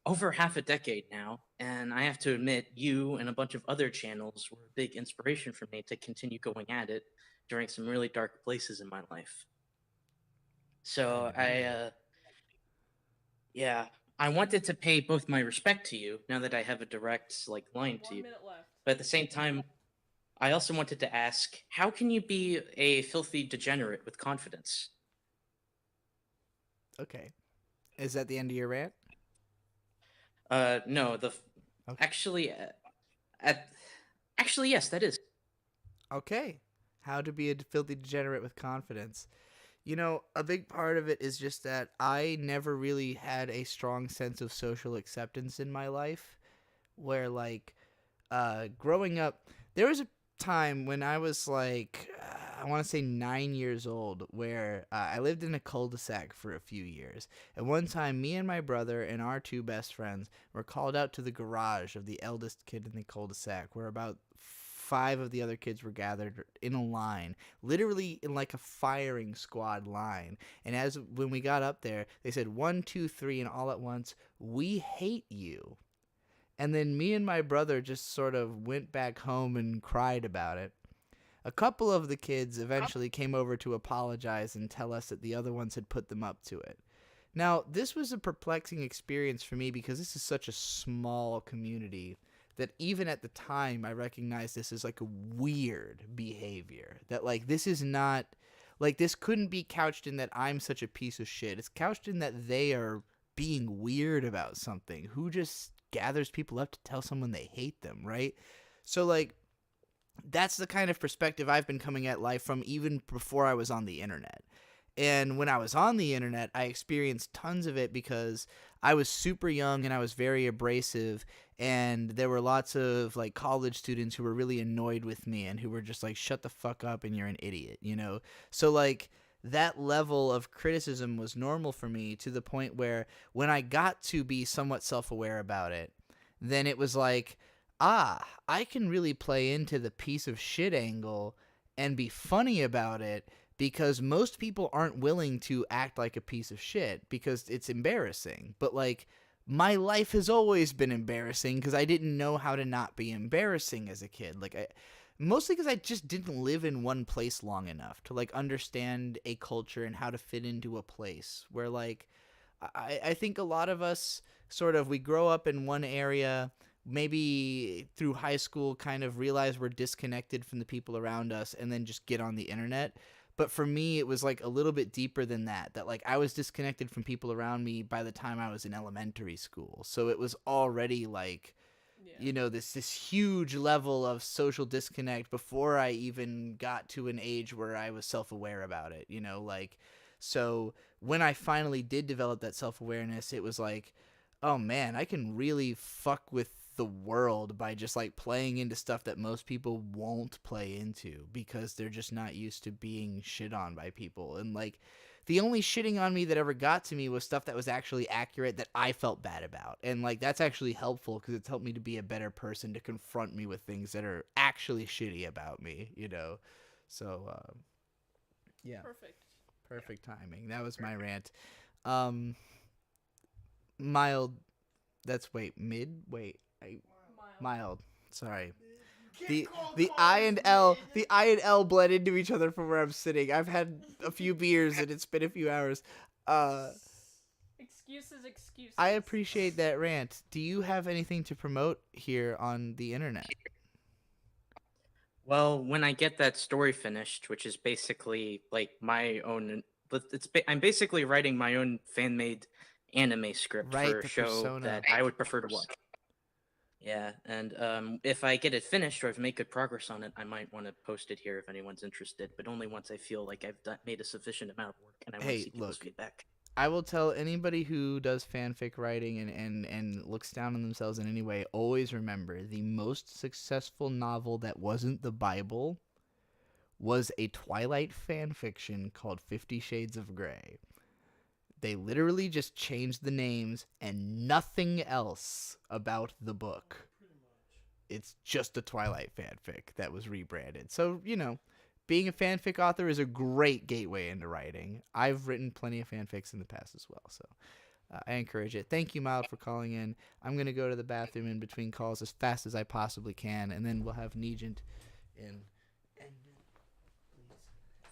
over half a decade now. And I have to admit, you and a bunch of other channels were a big inspiration for me to continue going at it during some really dark places in my life. So I wanted to pay both my respect to you now that I have a direct line to you. 1 minute left. but at the same time, I also wanted to ask, how can you be a filthy degenerate with confidence? Okay. Is that the end of your rant? No, actually, actually, yes, that is. Okay. How to be a filthy degenerate with confidence. You know, a big part of it is just that I never really had a strong sense of social acceptance in my life. Where, like, growing up, there was a time when I was like, I want to say 9 years old, where I lived in a cul-de-sac for a few years. And one time, me and my brother and our two best friends were called out to the garage of the eldest kid in the cul-de-sac, where about 5 of the other kids were gathered in a line, literally in like a firing squad line. And when we got up there, they said 1, 2, 3, and all at once, "We hate you." And then me and my brother just sort of went back home and cried about it. A couple of the kids eventually came over to apologize and tell us that the other ones had put them up to it. Now, this was a perplexing experience for me because this is such a small community that even at the time I recognized this as like a weird behavior. That like this is not, like this couldn't be couched in that I'm such a piece of shit. It's couched in that they are being weird about something. Who just gathers people up to tell someone they hate them, right? So like that's the kind of perspective I've been coming at life from even before I was on the internet. And when I was on the internet, I experienced tons of it because I was super young and I was very abrasive, and there were lots of like college students who were really annoyed with me and who were just like, shut the fuck up and you're an idiot, you know? So like that level of criticism was normal for me, to the point where when I got to be somewhat self-aware about it, then it was like, I can really play into the piece of shit angle and be funny about it, because most people aren't willing to act like a piece of shit because it's embarrassing. But like my life has always been embarrassing because I didn't know how to not be embarrassing as a kid. Like mostly because I just didn't live in one place long enough to like understand a culture and how to fit into a place where like I think a lot of us sort of, we grow up in one area, maybe through high school kind of realize we're disconnected from the people around us, and then just get on the internet. But for me, it was like a little bit deeper than that, that like I was disconnected from people around me by the time I was in elementary school. So it was already like, you know, this huge level of social disconnect before I even got to an age where I was self-aware about it, you know, like, so when I finally did develop that self-awareness, it was like, oh man, I can really fuck with the world by just like playing into stuff that most people won't play into because they're just not used to being shit on by people. And like the only shitting on me that ever got to me was stuff that was actually accurate that I felt bad about. And like that's actually helpful because it's helped me to be a better person, to confront me with things that are actually shitty about me, you know? So yeah. Perfect timing. That was my rant. Mild. That's mild. Sorry. The I and L blend into each other from where I'm sitting. I've had a few beers and it's been a few hours. Excuses. I appreciate that rant. Do you have anything to promote here on the internet? Well, when I get that story finished, which is basically like my own, I'm basically writing my own fan-made anime script for a show persona that I would prefer to watch. Yeah, and if I get it finished or if I make good progress on it, I might want to post it here if anyone's interested, but only once I feel like I've made a sufficient amount of work and I want to see people's feedback. I will tell anybody who does fanfic writing and looks down on themselves in any way, always remember the most successful novel that wasn't the Bible was a Twilight fanfiction called 50 Shades of Grey. They literally just changed the names and nothing else about the book. It's just a Twilight fanfic that was rebranded. So, you know, being a fanfic author is a great gateway into writing. I've written plenty of fanfics in the past as well, so I encourage it. Thank you, Mild, for calling in. I'm going to go to the bathroom in between calls as fast as I possibly can, and then we'll have Negent in.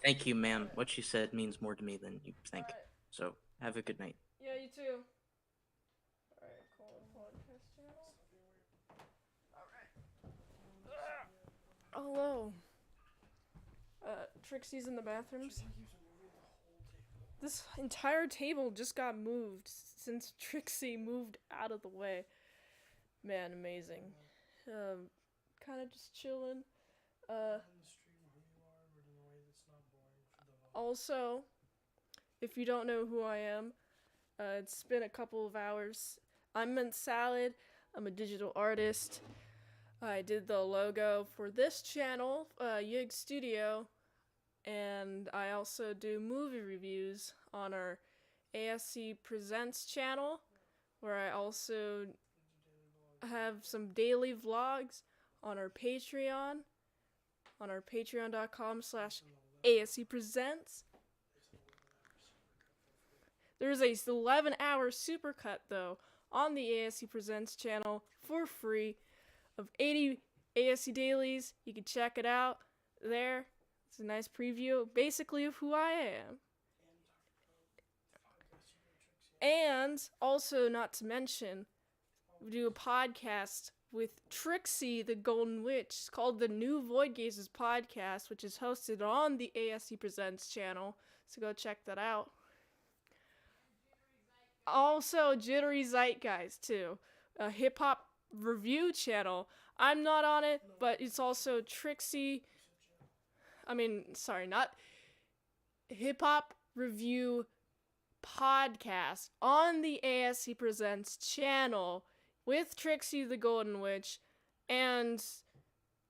Thank you, ma'am. What she said means more to me than you think. So, have a good night. Yeah, you too. Alright, cool. Podcast channel. Alright. hello. Trixie's in the bathrooms. This entire table just got moved since Trixie moved out of the way. Man, amazing. Kind of just chilling. Also, if you don't know who I am, it's been a couple of hours. I'm Mint Salad. I'm a digital artist. I did the logo for this channel, Yig Studio, and I also do movie reviews on our ASC Presents channel, where I also have some daily vlogs on our Patreon, on our patreon.com/ASC Presents. There's a 11-hour supercut, though, on the ASC Presents channel for free of 80 ASC dailies. You can check it out there. It's a nice preview, basically, of who I am. And also, not to mention, we do a podcast with Trixie, the Golden Witch. It's called the New Void Gazes Podcast, which is hosted on the ASC Presents channel. So go check that out. Also, Jittery Zeitgeist, too. A hip-hop review channel. I'm not on it, but it's also Trixie. Not hip-hop review podcast on the ASC Presents channel with Trixie the Golden Witch, and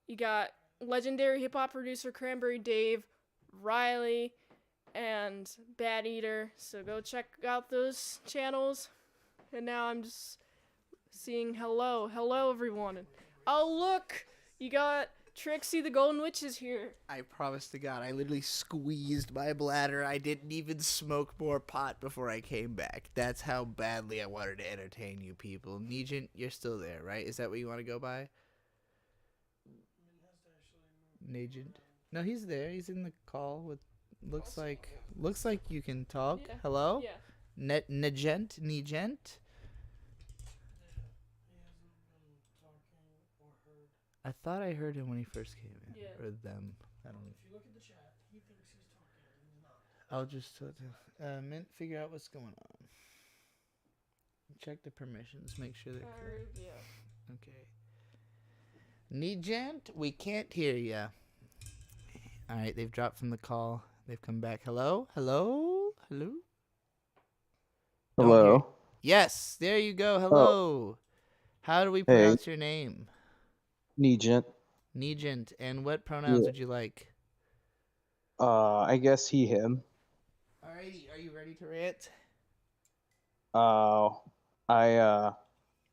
you got legendary hip-hop producer Cranberry Dave, Riley, and Bad Eater, so go check out those channels. And now I'm just seeing hello everyone. And oh look, you got Trixie the Golden Witch is here. I promise to God, I literally squeezed my bladder. I didn't even smoke more pot before I came back. That's how badly I wanted to entertain you people. Negent, you're still there, right? Is that what you want to go by? Negent? No, he's there. He's in the call with. Looks like you can talk. Yeah. Hello? Yeah. Negent? I thought I heard him when he first came in. Yeah. Or them. I don't know. If you look at the chat, he thinks he's talking. He's not. I'll just Mint, figure out what's going on. Check the permissions, make sure they're correct. Yeah. Okay. Negent, we can't hear ya. All right, they've dropped from the call. They've come back. Hello? Hello? Hello? Hello. Yes, there you go. Hello. How do we pronounce your name? Negent. Negent. And what pronouns Yeah. would you like? I guess he, him. Alrighty, are you ready to rant? I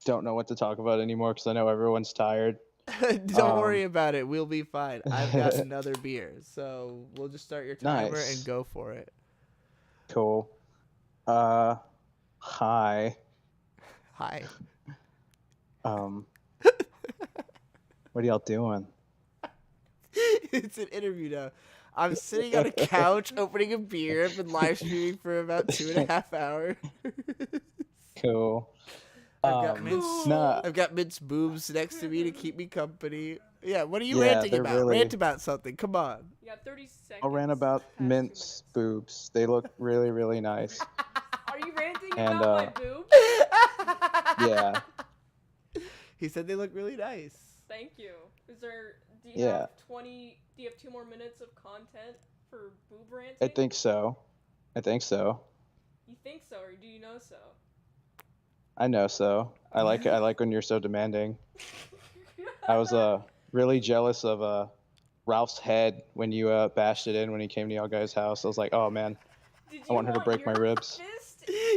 don't know what to talk about anymore because I know everyone's tired. Don't worry about it. We'll be fine. I've got another beer, so we'll just start your timer Nice. and go for it. Cool. Hi. Hi. What are y'all doing? It's an interview now. I'm sitting on a couch opening a beer. I've been live streaming for about 2.5 hours. Cool. I've got Mint's boobs next to me to keep me company. Yeah, what are you ranting they're about? really- Rant about something. Come on. You got 30 seconds. I'll rant about Mint's boobs. They look really, really nice. Are you ranting And, about my boobs? Yeah. He said they look really nice. Thank you. Do you Yeah. have 2 more minutes of content for boob ranting? I think so. You think so, or do you know so? I know so. I like when you're so demanding. I was really jealous of Ralph's head when you bashed it in when he came to y'all guys' house. I was like, oh man, I want her to break my ribs.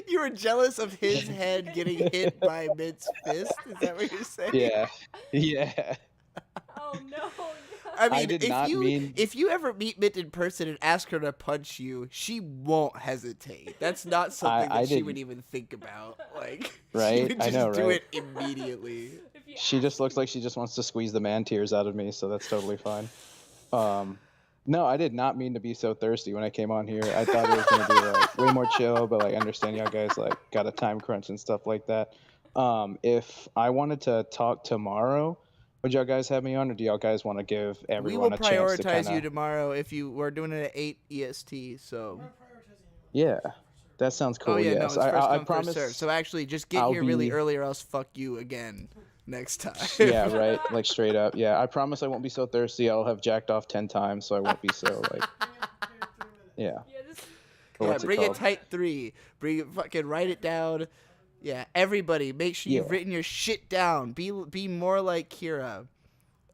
You were jealous of his head getting hit by Mint's fist? Is that what you're saying? Yeah. Yeah. Oh no. I mean, I did not mean- if you ever meet Mint in person and ask her to punch you, she won't hesitate. That's not something I that she didn't. would even think about. Like, Right? she would I just know, do right? it immediately. She just looks like she just wants to squeeze the man tears out of me, so that's totally fine. No, I did not mean to be so thirsty when I came on here. I thought it was gonna be like way more chill, but like understand y'all guys like got a time crunch and stuff like that. If I wanted to talk tomorrow, Would y'all guys have me on, or do y'all guys want to give We everyone will a chance to prioritize kind you of? tomorrow if we're doing it at 8 EST. So. Yeah, that sounds cool. Oh yeah, no, Yes, it's first I come first serve. promise. So actually, just get I'll here really be. early, or else fuck you again next time. Yeah, right. Like straight up. Yeah, I promise I won't be so thirsty. I'll have jacked off 10 times, so I won't be so like. Yeah. Or Yeah, what's it bring it called? tight 3. Bring it, fucking write it down. Yeah, everybody, make sure you've Yeah. written your shit down. Be more like Kira.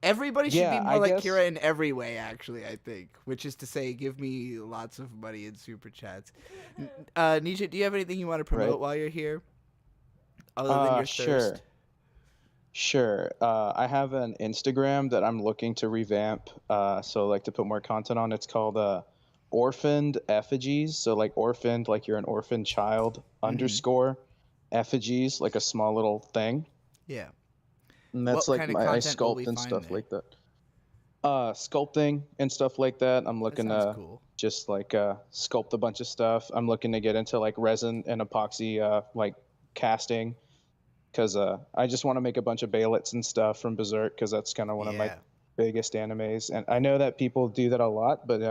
Everybody should be Yeah, more I like guess. Kira in every way, actually, I think. Which is to say, give me lots of money in super chats. Nisha, do you have anything you want to promote Right. while you're here? Other than your Sure. thirst? Sure. I have an Instagram that I'm looking to revamp. So like to put more content on. It's called Orphaned Effigies. So like orphaned, like you're an orphan child underscore effigies, like a small little thing. Yeah. And that's What like kind of I content will sculpt we and find stuff there? like that. Sculpting and stuff like that. I'm looking sounds to cool. just like sculpt a bunch of stuff. I'm looking to get into like resin and epoxy like casting, because I just want to make a bunch of baylets and stuff from Berserk, because that's kind of one of my Yeah. biggest animes. And I know that people do that a lot, but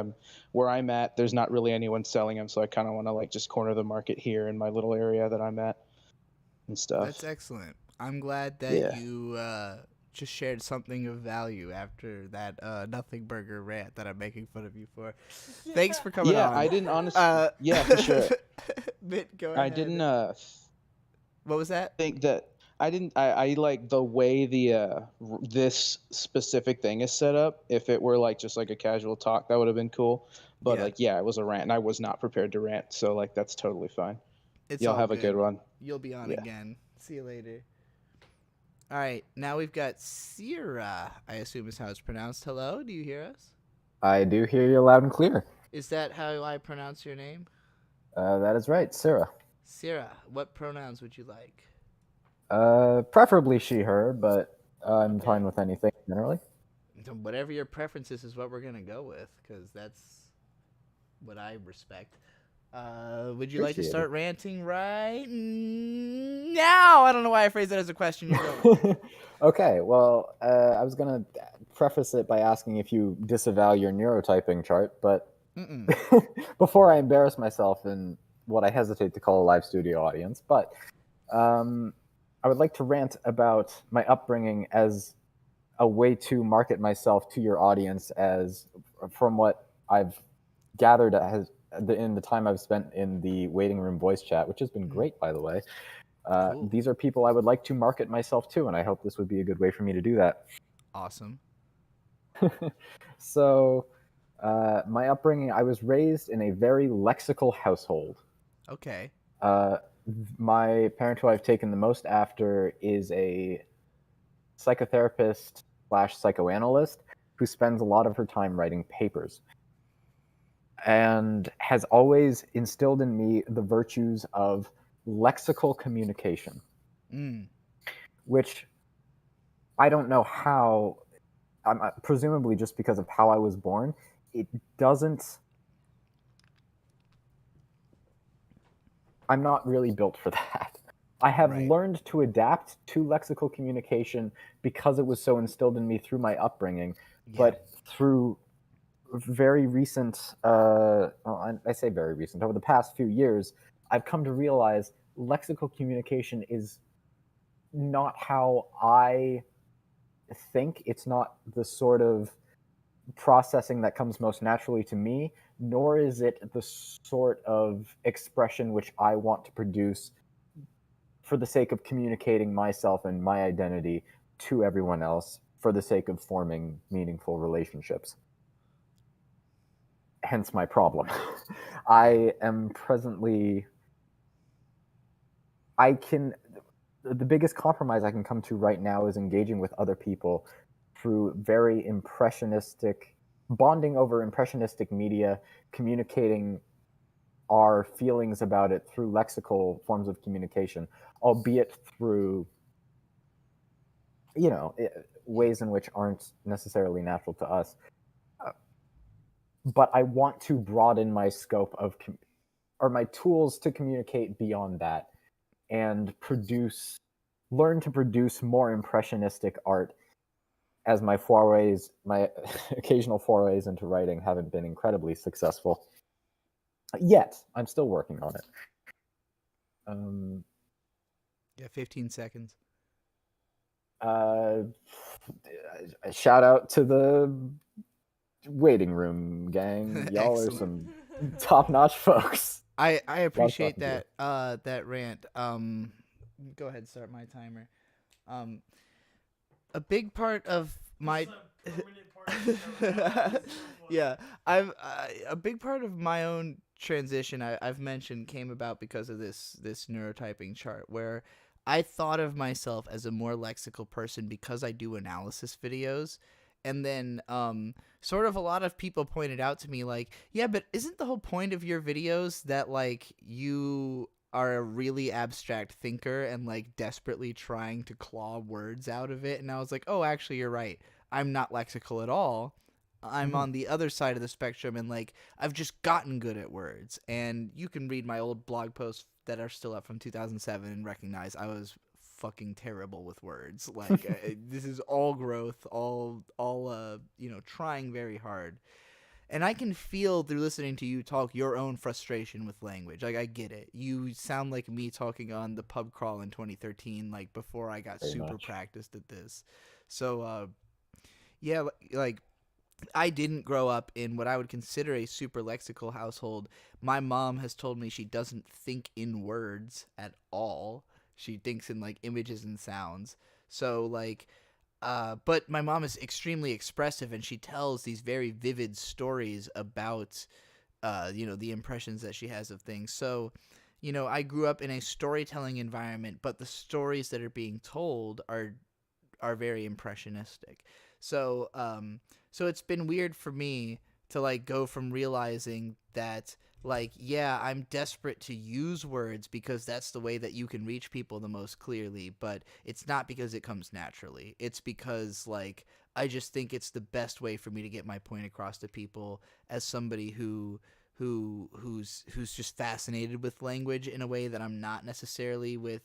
where I'm at, there's not really anyone selling them, so I kind of want to like just corner the market here in my little area that I'm at and stuff. That's excellent. I'm glad that Yeah. you just shared something of value after that nothing burger rant that I'm making fun of you for. Thanks for coming Yeah, on. I didn't honestly. Yeah, for sure. Mitt, go I ahead. didn't. What was that? Think that I didn't. I like the way this specific thing is set up. If it were like just like a casual talk, that would have been cool. But Yeah. like, yeah, it was a rant, and I was not prepared to rant, so like that's totally fine. It's Y'all all have a good one. You'll be on Yeah. again. See you later. All right, now we've got Sierra, I assume is how it's pronounced. Hello, do you hear us? I do hear you loud and clear. Is that how I pronounce your name? That is right, Sarah. Sierra, what pronouns would you like? Preferably she, her, but I'm fine with anything generally. Whatever your preference is what we're going to go with, because that's what I respect. Would you like to Appreciate start ranting right now? I don't know why I phrased that as a question. You go. Okay, well, I was going to preface it by asking if you disavow your neurotyping chart, but before I embarrass myself in what I hesitate to call a live studio audience, but I would like to rant about my upbringing as a way to market myself to your audience, as from what I've gathered in the time I've spent in the waiting room voice chat, which has been great, by the way. Cool. These are people I would like to market myself to, and I hope this would be a good way for me to do that. Awesome. So, my upbringing, I was raised in a very lexical household. Okay. My parent, who I've taken the most after, is a psychotherapist / psychoanalyst who spends a lot of her time writing papers, and has always instilled in me the virtues of lexical communication, which I don't know how, presumably just because of how I was born, it doesn't. I'm not really built for that. I have learned to adapt to lexical communication because it was so instilled in me through my upbringing, but through very recent, I say very recent, over the past few years, I've come to realize lexical communication is not how I think. It's not the sort of processing that comes most naturally to me, nor is it the sort of expression which I want to produce for the sake of communicating myself and my identity to everyone else for the sake of forming meaningful relationships. Hence my problem. I am presently... The biggest compromise I can come to right now is engaging with other people through very impressionistic, bonding over impressionistic media, communicating our feelings about it through lexical forms of communication, albeit through, ways in which aren't necessarily natural to us. But I want to broaden my scope of, or my tools to communicate beyond that, and learn to produce more impressionistic art as my occasional forays into writing haven't been incredibly successful yet. I'm still working on it. Yeah, 15 seconds. Shout out to the waiting room gang. Y'all are some top-notch folks. I Love appreciate talking to you. that rant. Go ahead, start my timer. A big part of my yeah, a big part of my own transition I've mentioned came about because of this neurotyping chart, where I thought of myself as a more lexical person because I do analysis videos. And then sort of a lot of people pointed out to me like, yeah, but isn't the whole point of your videos that like you are a really abstract thinker and like desperately trying to claw words out of it? And I was like, oh, actually, you're right. I'm not lexical at all. I'm on the other side of the spectrum, and like I've just gotten good at words. And you can read my old blog posts that are still up from 2007 and recognize I was fucking terrible with words. Like this is all growth, all trying very hard. And I can feel through listening to you talk your own frustration with language. Like, I get it. You sound like me talking on the pub crawl in 2013, like before I got super practiced at this. So yeah, like I didn't grow up in what I would consider a super lexical household. My mom has told me she doesn't think in words at all. She thinks in like images and sounds. So like, but my mom is extremely expressive, and she tells these very vivid stories about, the impressions that she has of things. So, I grew up in a storytelling environment, but the stories that are being told are very impressionistic. So, so it's been weird for me to like go from realizing that like, yeah, I'm desperate to use words because that's the way that you can reach people the most clearly, but it's not because it comes naturally. It's because like I just think it's the best way for me to get my point across to people as somebody who's just fascinated with language in a way that I'm not necessarily with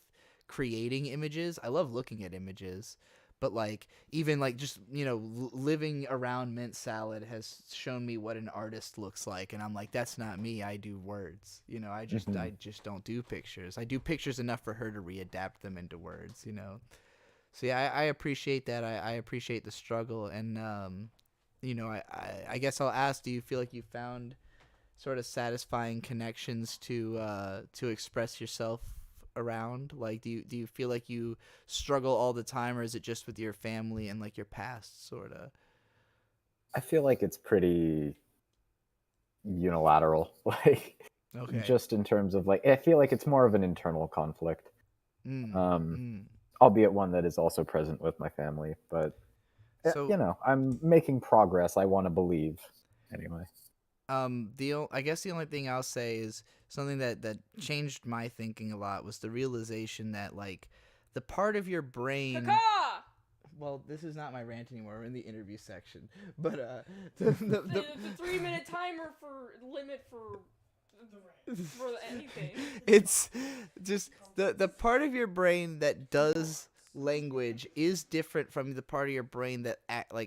creating images. I love looking at images. But like even like just living around mint salad has shown me what an artist looks like, and I'm like, that's not me. I do words. I just don't do pictures. I do pictures enough for her to readapt them into words. So yeah, I appreciate that. I appreciate the struggle, and I guess I'll ask: do you feel like you found sort of satisfying connections to express yourself around? Like, do you feel like you struggle all the time, or is it just with your family and like your past sort of? I feel like it's pretty unilateral. Like, okay, just in terms of like, I feel like it's more of an internal conflict, albeit one that is also present with my family. But so, I'm making progress. I want to believe, anyway. I guess the only thing I'll say is something that changed my thinking a lot was the realization that like the part of your brain. Caca! Well, this is not my rant anymore. We're in the interview section, but the 3-minute timer for limit for anything. It's just the part of your brain that does language is different from the part of your brain that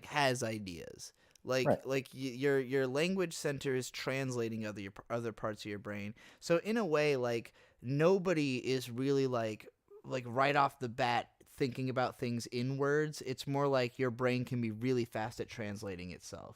has ideas. Like your language center is translating other parts of your brain. So in a way, like nobody is really like right off the bat thinking about things in words. It's more like your brain can be really fast at translating itself,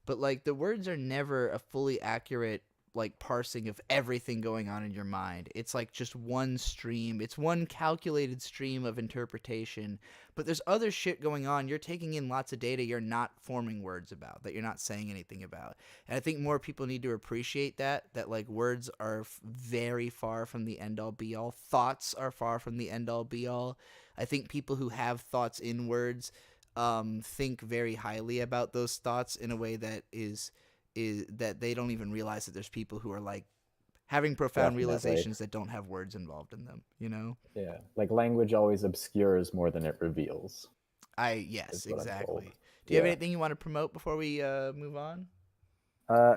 But like the words are never a fully accurate like parsing of everything going on in your mind. It's like just one stream. It's one calculated stream of interpretation, but there's other shit going on. You're taking in lots of data you're not forming words about, that you're not saying anything about. And I think more people need to appreciate that like words are very far from the end all be all. Thoughts are far from the end all be all. I think people who have thoughts in words think very highly about those thoughts in a way that is that they don't even realize that there's people who are like having profound realizations that don't have words involved in them, Yeah, like language always obscures more than it reveals. Yes, exactly. Do you have anything you want to promote before we move on?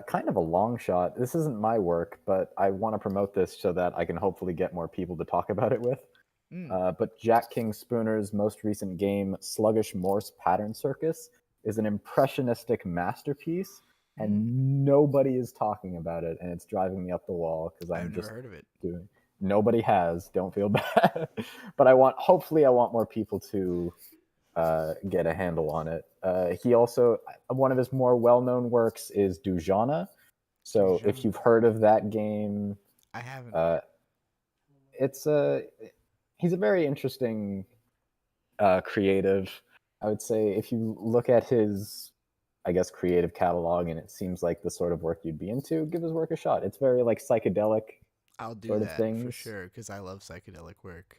Kind of a long shot. This isn't my work, but I want to promote this so that I can hopefully get more people to talk about it with. But Jack King Spooner's most recent game, Sluggish Morse Pattern Circus, is an impressionistic masterpiece, and nobody is talking about it, and it's driving me up the wall because I've never heard of it. Nobody has. Don't feel bad, but hopefully I want more people to get a handle on it. He also, one of his more well-known works is Dujana. So if you've heard of that game, I haven't. He's a very interesting creative. I would say if you look at his, I guess, creative catalog, and it seems like the sort of work you'd be into, give his work a shot. It's very like psychedelic. I'll do sort that of things. for sure because I love psychedelic work.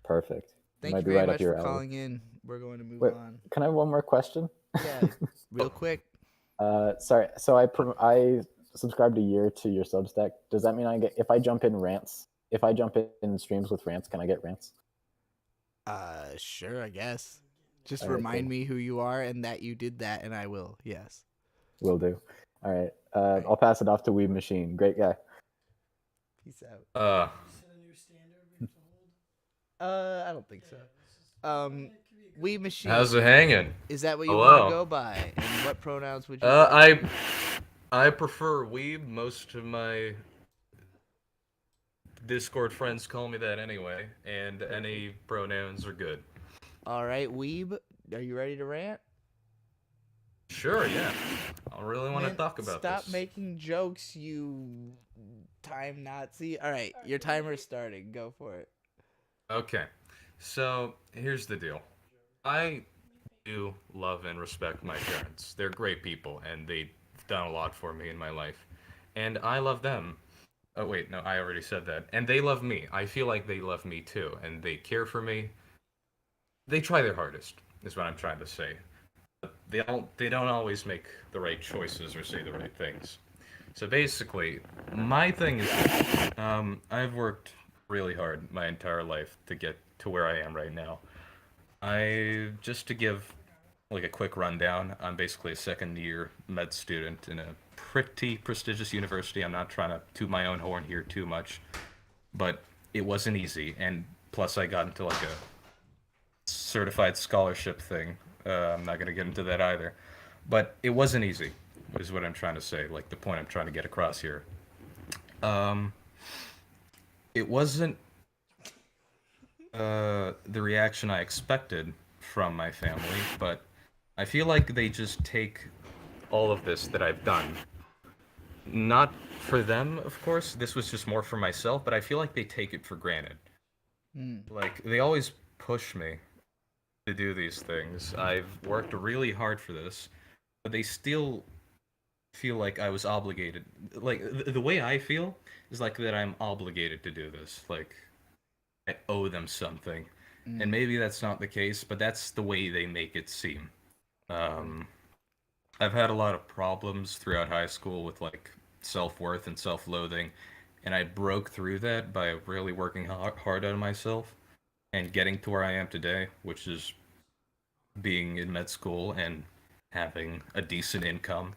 Perfect. Thank you very much for calling in. We're going to move on. Can I have one more question? Yeah, real quick. Sorry. So I subscribed a year to your Substack. Does that mean if I jump in rants, if I jump in streams with rants, can I get rants? Sure, I guess. Just All right, remind cool. me who you are and that you did that, and I will. Yes. Will do. All right. I'll pass it off to Weeb Machine. Great guy. Peace out. I don't think so. Weeb Machine. How's it hanging? Is that what you Hello. want to go by? And what pronouns would you? I prefer weeb. Most of my Discord friends call me that anyway, and any pronouns are good. All right, Weeb, are you ready to rant? Sure, yeah. I really want to talk about Stop this. making jokes, you time Nazi. All right, your timer's starting. Go for it. Okay, so here's the deal. I do love and respect my parents. They're great people, and they've done a lot for me in my life. And I love them. Oh, wait, no, I already said that. And they love me. I feel like they love me too, and they care for me. They try their hardest, is what I'm trying to say. But they don't always make the right choices or say the right things. So basically, my thing is, I've worked really hard my entire life to get to where I am right now. Just to give like a quick rundown, I'm basically a second-year med student in a pretty prestigious university. I'm not trying to toot my own horn here too much, but it wasn't easy. And plus, I got into like a certified scholarship thing. I'm not going to get into that either. But it wasn't easy, is what I'm trying to say, like the point I'm trying to get across here. It wasn't the reaction I expected from my family, but I feel like they just take all of this that I've done. Not for them, of course. This was just more for myself, but I feel like they take it for granted. Like, they always push me to do these things. I've worked really hard for this, but they still feel like I was obligated. Like, the way I feel is like that I'm obligated to do this. Like, I owe them something. And maybe that's not the case, but that's the way they make it seem. I've had a lot of problems throughout high school with, like, self-worth and self-loathing, and I broke through that by really working hard on myself and getting to where I am today, which is being in med school and having a decent income.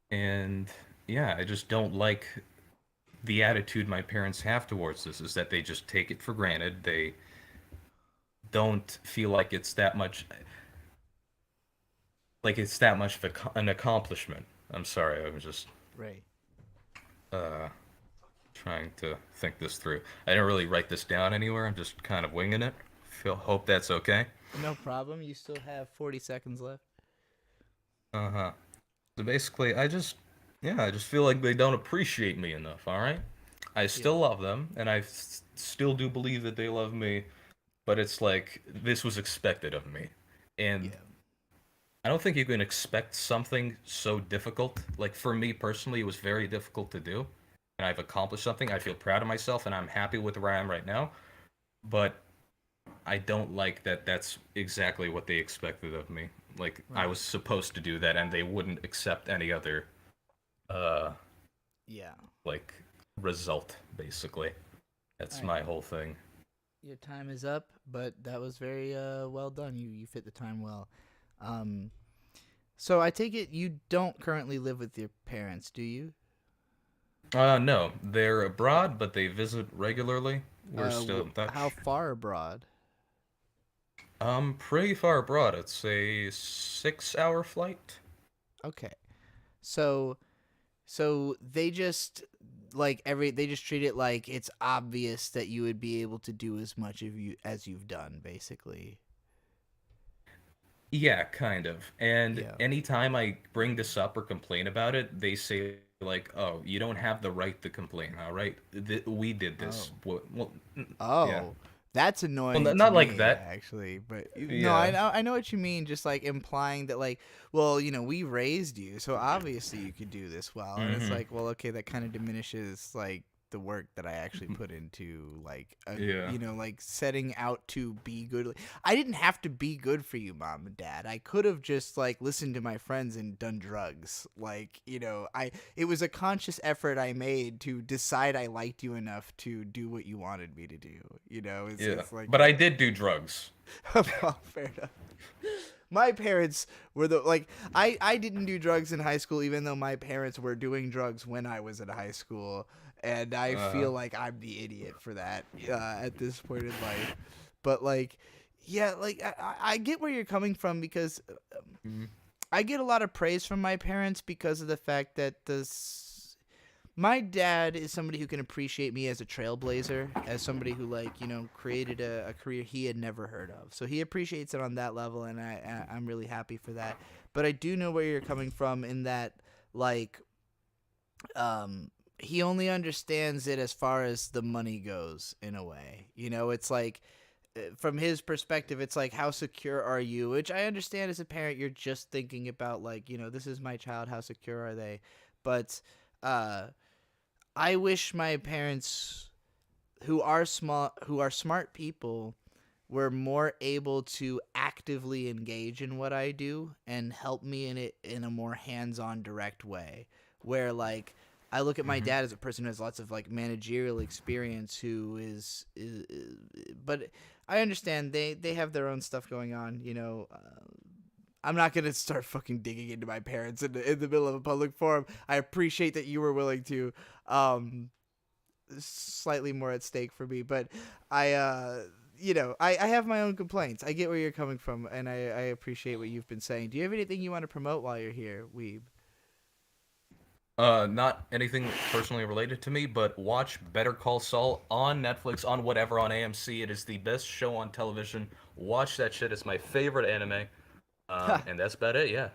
And yeah, I just don't like the attitude my parents have towards this, is that they just take it for granted. They don't feel like it's that much of an accomplishment. I'm sorry, I was just right trying to think this through. I didn't really write this down anywhere. I'm just kind of winging it. Hope that's okay. No problem. You still have 40 seconds left. So basically, I just feel like they don't appreciate me enough, alright? I still love them, and I still do believe that they love me, but it's like, this was expected of me. And I don't think you can expect something so difficult. Like, for me personally, it was very difficult to do, and I've accomplished something. I feel proud of myself, and I'm happy with where I am right now, but I don't like that that's exactly what they expected of me. Like, I was supposed to do that, and they wouldn't accept any other, like, result, basically. That's my whole thing. Your time is up, but that was very well done. You fit the time well. So I take it you don't currently live with your parents, do you? No, they're abroad, but they visit regularly. We're still in touch. How far abroad? Pretty far abroad. It's a 6-hour flight. Okay. So they just they just treat it like it's obvious that you would be able to do as much of you as you've done, basically. Yeah, kind of. And anytime I bring this up or complain about it, they say like, "Oh, you don't have the right to complain, all right? We did this." Well, yeah. That's annoying. Well, to not me, like that. actually, but no, Yeah. I know what you mean. Just like implying that, like, well, we raised you, so obviously you could do this well, and it's Mhm. like, well, okay, that kind of diminishes like the work that I actually put into, like, Yeah. like setting out to be good. I didn't have to be good for you, Mom and Dad. I could have just like listened to my friends and done drugs. Like, it was a conscious effort I made to decide I liked you enough to do what you wanted me to do. It's like, But I did do drugs. well, fair enough. My parents were I didn't do drugs in high school, even though my parents were doing drugs when I was in high school, and I feel like I'm the idiot for that at this point in life. But I get where you're coming from, because I get a lot of praise from my parents because of the fact that my dad is somebody who can appreciate me as a trailblazer, as somebody who created a career he had never heard of. So he appreciates it on that level, and I'm really happy for that. But I do know where you're coming from in that, he only understands it as far as the money goes, in a way. It's like, from his perspective, it's like, how secure are you? Which I understand as a parent, you're just thinking about this is my child, how secure are they? But I wish my parents, who are smart people, were more able to actively engage in what I do and help me in it in a more hands-on, direct way. Where I look at my dad as a person who has lots of managerial experience, who is but I understand they have their own stuff going on. I'm not gonna start fucking digging into my parents in the middle of a public forum. I appreciate that you were willing to. Slightly more at stake for me, but I have my own complaints. I get where you're coming from, and I appreciate what you've been saying. Do you have anything you want to promote while you're here, Weeb? Not anything personally related to me, but watch Better Call Saul on Netflix, on whatever, on AMC. It is the best show on television. Watch that shit. It's my favorite anime. And that's about it, yeah.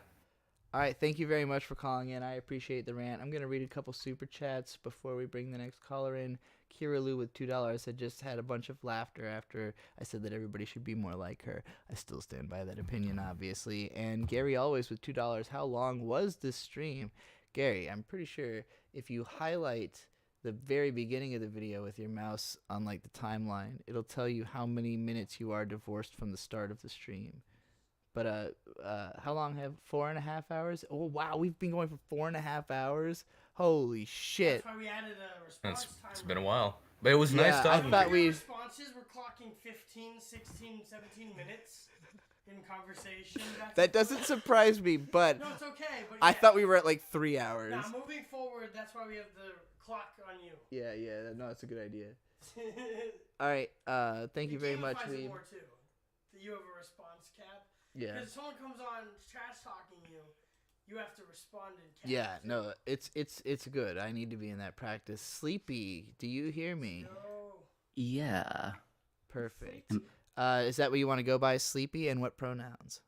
All right, thank you very much for calling in. I appreciate the rant. I'm going to read a couple super chats before we bring the next caller in. Kira Lou with $2 had just had a bunch of laughter after I said that everybody should be more like her. I still stand by that opinion, obviously. And Gary Always with $2, how long was this stream? Gary, I'm pretty sure if you highlight the very beginning of the video with your mouse on the timeline, it'll tell you how many minutes you are divorced from the start of the stream. But how long have 4.5 hours? Oh wow, we've been going for 4.5 hours. Holy shit! That's why we added a response timer. It's been a while, but it was nice talking. I thought responses were clocking 15, 16, 17 minutes in conversation. That doesn't surprise me, but no, it's okay. But I thought we were at 3 hours. Nah, moving forward, that's why we have the clock on you. Yeah. No, that's a good idea. All right. Thank you very much, Weeb. More too. You have a response cap. Yeah. Because if someone comes on trash talking you, you have to respond in cap. Yeah, no, it's good. I need to be in that practice. Sleepy, do you hear me? No. Yeah. Perfect. Is that what you want to go by, Sleepy, and what pronouns?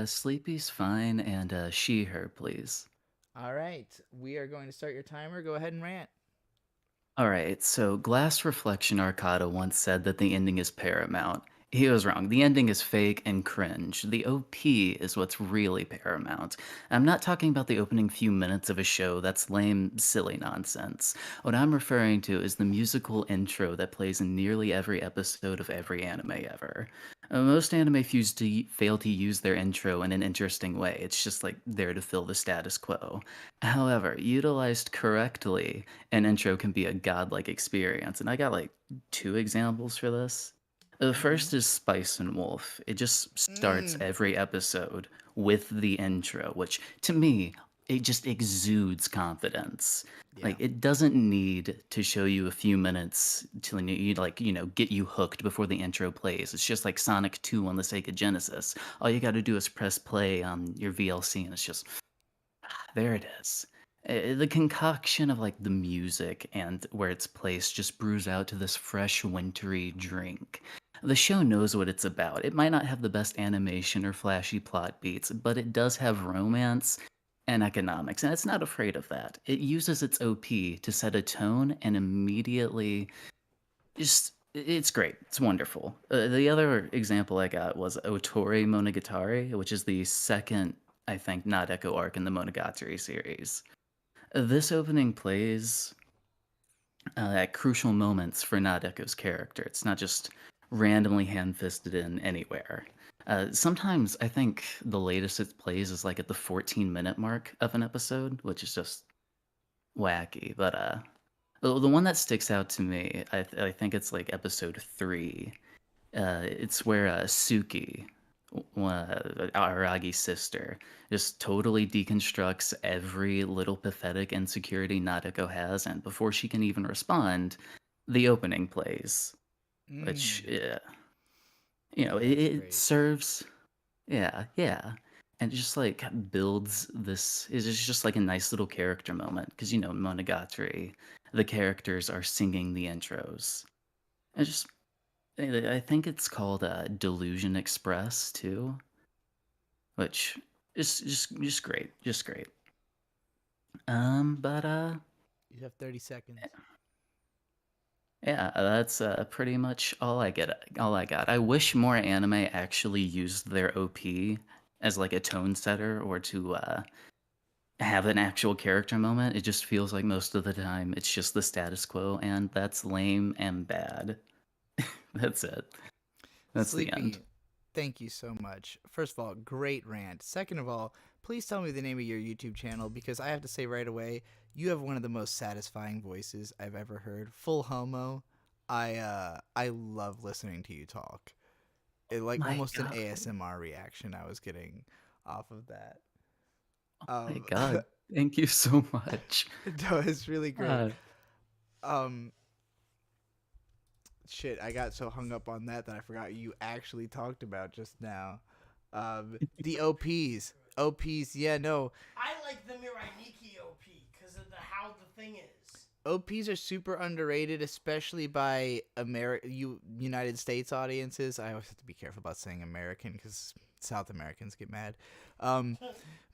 Sleepy's fine, and she, her, please. All right, we are going to start your timer. Go ahead and rant. All right, so Glass Reflection Arcada once said that the ending is paramount. He was wrong. The ending is fake and cringe. The OP is what's really paramount. I'm not talking about the opening few minutes of a show. That's lame, silly nonsense. What I'm referring to is the musical intro that plays in nearly every episode of every anime ever. Most anime fail to use their intro in an interesting way. It's just there to fill the status quo. However, utilized correctly, an intro can be a godlike experience. And I got 2 examples for this. The first is Spice and Wolf. It just starts every episode with the intro, which to me it just exudes confidence. Like Yeah. it doesn't need to show you a few minutes to get you hooked before the intro plays. It's just like Sonic 2 on the Sega Genesis. All you got to do is press play on your VLC and it's just there it is. The concoction of like the music and where it's placed just brews out to this fresh wintry drink. The show knows what it's about. It might not have the best animation or flashy plot beats, but it does have romance and economics, and it's not afraid of that. It uses its OP to set a tone and immediately it's great. It's wonderful. The other example I got was Otori Monogatari, which is the second, I think, Nadeko arc in the Monogatari series. This opening plays at crucial moments for Nadeko's character. It's not just randomly hand-fisted in anywhere. Sometimes I think the latest it plays is like at the 14-minute mark of an episode, which is just wacky. But the one that sticks out to me, I think it's like episode 3. It's where Suki, Aragi's sister, just totally deconstructs every little pathetic insecurity Nadeko has, and before she can even respond, the opening plays, which it serves, yeah, and it just like builds this. It's just like a nice little character moment because in Monogatari, the characters are singing the intros. It's just I think it's called Delusion Express too, which is just great, just great. But You have 30 seconds. yeah, that's pretty much all I get. All I got. I wish more anime actually used their OP as like a tone setter or to have an actual character moment. It just feels like most of the time it's just the status quo, and that's lame and bad. That's it. That's Sleepy, the end. thank you so much. First of all, great rant. Second of all, please tell me the name of your YouTube channel because I have to say right away, you have one of the most satisfying voices I've ever heard. Full homo. I love listening to you talk. It like almost an ASMR reaction I was getting off of that. Oh my god. Thank you so much. No, it's really great. Shit, I got so hung up on that I forgot you actually talked about just now. The OPs. OPs, yeah, no. I like the Mirai OP because of how the thing is. OPs are super underrated, especially by United States audiences. I always have to be careful about saying American because South Americans get mad.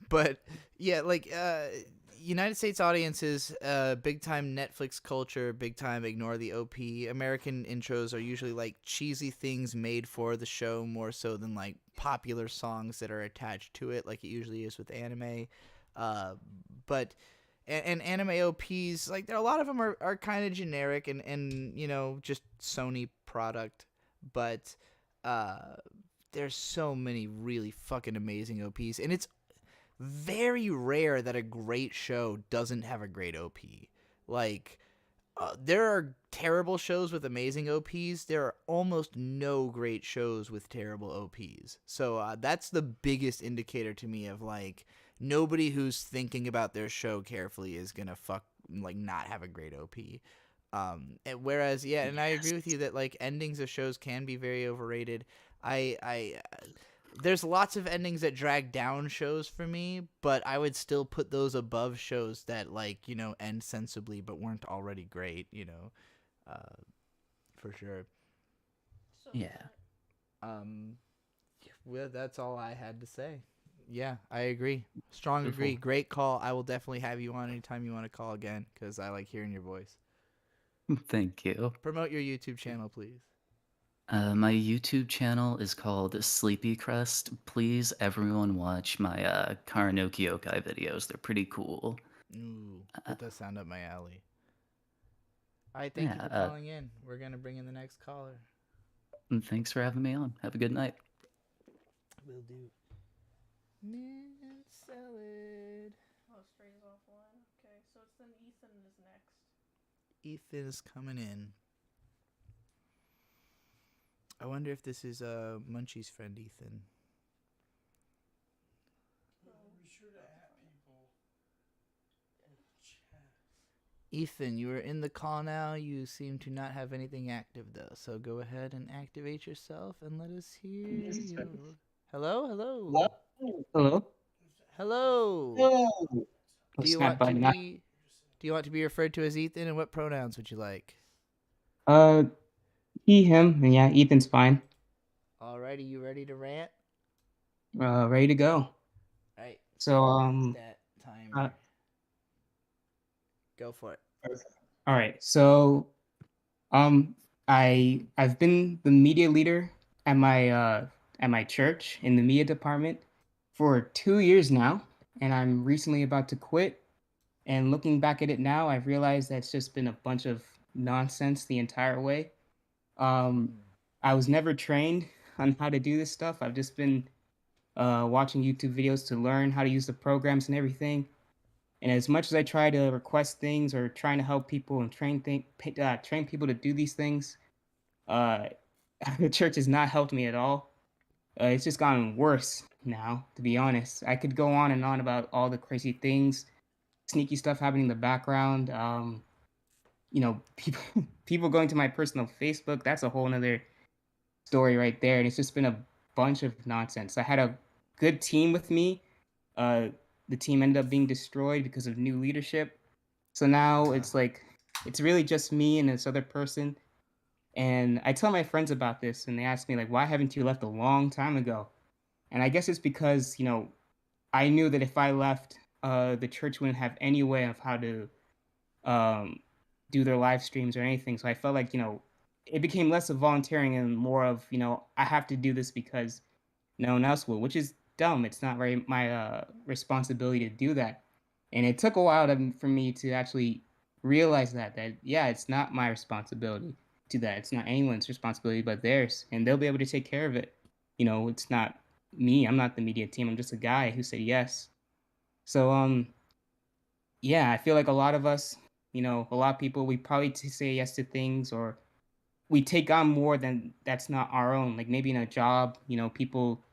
But yeah, like United States audiences, big time Netflix culture, big time ignore the OP. American intros are usually like cheesy things made for the show more so than like popular songs that are attached to it, like it usually is with anime. But anime OPs, like there a lot of them are kind of generic and just Sony product, but there's so many really fucking amazing OPs, and it's very rare that a great show doesn't have a great OP. Like, there are terrible shows with amazing OPs. There are almost no great shows with terrible OPs. So that's the biggest indicator to me of, like, nobody who's thinking about their show carefully is gonna not have a great OP. Whereas, yeah, and I agree with you that, like, endings of shows can be very overrated. There's lots of endings that drag down shows for me, but I would still put those above shows that end sensibly but weren't already great, for sure. Yeah. Well, that's all I had to say. Yeah, I agree. Strong agree. Great call. I will definitely have you on anytime you want to call again because I like hearing your voice. Thank you. Promote your YouTube channel, please. My YouTube channel is called Sleepy Crust. Please, everyone, watch my Karanoki Yokai videos. They're pretty cool. Ooh, that does sound up my alley. All right, thank you for calling in. We're going to bring in the next caller. Thanks for having me on. Have a good night. Will do. Mint salad. Oh, straight is offline. Okay, so it's then Ethan is next. Ethan is coming in. I wonder if this is Munchie's friend, Ethan. Be sure to at people. Ethan, you are in the call now. You seem to not have anything active though, so go ahead and activate yourself and let us hear you. Hello, hello, Hello. hello. Hello. Do you want to be? Do you want to be referred to as Ethan? And what pronouns would you like? Uh, he, him, and yeah, Ethan's fine. Alrighty, you ready to rant? Ready to go. Alright. So That timer. Go for it. all right. So I've been the media leader at my church in the media department for 2 years now, and I'm recently about to quit. And looking back at it now, I've realized that it's just been a bunch of nonsense the entire way. I was never trained on how to do this stuff. I've just been watching YouTube videos to learn how to use the programs and everything. And as much as I try to request things or trying to help people and train people to do these things, uh, the church has not helped me at all. It's just gotten worse now, to be honest. I could go on and on about all the crazy things, sneaky stuff happening in the background. People people going to my personal Facebook. That's a whole nother story right there. And it's just been a bunch of nonsense. I had a good team with me. The team ended up being destroyed because of new leadership. So now it's like it's really just me and this other person. And I tell my friends about this, and they ask me like, "Why haven't you left a long time ago?" And I guess it's because I knew that if I left, the church wouldn't have any way of how to um, do their live streams or anything. So I felt like it became less of volunteering and more of I have to do this because no one else will, which is dumb. It's not very my responsibility to do that. And it took a while for me to actually realize that yeah, it's not my responsibility to that. It's not anyone's responsibility but theirs, and they'll be able to take care of it. It's not me. I'm not the media team. I'm just a guy who said yes. So yeah, I feel like a lot of us, a lot of people, we probably say yes to things, or we take on more than that's not our own. Like maybe in a job, people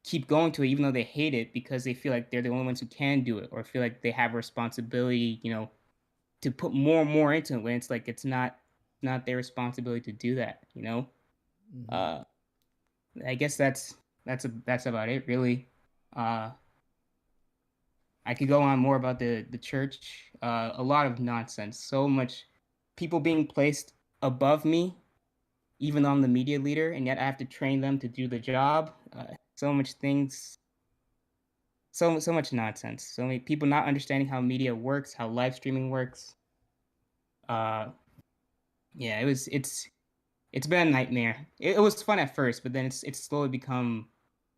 keep going to it even though they hate it because they feel like they're the only ones who can do it, or feel like they have a responsibility, to put more and more into it when it's like it's not their responsibility to do that. I guess that's about it really. I could go on more about the church. A lot of nonsense. So much people being placed above me, even though I'm the media leader, and yet I have to train them to do the job. So much things. So much nonsense. So many people not understanding how media works, how live streaming works. Yeah, it's been a nightmare. It was fun at first, but then it's slowly become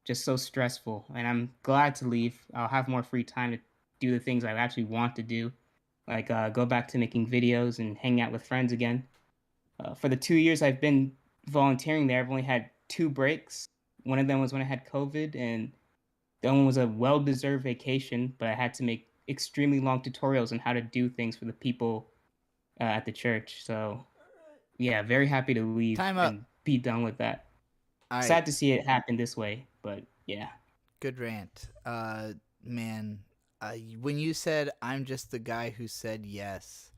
just so stressful. And I'm glad to leave. I'll have more free time to do the things I actually want to do, like go back to making videos and hang out with friends again. For the 2 years I've been volunteering there, I've only had 2 breaks. One of them was when I had COVID, and the other one was a well-deserved vacation, but I had to make extremely long tutorials on how to do things for the people at the church. So, yeah, very happy to leave and be done with that. Sad to see it happen this way, but yeah. Good rant. Man, when you said I'm just the guy who said yes,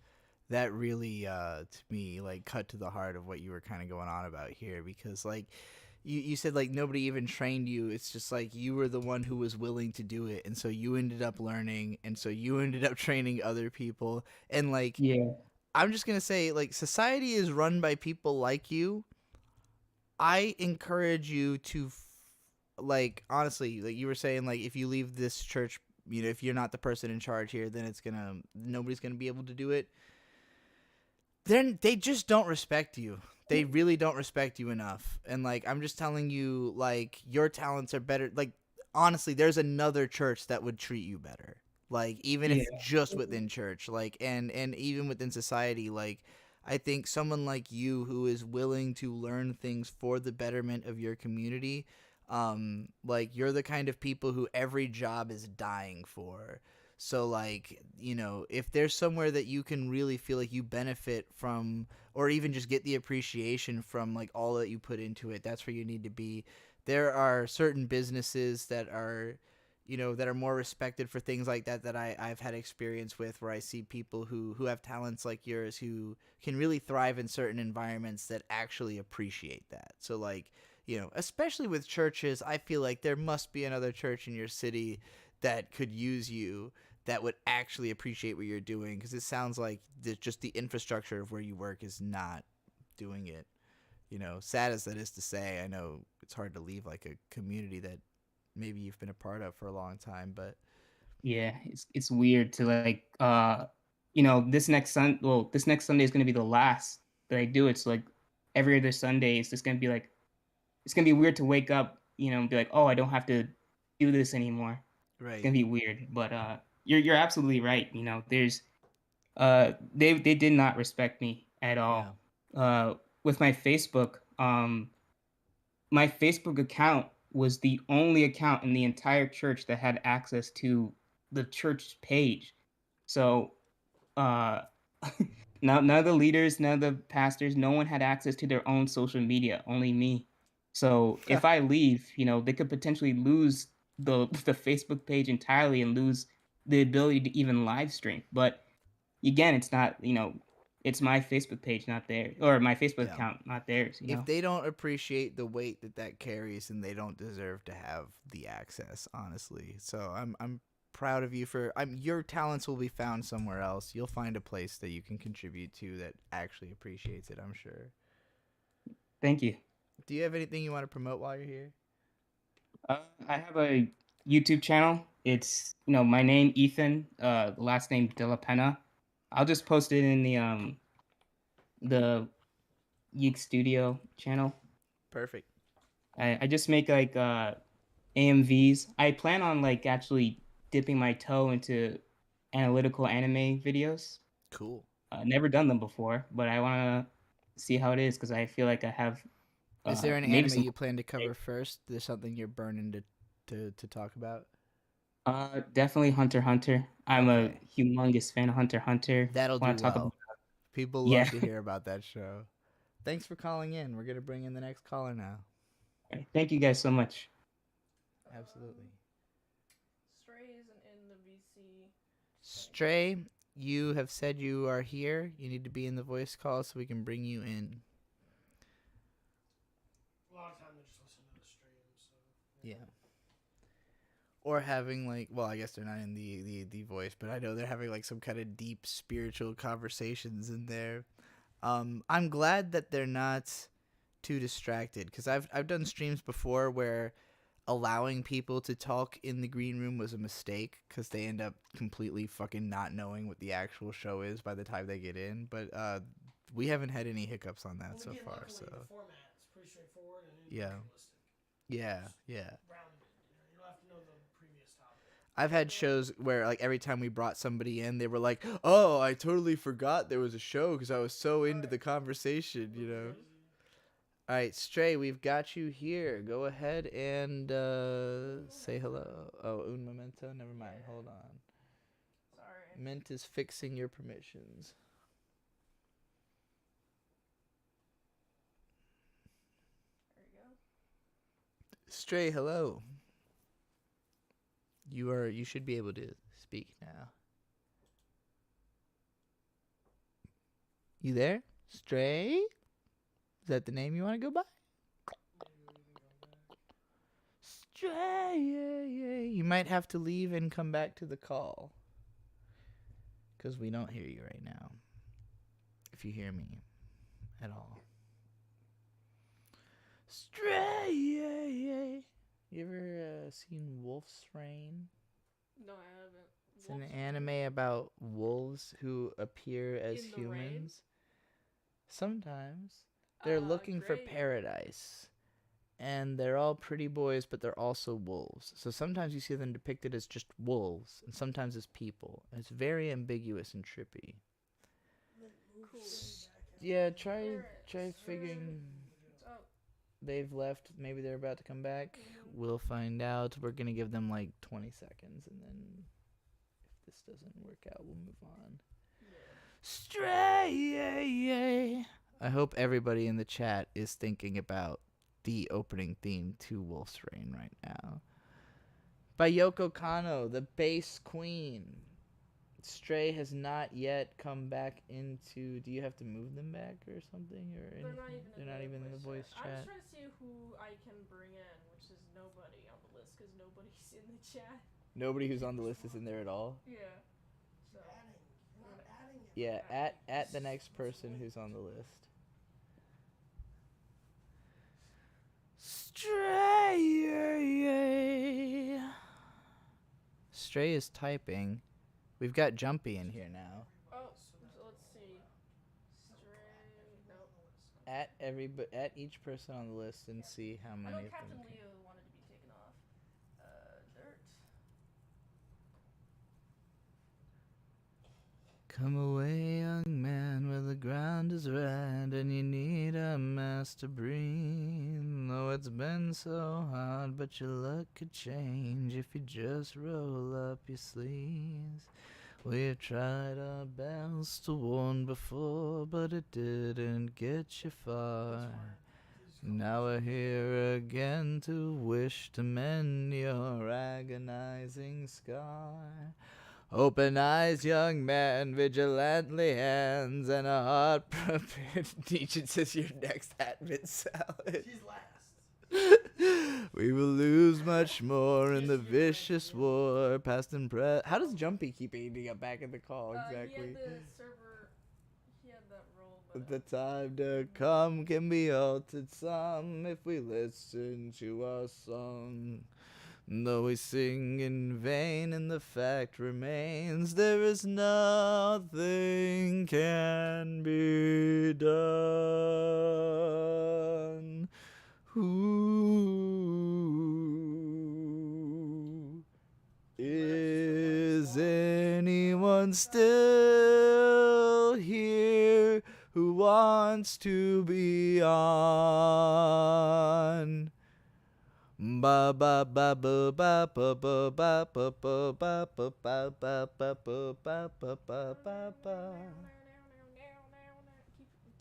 that really to me like cut to the heart of what you were kind of going on about here, because like you said like nobody even trained you. It's just like you were the one who was willing to do it, and so you ended up learning, and so you ended up training other people. And like I'm just gonna say, like, society is run by people like you. I encourage you to like, honestly, like you were saying, like if you leave this church, if you're not the person in charge here, then nobody's gonna be able to do it. Then they just don't respect you. They really don't respect you enough. And like I'm just telling you, like your talents are better. Like honestly, there's another church that would treat you better. Like even if just within church, like and even within society, like I think someone like you who is willing to learn things for the betterment of your community, like you're the kind of people who every job is dying for. So like, if there's somewhere that you can really feel like you benefit from, or even just get the appreciation from like all that you put into it, that's where you need to be. There are certain businesses that are, that are more respected for things like that I've had experience with, where I see people who have talents like yours who can really thrive in certain environments that actually appreciate that. So like, especially with churches, I feel like there must be another church in your city that could use you, that would actually appreciate what you're doing, because it sounds like just the infrastructure of where you work is not doing it. Sad as that is to say, I know it's hard to leave like a community that maybe you've been a part of for a long time, but yeah, it's weird to like this next Sunday is gonna be the last that I do it. So like every other Sunday it's just gonna be like it's gonna be weird to wake up, and be like, oh, I don't have to do this anymore. Right. It's gonna be weird. But you're absolutely right. There's they did not respect me at all. With my Facebook account was the only account in the entire church that had access to the church page. So uh none of the leaders, none of the pastors, no one had access to their own social media, only me. So if I leave, they could potentially lose the Facebook page entirely and lose the ability to even live stream. But again, it's not, it's my Facebook page, not theirs, or my Facebook account, not theirs. If they don't appreciate the weight that carries, then they don't deserve to have the access, honestly. So I'm proud of you for your talents will be found somewhere else. You'll find a place that you can contribute to that actually appreciates it, I'm sure. Thank you. Do you have anything you want to promote while you're here? I have a YouTube channel. It's my name Ethan, last name De La Pena. I'll just post it in the Yeek Studio channel. Perfect. I just make like AMVs. I plan on like actually dipping my toe into analytical anime videos. Cool. Never done them before, but I want to see how it is because I feel like I have. Is there an anime you plan to cover first? There's something you're burning to talk about? Definitely Hunter x Hunter. I'm a humongous fan of Hunter x Hunter. That'll do well. People love to hear about that show. Thanks for calling in. We're gonna bring in the next caller now. Thank you guys so much. Absolutely. Stray isn't in the VC. Stray, you have said you are here. You need to be in the voice call so we can bring you in. A lot of time they just listen to the stream, so. Yeah. Or having like, well, I guess they're not in the voice, but I know they're having like some kind of deep spiritual conversations in there. I'm glad that they're not too distracted, because I've done streams before where allowing people to talk in the green room was a mistake, because they end up completely fucking not knowing what the actual show is by the time they get in. But we haven't had any hiccups on that so far. So the format is pretty straightforward and yeah, realistic. yeah. Rounded. You don't have to know the previous topic. I've had shows where like every time we brought somebody in, they were like, "Oh, I totally forgot there was a show because I was so into the conversation." All right, Stray, we've got you here. Go ahead and say hello. Oh, un momento. Never mind. Hold on. Sorry. Mint is fixing your permissions. There you go. Stray, hello. You should be able to speak now. You there? Stray? Is that the name you want to go by? Stray, yeah. You might have to leave and come back to the call, because we don't hear you right now. If you hear me at all. Stray, yeah. You ever seen Wolf's Rain? No, I haven't. It's an anime about wolves who appear as In the rain? humans. Sometimes. They're looking for paradise. And they're all pretty boys, but they're also wolves. So sometimes you see them depicted as just wolves, and sometimes as people. And it's very ambiguous and trippy. Cool. Yeah, try figuring. They've left. Maybe they're about to come back. We'll find out. We're going to give them like 20 seconds, and then if this doesn't work out, we'll move on. Stray. I hope everybody in the chat is thinking about the opening theme to Wolf's Rain right now, By Yoko Kanno, the bass queen. Stray has not yet come back into. Do you have to move them back or something? Or They're not even in the voice I'm chat. just trying to see who I can bring in, which is nobody on the list because nobody's in the chat. Nobody who's on the list is in there at all. Yeah. So. Yeah, at the next person who's on the list. Stray. Stray is typing. We've got Jumpy in here now. Oh, so let's see. Stray. Nope. At each person on the list and see how many I know of them. Captain Leo wanted to be taken off. Dirt. Come away, young man, where the ground is red and you need a mass to breathe. Though it's been so hard, but your luck could change if you just roll up your sleeves. We've tried our best to warn before, but it didn't get you far. Now we're here again to wish to mend your agonizing scar. Open eyes, young man, vigilantly hands, and a heart prepared. Deacon says you're next at mid-salad. She's last. We will lose much more in the vicious war, past and present. How does Jumpy keep ending up back in the call exactly? He had the server. He had that role. But The time to come can be altered some if we listen to our song. Though we sing in vain and the fact remains, there is nothing can be done. Who is anyone still here who wants to be on? Ba ba ba ba ba ba ba ba ba ba ba ba ba ba ba ba ba ba ba.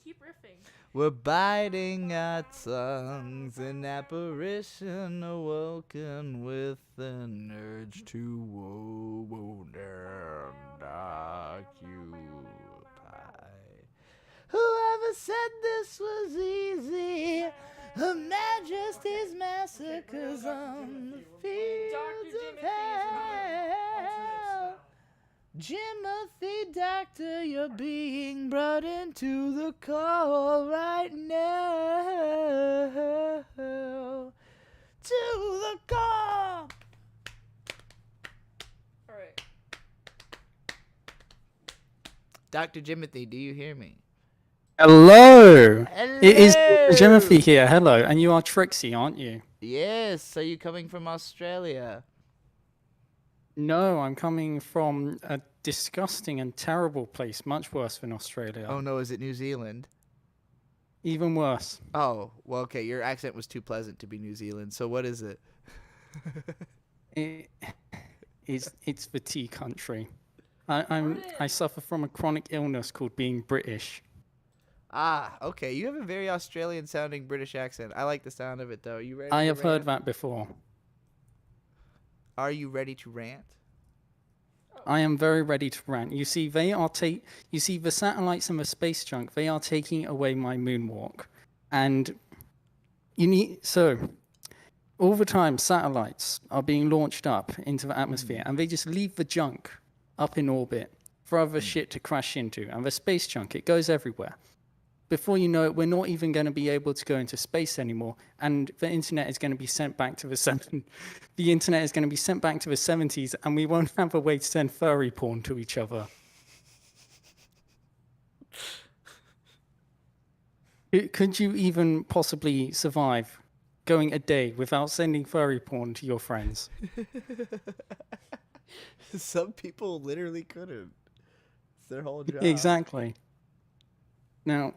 keep riffing. We're biting our tongues, an apparition awoken with an urge to wound and occupy. Whoever said this was easy? Her Majesty's massacres on the fields of hell. Jimothy, doctor, you're being brought into the call right now. To the call. All right. Dr. Jimothy, do you hear me? Hello. Hello. It is Jimothy here. Hello. And you are Trixie, aren't you? Yes. Are you coming from Australia? No, I'm coming from a disgusting and terrible place, much worse than Australia. Oh no, is it New Zealand? Even worse. Oh, well, okay. Your accent was too pleasant to be New Zealand. So what is it? It's the tea country. I suffer from a chronic illness called being British. Ah, okay. You have a very Australian-sounding British accent. I like the sound of it, though. You ready? I to have heard rant? that before. Are you ready to rant? I am very ready to rant. You see, you see the satellites and the space junk. They are taking away my moonwalk, and all the time satellites are being launched up into the atmosphere, and they just leave the junk up in orbit for other shit to crash into. And the space junk, it goes everywhere. Before you know it, we're not even going to be able to go into space anymore, and the internet is going to be sent back to the 70s, and we won't have a way to send furry porn to each other. Could you even possibly survive going a day without sending furry porn to your friends? Some people literally couldn't. It's their whole job. Exactly. Now,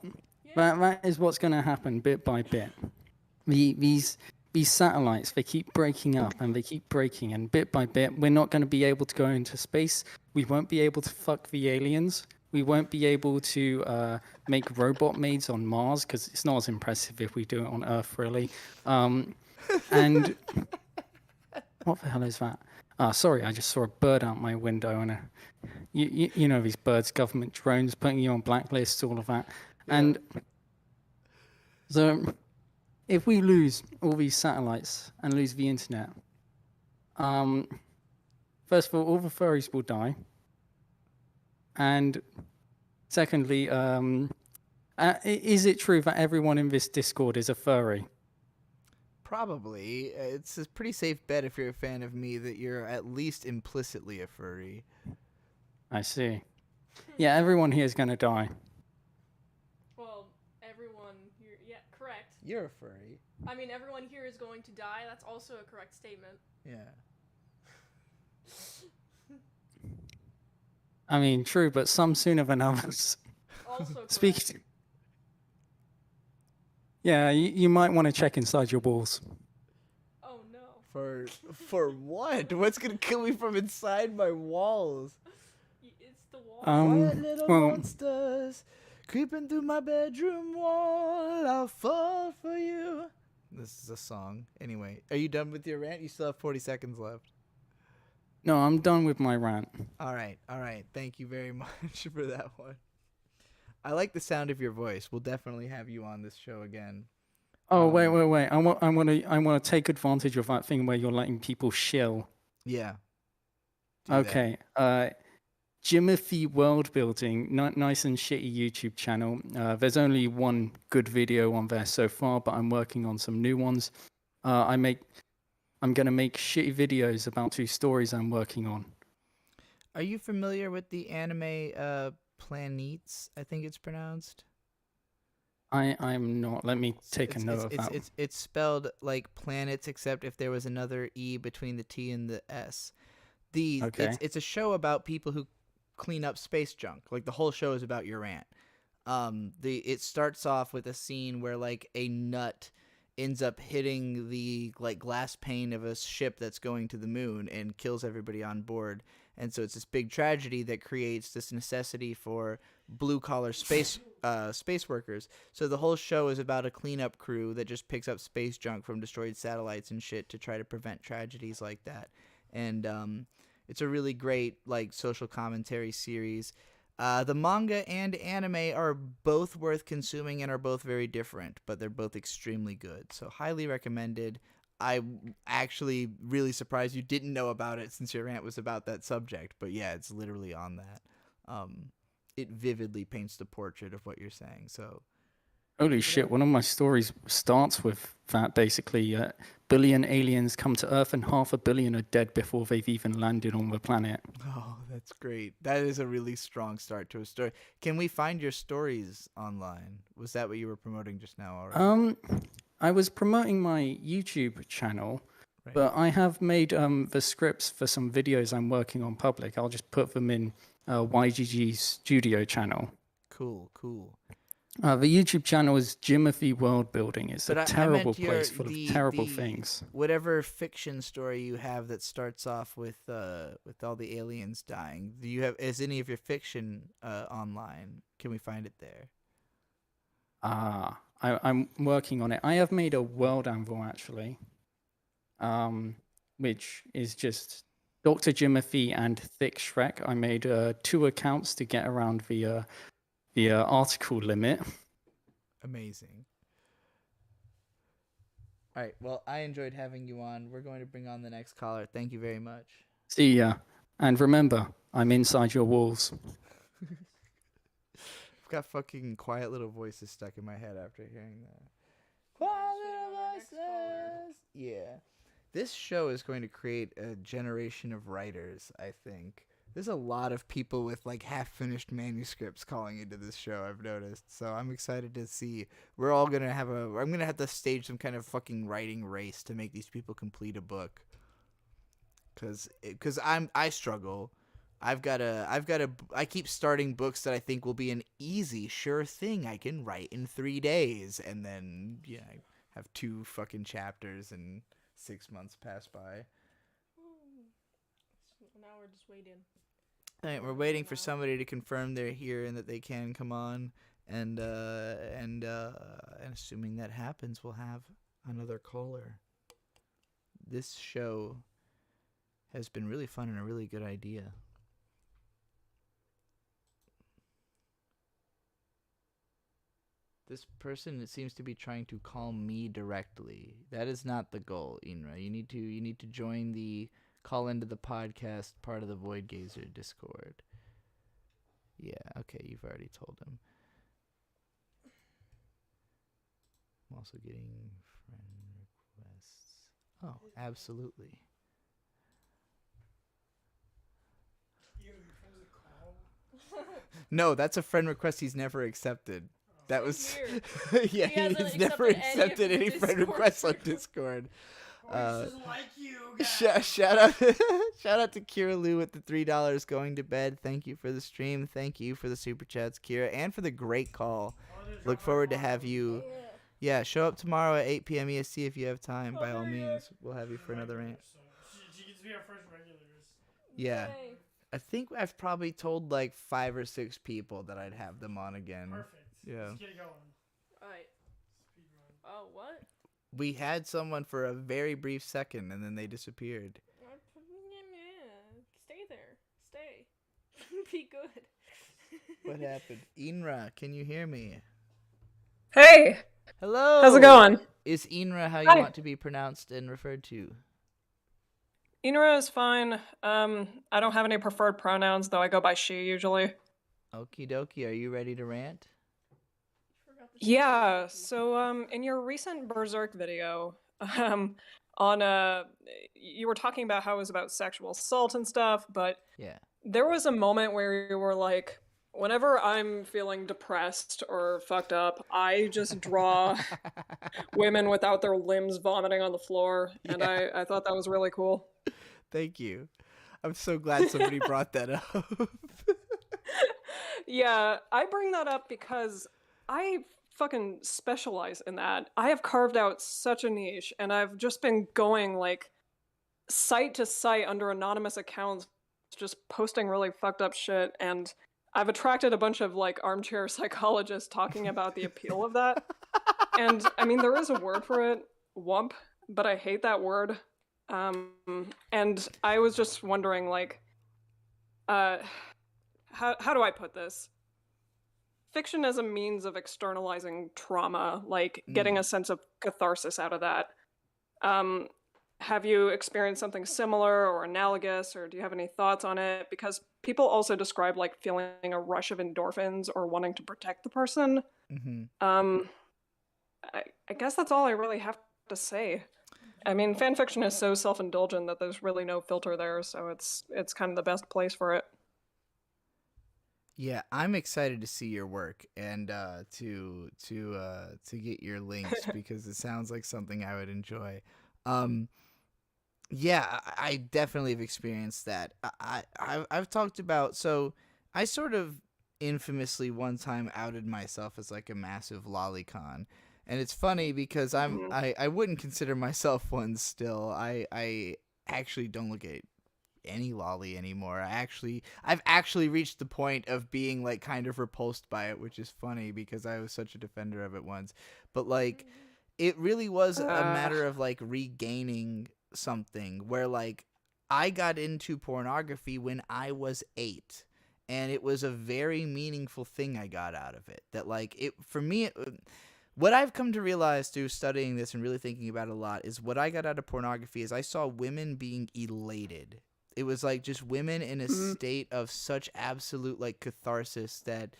that is what's going to happen bit by bit. These satellites, they keep breaking up and they keep breaking, and bit by bit, we're not going to be able to go into space. We won't be able to fuck the aliens. We won't be able to make robot maids on Mars, because it's not as impressive if we do it on Earth, really. And what the hell is that? Sorry, I just saw a bird out my window, and you know these birds, government drones putting you on blacklists, all of that. Yeah. And so, if we lose all these satellites and lose the internet, first of all the furries will die, and secondly, is it true that everyone in this Discord is a furry? Probably. It's a pretty safe bet if you're a fan of me that you're at least implicitly a furry. I see. Yeah, everyone here is going to die. Well, everyone here, yeah, correct. You're a furry. I mean, everyone here is going to die. That's also a correct statement. Yeah. I mean, true, but some sooner than others. Also correct. Speaking. Yeah, you might want to check inside your walls. Oh no. For what? What's gonna kill me from inside my walls? It's the wall. Quiet little monsters creeping through my bedroom wall. I'll fall for you. This is a song. Anyway, are you done with your rant? You still have 40 seconds left. No, I'm done with my rant. All right. Thank you very much for that one. I like the sound of your voice. We'll definitely have you on this show again. Oh, wait. I want to take advantage of that thing where you're letting people shill. Yeah. Okay. Jimothy World Building, nice and shitty YouTube channel. There's only one good video on there so far, but I'm working on some new ones. I'm gonna make shitty videos about 2 stories I'm working on. Are you familiar with the anime Planets, I think it's pronounced? I'm not. Let me take a note of that. It's spelled like planets, except if there was another E between the T and the S. Okay. It's a show about people who clean up space junk. Like the whole show is about your rant. It starts off with a scene where like a nut ends up hitting the like glass pane of a ship that's going to the moon and kills everybody on board. And so it's this big tragedy that creates this necessity for blue-collar space workers. So the whole show is about a cleanup crew that just picks up space junk from destroyed satellites and shit to try to prevent tragedies like that. And it's a really great like social commentary series. The manga and anime are both worth consuming and are both very different, but they're both extremely good. So highly recommended. I'm actually really surprised you didn't know about it since your rant was about that subject. But yeah, it's literally on that. It vividly paints the portrait of what you're saying. So, Holy shit, one of my stories starts with that basically. Billion aliens come to Earth and 500 million are dead before they've even landed on the planet. Oh, that's great. That is a really strong start to a story. Can we find your stories online? Was that what you were promoting just now already? I was promoting my YouTube channel, Right. but I have made the scripts for some videos I'm working on public. I'll just put them in YGG's studio channel. Cool. The YouTube channel is Jimothy World Building. It's But a I terrible meant your- place full of terrible things. Whatever fiction story you have that starts off with all the aliens dying. Do you have is any of your fiction online? Can we find it there? I'm working on it. I have made a world anvil actually, which is just Dr. Jimothy and Thick Shrek. I made 2 accounts to get around the article limit. Amazing. All right. Well, I enjoyed having you on. We're going to bring on the next caller. Thank you very much. See ya. And remember, I'm inside your walls. I've got fucking quiet little voices stuck in my head after hearing that. Quiet little voices. Yeah. This show is going to create a generation of writers, I think. There's a lot of people with like half-finished manuscripts calling into this show, I've noticed. So I'm excited to see. We're all going to have I'm going to have to stage some kind of fucking writing race to make these people complete a book. Cuz I struggle. I keep starting books that I think will be an easy, sure thing I can write in 3 days, and then I have 2 fucking chapters and 6 months pass by. Now we're just waiting. All right, we're waiting for somebody to confirm they're here and that they can come on, and assuming that happens, we'll have another caller. This show has been really fun and a really good idea. This person seems to be trying to call me directly. That is not the goal, Inra. You need to join the call into the podcast part of the Void Gazer Discord. Yeah, okay, you've already told him. I'm also getting friend requests. Oh, absolutely. No, that's a friend request he's never accepted. That was yeah, he's never accepted any friend requests on Discord. Shout out to Kira Lou with the $3 going to bed. Thank you for the stream. Thank you for the super chats, Kira, and for the great call. Look forward to have you. Yeah, show up tomorrow at 8 p.m. EST if you have time. By all means, we'll have you for another rant. She gets to be our first regulars. Yeah. I think I've probably told like 5 or 6 people that I'd have them on again. Perfect. Yeah. Let's get it going. Alright. Oh, what? We had someone for a very brief second and then they disappeared. Stay there. Stay. Be good. What happened? Inra, can you hear me? Hey. Hello. How's it going? Is Inra how you Hi. want to be pronounced and referred to? Inra is fine. I don't have any preferred pronouns, though I go by she usually. Okie dokie, are you ready to rant? Yeah, so in your recent Berserk video, you were talking about how it was about sexual assault and stuff, but Yeah. there was a moment where you were like, whenever I'm feeling depressed or fucked up, I just draw women without their limbs vomiting on the floor, and I thought that was really cool. Thank you. I'm so glad somebody brought that up. Yeah, I bring that up because I fucking specialize in that. I have carved out such a niche, and I've just been going like site to site under anonymous accounts, just posting really fucked up shit, and I've attracted a bunch of like armchair psychologists talking about the appeal of that. And I mean, there is a word for it, wump, but I hate that word. And I was just wondering, like, how do I put this? Fiction as a means of externalizing trauma, like getting a sense of catharsis out of that. Have you experienced something similar or analogous, or do you have any thoughts on it? Because people also describe like feeling a rush of endorphins or wanting to protect the person. Mm-hmm. I guess that's all I really have to say. I mean, fan fiction is so self-indulgent that there's really no filter there, so it's kind of the best place for it. Yeah, I'm excited to see your work and to get your links because it sounds like something I would enjoy. Yeah, I definitely have experienced that. I've talked about, so I sort of infamously one time outed myself as like a massive lolicon. And it's funny because I wouldn't consider myself one still. I actually don't look at any lolly anymore. I've actually reached the point of being like kind of repulsed by it, which is funny because I was such a defender of it once. But like it really was a matter of like regaining something where like I got into pornography when I was 8. And it was a very meaningful thing I got out of it. That like it for me what I've come to realize through studying this and really thinking about it a lot is what I got out of pornography is I saw women being elated. It was like just women in a state of such absolute like catharsis that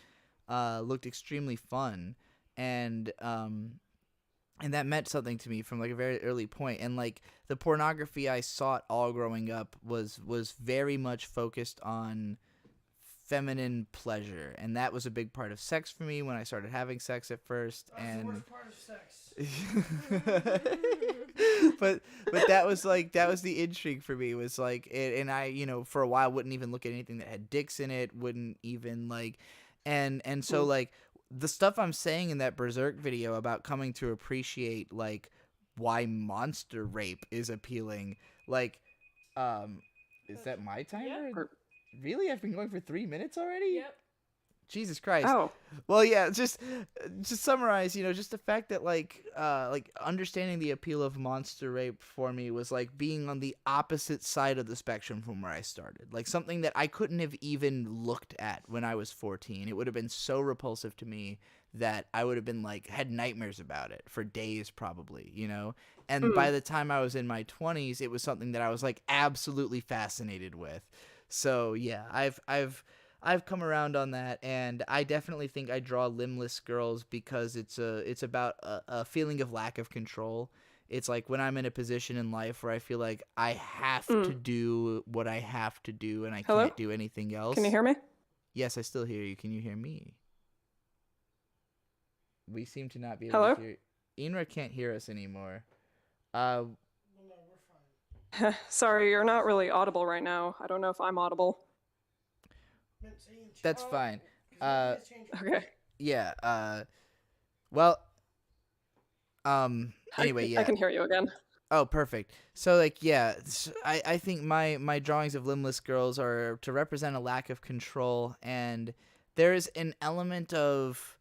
looked extremely fun, and that meant something to me from like a very early point. And like the pornography I sought all growing up was very much focused on feminine pleasure, and that was a big part of sex for me when I started having sex at first. That's and the worst part of sex. but that was the intrigue for me, was like it, and I, for a while wouldn't even look at anything that had dicks in it, wouldn't even like, and so like the stuff I'm saying in that Berserk video about coming to appreciate like why monster rape is appealing, like is that my timer? Yep. Really? I've been going for 3 minutes already? Yep. Jesus Christ. Oh. Well, yeah, just to summarize, just the fact that like understanding the appeal of monster rape for me was like being on the opposite side of the spectrum from where I started. Like something that I couldn't have even looked at when I was 14. It would have been so repulsive to me that I would have been like had nightmares about it for days probably, And by the time I was in my 20s, it was something that I was like absolutely fascinated with. So, yeah, I've come around on that, and I definitely think I draw limbless girls because it's about a feeling of lack of control. It's like when I'm in a position in life where I feel like I have to do what I have to do and I Hello? can't do anything else. Can you hear me? Yes, I still hear you. Can you hear me? We seem to not be able Hello? to hear. Inra can't hear us anymore. Sorry, you're not really audible right now. I don't know if I'm audible. That's fine. Okay. Yeah. Well. Anyway, yeah. I can hear you again. Oh, perfect. So, like, yeah, I think my drawings of limbless girls are to represent a lack of control, and there's an element of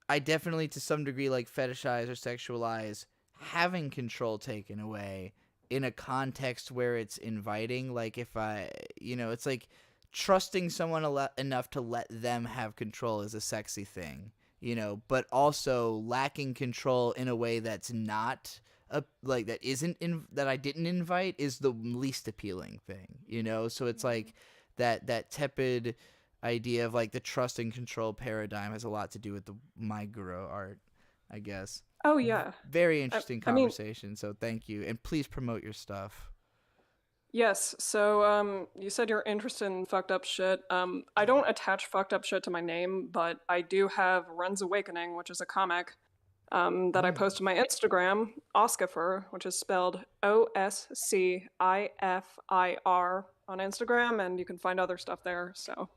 I definitely, to some degree, like fetishize or sexualize having control taken away in a context where it's inviting. Like if it's like trusting someone enough to let them have control is a sexy thing, but also lacking control in a way that's not that I didn't invite is the least appealing thing, So it's like that tepid idea of like the trust and control paradigm has a lot to do with the Maiguro art, I guess. Oh yeah. Very interesting I mean, conversation, so thank you. And please promote your stuff. yes, so you said you're interested in fucked up shit. I don't attach fucked up shit to my name, but I do have Ren's Awakening, which is a comic that I post to my Instagram, Oscifir, which is spelled Oscifir on Instagram, and you can find other stuff there, so.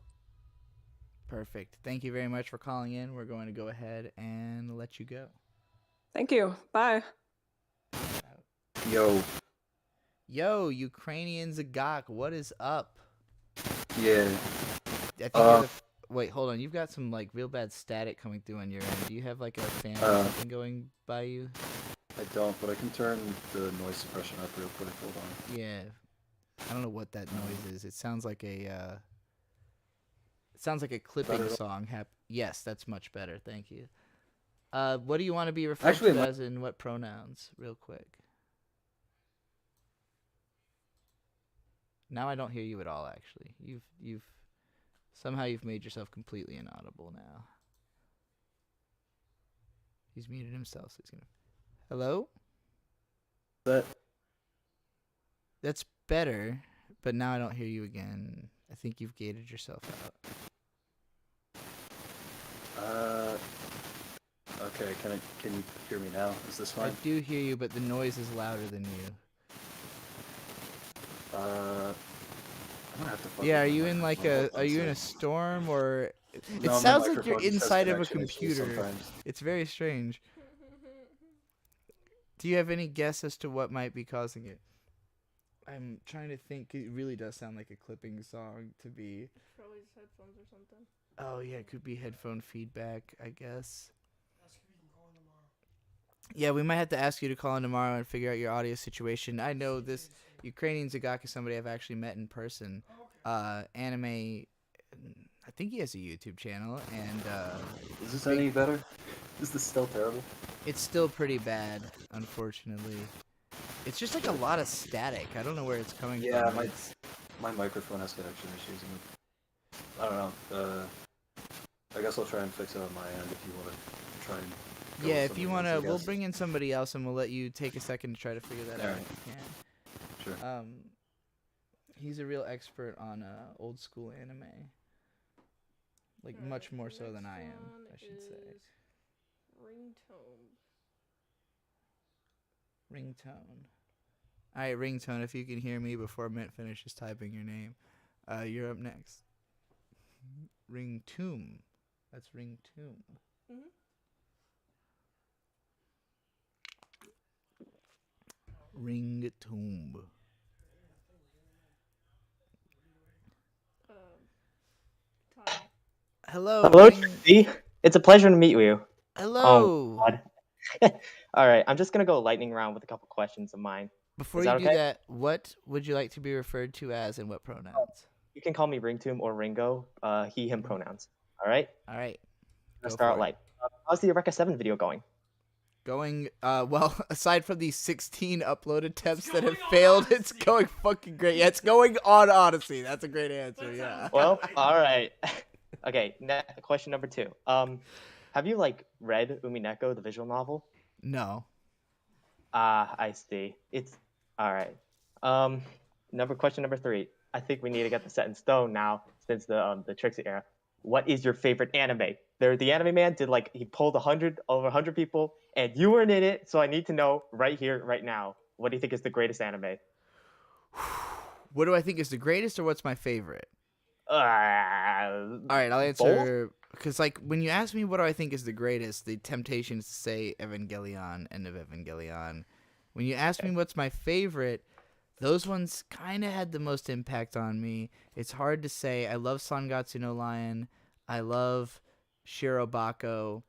Perfect. Thank you very much for calling in. We're going to go ahead and let you go. Thank you. Bye. Yo, Ukrainian Zagak, what is up? Yeah. I think wait, hold on. You've got some like real bad static coming through on your end. Do you have like a fan or something going by you? I don't, but I can turn the noise suppression up real quick. Hold on. Yeah. I don't know what that noise is. It sounds like a clipping Better. song. Yes, that's much better. Thank you. What do you want to be referred to as in what pronouns? Real quick. Now I don't hear you at all. Actually, you've made yourself completely inaudible now. He's muted himself, so he's gonna. Hello? That's better, but now I don't hear you again. I think you've gated yourself out. Okay, can you hear me now? Is this fine? I do hear you, but the noise is louder than you. I'm gonna have to fuck Yeah, are with you my in like microphone. are you in a storm or it No, my sounds like you're microphone just has inside of a connection issues computer. sometimes. It's very strange. Do you have any guess as to what might be causing it? I'm trying to think. It really does sound like a clipping song to be. Probably just headphones or something. Oh yeah, it could be headphone feedback, I guess. Yeah, we might have to ask you to call in tomorrow and figure out your audio situation. I know this Ukrainian Zagak is somebody I've actually met in person. Anime, I think he has a YouTube channel, and Is this any better? Is this still terrible? it's still pretty bad, unfortunately. It's just like a lot of static. I don't know where it's coming Yeah, from. my microphone has connection issues. And I don't know. I guess I'll try and fix it on my end if you want to try and. Yeah, if you want to, we'll bring in somebody else and we'll let you take a second to try to figure that out Alright. if you can. Sure. He's a real expert on old school anime. Like much more so than I am, I should say. Ringtone. Alright, Ringtone, if you can hear me before Mint finishes typing your name, you're up next. Ringtone. That's Ringtone. Mm-hmm. Ringtone. Tommy. Hello. Hello, Trixie. It's a pleasure to meet you. Hello. God. All right, I'm just gonna go lightning round with a couple questions of mine. Before Is you that do okay? that, what would you like to be referred to as and what pronouns? You can call me Ringtomb or Ringo. He, him pronouns. All right. All right. Let's Go start for it. light. How's the Eureka 7 video going? Going, well, aside from these 16 upload attempts that have failed, it's going fucking great. Yeah, it's going on Odyssey. That's a great answer, yeah. Well, all right. Okay, question number 2. Have you read Umineko, the visual novel? No. I see. It's all right. Question number 3. I think we need to get this set in stone now, since the Trixie era. What is your favorite anime? The anime man did he pulled over 100 people, and you weren't in it, so I need to know right here, right now. What do you think is the greatest anime? What do I think is the greatest, or what's my favorite? All right, I'll answer because when you ask me what do I think is the greatest, the temptation is to say Evangelion, end of Evangelion. When you ask me what's my favorite, those ones kind of had the most impact on me. It's hard to say. I love Sangatsu no Lion. I love Shirobako.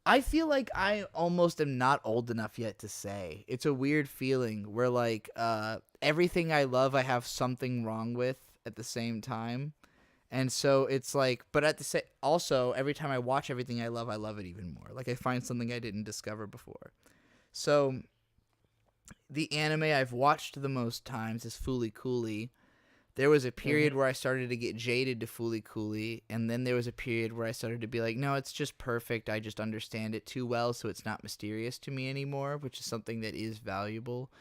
I feel like I almost am not old enough yet to say. It's a weird feeling where everything I love I have something wrong with at the same time. And so it's but at the same also every time I watch everything I love it even more. I find something I didn't discover before. So the anime I've watched the most times is Fooly Cooly. There was a period where I started to get jaded to Fooly Cooly, and then there was a period where I started to be like, no, it's just perfect. I just understand it too well, so it's not mysterious to me anymore, which is something that is valuable.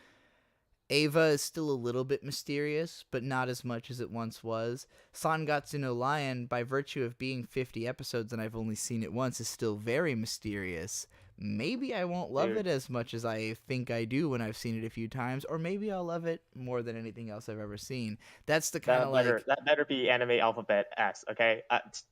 Ava is still a little bit mysterious, but not as much as it once was. Sangatsu no Lion, by virtue of being 50 episodes and I've only seen it once, is still very mysterious. Maybe I won't love it as much as I think I do when I've seen it a few times, or maybe I'll love it more than anything else I've ever seen. That's the kind of that better be anime alphabet S, okay?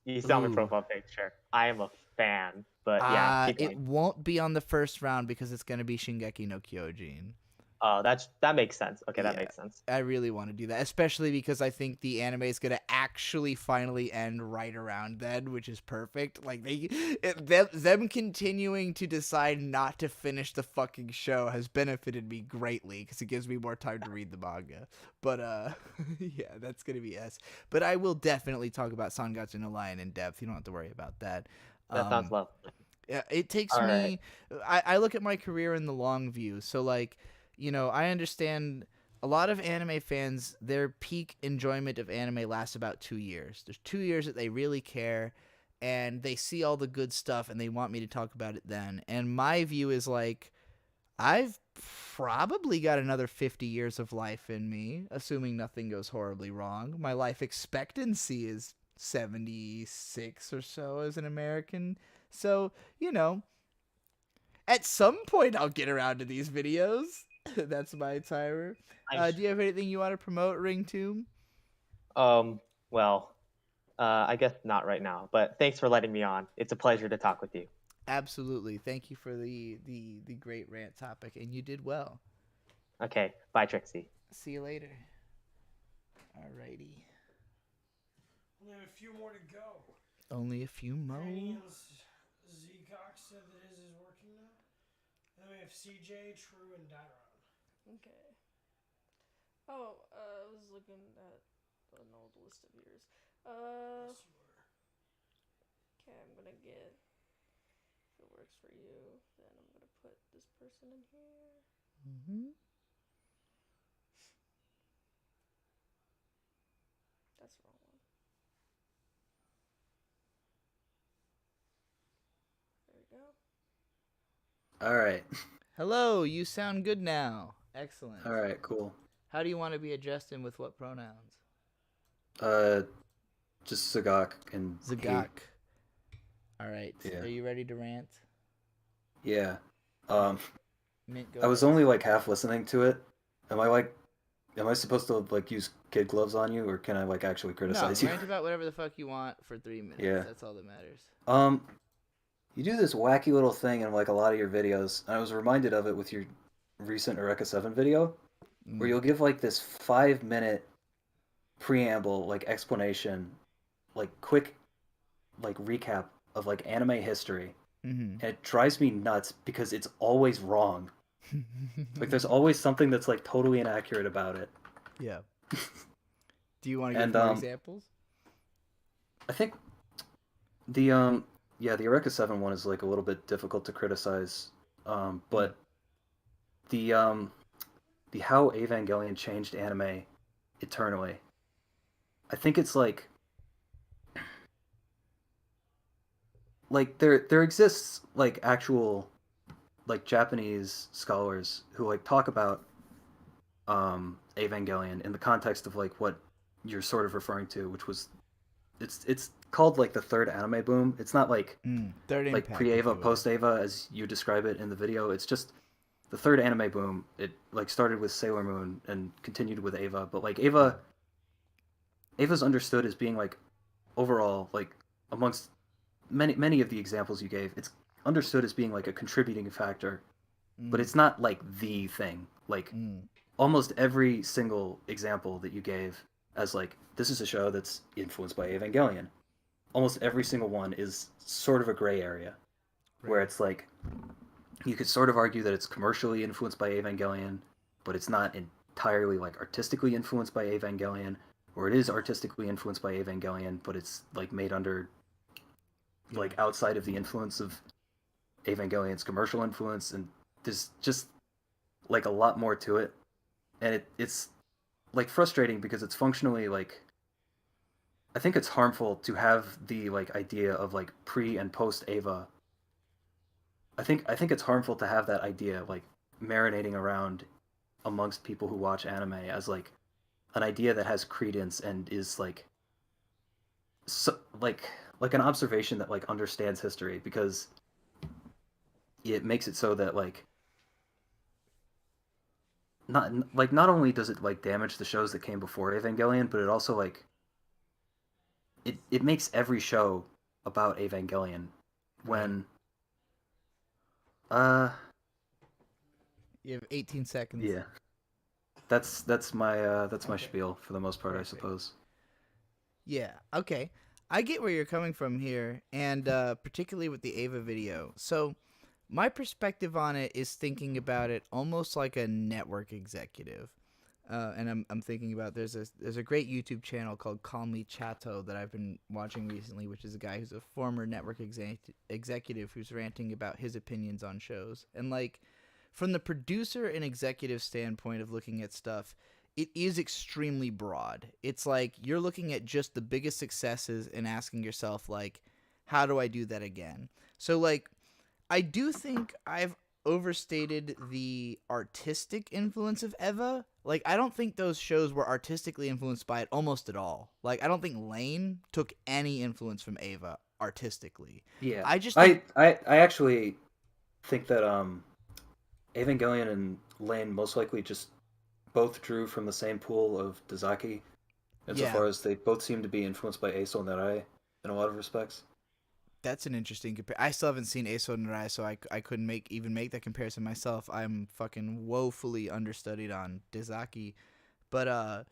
You saw my profile picture. I am a fan, but yeah, keep it won't be on the first round because it's going to be Shingeki no Kyojin. Oh, that makes sense. Okay, that makes sense. I really want to do that, especially because I think the anime is going to actually finally end right around then, which is perfect. Them continuing to decide not to finish the fucking show has benefited me greatly because it gives me more time to read the manga. But yeah, that's going to be S. But I will definitely talk about Sangatsu no Lion in depth. You don't have to worry about that. That sounds lovely. Yeah, it takes me. Right. I look at my career in the long view, so I understand a lot of anime fans, their peak enjoyment of anime lasts about 2 years. There's 2 years that they really care, and they see all the good stuff, and they want me to talk about it then. And my view is I've probably got another 50 years of life in me, assuming nothing goes horribly wrong. My life expectancy is 76 or so as an American. So, at some point I'll get around to these videos. That's my timer. Do you have anything you want to promote, Ringtomb? Well, I guess not right now, but thanks for letting me on. It's a pleasure to talk with you. Absolutely. Thank you for the great rant topic, and you did well. Okay, bye, Trixie. See you later. Alrighty. Only have a few more to go. Only a few more. Z-Cox said that his is working now. Then we have CJ, True, and Dairon. Okay. Oh, I was looking at an old list of yours. Okay, I'm gonna get, if it works for you, then I'm gonna put this person in here. That's the wrong one. There we go. All right. Hello, you sound good now. Excellent. All right, cool. How do you want to be addressed and with what pronouns? Just Zagak and Zagak. All right. Yeah. Are you ready to rant? Yeah. Mint, go I was ahead. only half listening to it. Am I supposed to use kid gloves on you, or can I actually criticize No, you? rant about whatever the fuck you want for 3 minutes. Yeah. That's all that matters. You do this wacky little thing in a lot of your videos, and I was reminded of it with your recent Eureka 7 video, where you'll give this 5-minute preamble, explanation, quick like recap of like anime history, Mhm. and it drives me nuts because it's always wrong. Like there's always something that's like totally inaccurate about it. Yeah. Do you want to give And more examples? I think the the Eureka 7 one is like a little bit difficult to criticize. But the how Evangelion changed anime eternally. I think it's like there exists like actual like Japanese scholars who like talk about Evangelion in the context of like what you're sort of referring to, which was it's called like the third anime boom. It's not like Third like impact, if pre-Eva, you will. post-Eva as you describe it in the video. It's just the third anime boom. It like started with Sailor Moon and continued with Eva, but like Ava's understood as being like overall like amongst many of the examples you gave, it's understood as being like a contributing factor, but it's not like the thing. Like almost every single example that you gave as like this is a show that's influenced by Evangelion. Almost every single one is sort of a gray area where it's like you could sort of argue that it's commercially influenced by Evangelion, but it's not entirely like artistically influenced by Evangelion, or it is artistically influenced by Evangelion, but it's like made under like outside of the influence of Evangelion's commercial influence, and there's just like a lot more to it, and it's like frustrating because it's functionally like I think it's harmful to have the like idea of like pre and post Eva. I think it's harmful to have that idea like marinating around amongst people who watch anime as like an idea that has credence and is like so, like an observation that like understands history, because it makes it so that like not only does it like damage the shows that came before Evangelion, but it also like it makes every show about Evangelion when You have 18 seconds. yeah. That's my spiel for the most part, I suppose. Yeah, okay. I get where you're coming from here, and particularly with the Ava video. So, my perspective on it is thinking about it almost like a network executive. And I'm thinking about there's a great YouTube channel called Call Me Chato that I've been watching recently, which is a guy who's a former network executive who's ranting about his opinions on shows. And like from the producer and executive standpoint of looking at stuff, it is extremely broad. It's like you're looking at just the biggest successes and asking yourself like, how do I do that again? So like I do think I've overstated the artistic influence of Eva. Like, I don't think those shows were artistically influenced by it almost at all. Like, I don't think Lane took any influence from Ava artistically. Yeah, I just I actually think that Evangelion and Lane most likely just both drew from the same pool of Dazaki, insofar as they both seem to be influenced by Eiso Nerai in a lot of respects. That's an interesting comparison. I still haven't seen Eiso Nerai, so I couldn't even make that comparison myself. I'm fucking woefully understudied on Dazaki. But,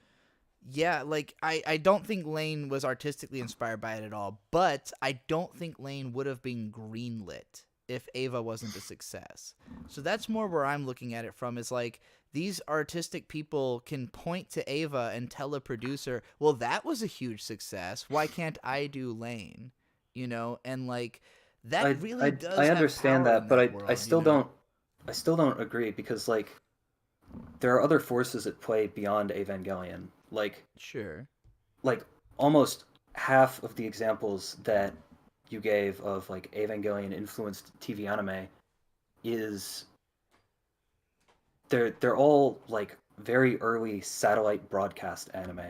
yeah, like, I don't think Lane was artistically inspired by it at all, but I don't think Lane would have been greenlit if Ava wasn't a success. So that's more where I'm looking at it from, is like, these artistic people can point to Ava and tell a producer, well, that was a huge success. Why can't I do Lane? You know, and like that really does. I understand have that, power in but world, I still you know? don't agree, because like there are other forces at play beyond Evangelion. Like sure, like almost half of the examples that you gave of like Evangelion influenced TV anime is they're all like very early satellite broadcast anime,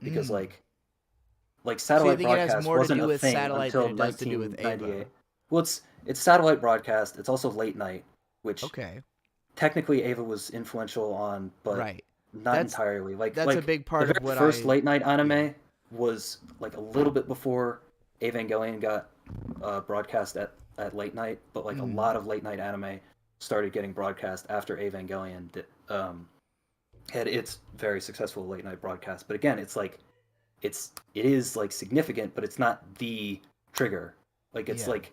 because like satellite think it has broadcast more to wasn't do a with thing satellite until than it does to do with 1998. Ava? Well, it's satellite broadcast. It's also late night, which technically Ava was influential on, but not entirely. Like that's a big part the of very what first I late night anime was like a little bit before Evangelion got broadcast at late night, but like a lot of late night anime started getting broadcast after Evangelion had its very successful late night broadcast. But again, it's like it is like significant, but it's not the trigger. Like it's Yeah. like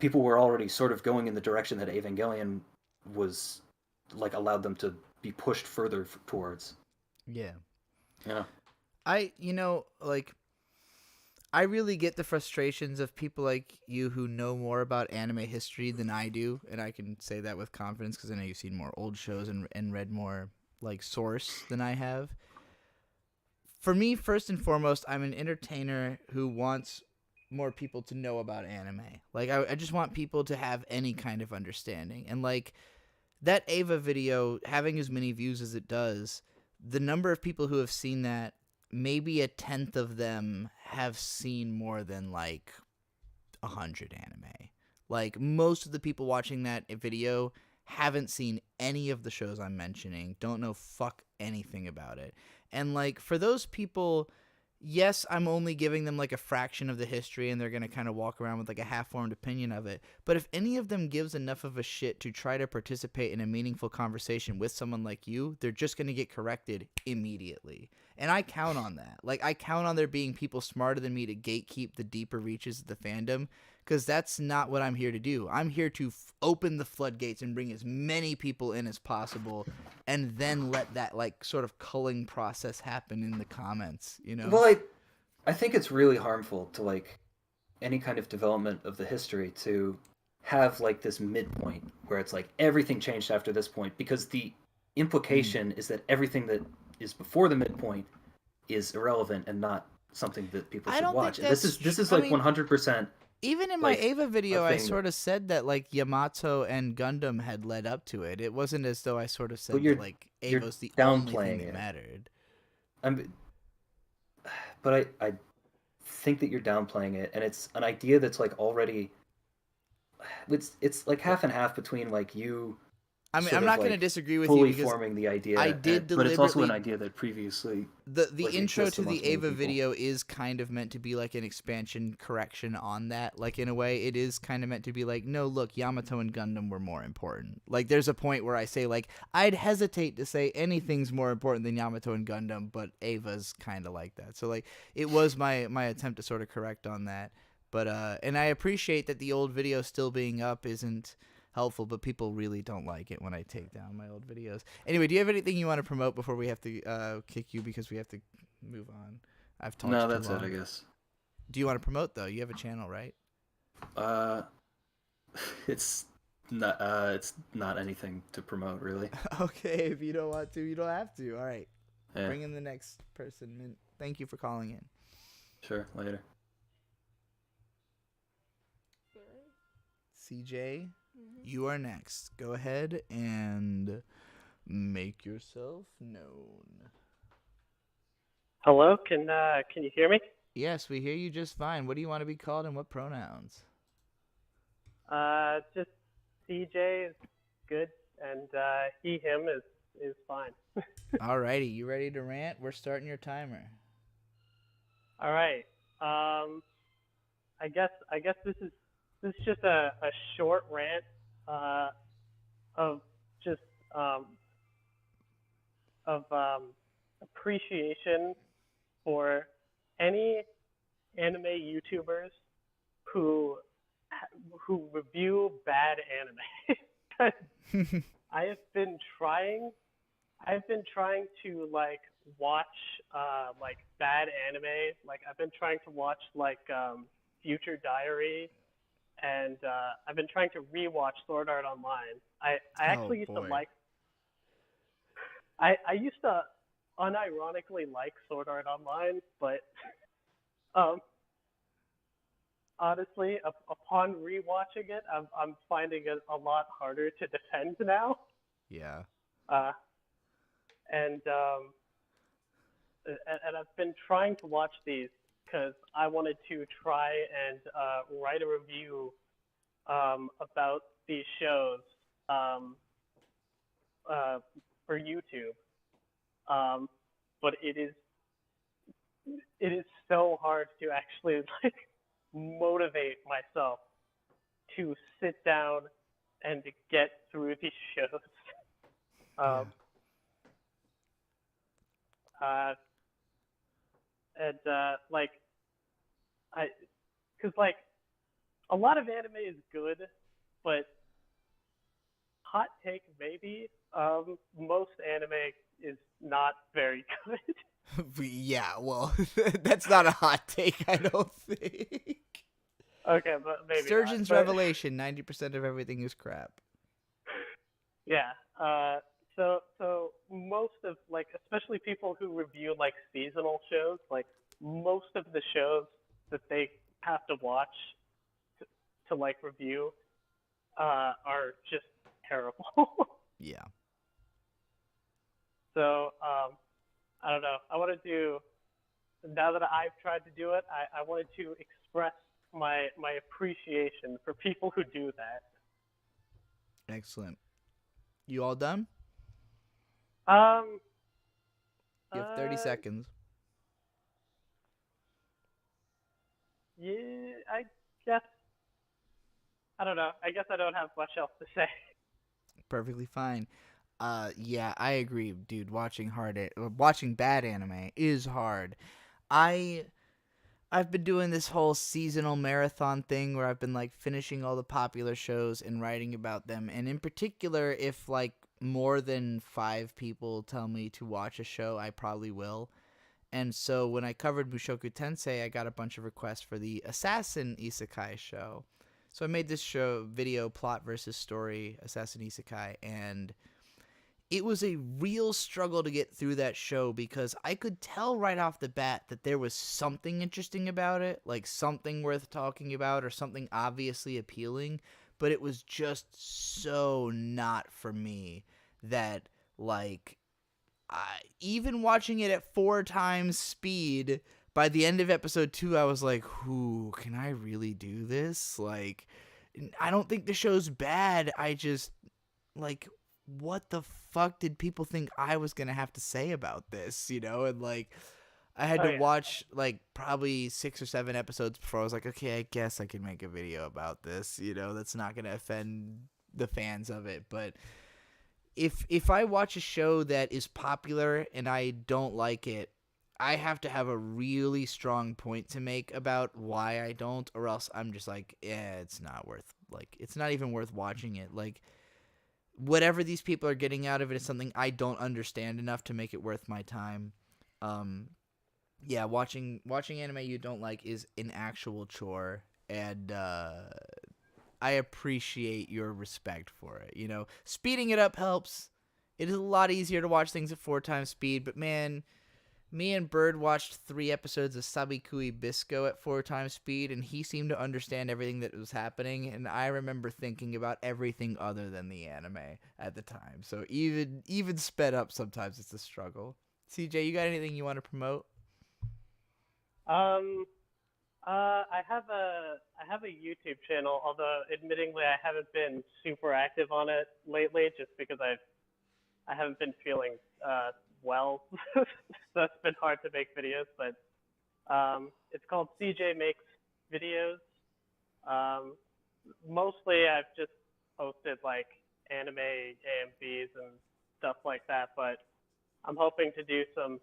people were already sort of going in the direction that Evangelion was like allowed them to be pushed further towards. Yeah. Yeah. I really get the frustrations of people like you who know more about anime history than I do, and I can say that with confidence because I know you've seen more old shows and read more like source than I have. For me, first and foremost, I'm an entertainer who wants more people to know about anime. Like, I just want people to have any kind of understanding. And, like, that Ava video, having as many views as it does, the number of people who have seen that, maybe a tenth of them have seen more than, like, 100 anime. Like, most of the people watching that video haven't seen any of the shows I'm mentioning, don't know fuck anything about it. And, like, for those people, yes, I'm only giving them, like, a fraction of the history, and they're going to kind of walk around with, like, a half-formed opinion of it. But if any of them gives enough of a shit to try to participate in a meaningful conversation with someone like you, they're just going to get corrected immediately. And I count on that. Like, I count on there being people smarter than me to gatekeep the deeper reaches of the fandom, because that's not what I'm here to do. I'm here to open the floodgates and bring as many people in as possible, and then let that, like, sort of culling process happen in the comments, you know? Well, I think it's really harmful to, like, any kind of development of the history to have, like, this midpoint where it's like everything changed after this point, because the implication is that everything that is before the midpoint is irrelevant and not something that people should watch. And this is like 100%. Even in my Ava video, I sort of said that, like, Yamato and Gundam had led up to it. It wasn't as though I sort of said that, like, Ava's the only thing that mattered. But I think that you're downplaying it, and it's an idea that's, like, already... It's like half and half between, like, you... I mean, I'm not going to disagree with fully you because forming the idea. I did deliberately, but it's also an idea that previously the like, intro to existed the amongst many Ava people. video is kind of meant to be like an expansion correction on that. Like, in a way, it is kind of meant to be like, no, look, Yamato and Gundam were more important. Like, there's a point where I say, like, I'd hesitate to say anything's more important than Yamato and Gundam, but Ava's kind of like that. So, like, it was my attempt to sort of correct on that. But and I appreciate that the old video still being up isn't helpful, but people really don't like it when I take down my old videos. Anyway, do you have anything you want to promote before we have to kick you because we have to move on? I've talked No, too that's long. it, I guess. Do you want to promote, though? You have a channel, right? It's not anything to promote, really. Okay, if you don't want to, you don't have to. All right. Yeah. Bring in the next person. Thank you for calling in. Sure, later. CJ, you are next. Go ahead and make yourself known. Hello, can you hear me? Yes, we hear you just fine. What do you want to be called and what pronouns? Just CJ is good, and he, him is fine. Alrighty, you ready to rant? We're starting your timer. All right. I guess this is just a short rant of just appreciation for any anime YouTubers who review bad anime. I've been trying to like watch like bad anime. Like I've been trying to watch like Future Diary, and I've been trying to rewatch Sword Art Online. I actually used to like. I used to unironically like Sword Art Online, but honestly, upon rewatching it, I'm finding it a lot harder to defend now. Yeah. And I've been trying to watch these because I wanted to try and write a review about these shows for YouTube. But it is so hard to actually like motivate myself to sit down and to get through these shows. Like because like a lot of anime is good, but hot take maybe, most anime is not very good. Yeah, well, that's not a hot take, I don't think. Okay, but maybe Sturgeon's not, but... revelation: 90% of everything is crap. Yeah. So most of like, especially people who review like seasonal shows, like most of the shows that they have to watch to like review, are just terrible. Yeah. So I don't know. I want to do, now that I've tried to do it, I wanted to express my appreciation for people who do that. Excellent. You all done? Um. You have 30 seconds. Yeah, I guess. I don't know. I guess I don't have much else to say. Perfectly fine. Yeah, I agree, dude. Watching bad anime is hard. I've been doing this whole seasonal marathon thing where I've been like finishing all the popular shows and writing about them. And in particular, if like more than 5 people tell me to watch a show, I probably will. And so when I covered Mushoku Tensei, I got a bunch of requests for the Assassin Isekai show. So I made this video, plot versus story, Assassin Isekai, and it was a real struggle to get through that show because I could tell right off the bat that there was something interesting about it, like something worth talking about or something obviously appealing, but it was just so not for me that, like, even watching it at 4 times speed, by the end of episode 2, I was like, "Ooh, can I really do this?" Like, I don't think the show's bad. I just, like, what the fuck did people think I was gonna have to say about this, you know? And like, I had to watch like probably 6 or 7 episodes before I was like, okay, I guess I can make a video about this, you know? That's not gonna offend the fans of it. But if I watch a show that is popular and I don't like it, I have to have a really strong point to make about why I don't, or else I'm just like, yeah, it's not even worth watching it. Like, whatever these people are getting out of it is something I don't understand enough to make it worth my time. Yeah, watching anime you don't like is an actual chore, and I appreciate your respect for it. You know, speeding it up helps. It is a lot easier to watch things at 4 times speed, but man, me and Bird watched 3 episodes of Sabikui Bisco at 4 times speed, and he seemed to understand everything that was happening, and I remember thinking about everything other than the anime at the time. So even sped up, sometimes it's a struggle. CJ, you got anything you want to promote? I have a YouTube channel, although admittingly I haven't been super active on it lately, just because I haven't been feeling well, so it's been hard to make videos. But it's called CJ Makes Videos. Mostly I've just posted like anime AMVs and stuff like that, but I'm hoping to do some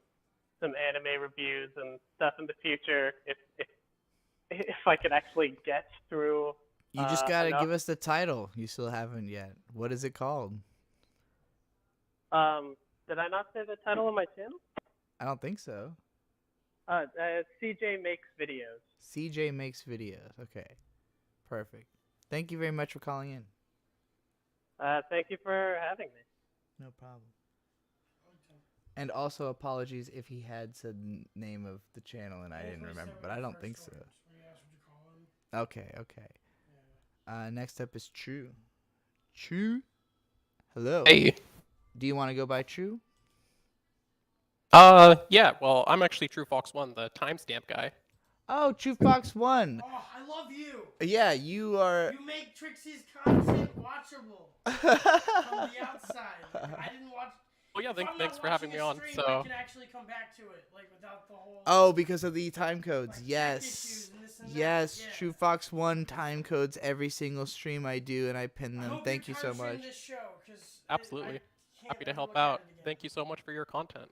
anime reviews and stuff in the future if I can actually get through. You just gotta enough. give us the title. You still haven't yet. What is it called? Did I not say the title of my channel? I don't think so. CJ Makes Videos. CJ Makes Videos. Okay. Perfect. Thank you very much for calling in. Thank you for having me. No problem. And also apologies if he had said the name of the channel and I didn't remember, but I don't think so. Okay. Next up is True. True? Hello. Hey. Do you want to go by True? Yeah, well, I'm actually True Fox 1, the timestamp guy. Oh, True Fox 1. Oh, I love you. Yeah, you are... You make Trixie's content watchable from the outside. I didn't watch... Oh yeah, If I'm thanks not for having me watching a on. stream, So I can actually come back to it, like without the whole. Oh, because of the time codes. Like, Yes. tech issues and this and that. Yes, Yeah. True Fox 1 time codes every single stream I do, and I pin I them. hope Thank you so time stream much. This show, 'cause absolutely I can't happy to ever help look at out. it again. Thank you so much for your content.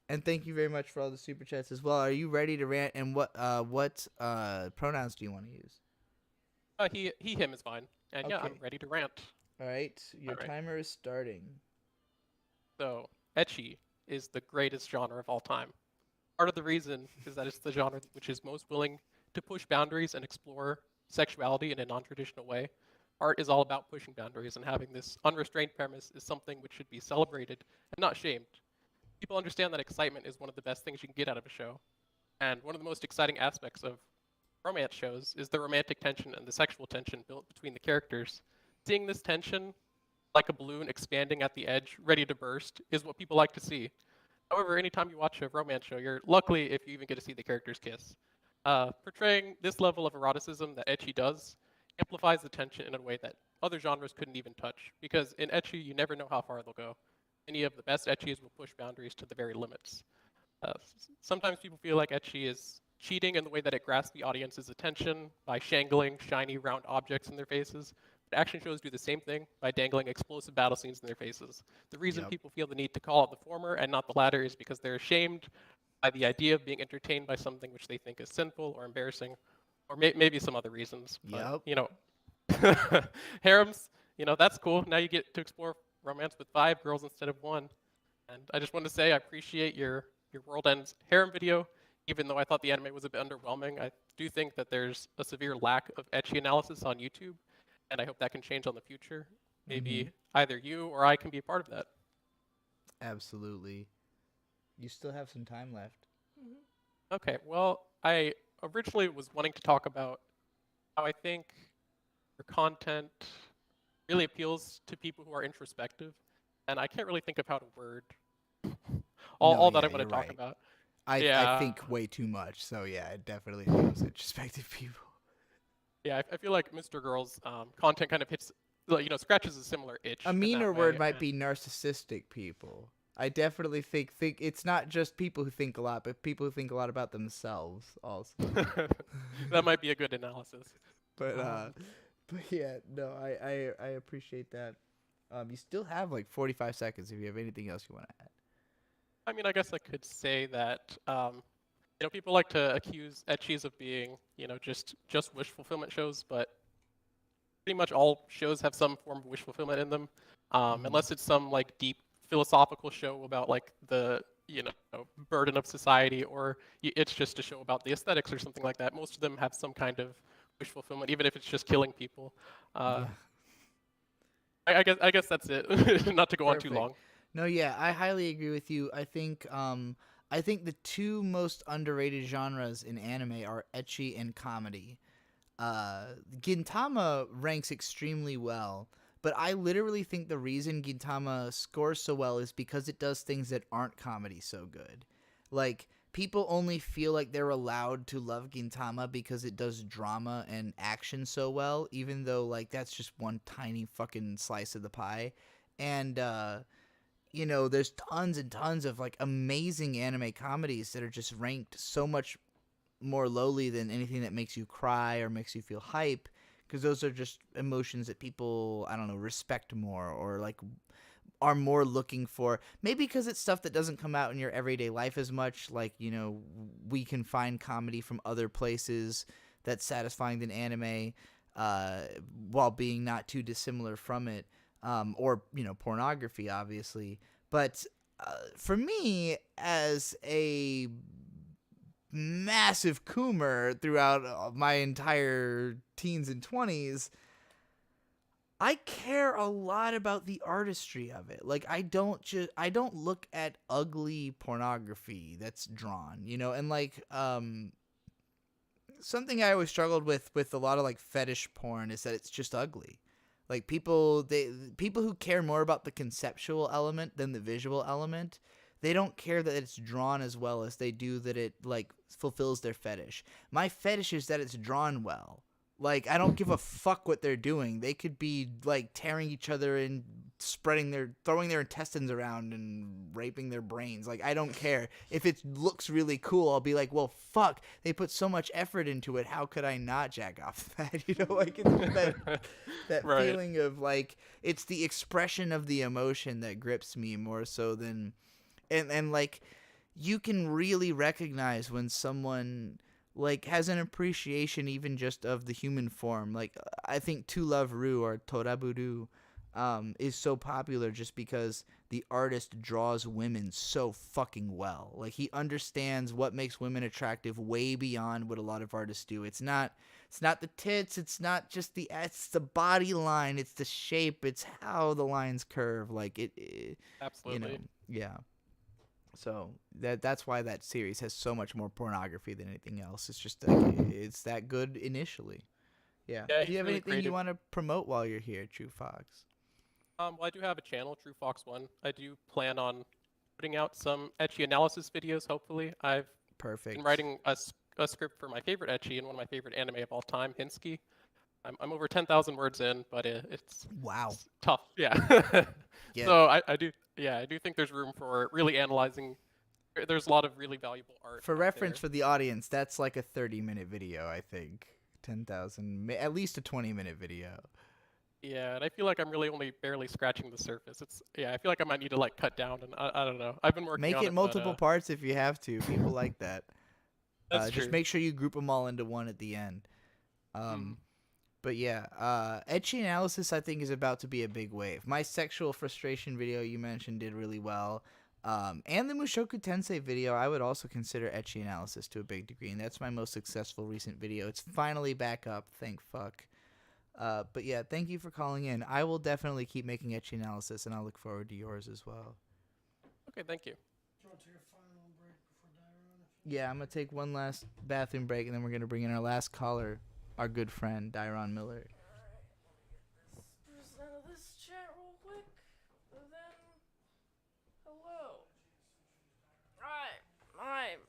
And thank you very much for all the super chats as well. Are you ready to rant? And what pronouns do you want to use? He, him is fine. And yeah, I'm Okay. ready to rant. All right, your All right. timer is starting. So, ecchi is the greatest genre of all time. Part of the reason is that it's the genre which is most willing to push boundaries and explore sexuality in a non-traditional way. Art is all about pushing boundaries, and having this unrestrained premise is something which should be celebrated and not shamed. People understand that excitement is one of the best things you can get out of a show. And one of the most exciting aspects of romance shows is the romantic tension and the sexual tension built between the characters. Seeing this tension, like a balloon expanding at the edge, ready to burst, is what people like to see. However, anytime you watch a romance show, you're lucky if you even get to see the characters kiss. Portraying this level of eroticism that ecchi does amplifies the tension in a way that other genres couldn't even touch, because in ecchi, you never know how far they'll go. Any of the best ecchis will push boundaries to the very limits. Sometimes people feel like ecchi is cheating in the way that it grasps the audience's attention by shangling shiny round objects in their faces. But action shows do the same thing by dangling explosive battle scenes in their faces. The reason people feel the need to call out the former and not the latter is because they're ashamed by the idea of being entertained by something which they think is sinful or embarrassing, or maybe some other reasons. But, you know, harems, you know, that's cool. Now you get to explore romance with 5 girls instead of 1. And I just want to say I appreciate your World Ends harem video, even though I thought the anime was a bit underwhelming. I do think that there's a severe lack of ecchi analysis on YouTube, and I hope that can change on the future. Maybe either you or I can be a part of that. Absolutely. You still have some time left. Okay, well, I originally was wanting to talk about how I think your content really appeals to people who are introspective, and I can't really think of how to word all that I want to talk about. I think way too much, so yeah, it definitely appeals to introspective people. Yeah, I feel like Mr. Girl's content kind of hits, you know, scratches a similar itch. A meaner word might be narcissistic people. I definitely think it's not just people who think a lot, but people who think a lot about themselves also. That might be a good analysis. But yeah, no, I appreciate that. You still have like 45 seconds if you have anything else you want to add. I mean, I guess I could say that, you know, people like to accuse ecchis of being, you know, just wish fulfillment shows, but pretty much all shows have some form of wish fulfillment in them, unless it's some like deep philosophical show about like the, you know, burden of society, or it's just a show about the aesthetics or something like that. Most of them have some kind of wish fulfillment, even if it's just killing people. I guess that's it. Not to go on too long. No, yeah, I highly agree with you. I think the 2 most underrated genres in anime are ecchi and comedy. Gintama ranks extremely well, but I literally think the reason Gintama scores so well is because it does things that aren't comedy so good. Like, people only feel like they're allowed to love Gintama because it does drama and action so well, even though, like, that's just one tiny fucking slice of the pie. And, you know, there's tons and tons of, like, amazing anime comedies that are just ranked so much more lowly than anything that makes you cry or makes you feel hype, because those are just emotions that people, I don't know, respect more, or, like, are more looking for. Maybe because it's stuff that doesn't come out in your everyday life as much. Like, you know, we can find comedy from other places that's satisfying than anime, while being not too dissimilar from it. Or, you know, pornography, obviously. But for me, as a massive coomer throughout my entire teens and 20s, I care a lot about the artistry of it. Like, I don't look at ugly pornography that's drawn, you know, and like something I always struggled with a lot of like fetish porn is that it's just ugly. Like, people who care more about the conceptual element than the visual element, they don't care that it's drawn as well as they do that it, like, fulfills their fetish. My fetish is that it's drawn well. Like, I don't give a fuck what they're doing. They could be, like, tearing each other and throwing their intestines around and raping their brains. Like, I don't care. If it looks really cool, I'll be like, well, fuck, they put so much effort into it. How could I not jack off that? You know, like, it's that Right. feeling of, like, it's the expression of the emotion that grips me more so than, and like, you can really recognize when someone like has an appreciation even just of the human form. Like I think To Love Ru or Toraburu is so popular just because the artist draws women so fucking well. Like he understands what makes women attractive way beyond what a lot of artists do. It's not the tits, it's not just it's the body line, it's the shape, it's how the lines curve. Like it Absolutely. You know, yeah. So that's why that series has so much more pornography than anything else. It's just like, it's that good initially. Yeah. Yeah, Do you have really anything creative. you want to promote while you're here, True Fox? Well, I do have a channel, True Fox 1. I do plan on putting out some ecchi analysis videos, hopefully. I've Perfect. been writing a script for my favorite ecchi and one of my favorite anime of all time, Hinsky. I'm over 10,000 words in, but it's tough. Yeah. Yeah. So I do think there's room for really analyzing. There's a lot of really valuable art. For out reference there. for the audience, that's like a 30-minute video, I think. 10,000, at least a 20-minute video. Yeah, and I feel like I'm really only barely scratching the surface. I feel like I might need to like cut down, and I don't know. I've been working Make on it multiple but, parts if you have to. People like that. That's Just true. make sure you group them all into one at the end. But yeah, ecchi analysis I think is about to be a big wave. My sexual frustration video you mentioned did really well. And the Mushoku Tensei video, I would also consider ecchi analysis to a big degree, and that's my most successful recent video. It's finally back up, thank fuck. But yeah, thank you for calling in. I will definitely keep making ecchi analysis, and I'll look forward to yours as well. Okay, thank you. Do you want to take a final break before Dairon? Yeah, I'm going to take one last bathroom break, and then we're going to bring in our last caller, our good friend, Dairon Miller. Percent of this chat real quick. And then, hello. Alright.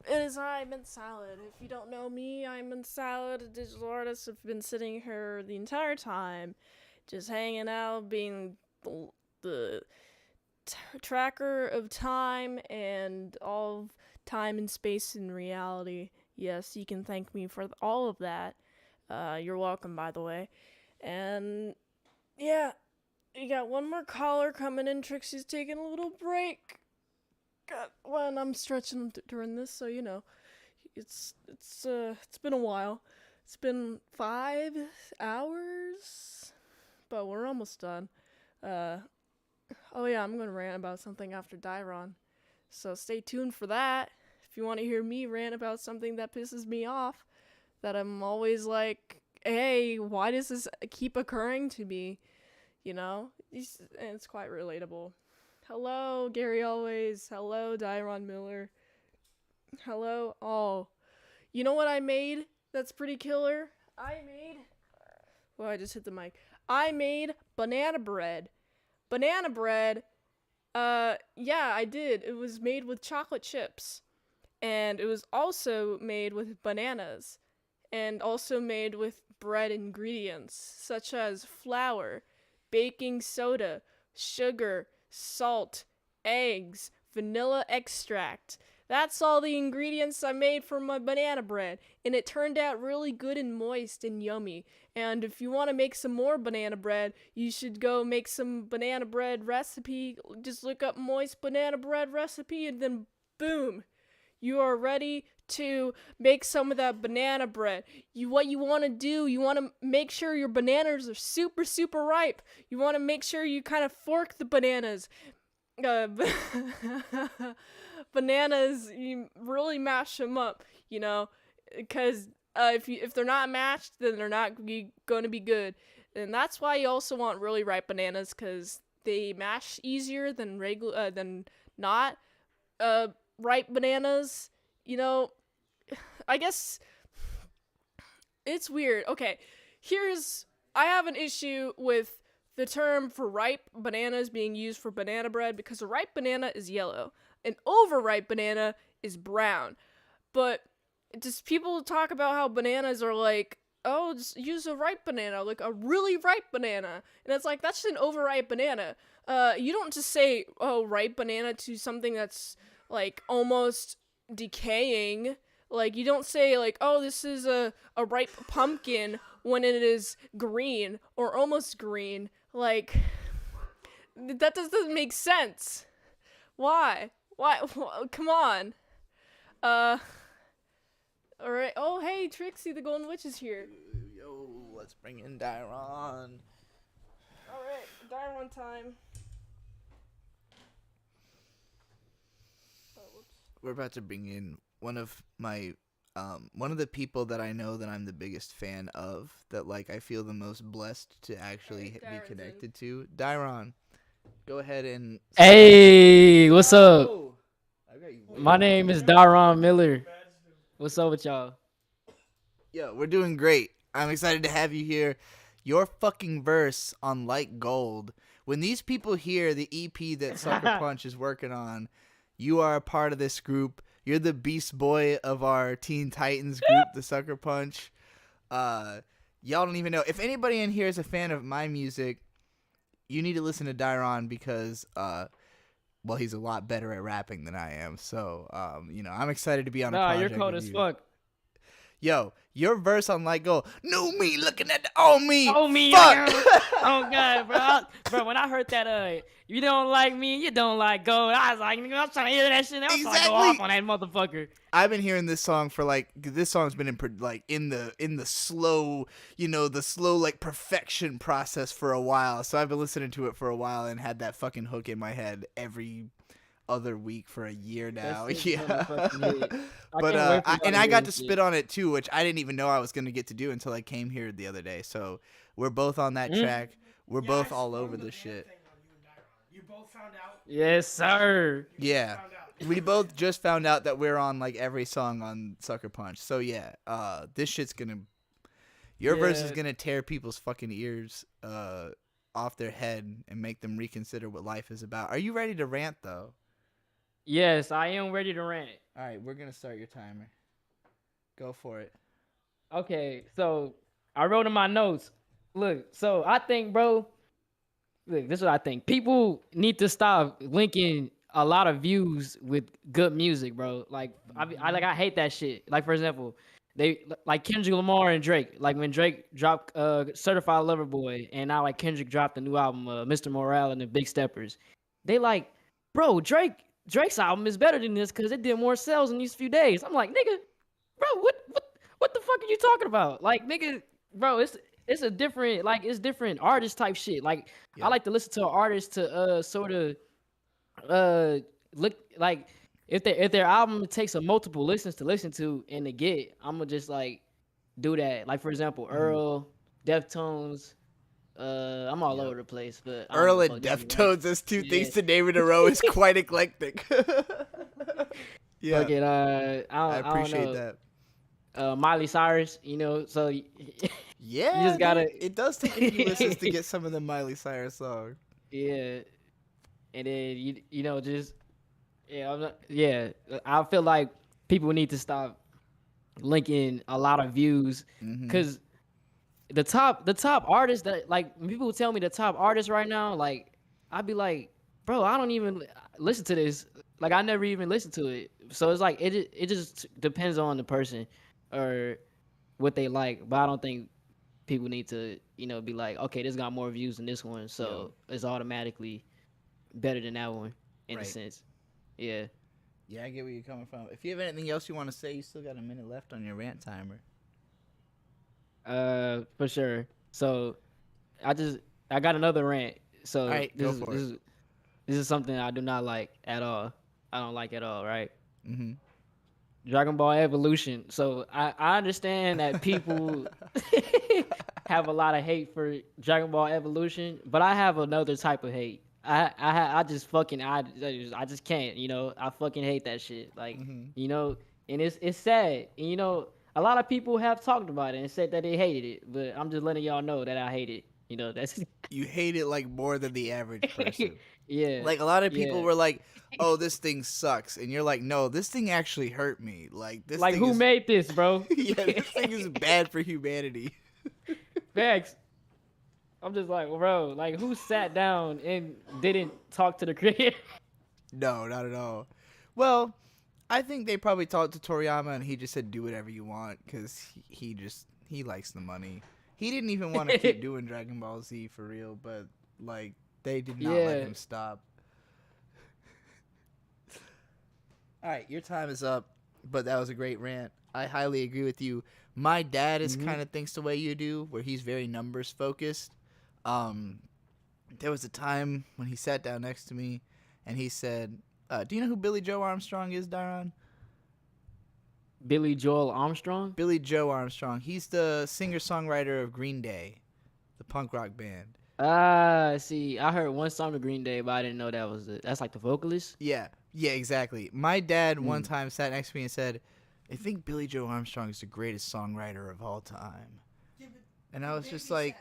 It is I, Mint Salad. If you don't know me, I'm Mint Salad, a digital artist. I've been sitting here the entire time, just hanging out, being the tracker of time and all of time and space and reality. Yes, you can thank me for all of that. You're welcome, by the way. And yeah, you got one more caller coming in. Trixie's taking a little break. When I'm stretching during this, so you know, it's been a while. It's been 5 hours, but we're almost done. Oh yeah, I'm gonna rant about something after Dairon, so stay tuned for that. If you want to hear me rant about something that pisses me off, that I'm always like, hey, why does this keep occurring to me? You know, and it's quite relatable. Hello, Gary Always. Hello, Dairon Miller. Hello. Oh, you know what I made that's pretty killer? Well, I just hit the mic. I made banana bread. Banana bread, yeah, I did. It was made with chocolate chips. And it was also made with bananas. And also made with bread ingredients, such as flour, baking soda, sugar, salt, eggs, vanilla extract. That's all the ingredients I made for my banana bread, and it turned out really good and moist and yummy. And if you want to make some more banana bread, you should go make some banana bread recipe. Just look up moist banana bread recipe, and then boom, you are ready to make some of that banana bread. What you want to do, you want to make sure your bananas are super, super ripe. You want to make sure you kind of fork the bananas. Bananas, you really mash them up, you know, because if they're not mashed, then they're not going to be good. And that's why you also want really ripe bananas, because they mash easier than than not ripe bananas. You know, I guess it's weird. Okay, I have an issue with the term for ripe bananas being used for banana bread, because a ripe banana is yellow. An overripe banana is brown. But just people talk about how bananas are like, oh, just use a ripe banana, like a really ripe banana. And it's like, that's just an overripe banana. You don't just say, oh, ripe banana to something that's like almost decaying. Like, you don't say, like, oh, this is a ripe pumpkin when it is green or almost green. Like, that doesn't make sense. Why? Why? Come on. All right. Oh, hey, Trixie, the Golden Witch is here. Yo, let's bring in Dairon. All right, Dairon time. Oh, whoops. We're about to bring in one of the people that I know that I'm the biggest fan of, that like I feel the most blessed to actually be connected to. Dairon, go ahead and. Hey, what's up? Oh, My name is Daron Miller. What's up with y'all? Yo, we're doing great. I'm excited to have you here. Your fucking verse on Like Gold. When these people hear the EP that Sucker Punch is working on, you are a part of this group. You're the beast boy of our Teen Titans group, the Sucker Punch. Y'all don't even know. If anybody in here is a fan of my music, you need to listen to Dairon because, well, he's a lot better at rapping than I am. So, I'm excited to be on a project. You're cold with as you. fuck. Yo, your verse on Like Gold. New me looking at the old me. Oh me, Fuck. oh god, bro. Bro, when I heard that, you don't like me, you don't like gold. I was like, nigga, I'm trying to hear that shit. I was trying to go off on that motherfucker. I've been hearing this song for this song's been in the slow, the slow like perfection process for a while. So I've been listening to it for a while and had that fucking hook in my head every other week for a year now. Yeah. But I got to spit on it too, which I didn't even know I was gonna get to do until I came here the other day. So we're both on that track. We're both all over this shit. You both found out? Yes, sir. Yeah. We both just found out that we're on like every song on Sucker Punch. So yeah, this shit's gonna your verse is gonna tear people's fucking ears off their head and make them reconsider what life is about. Are you ready to rant though? Yes, I am ready to rant. All right, we're gonna start your timer. Go for it. Okay, so I wrote in my notes. Look, so I think, bro. Look, this is what I think. People need to stop linking a lot of views with good music, bro. Like, I hate that shit. Like, for example, they like Kendrick Lamar and Drake. Like when Drake dropped Certified Lover Boy, and now like Kendrick dropped the new album, Mr. Morale and the Big Steppers. They like, bro, Drake's album is better than this because it did more sales in these few days. I'm like, nigga, bro, what the fuck are you talking about? Like, nigga, bro, it's a different, like, it's different artist type shit. Like, I like to listen to an artist to sort of look like if their album takes a multiple listens to listen to and to get, I'm gonna just like do that. Like, for example, Earl, Deftones. I'm all over the place, but Earl and Deftones as two things to name in a row is quite eclectic. Yeah, fucking, I appreciate that. Miley Cyrus, so yeah, you just gotta. It does take a few listens to get some of the Miley Cyrus songs. Yeah, and then just I feel like people need to stop linking a lot of views because. The top artists that like when people tell me the top artists right now, like I'd be like, bro, I don't even listen to this. Like I never even listened to it. So it's like it just depends on the person or what they like. But I don't think people need to be like, okay, this got more views than this one, so it's automatically better than that one in a sense. Yeah. Yeah, I get where you're coming from. If you have anything else you want to say, you still got a minute left on your rant timer. For sure. So I got another rant. So all right, this is something I do not like at all. I don't like at all, right? Mm-hmm. Dragon Ball Evolution. So I understand that people have a lot of hate for Dragon Ball Evolution, but I have another type of hate. I just can't, I fucking hate that shit. Like, and it's sad. And a lot of people have talked about it and said that they hated it, but I'm just letting y'all know that I hate it. That's you hate it like more than the average person. Yeah. Like a lot of people were like, "Oh, this thing sucks," and you're like, "No, this thing actually hurt me." Like this. Like who made this, bro? Yeah, this thing is bad for humanity. Facts. I'm just like, bro, like who sat down and didn't talk to the creator? No, not at all. Well, I think they probably talked to Toriyama and he just said, do whatever you want because he likes the money. He didn't even want to keep doing Dragon Ball Z for real, but like they did not let him stop. All right, your time is up, but that was a great rant. I highly agree with you. My dad is kind of thinks the way you do, where he's very numbers focused. There was a time when he sat down next to me, and he said, "Do you know who Billy Joe Armstrong is, Daron?" Billy Joel Armstrong? Billy Joe Armstrong. He's the singer-songwriter of Green Day, the punk rock band. See, I heard one song of Green Day, but I didn't know that was it. That's like the vocalist? Yeah, exactly. My dad one time sat next to me and said, "I think Billy Joe Armstrong is the greatest songwriter of all time." And I was just like,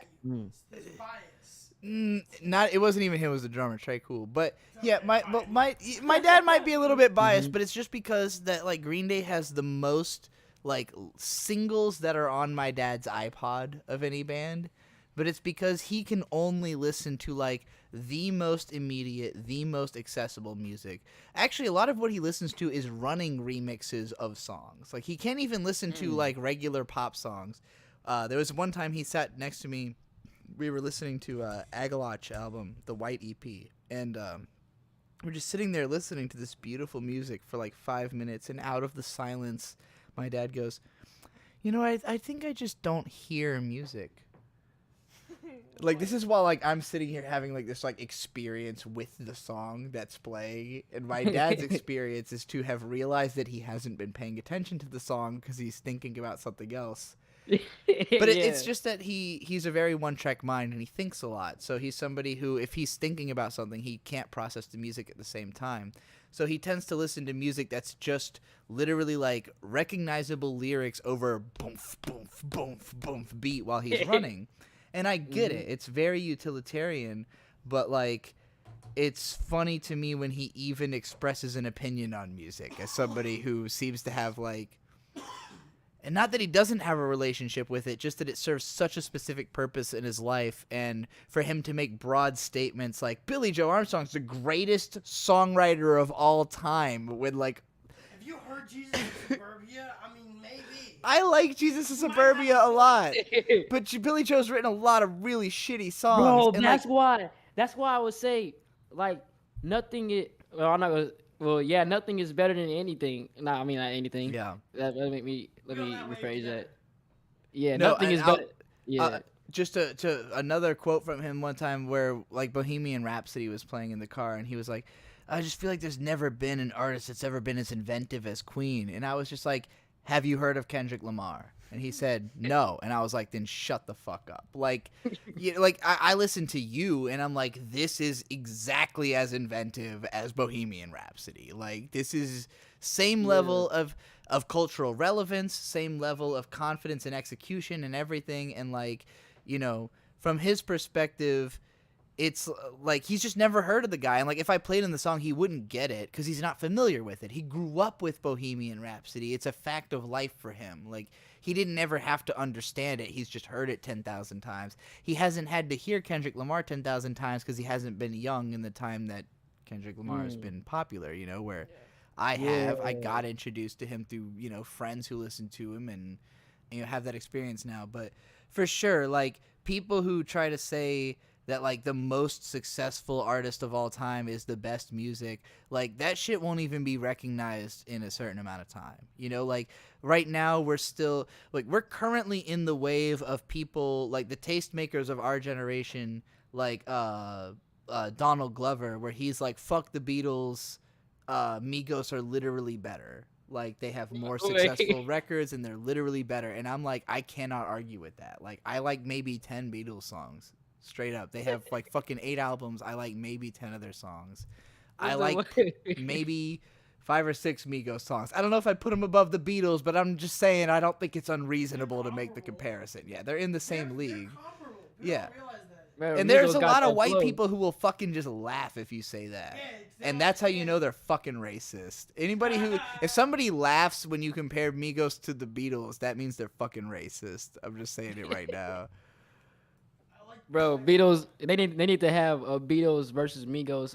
not. It wasn't even him. It was the drummer, Trey Cool. But yeah, my dad might be a little bit biased, but it's just because that like Green Day has the most like singles that are on my dad's iPod of any band. But it's because he can only listen to like the most immediate, the most accessible music. Actually, a lot of what he listens to is running remixes of songs. Like he can't even listen to like regular pop songs. There was one time he sat next to me. We were listening to Agalach album, the White EP, and we're just sitting there listening to this beautiful music for like 5 minutes, and out of the silence, my dad goes, "You know, I think I just don't hear music." Like this is while like I'm sitting here having like this like experience with the song that's playing, and my dad's experience is to have realized that he hasn't been paying attention to the song because he's thinking about something else. But it's just that he's a very one-track mind and he thinks a lot. So he's somebody who, if he's thinking about something, he can't process the music at the same time. So he tends to listen to music that's just literally like recognizable lyrics over boomf, boomf, boomf, boomf beat while he's running. And I get it. It's very utilitarian, but like it's funny to me when he even expresses an opinion on music as somebody who seems to have like, and not that he doesn't have a relationship with it, just that it serves such a specific purpose in his life. And for him to make broad statements like Billy Joe Armstrong's the greatest songwriter of all time, when like, Have you heard Jesus in Suburbia? I mean, maybe. I like Jesus of Suburbia a lot, but Billy Joe's written a lot of really shitty songs. Bro, and that's why I would say like nothing is. Well, I'm not gonna. Well, yeah, nothing is better than anything. No, I mean not anything. Yeah. Let me rephrase that. Yeah, No, nothing is better. Yeah. Just to another quote from him one time where like Bohemian Rhapsody was playing in the car, and he was like, "I just feel like there's never been an artist that's ever been as inventive as Queen." And I was just like, "Have you heard of Kendrick Lamar?" And he said, "No." And I was like, "Then shut the fuck up." Like, I listen to you, and I'm like, this is exactly as inventive as Bohemian Rhapsody. Like, this is same level of cultural relevance, same level of confidence and execution and everything. And like, you know, from his perspective, it's like he's just never heard of the guy. And like if I played him the song, he wouldn't get it because he's not familiar with it. He grew up with Bohemian Rhapsody. It's a fact of life for him. Like he didn't ever have to understand it. He's just heard it 10,000 times. He hasn't had to hear Kendrick Lamar 10,000 times because he hasn't been young in the time that Kendrick Lamar has been popular, you know, where I got introduced to him through, you know, friends who listen to him and you know, have that experience now. But for sure, like people who try to say that like the most successful artist of all time is the best music, like that shit won't even be recognized in a certain amount of time. You know, like right now we're still like we're currently in the wave of people like the tastemakers of our generation, like Donald Glover, where he's like, fuck the Beatles, Migos are literally better. Like they have more successful records and they're literally better. And I'm like, I cannot argue with that. Like I like maybe 10 Beatles songs. Straight up. They have like fucking 8 albums. I like maybe 10 of their songs. I like maybe 5 or 6 Migos songs. I don't know if I'd put them above the Beatles, but I'm just saying I don't think it's unreasonable to make the comparison. Yeah, they're in the same league. Yeah. Bro, And there's Migos a got lot that of white flow. people who will fucking just laugh if you say that. And that's how you know they're fucking racist. Anybody who, if somebody laughs when you compare Migos to the Beatles, that means they're fucking racist. I'm just saying it right now. Bro, Beatles. They need to have a Beatles versus Migos.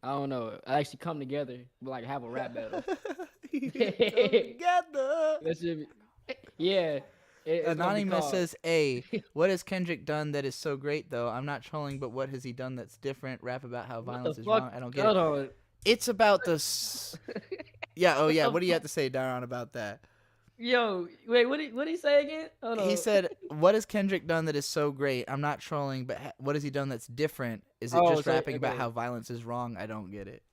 I don't know. Actually, come together, like have a rap battle. Together. That should be, yeah. It's gonna be Anonymous called- says, "A, what has Kendrick done that is so great though? I'm not trolling, but what has he done that's different? Rap about how violence is fuck? wrong. I don't get Hold it. on. It's about Yeah. Oh What yeah. the What do you fuck? have to say, Daron, about that? Yo, wait, what did he say again? Hold He on. said, "What has Kendrick done that is so great? I'm not trolling, but what has he done that's different? Is it Oh, just so rapping about okay. how violence is wrong? I don't get it."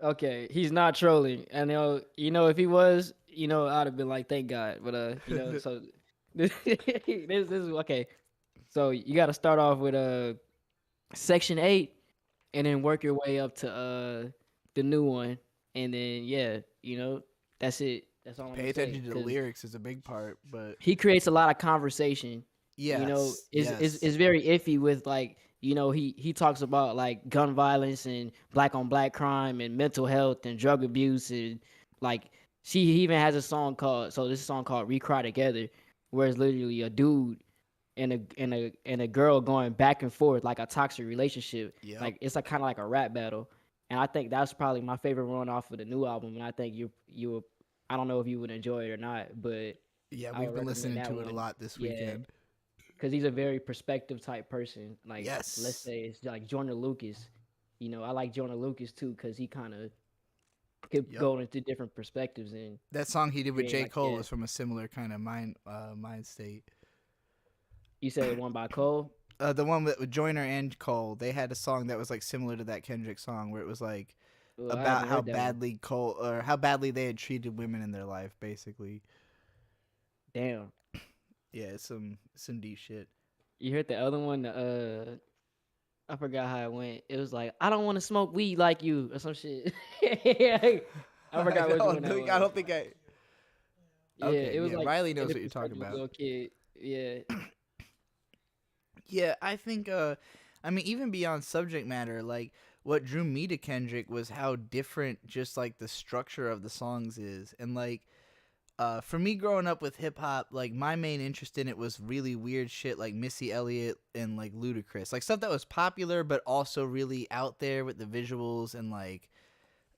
Okay, he's not trolling, and if he was, I'd have been like, thank God. But so this is okay. So you got to start off with Section 8, and then work your way up to the new one, and then that's it. That's all I'm Pay gonna say. attention to the Because lyrics is a big part, but he creates a lot of conversation. yes, Is yes. is very iffy with like he talks about like gun violence and black on black crime and mental health and drug abuse and like he even has a song called this song called "We Cry Together," where it's literally a dude and a girl going back and forth like a toxic relationship. Yep. Like it's like kind of like a rap battle, and I think that's probably my favorite one off of the new album. And I think you I don't know if you would enjoy it or not, but Yeah, I we've would been recommend listening that to it a one. lot this Yeah, weekend. because he's a very perspective type person. Like let's Yes. say it's like Jordan Lucas. I like Jordan Lucas too because he kind of could Yep. go into different perspectives and That song he did with create J. like Cole was from a similar kind of mind state. You said one by Cole. The one with Joyner and Cole, they had a song that was like similar to that Kendrick song, where it was like Ooh, I about haven't how heard that one. badly Cole or how badly they had treated women in their life, basically. Damn. Yeah, it's some deep shit. You heard the other one? I forgot how it went. It was like, I don't want to smoke weed like you or some shit. I forgot which one that was. I don't think I. Yeah, Okay, it was yeah, like Riley in knows the what you're talking perspective of a about. little kid. Yeah. Yeah, I think I mean even beyond subject matter, like what drew me to Kendrick was how different just like the structure of the songs is. And like for me growing up with hip hop, like my main interest in it was really weird shit like Missy Elliott and like Ludacris. Like stuff that was popular but also really out there with the visuals and like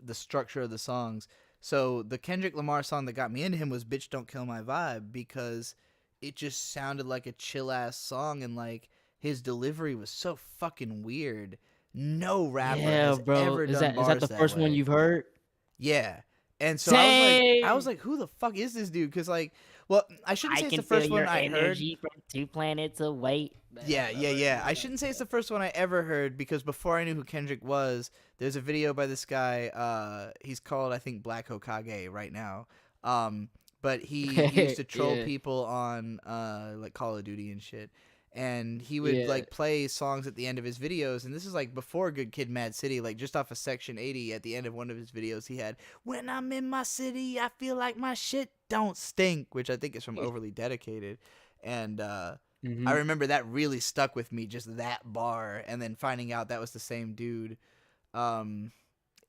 the structure of the songs. So the Kendrick Lamar song that got me into him was Bitch Don't Kill My Vibe because it just sounded like a chill ass song and like his delivery was so fucking weird. No rapper Yeah, has bro. ever done Is that bars the that first one way. you've heard? Yeah. And so Same. I was like, who the fuck is this dude? Because like, well, I shouldn't I say it's can the feel first your one I heard. energy from 2 planets away. Yeah. I shouldn't say it's the first one I ever heard because before I knew who Kendrick was, there's a video by this guy. He's called, I think, Black Hokage right now. But he used to troll Yeah. people on like Call of Duty and shit. And he would Yeah. like play songs at the end of his videos, and this is like before Good Kid, Mad City. Like just off of Section 80, at the end of one of his videos, he had "When I'm in my city, I feel like my shit don't stink," which I think is from Overly Dedicated. And I remember that really stuck with me, just that bar, and then finding out that was the same dude.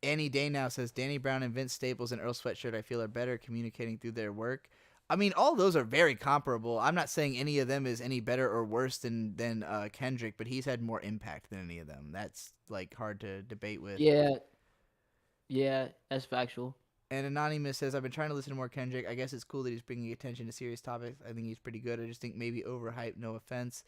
Annie Day now says Danny Brown and Vince Staples and Earl Sweatshirt I feel are better communicating through their work. I mean, all those are very comparable. I'm not saying any of them is any better or worse than Kendrick, but he's had more impact than any of them. That's like hard to debate with. Yeah, that's factual. And Anonymous says, I've been trying to listen to more Kendrick. I guess it's cool that he's bringing attention to serious topics. I think he's pretty good. I just think maybe overhyped, no offense.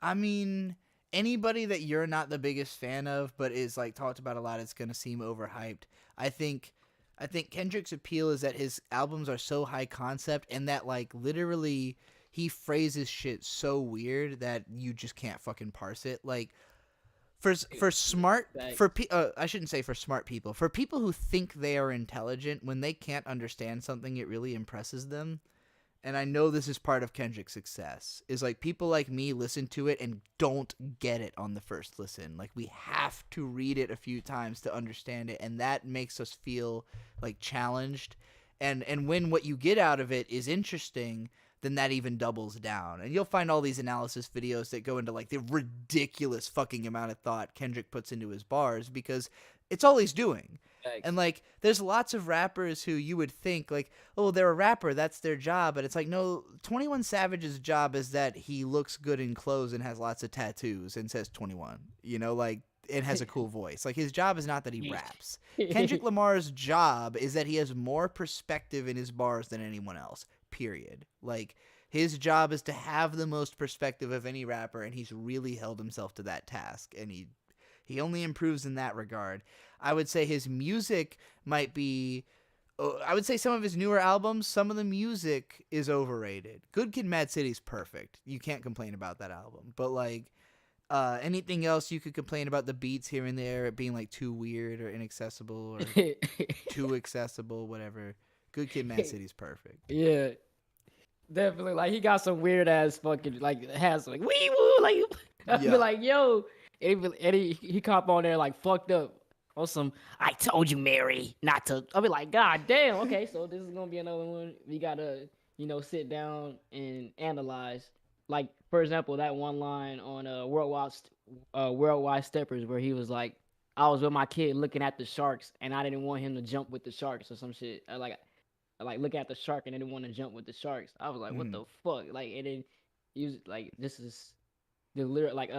I mean, anybody that you're not the biggest fan of but is like talked about a lot, it's going to seem overhyped. I think Kendrick's appeal is that his albums are so high concept and that like literally he phrases shit so weird that you just can't fucking parse it. Like for smart I shouldn't say for smart people. For people who think they are intelligent, when they can't understand something, it really impresses them. And I know this is part of Kendrick's success, is like people like me listen to it and don't get it on the first listen. Like we have to read it a few times to understand it, and that makes us feel like challenged. And when what you get out of it is interesting, then that even doubles down. And you'll find all these analysis videos that go into like the ridiculous fucking amount of thought Kendrick puts into his bars because it's all he's doing. And like there's lots of rappers who you would think like, oh, they're a rapper, that's their job, but it's like, no, 21 Savage's job is that he looks good in clothes and has lots of tattoos and says 21, you know, like it has a cool voice. Like his job is not that he raps. Kendrick Lamar's job is that he has more perspective in his bars than anyone else, period. Like his job is to have the most perspective of any rapper, and he's really held himself to that task, and he only improves in that regard. I would say his music might be I would say some of his newer albums, some of the music is overrated. Good Kid, Mad City's perfect. You can't complain about that album. But like anything else, you could complain about the beats here and there, it being like too weird or inaccessible or too accessible, whatever. Good Kid, Mad City's perfect. Yeah, definitely. Like he got some weird ass fucking like has like wee woo like. I be Yeah. like yo, and he cop on there like fucked up. Or some, I told you, Mary, not to. I'll be like, God damn, okay, so this is gonna be another one. We gotta, sit down and analyze. Like, for example, that one line on Worldwide Steppers where he was like, I was with my kid looking at the sharks and I didn't want him to jump with the sharks or some shit. I like looking at the shark and I didn't want to jump with the sharks. I was like, what the fuck? Like, and then he was like, this is the lyric, like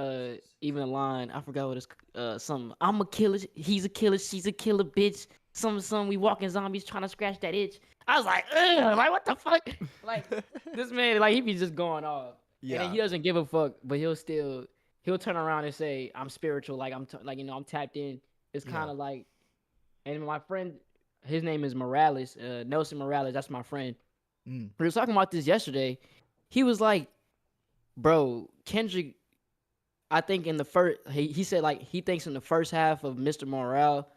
even a line I forgot what it's something. I'm a killer, he's a killer, she's a killer, bitch. Some we walking zombies trying to scratch that itch. I was like, ugh, like what the fuck? Like this man, like he be just going off. Yeah. And then he doesn't give a fuck, but he'll turn around and say I'm spiritual, like I'm tapped in. It's kind of like, and my friend, his name is Morales, Nelson Morales. That's my friend. We were talking about this yesterday. He was like, bro, Kendrick. I think in the first, he said like he thinks in the first half of Mr. Morale,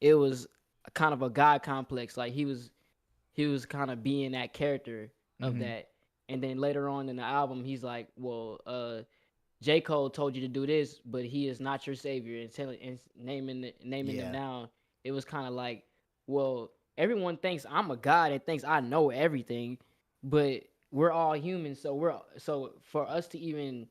it was kind of a God complex. Like he was kind of being that character of that. And then later on in the album, he's like, well, J. Cole told you to do this, but he is not your savior. And naming them down, it was kind of like, well, everyone thinks I'm a god and thinks I know everything, but we're all humans. So for us to even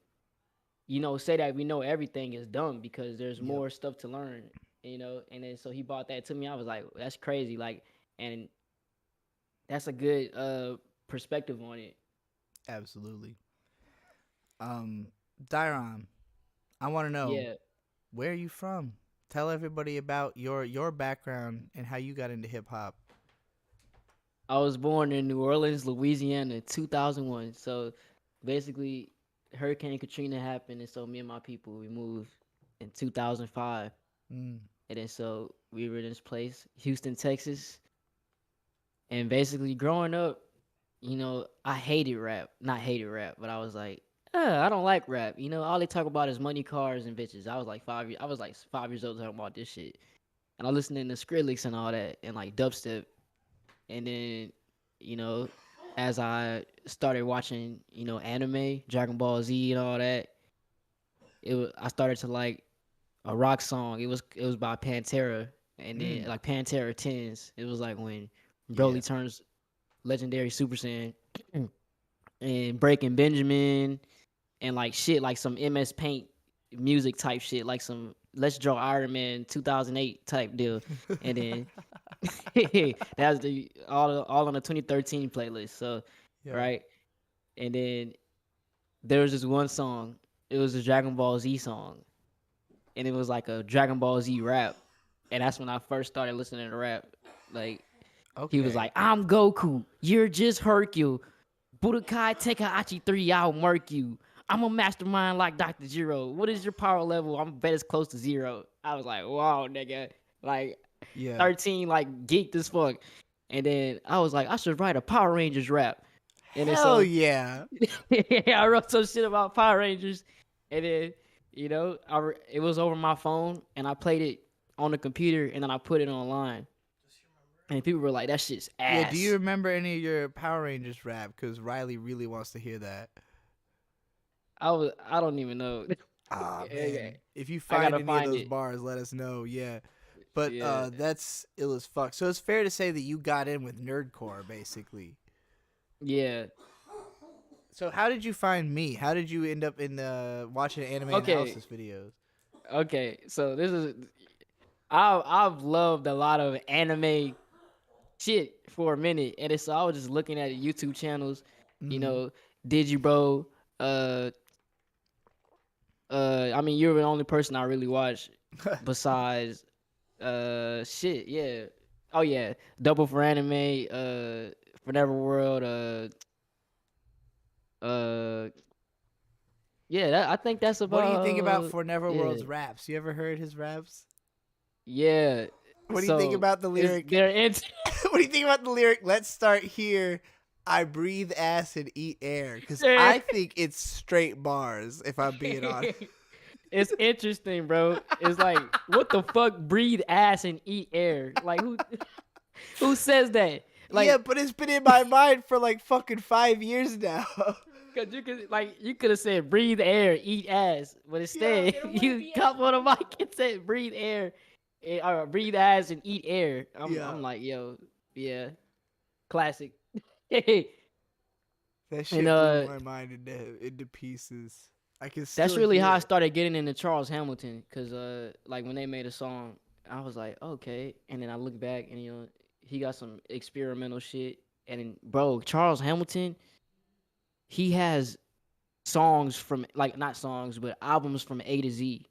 say that we know everything is dumb because there's more stuff to learn, and then so he brought that to me. I was like, that's crazy. Like, and that's a good perspective on it. Absolutely. Dairon, I want to know, where are you from? Tell everybody about your background and how you got into hip hop. I was born in New Orleans, Louisiana in 2001. So basically Hurricane Katrina happened, and so me and my people, we moved in 2005. And then so we were in this place, Houston, Texas. And basically growing up, I hated rap. Not hated rap, but I was like, I don't like rap. All they talk about is money, cars, and bitches. I was like 5 years old talking about this shit. And I listening to Skrillex and all that and like dubstep. And then, as I started watching, anime, Dragon Ball Z and all that, I started to like a rock song. It was by Pantera, and then like Pantera Tens. It was like when Broly turns legendary Super Saiyan, and Breaking Benjamin, and like shit like some MS Paint music type shit, like some Let's Draw Iron Man 2008 type deal, and then that's the all on the 2013 playlist. So right, and then there was this one song. It was a Dragon Ball Z song, and it was like a Dragon Ball Z rap, and that's when I first started listening to rap. Like he was like, "I'm Goku, you're just Hercule, Budokai Tenkaichi 3, I'll murk you. I'm a mastermind like Dr. Zero. What is your power level? I'm bet it's close to 0. I was like, wow, nigga. Like 13, like geeked as fuck. And then I was like, I should write a Power Rangers rap. And Hell yeah. I wrote some shit about Power Rangers. And then, it was over my phone and I played it on the computer and then I put it online. And people were like, that shit's ass. Yeah, do you remember any of your Power Rangers rap? Because Riley really wants to hear that. I don't even know. Man. If you find any of those bars, let us know. Yeah. But that's ill as fuck. So it's fair to say that you got in with nerdcore, basically. Yeah. So how did you find me? How did you end up in watching anime analysis videos? Okay, so this is I've loved a lot of anime shit for a minute, and so I was just looking at YouTube channels, Digibro. I mean, you're the only person I really watch besides shit. Yeah. Oh yeah, Double for Anime. For Never World. Yeah, I think that's about. What do you think about For Never World's raps? You ever heard his raps? Yeah. What do you think about the lyric? They're What What do you think about the lyric? Let's start here. I breathe ass and eat air. Because Yeah. I think it's straight bars, if I'm being honest. It's interesting, bro. It's like, what the fuck? Breathe ass and eat air. Like, who says that? Like, yeah, but it's been in my mind for like fucking 5 years now. Cause you could have said breathe air, eat ass, but instead you got on the mic and said breathe air, or breathe ass and eat air. I'm like, yo, yeah, classic. That shit And blew my mind into pieces. I can still that's really hear how I it. started getting into Charles Hamilton, cause like when they made a song, I was like, okay, and then I look back and he got some experimental shit, and then, bro, Charles Hamilton, he has songs from, like, not songs, but albums from A to Z.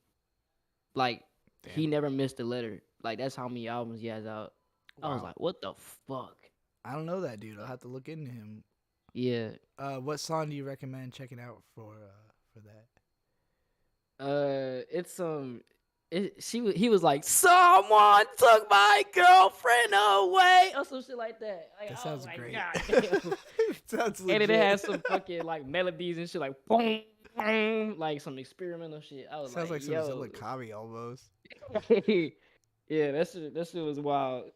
Like, he never missed a letter. Like, that's how many albums he has out. I was Wow. like, what the fuck? I don't know that dude. I'll have to look into him. Yeah. What song do you recommend checking out for that? It's he was like, someone took my girlfriend away, or some shit like that. Like, That sounds great. God damn. Sounds And then legit. it has some fucking like melodies and shit, like boom, boom, like some experimental shit. I was Sounds like some yo. Zilla Kabi almost. Yeah, that shit was wild.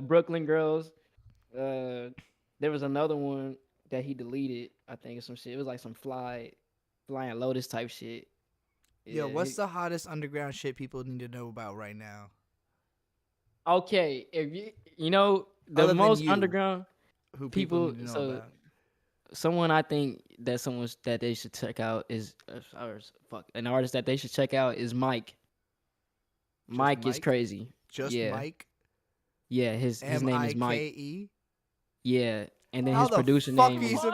Brooklyn Girls. There was another one that he deleted. I think, or some shit. It was like some Flying Lotus type shit. Yo, Yeah, what's the hottest underground shit people need to know about right now? Okay, if you know the Other than most you, underground who people need to know so about. someone I think that that they should check out is an artist that they should check out is Mike. Mike is Mike? crazy. Just yeah. Mike? Yeah, his name is Mike. M-I-K-E? Yeah, and then How his the producer fuck name is is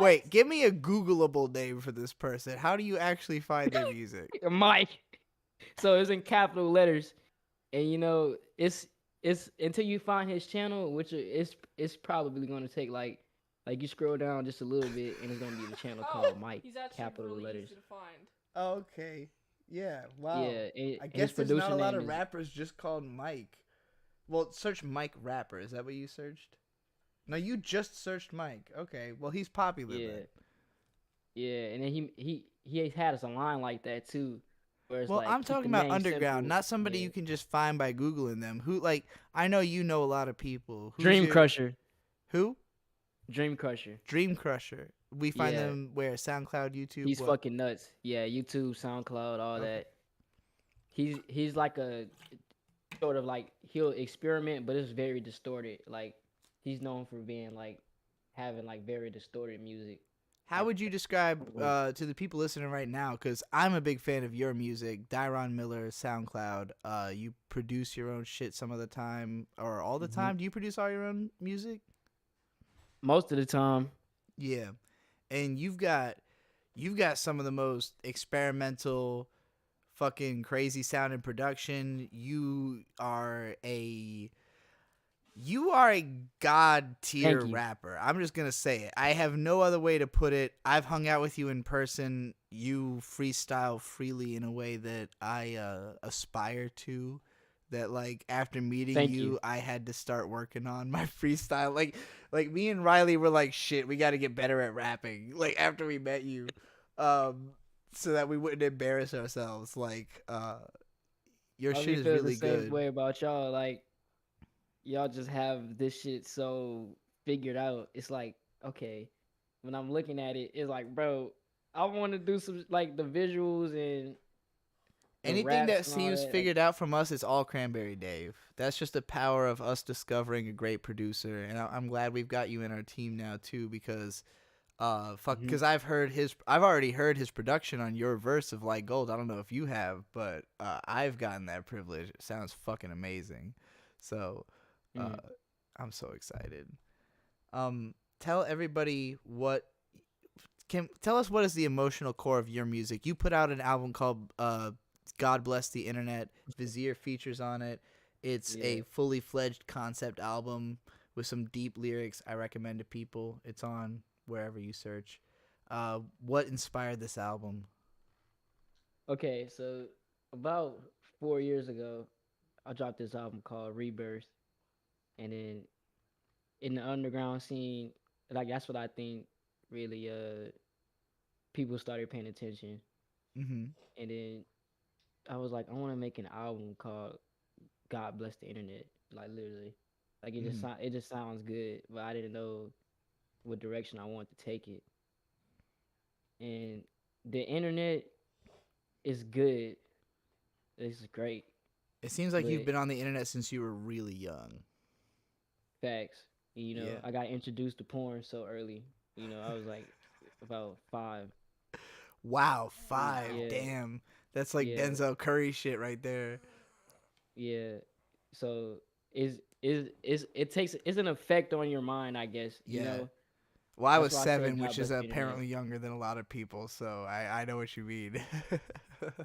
wait, give me a Googleable name for this person. How do you actually find their music? Mike. So it's in capital letters, and it's until you find his channel, which it's probably going to take like you scroll down just a little bit, and it's going to be the channel called Mike. He's actually capital really letters. easy to find. Okay. Yeah, wow. Yeah, I his guess there's not a producer lot name of is- rappers just called Mike. Well, search Mike rapper. Is that what you searched? No, you just searched Mike. Okay, well he's popular Yeah. then. Yeah, and then he had us a line like that too. Where it's Well, like, I'm keep the talking about name underground, simple. not somebody Yeah. you can just find by Googling them. Who, like, I know you know a lot of people. Who's Dream your- Crusher. Who? Dream Crusher. Dream Crusher. We find Yeah. them where? SoundCloud, YouTube? He's what? fucking nuts. Yeah, YouTube, SoundCloud, all that. He's like a sort of like, he'll experiment, but it's very distorted. Like, he's known for being like having like very distorted music. How would you describe to the people listening right now? Because I'm a big fan of your music, Dyron Miller, SoundCloud. You produce your own shit some of the time, or all the time. Do you produce all your own music? Most of the time. Yeah, and you've got some of the most experimental, fucking crazy sounding production. You are a god tier Thank you. rapper. I'm just gonna say it. I have no other way to put it. I've hung out with you in person. You freestyle freely in a way that I aspire to. That, like, after meeting Thank you, you. I had to start working on my freestyle. Like me and Riley were like, shit, we got to get better at rapping. Like, after we met you, so that we wouldn't embarrass ourselves. Like, your I shit be is feeling really the same good. way about y'all. Like, y'all just have this shit so figured out. It's like, okay, when I'm looking at it, it's like, bro, I want to do some, like, the visuals and the Anything that raps and all seems that, like- figured out from us is all Cranberry Dave. That's just the power of us discovering a great producer, and I'm glad we've got you in our team now too, because because I've already heard his production on your verse of Like Gold. I don't know if you have, but I've gotten that privilege. It sounds fucking amazing. So I'm so excited. Tell everybody tell us what is the emotional core of your music. You put out an album called God Bless the Internet. Vizier features on it. It's a fully fledged concept album with some deep lyrics. I recommend to people. It's on wherever you search. What inspired this album? Okay, so about 4 years ago, I dropped this album called Rebirth, and then in the underground scene, like that's what I think really people started paying attention, Mm-hmm. and then I was like, I want to make an album called "God Bless the Internet," like literally, like Mm-hmm. it just sounds good, but I didn't know what direction I wanted to take it, and the internet is good, it's great, It seems like you've but been on the internet since you were really young. facts, you know, Yeah. I got introduced to porn so early, you know, I was like about 5. Wow, 5. Yeah, Damn. That's like yeah, Denzel Curry shit right there. yeah. So it takes it's an effect on your mind, I guess. You Yeah. know, Well, I that's was why I say 7, God which is bless the internet. apparently younger than a lot of people, so I know what you mean.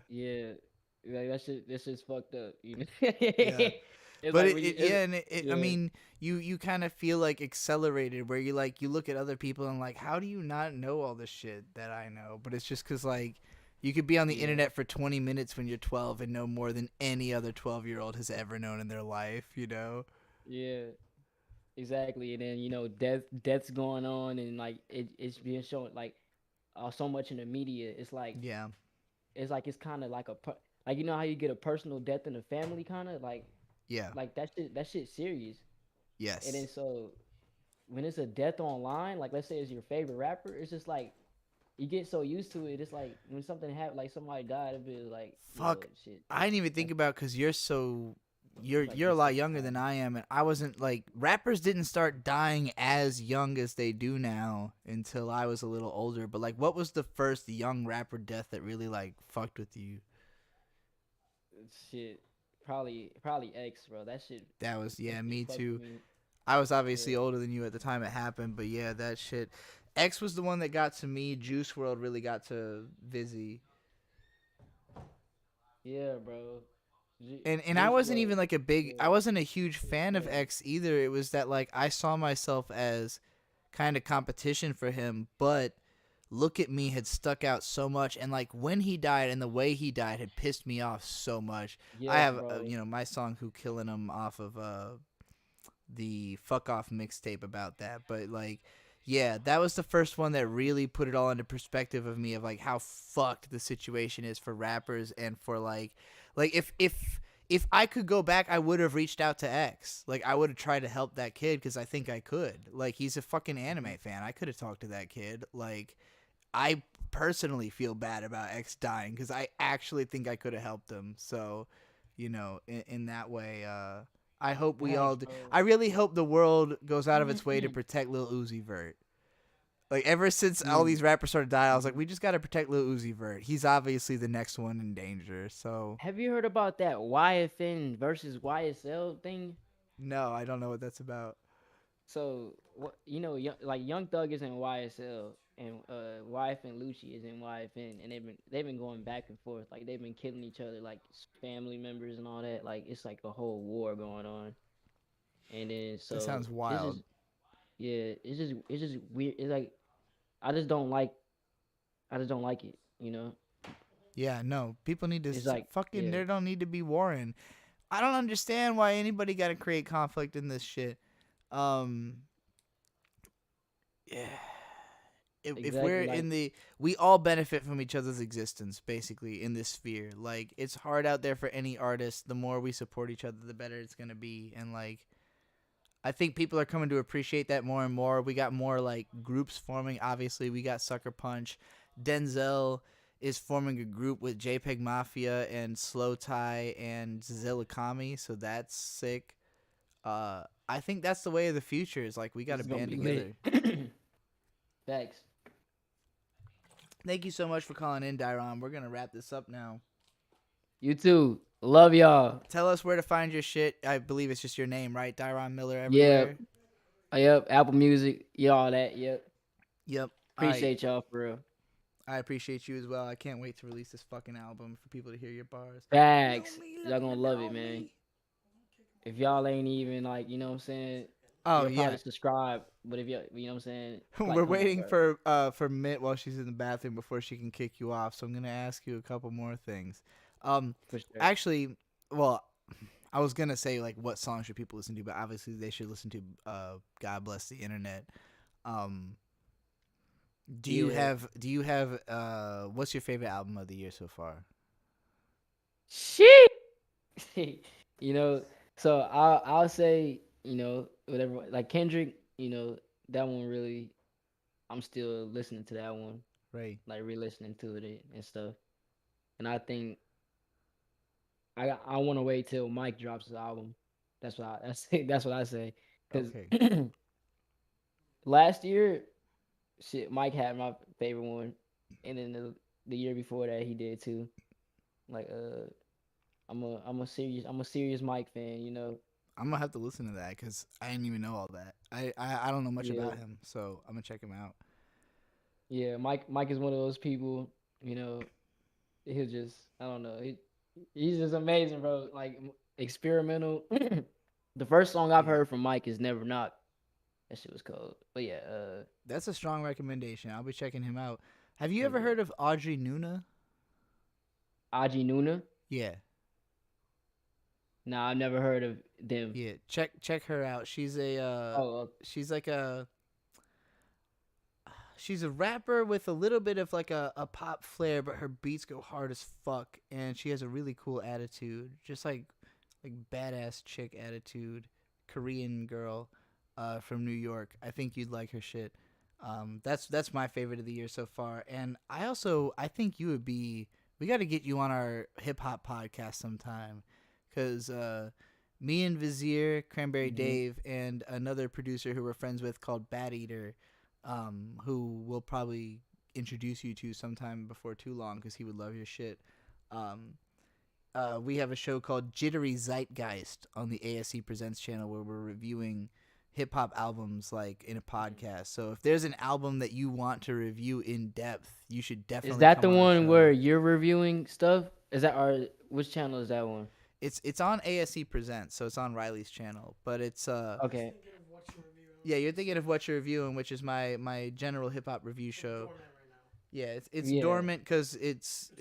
Yeah, like that's just fucked up. You know, Yeah. it's But like when you yeah, and I yeah mean, you kind of feel like accelerated where you look at other people and like, how do you not know all the shit that I know? But it's just because like you could be on the yeah internet for 20 minutes when you're 12 and know more than any other 12-year-old has ever known in their life, you know? yeah exactly. And then you know death's going on and like it's being shown like so much in the media. Yeah. It's kind of like like you know how you get a personal death in the family kind of Yeah. like that shit serious. And Yes. then so when it's a death online, like let's say it's your favorite rapper, it's just like you get so used to it. It's like when something happened, like somebody died, it'd be like you know Fuck. shit. I didn't even think Like about because you're so it's like you're a lot younger desensitized. than I am, and I wasn't like rappers didn't start dying as young as they do now until I was a little older. But like, what was the first young rapper death that really like fucked with you? Shit, probably X, bro. That was That yeah, shit me fucked with too. me. I was Yeah, obviously older than you at the time it happened, but yeah, that shit. X was the one that got to me. Juice World really got to Vizzy. yeah, bro. And I Juice wasn't WRLD. even like I Yeah, wasn't a huge fan of yeah, X either. It was that like I saw myself as kind of competition for him, but Look at Me had stuck out so much, and like when he died and the way he died had pissed me off so much. I yes, have bro. my song Who Killin' Him off of the Fuck Off mixtape about that, but like yeah, that was the first one that really put it all into perspective of me of like how fucked the situation is for rappers and for like if I could go back, I would have reached out to X. Like I would have tried to help that kid because I think I could. Like he's a fucking anime fan. I could have talked to that kid. Like I personally feel bad about X dying because I actually think I could have helped him. So, in that way, I hope we all. Facts, bro. I really hope the world goes out of its way to protect Lil Uzi Vert. Like ever since all these rappers started dying, I was like, we just gotta protect Lil Uzi Vert. He's obviously the next one in danger. So Have you heard about that YFN versus YSL thing? no, I don't know what that's about. So what you know, like Young Thug is in YSL and YFN Lucci is in YFN, and they've been going back and forth. Like they've been killing each other, like family members and all that. Like it's like a whole war going on. And then That so sounds it's wild. just yeah, it's just weird. It's like I just don't like I just don't like it. You know, Yeah, no, people need to it's like fucking. yeah, There don't need to be warring. I don't understand why anybody got to create conflict in this shit. Um, yeah. If we're exactly like in we all benefit from each other's existence basically in this sphere. Like it's hard out there for any artist. The more we support each other, the better it's gonna be. And like I think people are coming to appreciate that more and more. We got more like groups forming. Obviously, we got Sucker Punch. Denzel is forming a group with JPEG Mafia and Slow Tie and Zillakami, so that's sick. I think that's the way of the future. Is like we got this to is gonna band be together. lit. Thanks. Thank you so much for calling in, Dairon. We're gonna wrap this up now. You too. Love y'all. Tell us where to find your shit. I believe it's just your name, right? Dairon Miller Yeah. everywhere. Yep. Apple Music. Yeah, all that. Yep. Yep. Appreciate y'all for real. I appreciate you as well. I can't wait to release this fucking album for people to hear your bars. Facts. Y'all gonna love it, man. If y'all ain't even like, you know what I'm saying? Oh you'll yeah. probably subscribe. But if you know what I'm saying? Like, We're come on, waiting bro. for Mitt while she's in the bathroom before she can kick you off. So I'm gonna ask you a couple more things. For sure. Actually, well, I was gonna say like what song should people listen to, but obviously they should listen to God Bless the Internet. Do you have what's your favorite album of the year so far? Shit. You know, so I'll say, whatever, like Kendrick, that one really, I'm still listening to that one, Right. like re-listening to it and stuff. And I think I want to wait till Mike drops his album. That's what I say. Cause Okay. last year, shit, Mike had my favorite one, and then the year before that he did too. Like I'm a serious Mike fan, I'm gonna have to listen to that because I didn't even know all that. I don't know much Yeah. about him, so I'm gonna check him out. Yeah, Mike is one of those people, he'll just, I don't know, he's just amazing, bro. Like experimental. The first song I've heard from Mike is Never Knock. That shit was cold. But yeah, That's a strong recommendation. I'll be checking him out. Have you ever heard of Audrey Nuna? Aji Nuna? Yeah. Nah, I've never heard of them. Yeah, check her out. She's a she's like she's a rapper with a little bit of like a pop flair, but her beats go hard as fuck, and she has a really cool attitude, just like badass chick attitude. Korean girl, from New York. I think you'd like her shit. That's my favorite of the year so far, and I think you would be. We got to get you on our hip hop podcast sometime, because me and Vizier, Cranberry Dave, and another producer who we're friends with called Bat Eater, who we'll probably introduce you to sometime before too long because he would love your shit. We have a show called Jittery Zeitgeist on the ASC Presents channel where we're reviewing hip-hop albums like in a podcast. So if there's an album that you want to review in depth, you should definitely Is that come the on one show. where you're reviewing stuff? Is that which channel is that one? It's on ASC Presents, so it's on Riley's channel, but it's Okay. Yeah, you're thinking of What You're Reviewing, which is my general hip hop review show. Yeah, it's Yeah. dormant because it's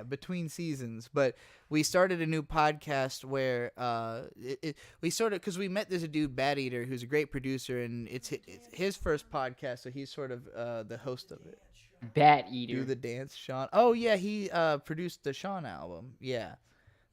between seasons. But we started a new podcast where we started because we met this dude Bat Eater who's a great producer, and it's his first podcast, so he's sort of the host of it. Bat Eater. Do the dance, Sean. Oh yeah, he produced the Sean album. Yeah,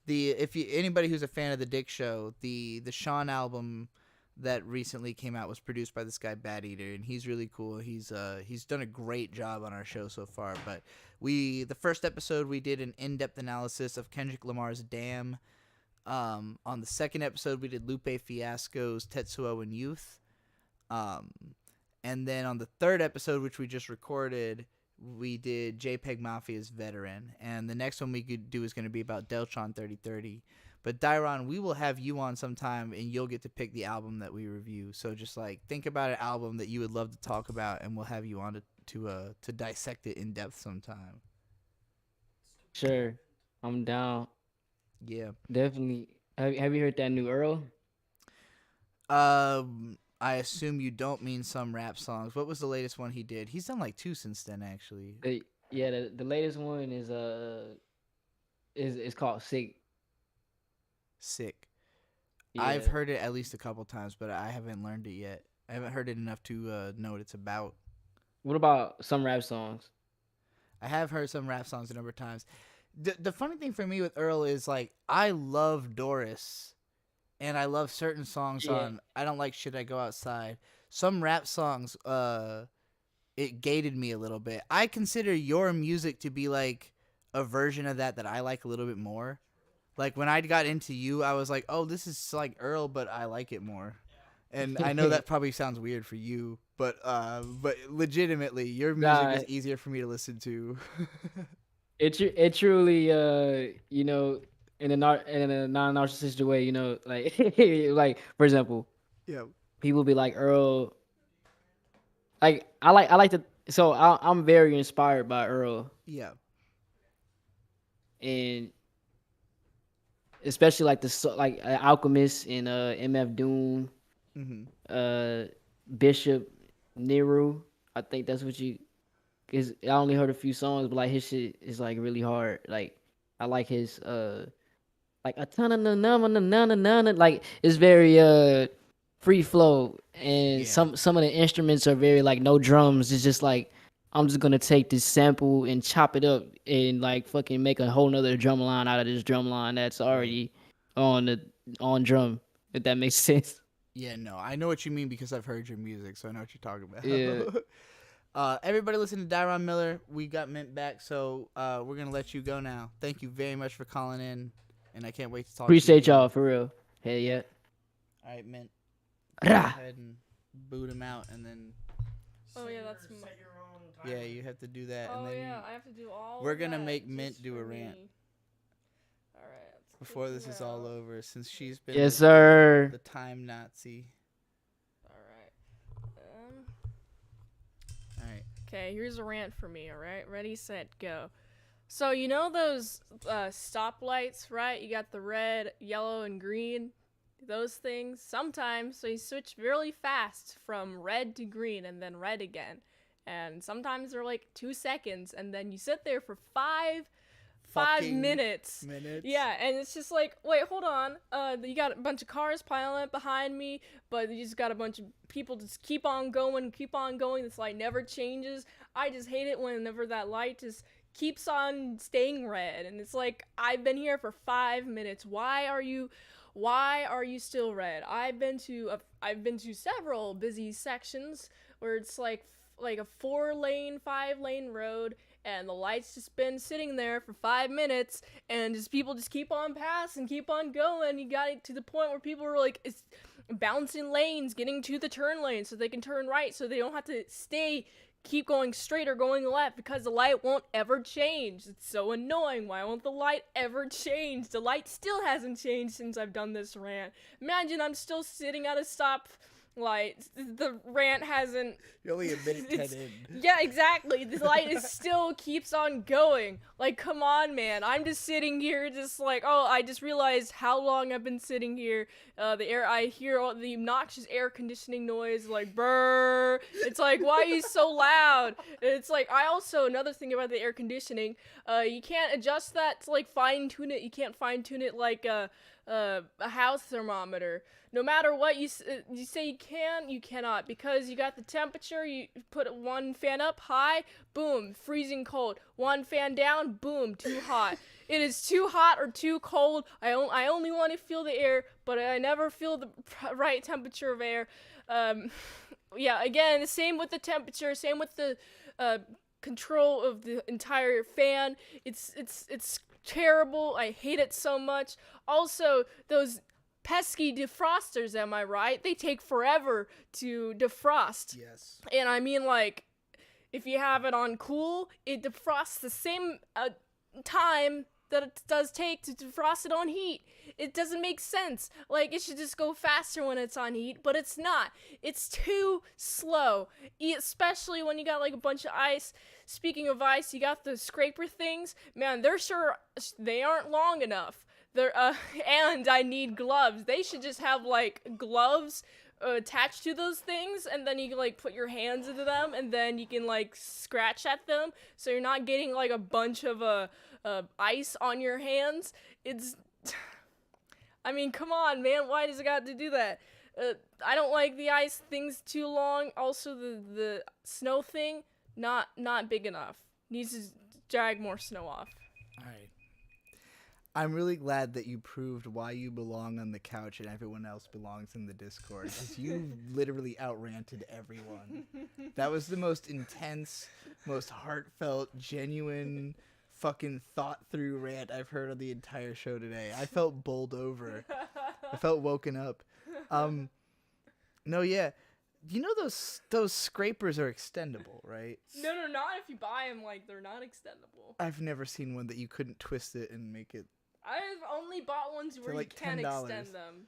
anybody who's a fan of the Dick Show, the Sean album that recently came out was produced by this guy Bat Eater, and he's really cool. He's done a great job on our show so far. But the first episode we did an in-depth analysis of Kendrick Lamar's Damn. On the second episode we did Lupe Fiasco's Tetsuo and Youth. And then on the third episode, which we just recorded, we did JPEG Mafia's Veteran. And the next one we could do is going to be about Deltron 3030. But Dairon, we will have you on sometime, and you'll get to pick the album that we review. So just think about an album that you would love to talk about, and we'll have you on to dissect it in depth sometime. Sure, I'm down. Yeah, definitely. Have you heard that new Earl? I assume you don't mean some rap songs. What was the latest one he did? He's done like 2 since then, actually. The latest one is called Sick. Sick. Yeah. I've heard it at least a couple times, but I haven't learned it yet. I haven't heard it enough to know what it's about. What about some rap songs? I have heard some rap songs a number of times. The funny thing for me with Earl is I love Doris, and I love certain songs on I Don't Like Shit I Go Outside. Some rap songs, it gated me a little bit. I consider your music to be like a version of that I like a little bit more. Like when I got into you, I was like, oh, this is like Earl, but I like it more. And I know that probably sounds weird for you, but legitimately, your music is easier for me to listen to. It truly, in a non-narcissistic way, like for example, people be like Earl. Like I like to, so I'm very inspired by Earl. Yeah. And especially like Alchemist and MF Doom, Bishop Nehru. I think that's what you. Cause I only heard a few songs, but like his shit is like really hard. Like I like his like a ton of like it's very free flow, and some of the instruments are very like no drums. It's just like I'm just gonna take this sample and chop it up and like fucking make a whole nother drum line out of this drum line that's already on drum. If that makes sense. Yeah, no, I know what you mean because I've heard your music, so I know what you're talking about. Yeah. Everybody listen to Dyron Miller. We got Mint back, so we're gonna let you go now. Thank you very much for calling in, and I can't wait to talk Appreciate to you again. y'all for real. Hell yeah. All right, Mint. Go ahead and boot him out, and then. Oh yeah, that's. Yeah, you have to do that, Oh and then yeah, I have to do all. we're of gonna that make Mint just do a for rant. me. All right. Before this is all over, since she's been Yes, sir. the time Nazi. All right. Okay, here's a rant for me. All right, ready, set, go. So you know those stoplights, right? You got the red, yellow, and green. Those things sometimes they switch really fast from red to green and then red again, and sometimes they're like 2 seconds, and then you sit there for five minutes. Yeah, and it's just like, wait, hold on. You got a bunch of cars piling up behind me, but you just got a bunch of people just keep on going. This light never changes. I just hate it whenever that light just keeps on staying red, and it's like, I've been here for 5 minutes. Why are you still red? I've been to several busy sections where it's like a 4-lane, 5-lane road, and the light's just been sitting there for 5 minutes, and just people just keep on passing, keep on going. You got it to the point where people are like, it's bouncing lanes, getting to the turn lane so they can turn right, so they don't have to keep going straight or going left, because the light won't ever change. It's so annoying. Why won't the light ever change? The light still hasn't changed since I've done this rant. Imagine I'm still sitting at a stop light. The rant hasn't. You're only a minute 10 in. Yeah, exactly. The light is still keeps on going. Like, come on, man. I'm just sitting here, just like, oh, I just realized how long I've been sitting here. I hear all the obnoxious air conditioning noise, like, brrr. It's like, why are you so loud? It's like, another thing about the air conditioning, you can't adjust that to, like, fine tune it. You can't fine tune it like a house thermometer. No matter what you say you can, you cannot, because you got the temperature. You put one fan up high, boom, freezing cold. One fan down, boom, too hot. It is too hot or too cold. I only want to feel the air, but I never feel the right temperature of air. Yeah, again, the same with the temperature, same with the control of the entire fan. It's terrible. I hate it so much. Also, those pesky defrosters, am I right? They take forever to defrost. Yes. And I mean, like, if you have it on cool, it defrosts the same time that it does take to defrost it on heat. It doesn't make sense. Like, it should just go faster when it's on heat, but it's not. It's too slow, especially when you got like a bunch of ice. Speaking of ice, you got the scraper things. Man, they aren't long enough. And I need gloves. They should just have like gloves attached to those things, and then you can like put your hands into them, and then you can like scratch at them, so you're not getting like a bunch of ice on your hands. I mean, come on, man. Why does it got to do that? I don't like the ice things too long. Also, the snow thing, not big enough. Needs to drag more snow off. All right. I'm really glad that you proved why you belong on the couch and everyone else belongs in the Discord, because you literally outranted everyone. That was the most intense, most heartfelt, genuine, fucking thought-through rant I've heard on the entire show today. I felt bowled over. I felt woken up. No, yeah. You know those scrapers are extendable, right? No, not if you buy them. Like, they're not extendable. I've never seen one that you couldn't twist it and make it. I've only bought ones where like you can $10. extend them.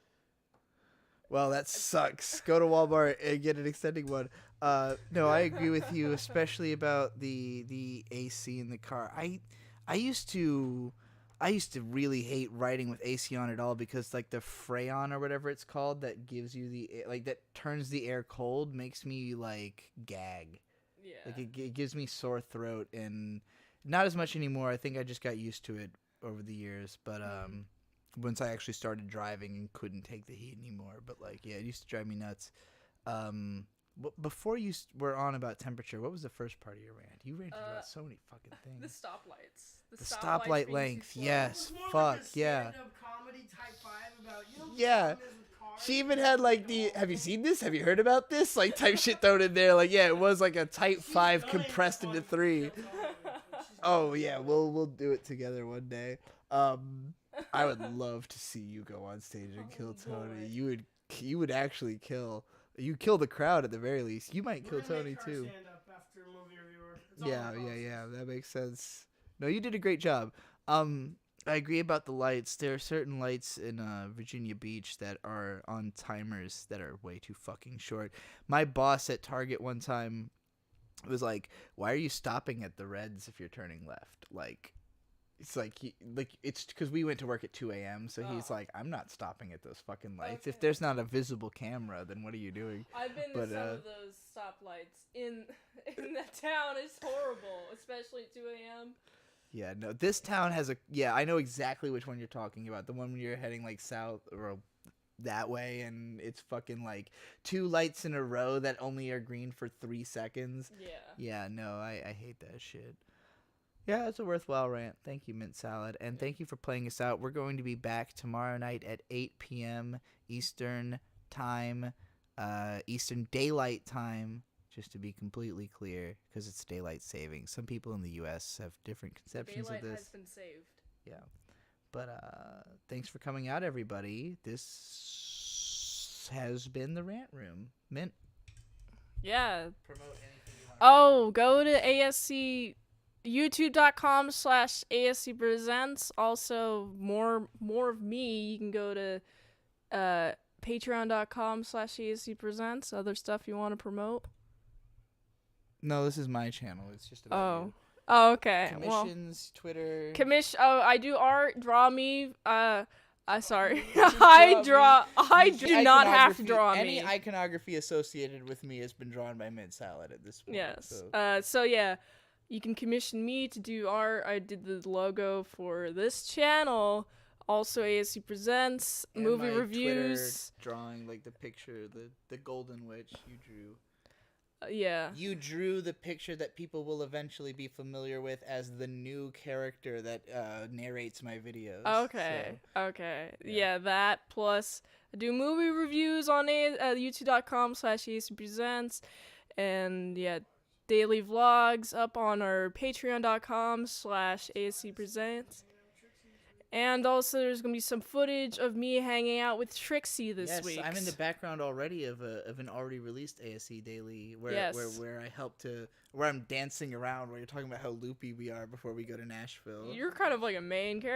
Well, that sucks. Go to Walmart and get an extending one. No, I agree with you, especially about the AC in the car. I used to really hate riding with AC on at all, because like the Freon or whatever it's called that gives you that turns the air cold makes me like gag. Yeah. Like it gives me sore throat, and not as much anymore. I think I just got used to it over the years, but once I actually started driving and couldn't take the heat anymore. But like, yeah, it used to drive me nuts. Before you were on about temperature, what was the first part of your rant? You ranted about so many fucking things. The stoplights. The stoplight length, yes. It was more Fuck, like a yeah. stand-up comedy type vibe about, you know what the Yeah. problem is with cars? She even had like the, have you seen this? Have you heard about this? Like type shit thrown in there. Like, yeah, it was like a type 5 compressed into 3. Oh yeah, we'll do it together one day. I would love to see you go on stage and kill Tony. You would actually kill. You kill the crowd at the very least. You might kill Tony too. After movie reviewer. It's all Yeah. That makes sense. No, you did a great job. I agree about the lights. There are certain lights in Virginia Beach that are on timers that are way too fucking short. My boss at Target one time was like, "Why are you stopping at the reds if you're turning left?" Like, it's like it's because we went to work at 2 a.m. So he's like, "I'm not stopping at those fucking lights. If there's not a visible camera, then what are you doing?" I've been to some of those stoplights in that town. It's horrible, especially at 2 a.m. Yeah, no, this town has I know exactly which one you're talking about. The one when you're heading like south or that way, and it's fucking like 2 lights in a row that only are green for 3 seconds. Yeah. Yeah, no, I hate that shit. Yeah, it's a worthwhile rant. Thank you, Mint Salad, and thank you for playing us out. We're going to be back tomorrow night at 8 p.m. Eastern time, Eastern Daylight Time. Just to be completely clear, because it's daylight saving. Some people in the U.S. have different conceptions Daylight of this. has been saved. Yeah. But thanks for coming out, everybody. This has been the Rant Room. Mint. Yeah. Promote anything you want. Oh, go to ASC youtube.com/ASC Presents. Also, more of me. You can go to patreon.com/ASC Presents. Other stuff you want to promote? No, this is my channel. It's just about you. Oh, okay. Commissions, Twitter. Oh, I do art. Draw me. Sorry. You I draw me. I do not have to draw Any me. iconography associated with me has been drawn by Mint Salad at this point. Yes. So. So yeah, you can commission me to do art. I did the logo for this channel. Also, ASC Presents, And movie my reviews. Twitter drawing, like the picture, the Golden Witch you drew. Yeah. You drew the picture that people will eventually be familiar with as the new character that narrates my videos. Okay. Okay. Yeah, that plus I do movie reviews on youtube.com/ASC Presents, and yeah, daily vlogs up on our patreon.com/ASC Presents. And also, there's gonna be some footage of me hanging out with Trixie this week. Yes, I'm in the background already of an already released ASC daily where I help where I'm dancing around where you're talking about how loopy we are before we go to Nashville. You're kind of like a main character.